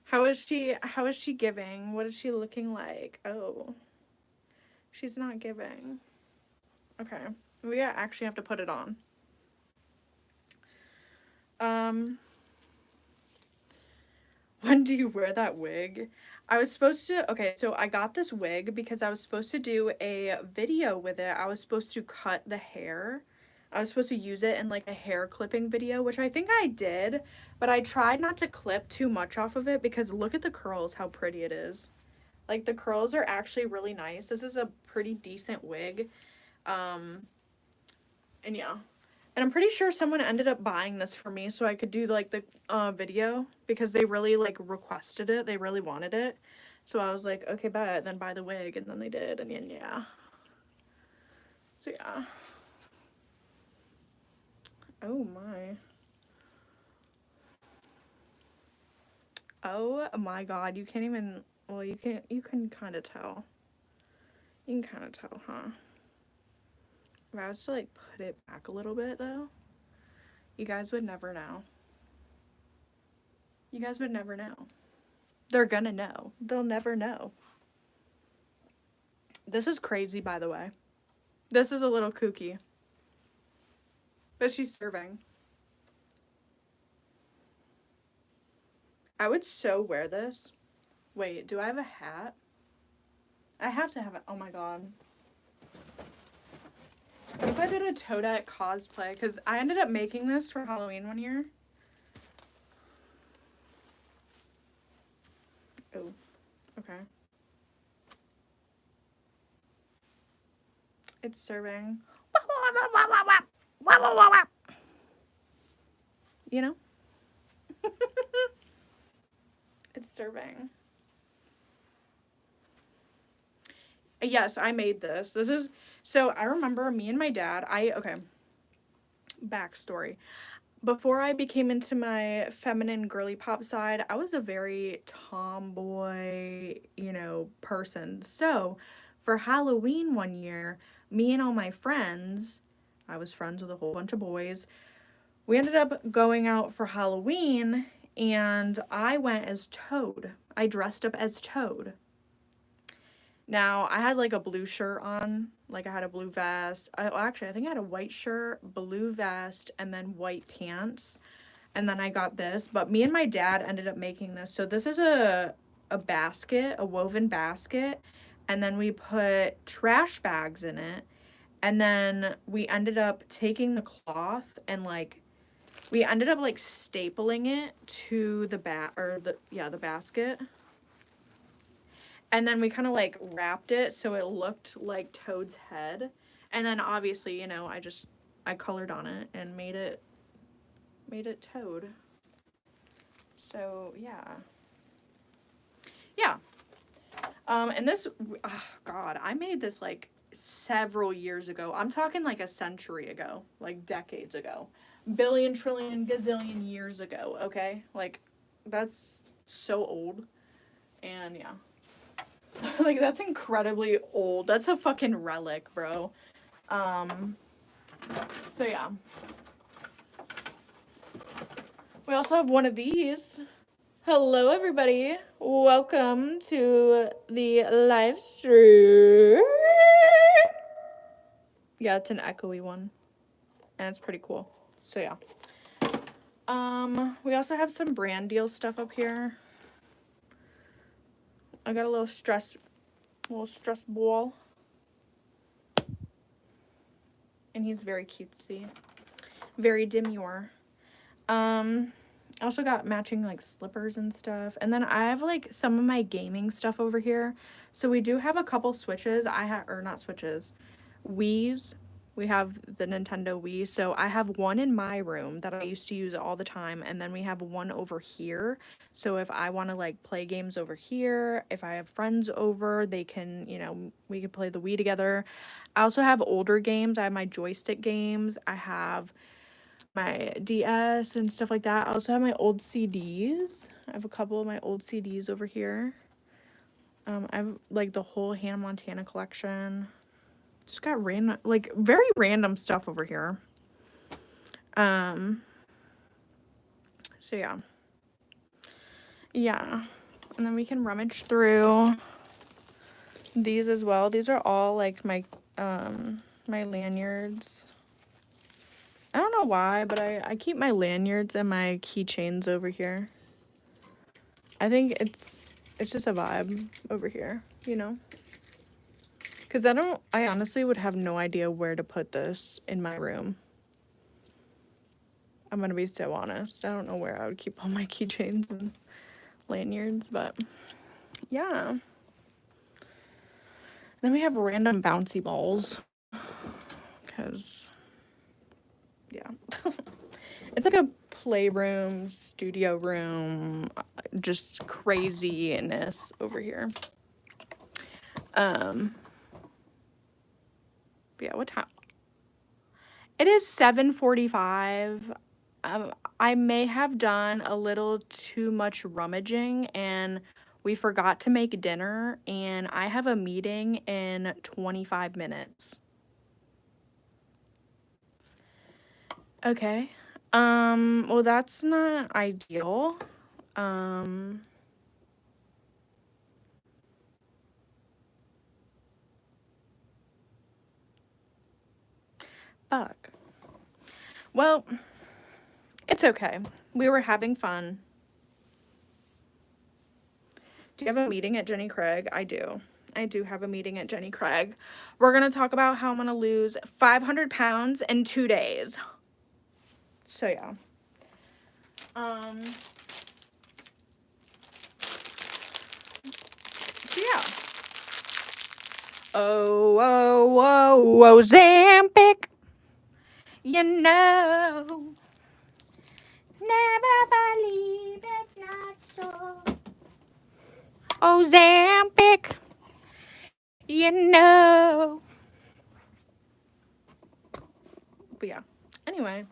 How is she giving? What is she looking like? Oh. She's not giving. Okay. We actually have to put it on. When do you wear that wig? I was supposed to, okay, so I got this wig because I was supposed to do a video with it. I was supposed to cut the hair. I was supposed to use it in like a hair clipping video, which I think I did, but I tried not to clip too much off of it because look at the curls, how pretty it is. Like, the curls are actually really nice. This is a pretty decent wig. And yeah. And I'm pretty sure someone ended up buying this for me so I could do, like, the video. Because they really, like, requested it. They really wanted it. So I was like, okay, bet. Then buy the wig. And then they did. And then, yeah. So, yeah. Oh, my. Oh, my God. You can't even... Well, you can kind of tell. You can kind of tell, huh? If I was to, like, put it back a little bit, though, you guys would never know. You guys would never know. They're gonna know. They'll never know. This is crazy, by the way. This is a little kooky. But she's serving. I would so wear this. Wait, do I have a hat? I have to have it. Oh my God. What if I did a Toadette cosplay? Because I ended up making this for Halloween one year. Oh, okay. It's serving. You know? It's serving. Yes, I made this. This is, so I remember me and my dad, okay, backstory. Before I became into my feminine girly pop side, I was a very tomboy, you know, person. So for Halloween one year, me and all my friends, I was friends with a whole bunch of boys, we ended up going out for Halloween and I went as Toad. I dressed up as Toad. Now, I had like a blue shirt on, like I had a blue vest. Actually, I think I had a white shirt, blue vest, and then white pants. And then I got this, but me and my dad ended up making this. So this is a basket, a woven basket, and then we put trash bags in it. And then we ended up taking the cloth and like, we ended up like stapling it to the basket. And then we kind of like wrapped it so it looked like Toad's head. And then obviously, you know, I colored on it and made it Toad. So yeah. Yeah. And this, oh God, I made this like several years ago. I'm talking like a century ago, like decades ago, billion, trillion, gazillion years ago. Okay. Like that's so old. And yeah. Like that's incredibly old. That's a fucking relic, bro. So yeah. We also have one of these. Hello everybody. Welcome to the live stream. Yeah, it's an echoey one. And it's pretty cool. So yeah. We also have some brand deal stuff up here. I got a little stress ball. And he's very cutesy. Very demure. I also got matching like slippers and stuff. And then I have like some of my gaming stuff over here. So we do have a couple Switches. Or not Switches, Wii's. We have the Nintendo Wii. So I have one in my room that I used to use all the time. And then we have one over here. So if I want to like play games over here, if I have friends over, they can, you know, we can play the Wii together. I also have older games. I have my joystick games. I have my DS and stuff like that. I also have my old CDs. I have a couple of my old CDs over here. I have like the whole Hannah Montana collection. Just got random, like very random stuff over here. So yeah. Yeah. And then we can rummage through these as well. These are all like my my lanyards. I don't know why, but I keep my lanyards and my keychains over here. I think it's just a vibe over here, you know? Because I honestly would have no idea where to put this in my room. I'm going to be so honest. I don't know where I would keep all my keychains and lanyards, but yeah. Then we have random bouncy balls. Because, yeah. It's like a playroom, studio room, just craziness over here. Yeah, what time? It is 7:45. I may have done a little too much rummaging and we forgot to make dinner and I have a meeting in 25 minutes. Okay. Well, that's not ideal. Fuck. Well, it's okay. We were having fun. Do you have a meeting at Jenny Craig? I do. I do have a meeting at Jenny Craig. We're going to talk about how I'm going to lose 500 pounds in 2 days. So, yeah. So, yeah. Oh, Ozempic. You know. Never believe it's not so. Ozempic. You know. But yeah. Anyway.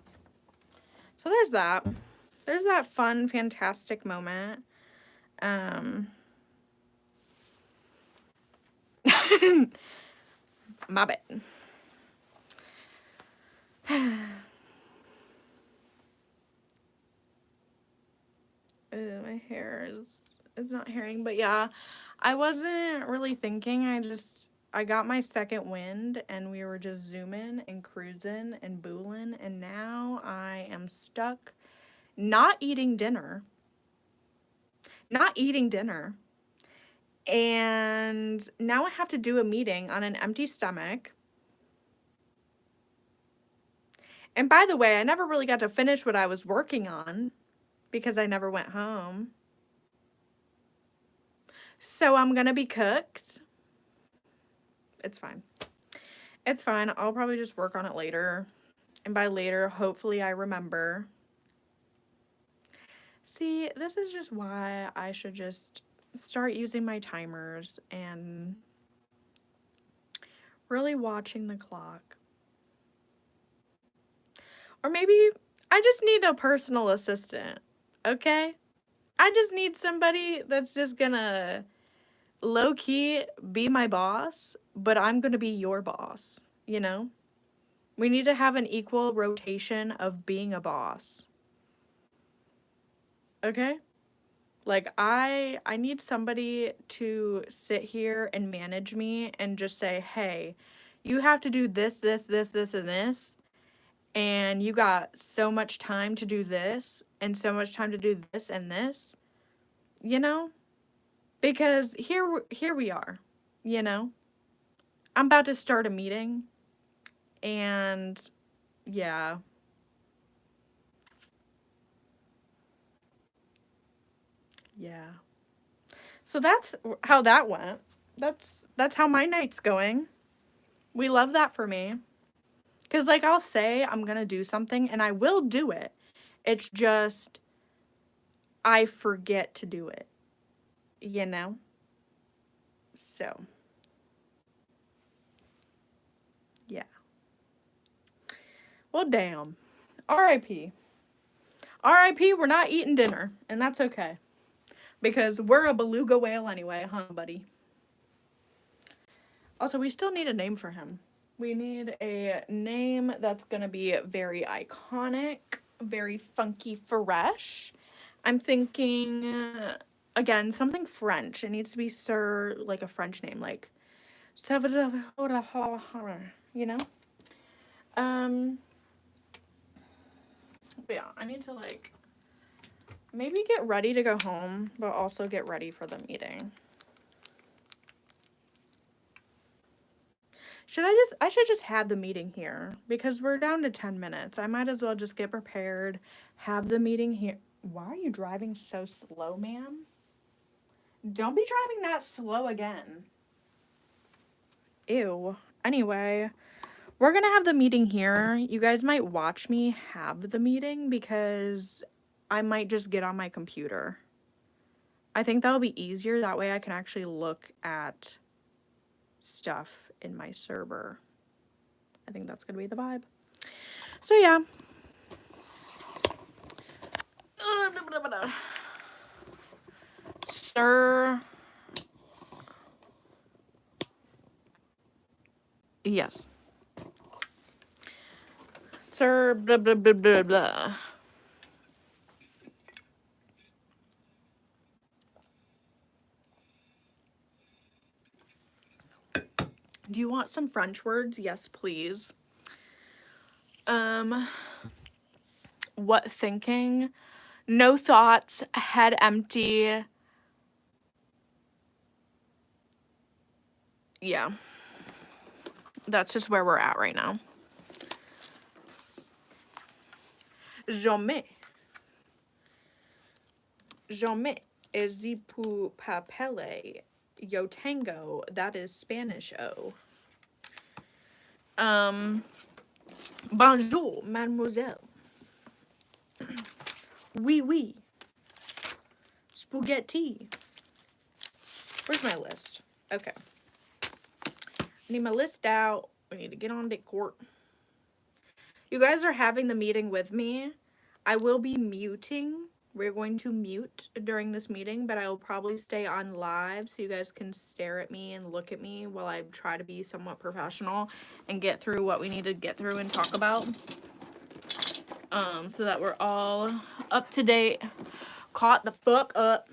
So there's that. There's that fun, fantastic moment. My bad. My hair is not hairing, but yeah, I wasn't really thinking. I got my second wind and we were just zooming and cruising and booling, and now I am stuck not eating dinner. And now I have to do a meeting on an empty stomach. And by the way, I never really got to finish what I was working on because I never went home. So I'm gonna be cooked. It's fine. It's fine. I'll probably just work on it later. And by later, hopefully I remember. See, this is just why I should just start using my timers and really watching the clock. Or maybe I just need a personal assistant, okay? I just need somebody that's just gonna low-key be my boss, but I'm gonna be your boss, you know? We need to have an equal rotation of being a boss. Okay? Like I need somebody to sit here and manage me and just say, "Hey, you have to do this, this, this, this, and this, and you got so much time to do this and so much time to do this and this." You know? Because here we are, you know? I'm about to start a meeting and yeah. Yeah. So that's how that went. That's how my night's going. We love that for me. Cuz like I'll say I'm going to do something and I will do it. It's just I forget to do it. You know? So, yeah. Well, damn. RIP. RIP, we're not eating dinner, and that's okay. Because we're a beluga whale anyway, huh, buddy? Also, we still need a name for him. We need a name that's going to be very iconic, very funky, fresh. I'm thinking, again, something French. It needs to be Sir, like a French name, like, you know? But yeah, I need to, like, maybe get ready to go home, but also get ready for the meeting. I should just have the meeting here because we're down to 10 minutes. I might as well just get prepared, have the meeting here. Why are you driving so slow, ma'am? Don't be driving that slow again. Ew. Anyway, we're gonna have the meeting here. You guys might watch me have the meeting because I might just get on my computer. I think that'll be easier. That way I can actually look at stuff in my server. I think that's gonna be the vibe. So yeah. Sir. Yes. Sir blah blah blah blah blah. Do you want some French words? Yes, please. What thinking? No thoughts, head empty. Yeah. That's just where we're at right now. Jamais. Jamais is the pour papele. Yo tango. That is Spanish-o. Bonjour, mademoiselle. Oui, oui. Spaghetti. Where's my list? Okay. I need my list out. We need to get on Discord. You guys are having the meeting with me. I will be muting. We're going to mute during this meeting, but I will probably stay on live so you guys can stare at me and look at me while I try to be somewhat professional and get through what we need to get through and talk about. So that we're all up to date, caught the fuck up,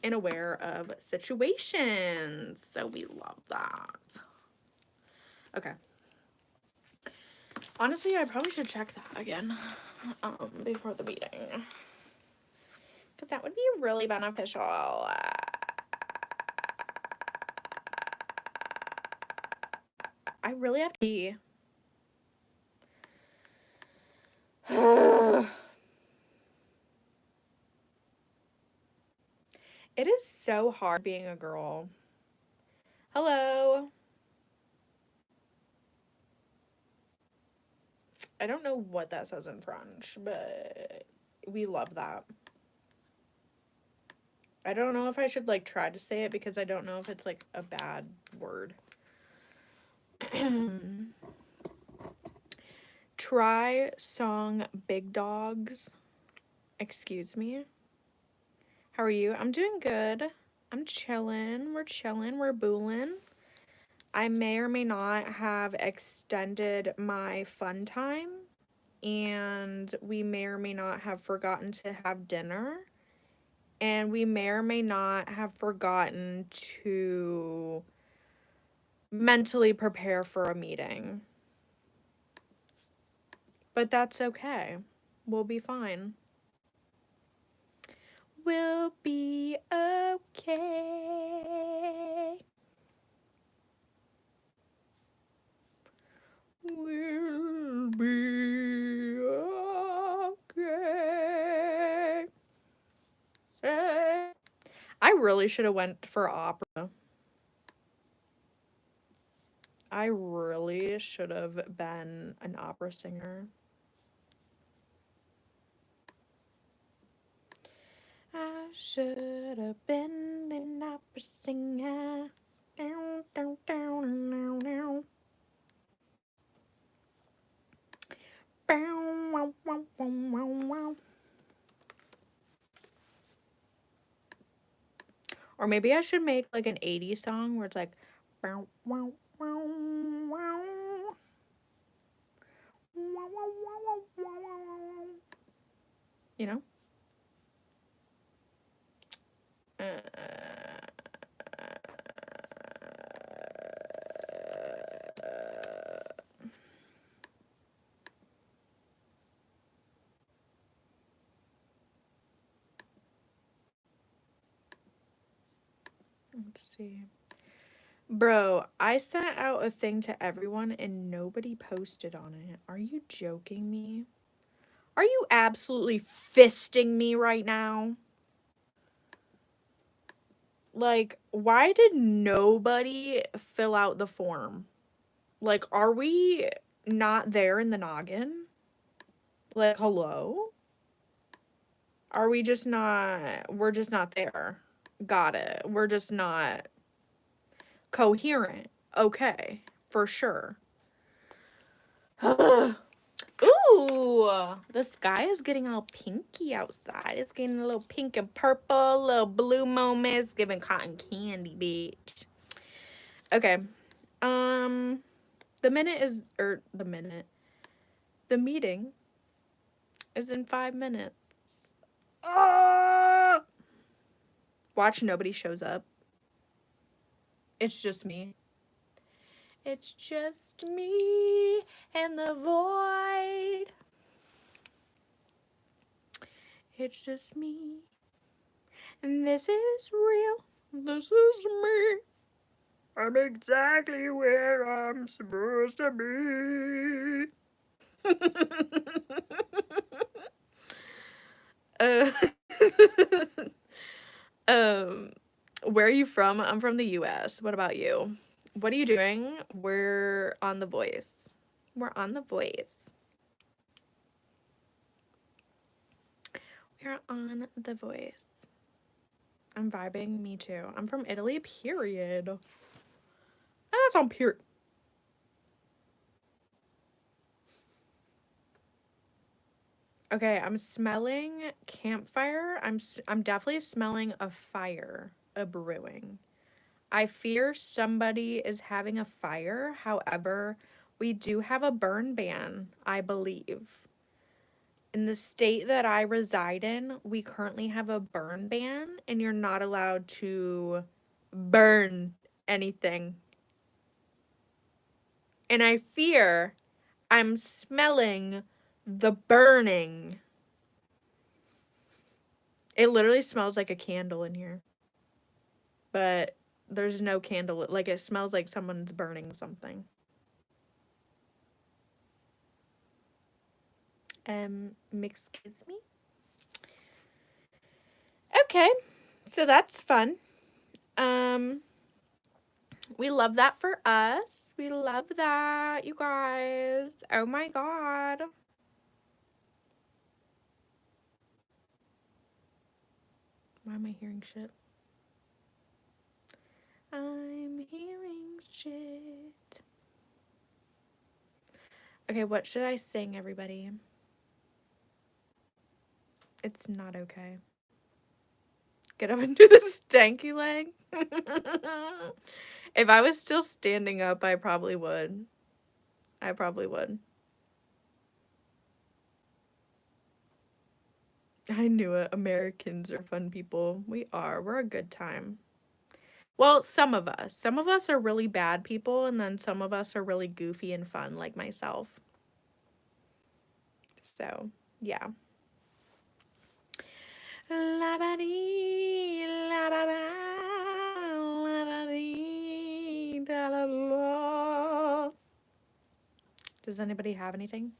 and aware of situations. So we love that. Okay. Honestly, I probably should check that again before the meeting. Because that would be really beneficial. I really have to pee. It is so hard being a girl. Hello. I don't know what that says in French, but we love that. I don't know if I should like try to say it because I don't know if it's like a bad word. Try song Big Dogs. Excuse me. How are you? I'm doing good. I'm chilling. We're chilling. We're booling. I may or may not have extended my fun time, and we may or may not have forgotten to have dinner, and we may or may not have forgotten to mentally prepare for a meeting. But that's okay. We'll be fine. We'll be okay. We'll be okay. I really should have went for opera. I really should have been an opera singer. I should have been an opera singer. Down, down, down, down, down. Bow, wow, wow, wow, wow, wow. Or maybe I should make like an 80s song where it's like bow, wow, wow, wow. Wow, wow, wow, wow, wow. You know? Let's see. Bro, I sent out a thing to everyone and nobody posted on it. Are you joking me? Are you absolutely fisting me right now? Like, why did nobody fill out the form? Like, are we not there in the noggin? Like, hello? Are we just not, we're just not there. Got it. We're just not coherent. Okay, for sure. Ooh, the sky is getting all pinky outside. It's getting a little pink and purple, little blue moments, giving cotton candy, bitch. Okay. The meeting is in 5 minutes. Ah! Watch, nobody shows up. It's just me. It's just me and the void. It's just me. And this is real. This is me. I'm exactly where I'm supposed to be. uh, where are you from? I'm from the US. What about you? What are you doing? We're on The Voice. We're on The Voice. We're on The Voice. I'm vibing. Me too. I'm from Italy, period. That's on period. Okay, I'm smelling campfire. I'm definitely smelling a fire, a brewing. I fear somebody is having a fire. However, we do have a burn ban, I believe. In the state that I reside in, we currently have a burn ban, and you're not allowed to burn anything. And I fear I'm smelling the burning. It literally smells like a candle in here. But there's no candle. Like, it smells like someone's burning something. Excuse me? Okay. So that's fun. We love that for us. We love that, you guys. Oh my god. Why am I hearing shit? I'm hearing shit. Okay, what should I sing, everybody? It's not okay. Get up and do the stanky leg. If I was still standing up, I probably would. I probably would. I knew it. Americans are fun people. We are. We're a good time. Well, some of us. Some of us are really bad people, and then some of us are really goofy and fun, like myself. So, yeah. La da dee, la da da, la da dee, da la la. Does anybody have anything?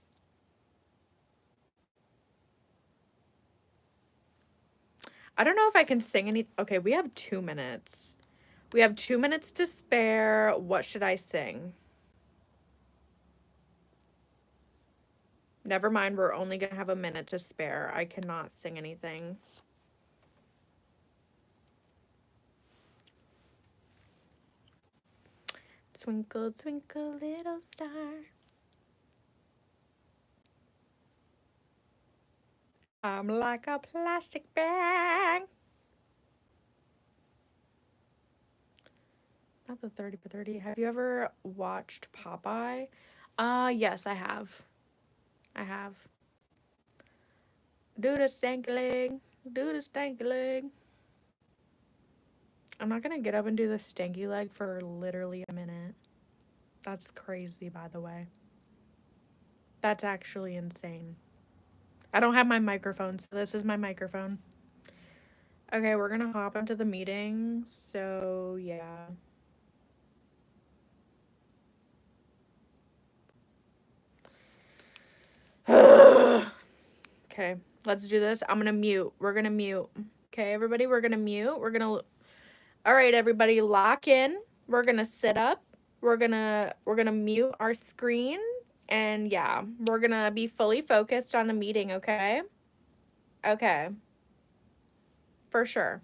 I don't know if I can sing any. Okay, we have 2 minutes. We have 2 minutes to spare. What should I sing? Never mind, we're only gonna have a minute to spare. I cannot sing anything. Twinkle, twinkle, little star. I'm like a plastic bag. Not the 30 for 30. Have you ever watched Popeye? Yes, I have. I have. Do the stanky leg. Do the stanky leg. I'm not gonna get up and do the stanky leg for literally a minute. That's crazy, by the way. That's actually insane. I don't have my microphone, so this is my microphone. Okay, we're gonna hop into the meeting, so yeah. Okay, let's do this. I'm gonna mute. We're gonna mute. Okay, everybody, we're gonna mute. We're gonna... All right, everybody, lock in. We're gonna sit up. We're gonna mute our screen, and yeah, we're gonna be fully focused on the meeting, okay? Okay. For sure.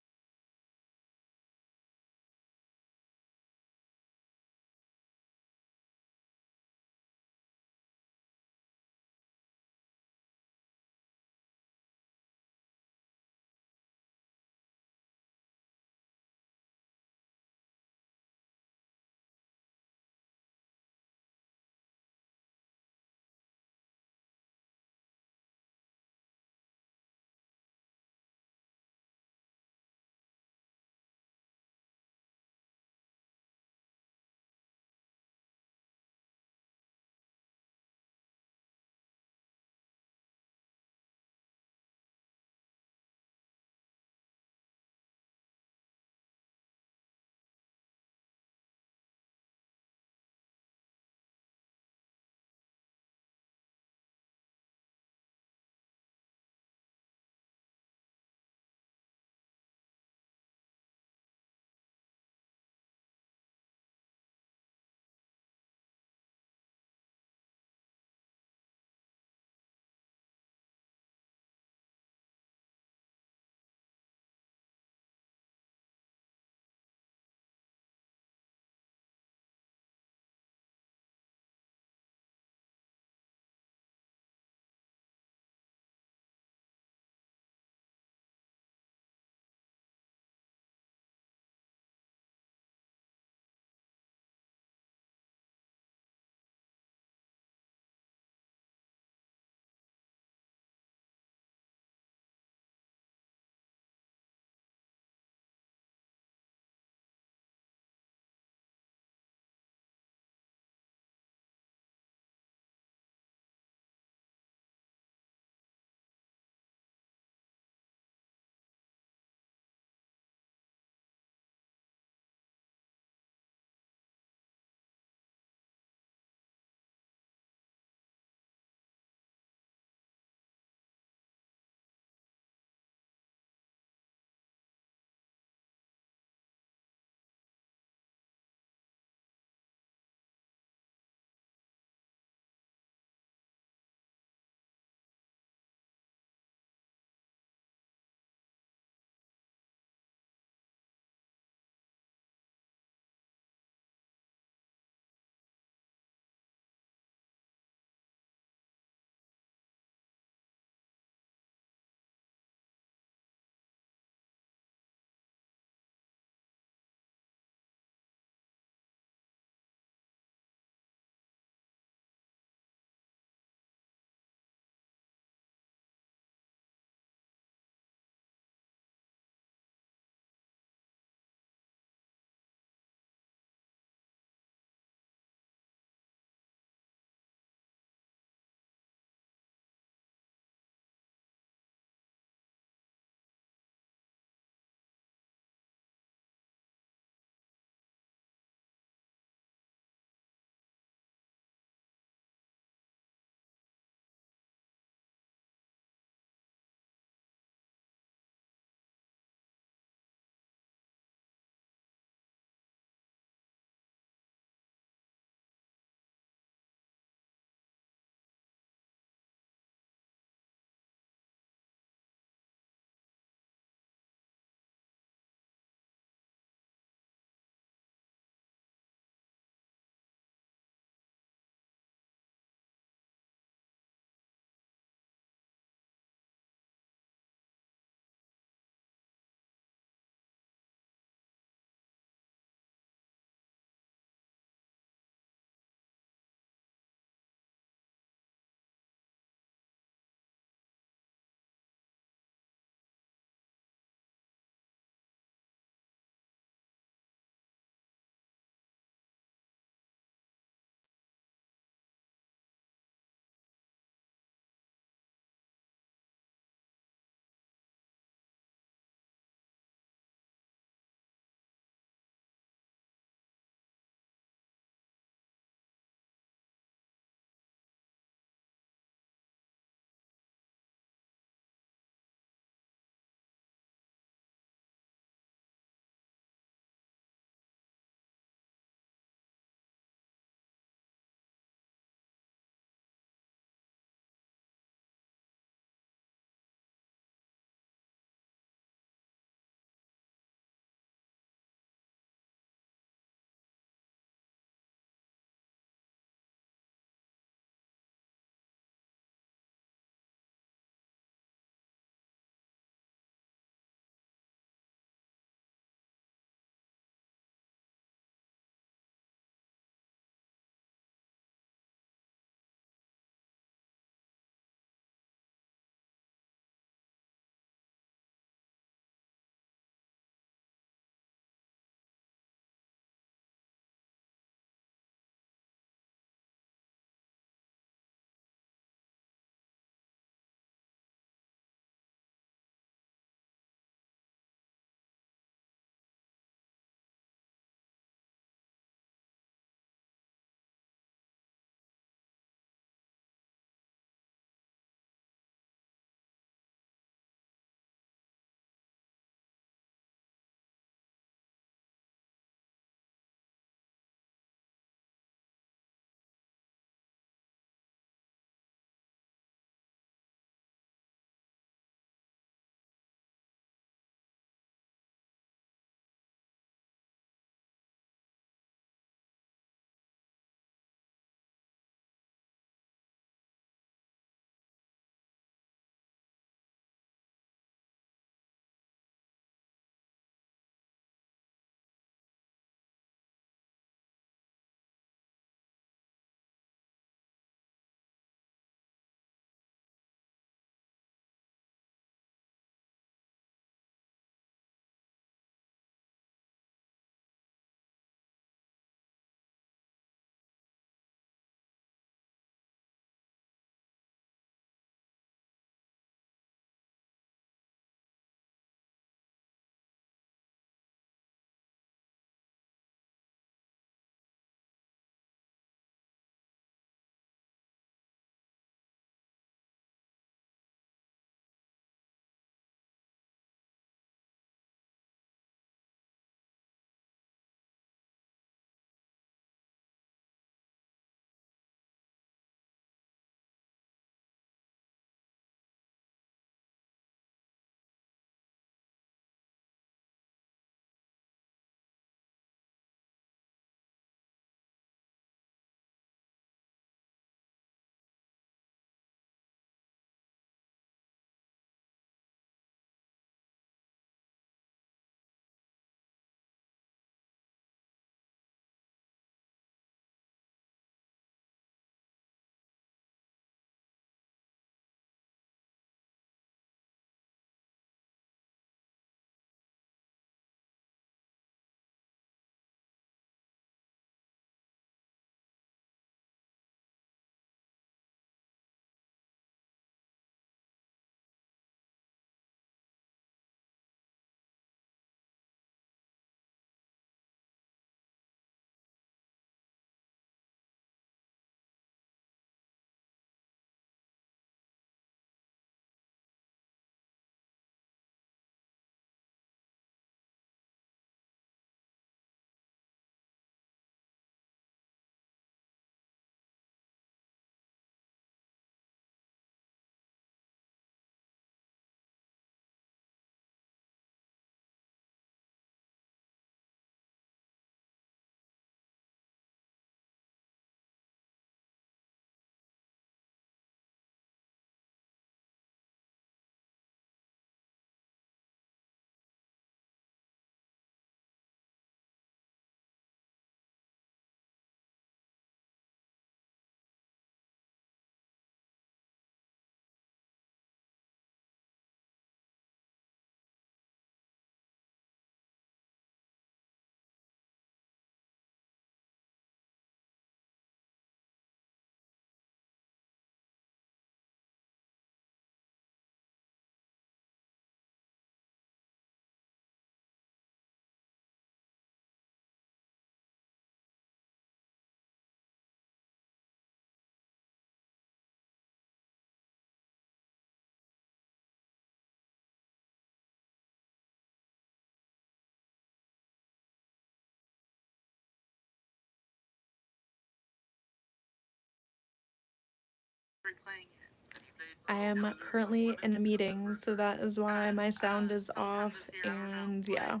I am currently in a meeting, so that is why my sound is off, and yeah.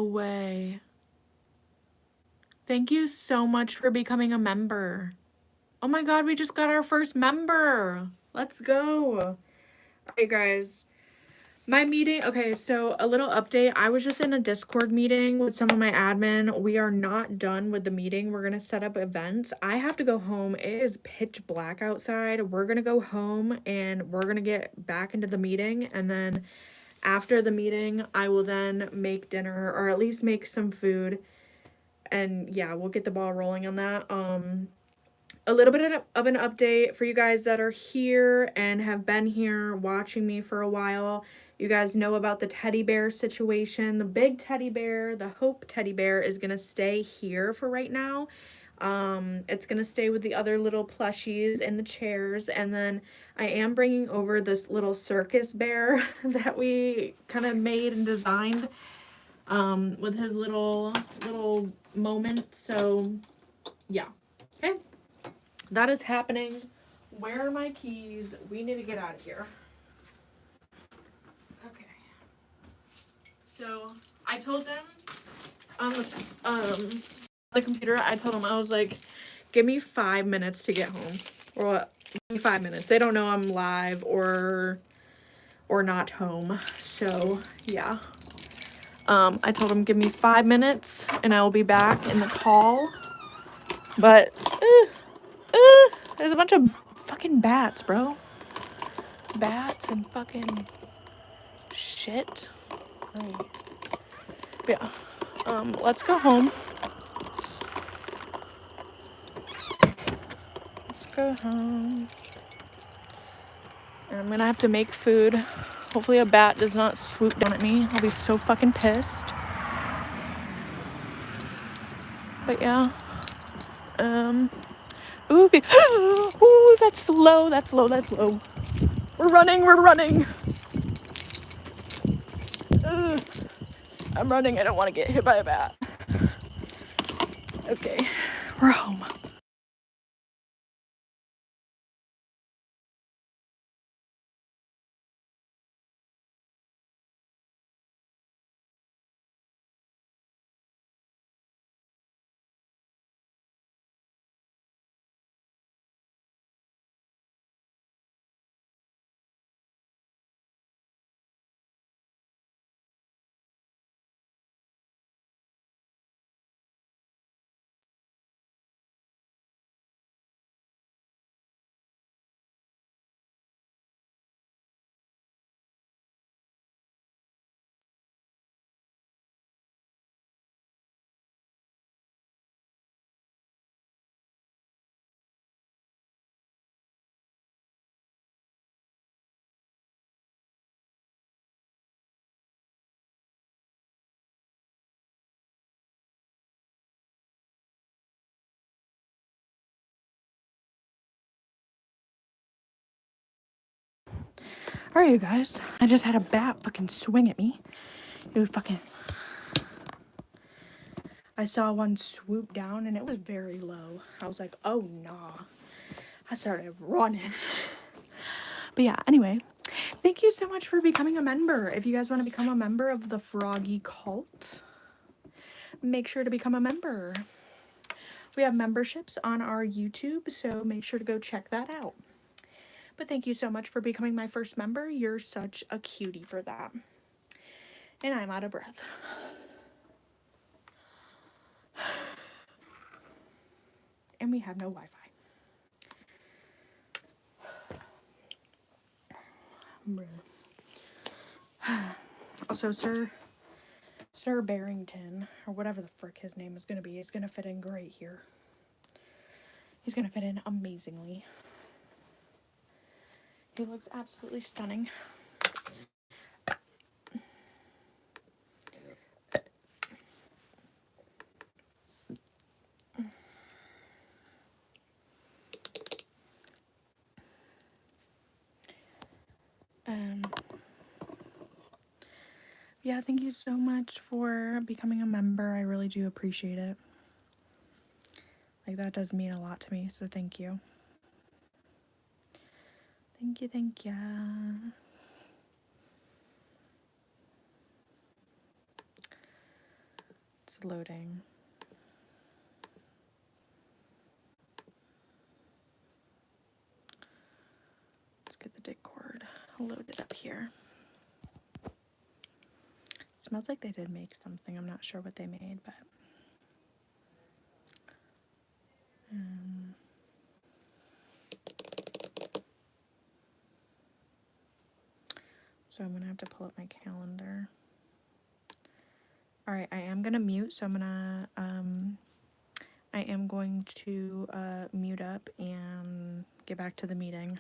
way. Thank you so much for becoming a member. Oh my god, we just got our first member. Let's go. Alright guys, my meeting, okay, so a little update. I was just in a Discord meeting with some of my admin. We are not done with the meeting. We're gonna set up events. I have to go home. It is pitch black outside. We're gonna go home and we're gonna get back into the meeting, and then after the meeting I will then make dinner, or at least make some food, and yeah, we'll get the ball rolling on that. A little bit of an update for you guys that are here and have been here watching me for a while. You guys know about the teddy bear situation. The big teddy bear, the Hope teddy bear, is gonna stay here for right now. It's gonna stay with the other little plushies and the chairs, and then I am bringing over this little circus bear that we kind of made and designed, with his little moment. So yeah, okay. That is happening. Where are my keys? We need to get out of here. Okay. So I told them on the computer, I told them, I was like, give me 5 minutes to get home. Or what? Give me 5 minutes. They don't know I'm live or not home. So yeah. I told them give me 5 minutes and I will be back in the call. But there's a bunch of fucking bats, bro. Bats and fucking shit. Right. Yeah. Let's go home. Let's go home. And I'm gonna have to make food. Hopefully a bat does not swoop down at me. I'll be so fucking pissed. But yeah. Ooh, ooh, that's low, that's low, that's low. We're running, we're running. Ugh. I'm running, I don't want to get hit by a bat. Okay, we're home. Alright, you guys. I just had a bat fucking swing at me. It was fucking... I saw one swoop down and it was very low. I was like, oh nah. I started running. But yeah, anyway. Thank you so much for becoming a member. If you guys want to become a member of the Froggy Cult, make sure to become a member. We have memberships on our YouTube, so make sure to go check that out. But thank you so much for becoming my first member. You're such a cutie for that. And I'm out of breath. And we have no Wi-Fi. Also, Sir Barrington, or whatever the frick his name is going to be, is going to fit in great here. He's going to fit in amazingly. He looks absolutely stunning. Yeah, thank you so much for becoming a member. I really do appreciate it. Like, that does mean a lot to me, so thank you. Thank you, thank you. It's loading. Let's get the dig cord loaded up here. Smells like they did make something. I'm not sure what they made, but so I'm gonna have to pull up my calendar. All right, I am gonna mute, so I am going to mute up and get back to the meeting.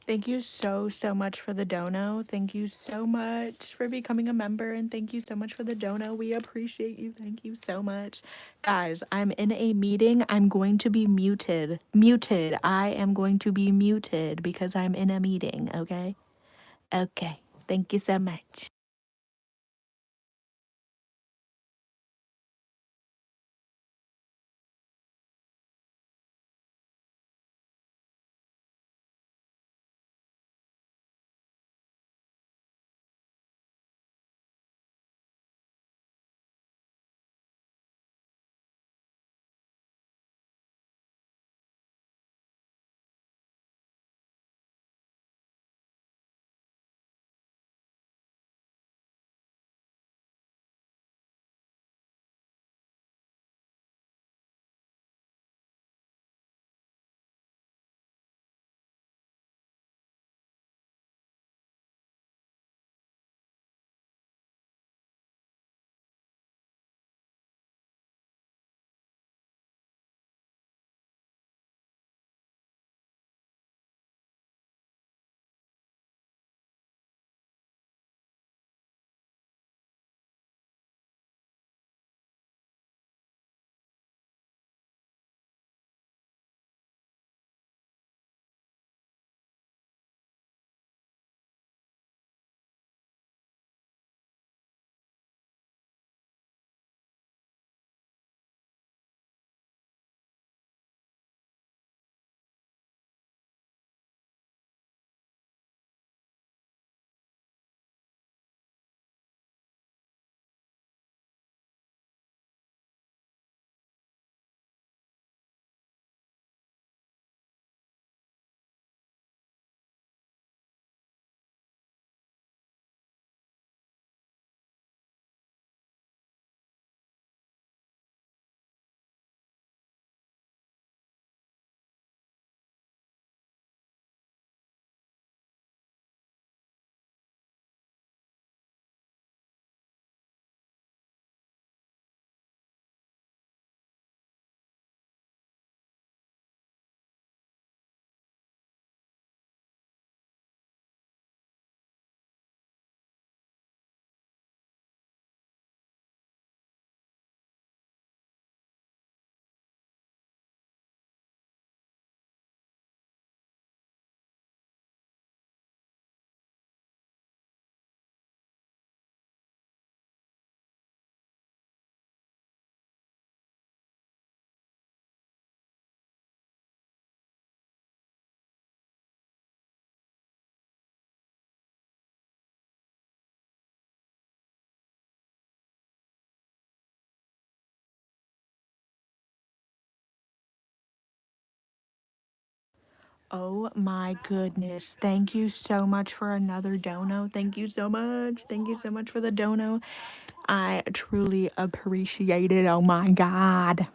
Thank you so much for the dono. Thank you so much for becoming a member, and thank you so much for the dono. We appreciate you. Thank you so much. Guys, I'm in a meeting. I'm going to be muted. I am going to be muted because I'm in a meeting, okay? Okay. Thank you so much. Oh my goodness. Thank you so much for another dono. Thank you so much. Thank you so much for the dono. I truly appreciate it. Oh my God.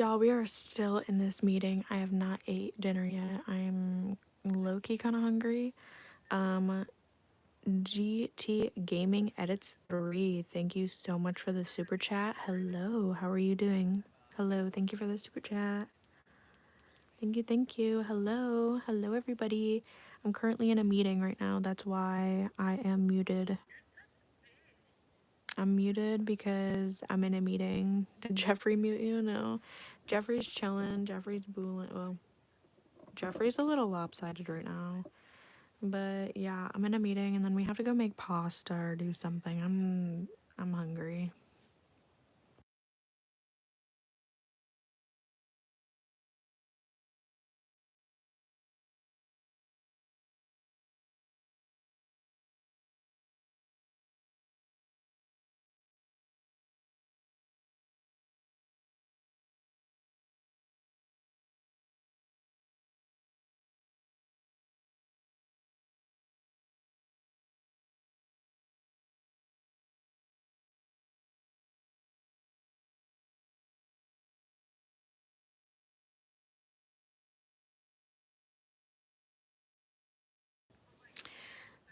Y'all, we are still in this meeting. I have not ate dinner yet. I'm low-key kind of hungry. GT Gaming Edits 3. Thank you so much for the super chat. Hello, how are you doing? Hello, thank you for the super chat. Thank you, thank you. Hello, hello everybody. I'm currently in a meeting right now. That's why I am muted. I'm muted because I'm in a meeting. Did Jeffrey mute you? No. Jeffrey's chilling. Jeffrey's booling. Well, Jeffrey's a little lopsided right now. But yeah, I'm in a meeting and then we have to go make pasta or do something. I'm hungry.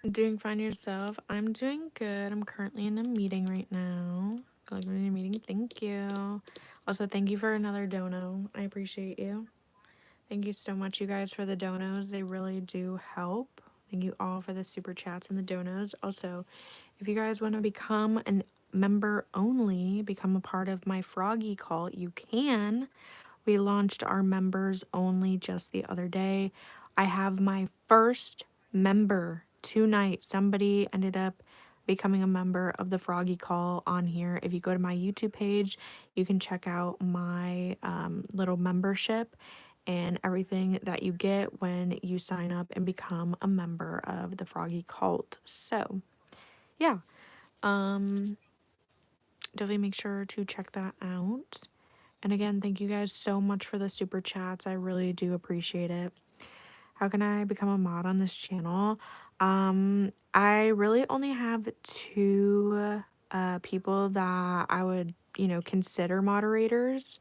Doing fine yourself? I'm doing good. I'm currently in a meeting right now. Like in a meeting. Thank you. Also, thank you for another dono. I appreciate you. Thank you so much, you guys, for the donos. They really do help. Thank you all for the super chats and the donos. Also, if you guys want to become a member only, become a part of my froggy cult, you can. We launched our members only just the other day. I have my first member tonight. Somebody ended up becoming a member of the Froggy Call on here. If you go to my YouTube page, you can check out my little membership and everything that you get when you sign up and become a member of the Froggy Cult. So, yeah, definitely make sure to check that out. And again, thank you guys so much for the super chats. I really do appreciate it. How can I become a mod on this channel? I really only have two people that I would, consider moderators.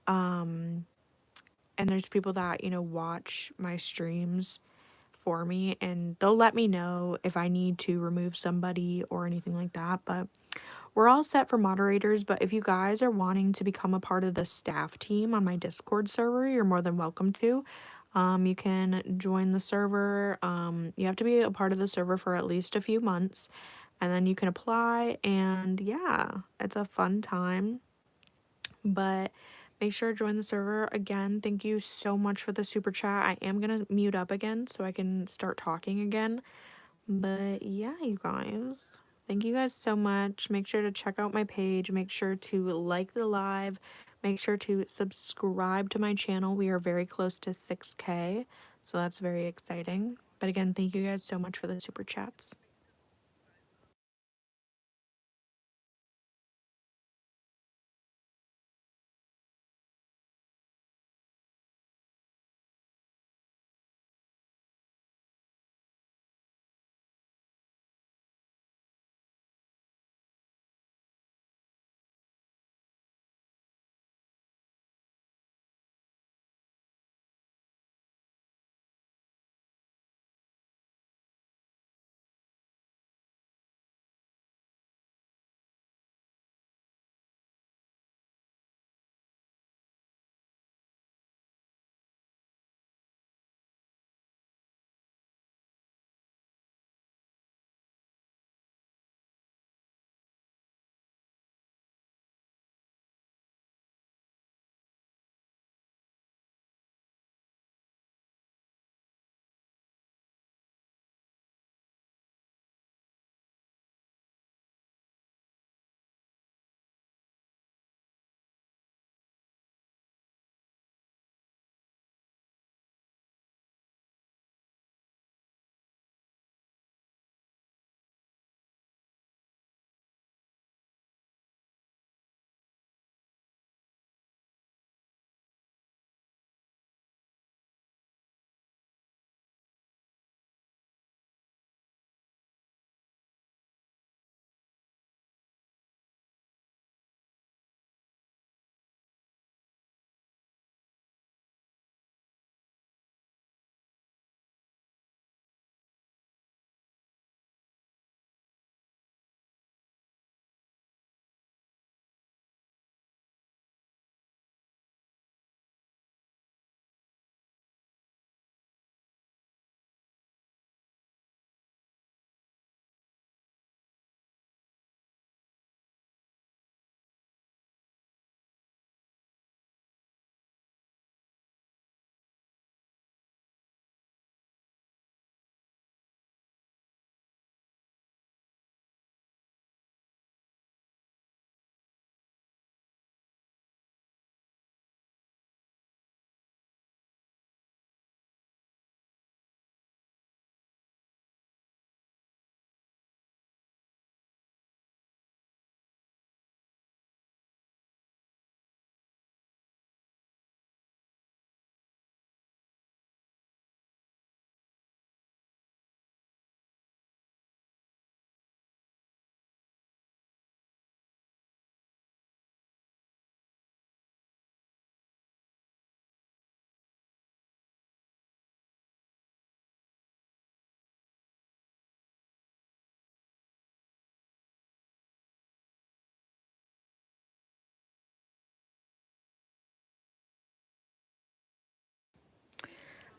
And there's people that, watch my streams for me and they'll let me know if I need to remove somebody or anything like that. But we're all set for moderators, but if you guys are wanting to become a part of the staff team on my Discord server, you're more than welcome to. You can join the server. You have to be a part of the server for at least a few months, and then you can apply. And yeah, it's a fun time. But make sure to join the server. Again, thank you so much for the super chat. I am gonna mute up again so I can start talking again. But yeah, you guys, thank you guys so much. Make sure to check out my page. Make sure to like the live. Make sure to subscribe to my channel. We are very close to 6K, so that's very exciting. But again, thank you guys so much for the super chats.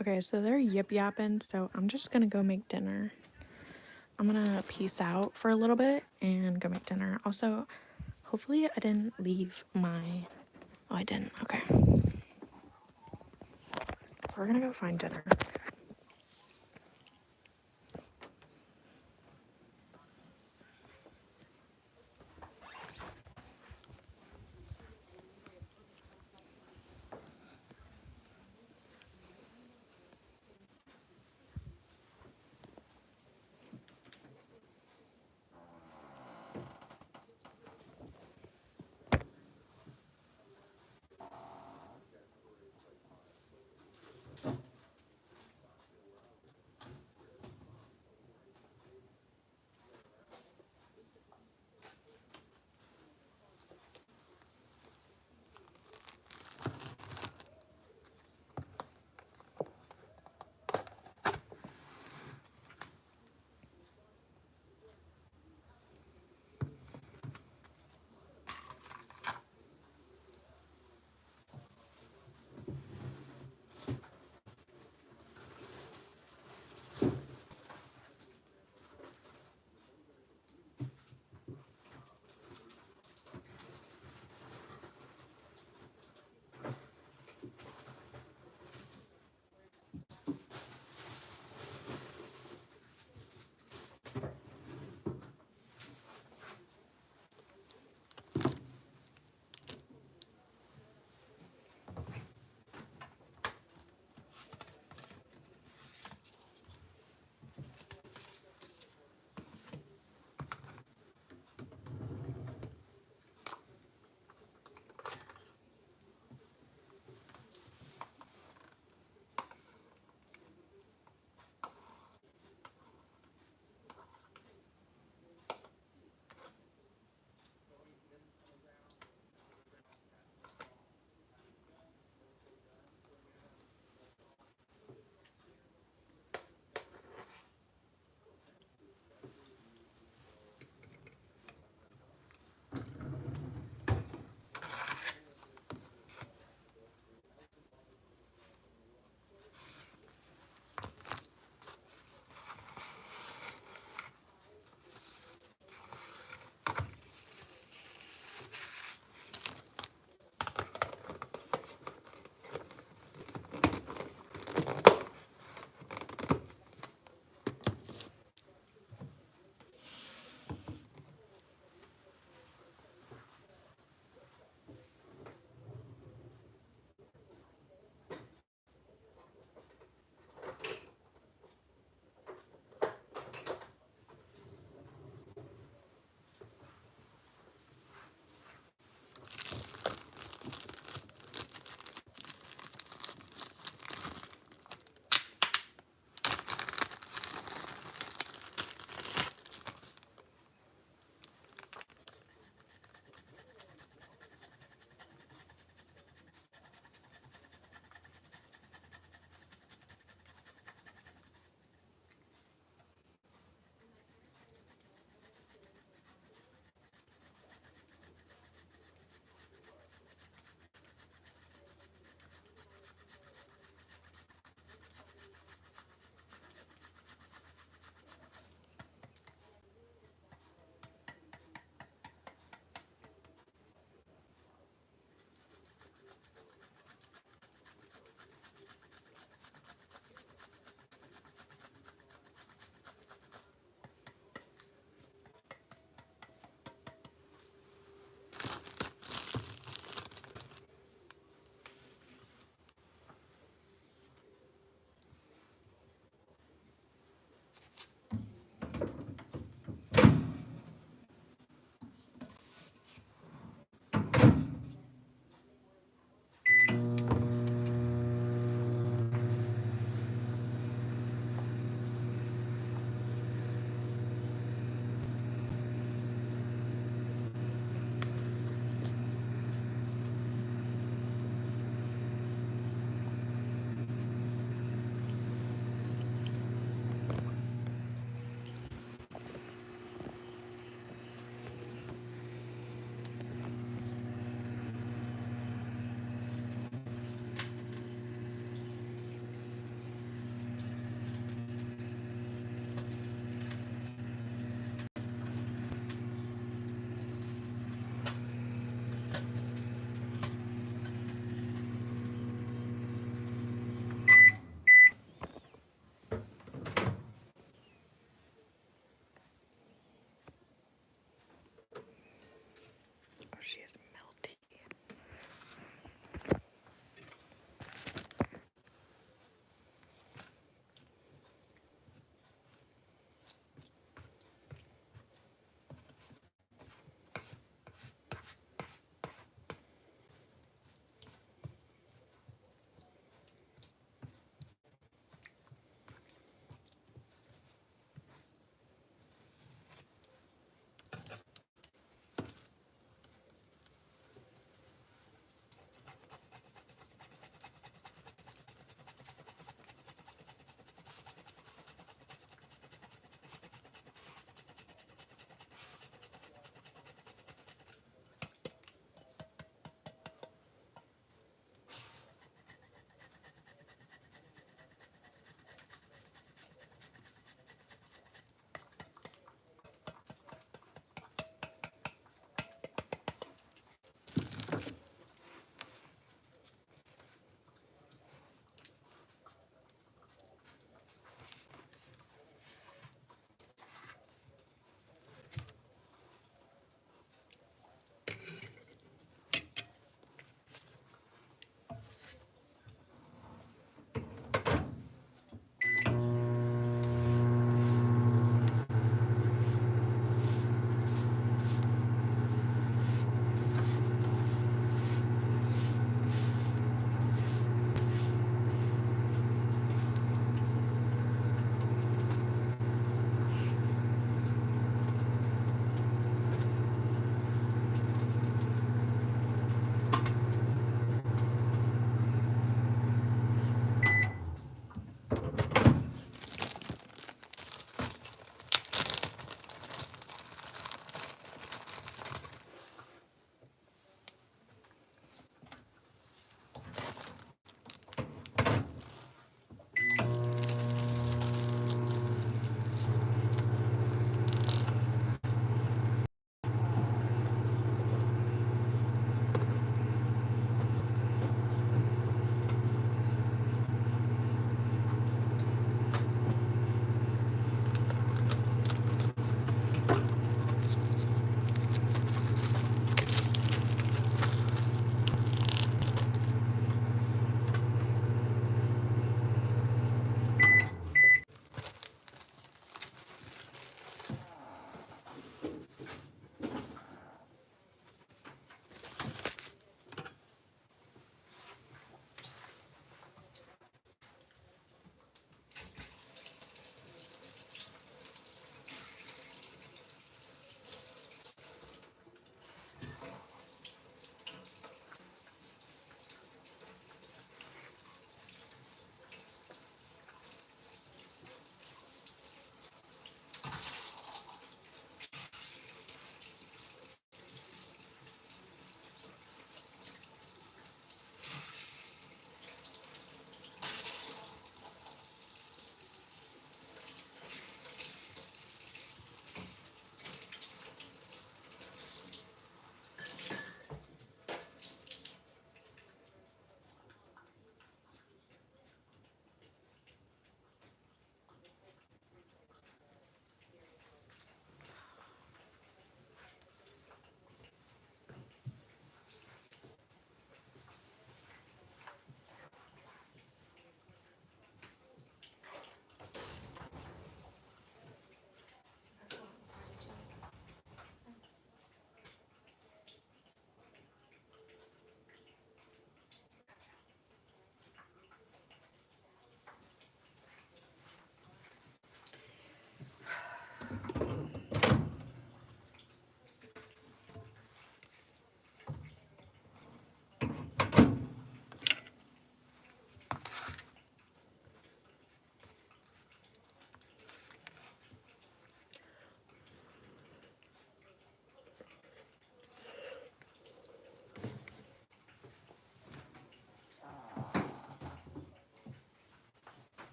Okay, so they're yip yapping, so I'm just gonna go make dinner. I'm gonna peace out for a little bit and go make dinner. Also, hopefully I didn't leave my... Oh, I didn't. Okay. We're gonna go find dinner.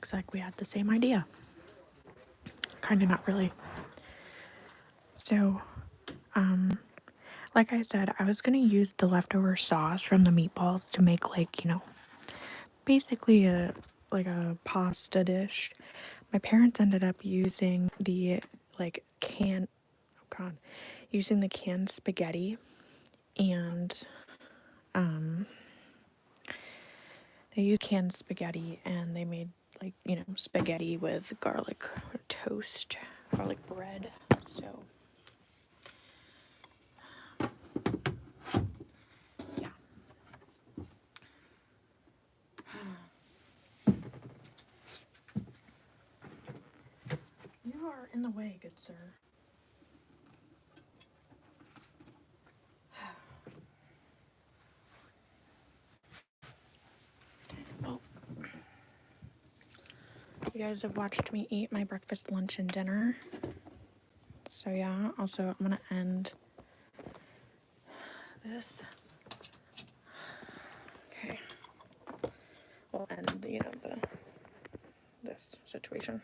looks like we had the same idea. Kind of, not really. So, like I said, I was gonna use the leftover sauce from the meatballs to make, like, basically a pasta dish. My parents ended up using the like can oh god, using the canned spaghetti, and they used canned spaghetti and they made, like, spaghetti with garlic toast, garlic bread. So yeah. You are in the way, good sir. Well, you guys have watched me eat my breakfast, lunch, and dinner. So yeah, also I'm gonna end this. Okay. We'll end this situation.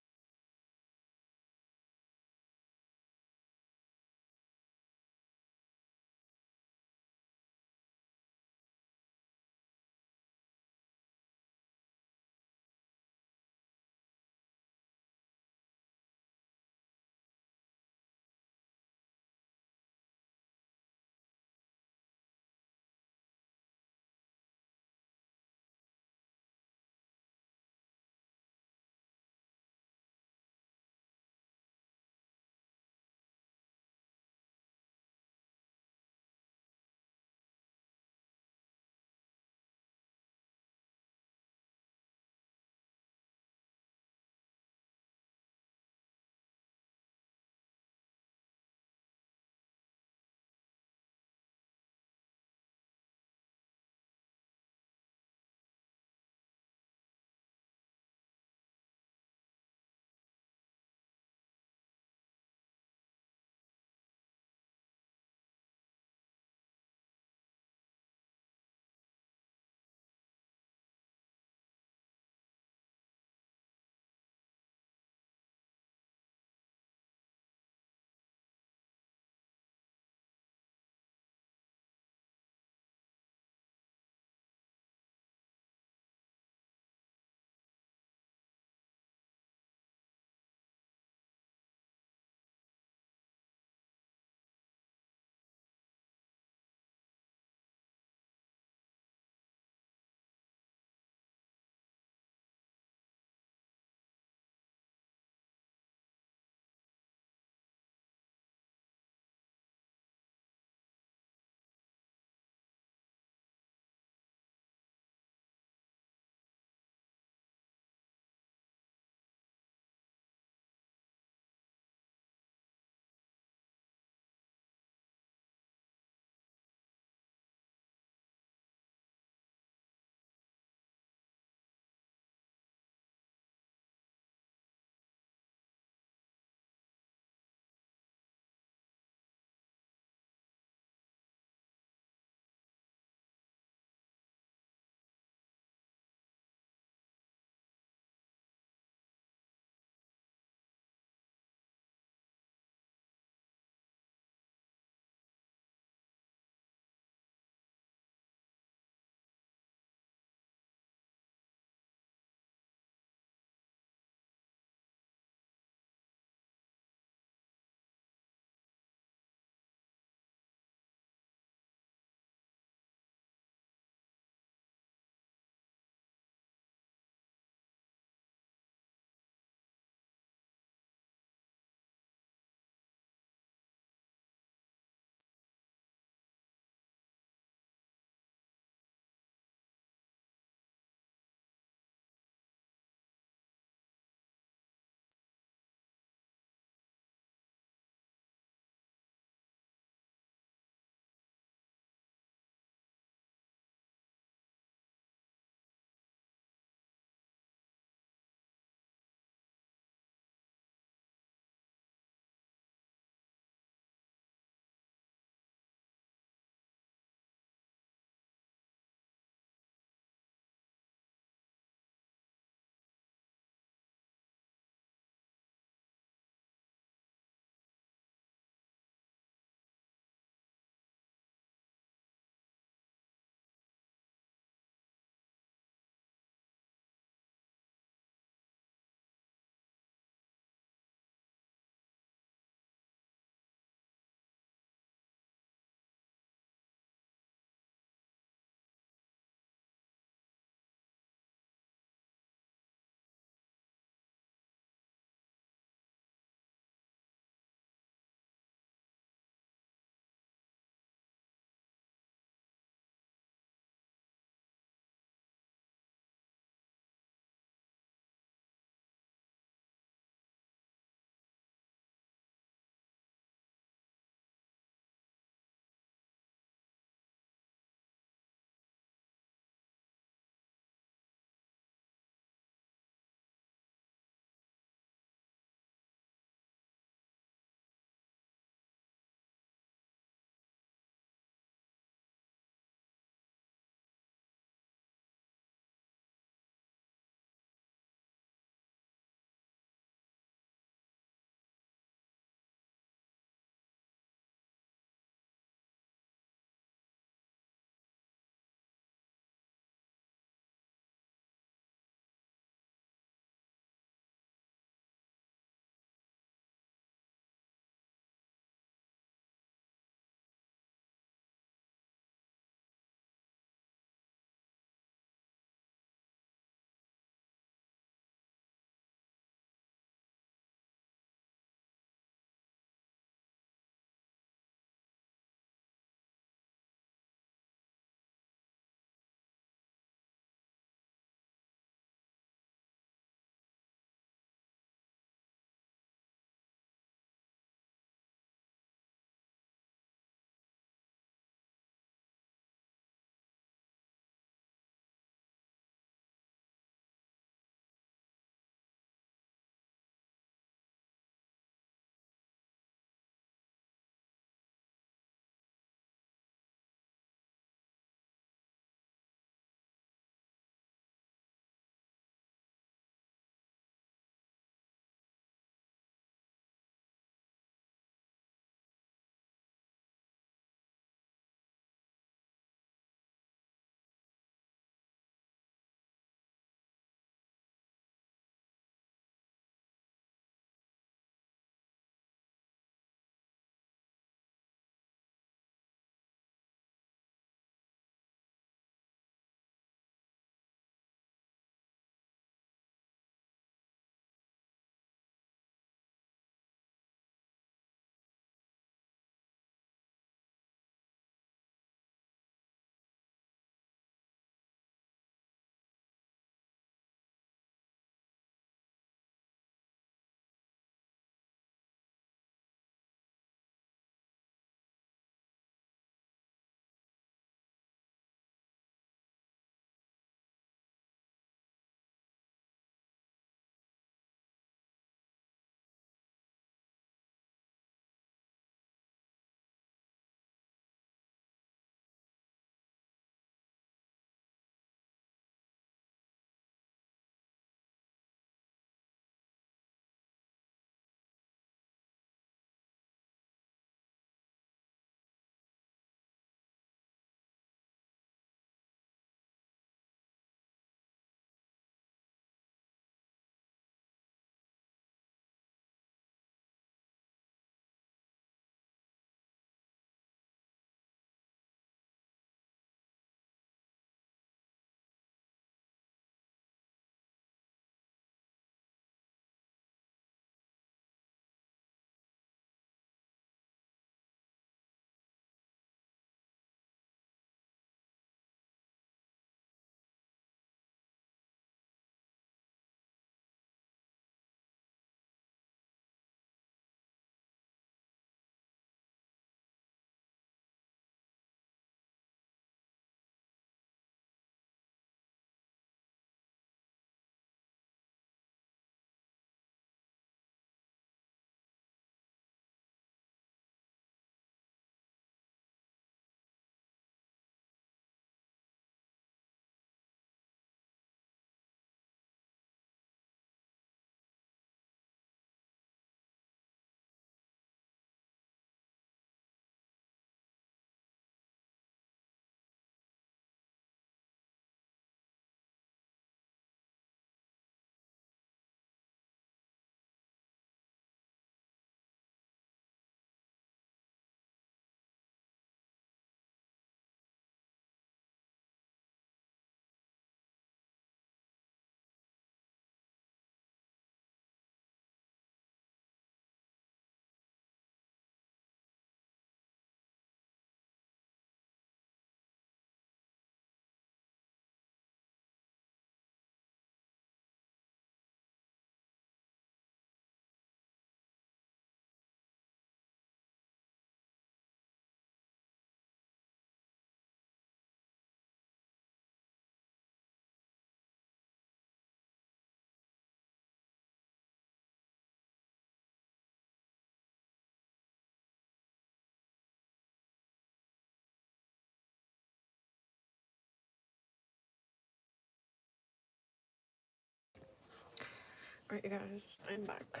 Alright, you guys, I'm back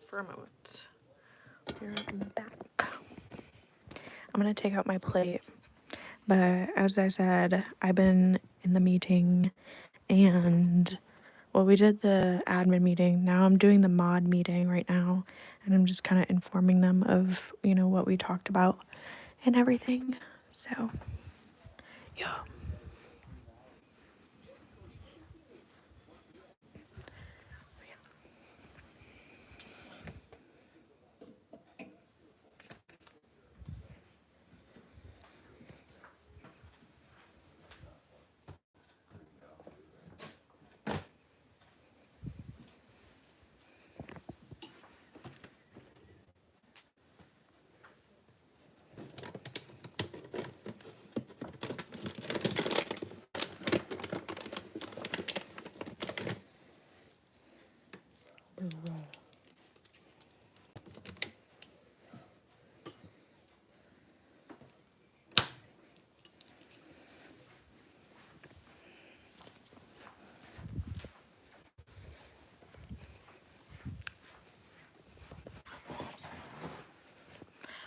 for a moment. We're back. I'm gonna take out my plate, but as I said, I've been in the meeting and well, we did the admin meeting. Now I'm doing the mod meeting right now, and I'm just kind of informing them of, you know, what we talked about and everything. So, yeah.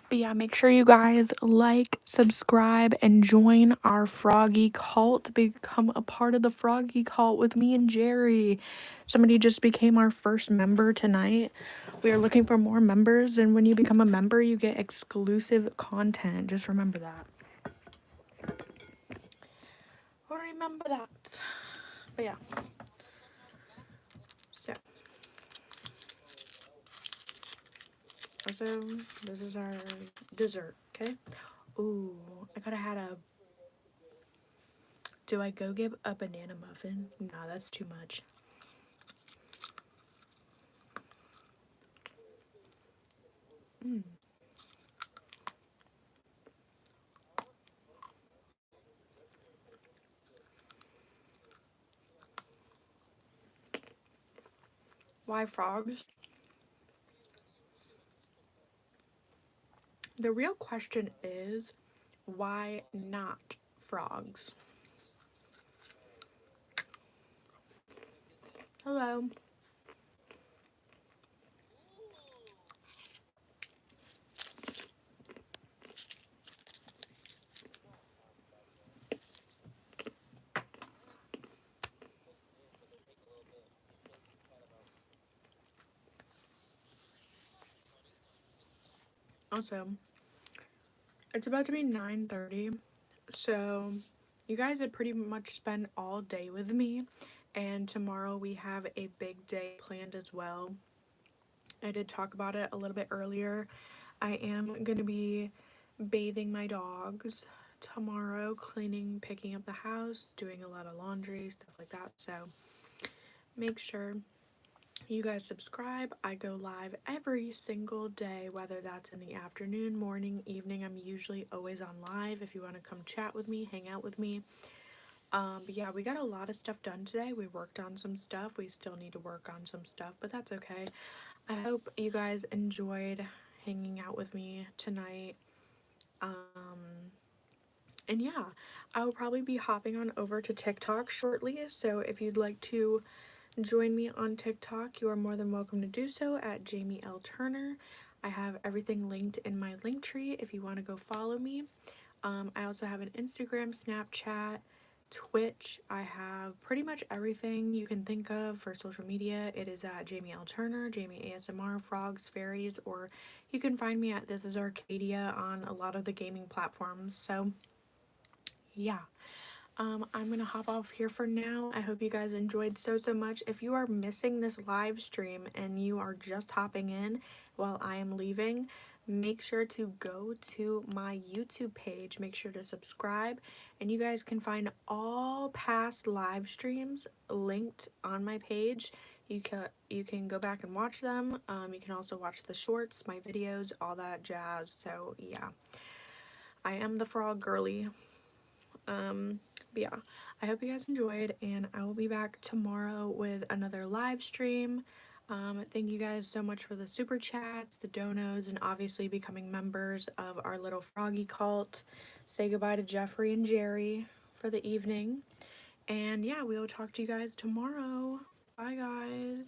But yeah, make sure you guys like, subscribe, and join our Froggy cult. Become a part of the Froggy cult with me and Jerry. Somebody just became our first member tonight. We are looking for more members, and when you become a member, you get exclusive content. Just remember that. Remember that. But yeah. So. Also, this is our dessert, okay? Ooh, I could have had a... Do I go get a banana muffin? Nah, that's too much. Why frogs? The real question is, why not frogs? Hello. Also, it's about to be 9:30, so you guys have pretty much spent all day with me, and tomorrow we have a big day planned as well. I did talk about it a little bit earlier. I am going to be bathing my dogs tomorrow, cleaning, picking up the house, doing a lot of laundry, stuff like that. So make sure you guys subscribe. I go live every single day, whether that's in the afternoon, morning, evening. I'm usually always on live if you want to come chat with me, hang out with me. But yeah, we got a lot of stuff done today. We worked on some stuff. We still need to work on some stuff, but that's okay. I hope you guys enjoyed hanging out with me tonight. And yeah, I will probably be hopping on over to TikTok shortly. So if you'd like to join me on TikTok, you are more than welcome to do so at Jamie L. Turner. I have everything linked in my link tree if you want to go follow me. I also have an Instagram, Snapchat, Twitch. I have pretty much everything you can think of for social media. It is at Jamie L. Turner, Jamie ASMR, Frogs, Fairies, or you can find me at This Is Arcadia on a lot of the gaming platforms. So yeah. I'm gonna hop off here for now. I hope you guys enjoyed so much. If you are missing this live stream and you are just hopping in while I am leaving, make sure to go to my YouTube page. Make sure to subscribe, and you guys can find all past live streams linked on my page. You can go back and watch them. You can also watch the shorts, my videos, all that jazz. So yeah, I am the frog girly. But yeah, I hope you guys enjoyed, and I will be back tomorrow with another live stream. Thank you guys so much for the super chats, the donos, and obviously becoming members of our little froggy cult. Say goodbye to Jeffrey and Jerry for the evening. And yeah, we will talk to you guys tomorrow. Bye, guys.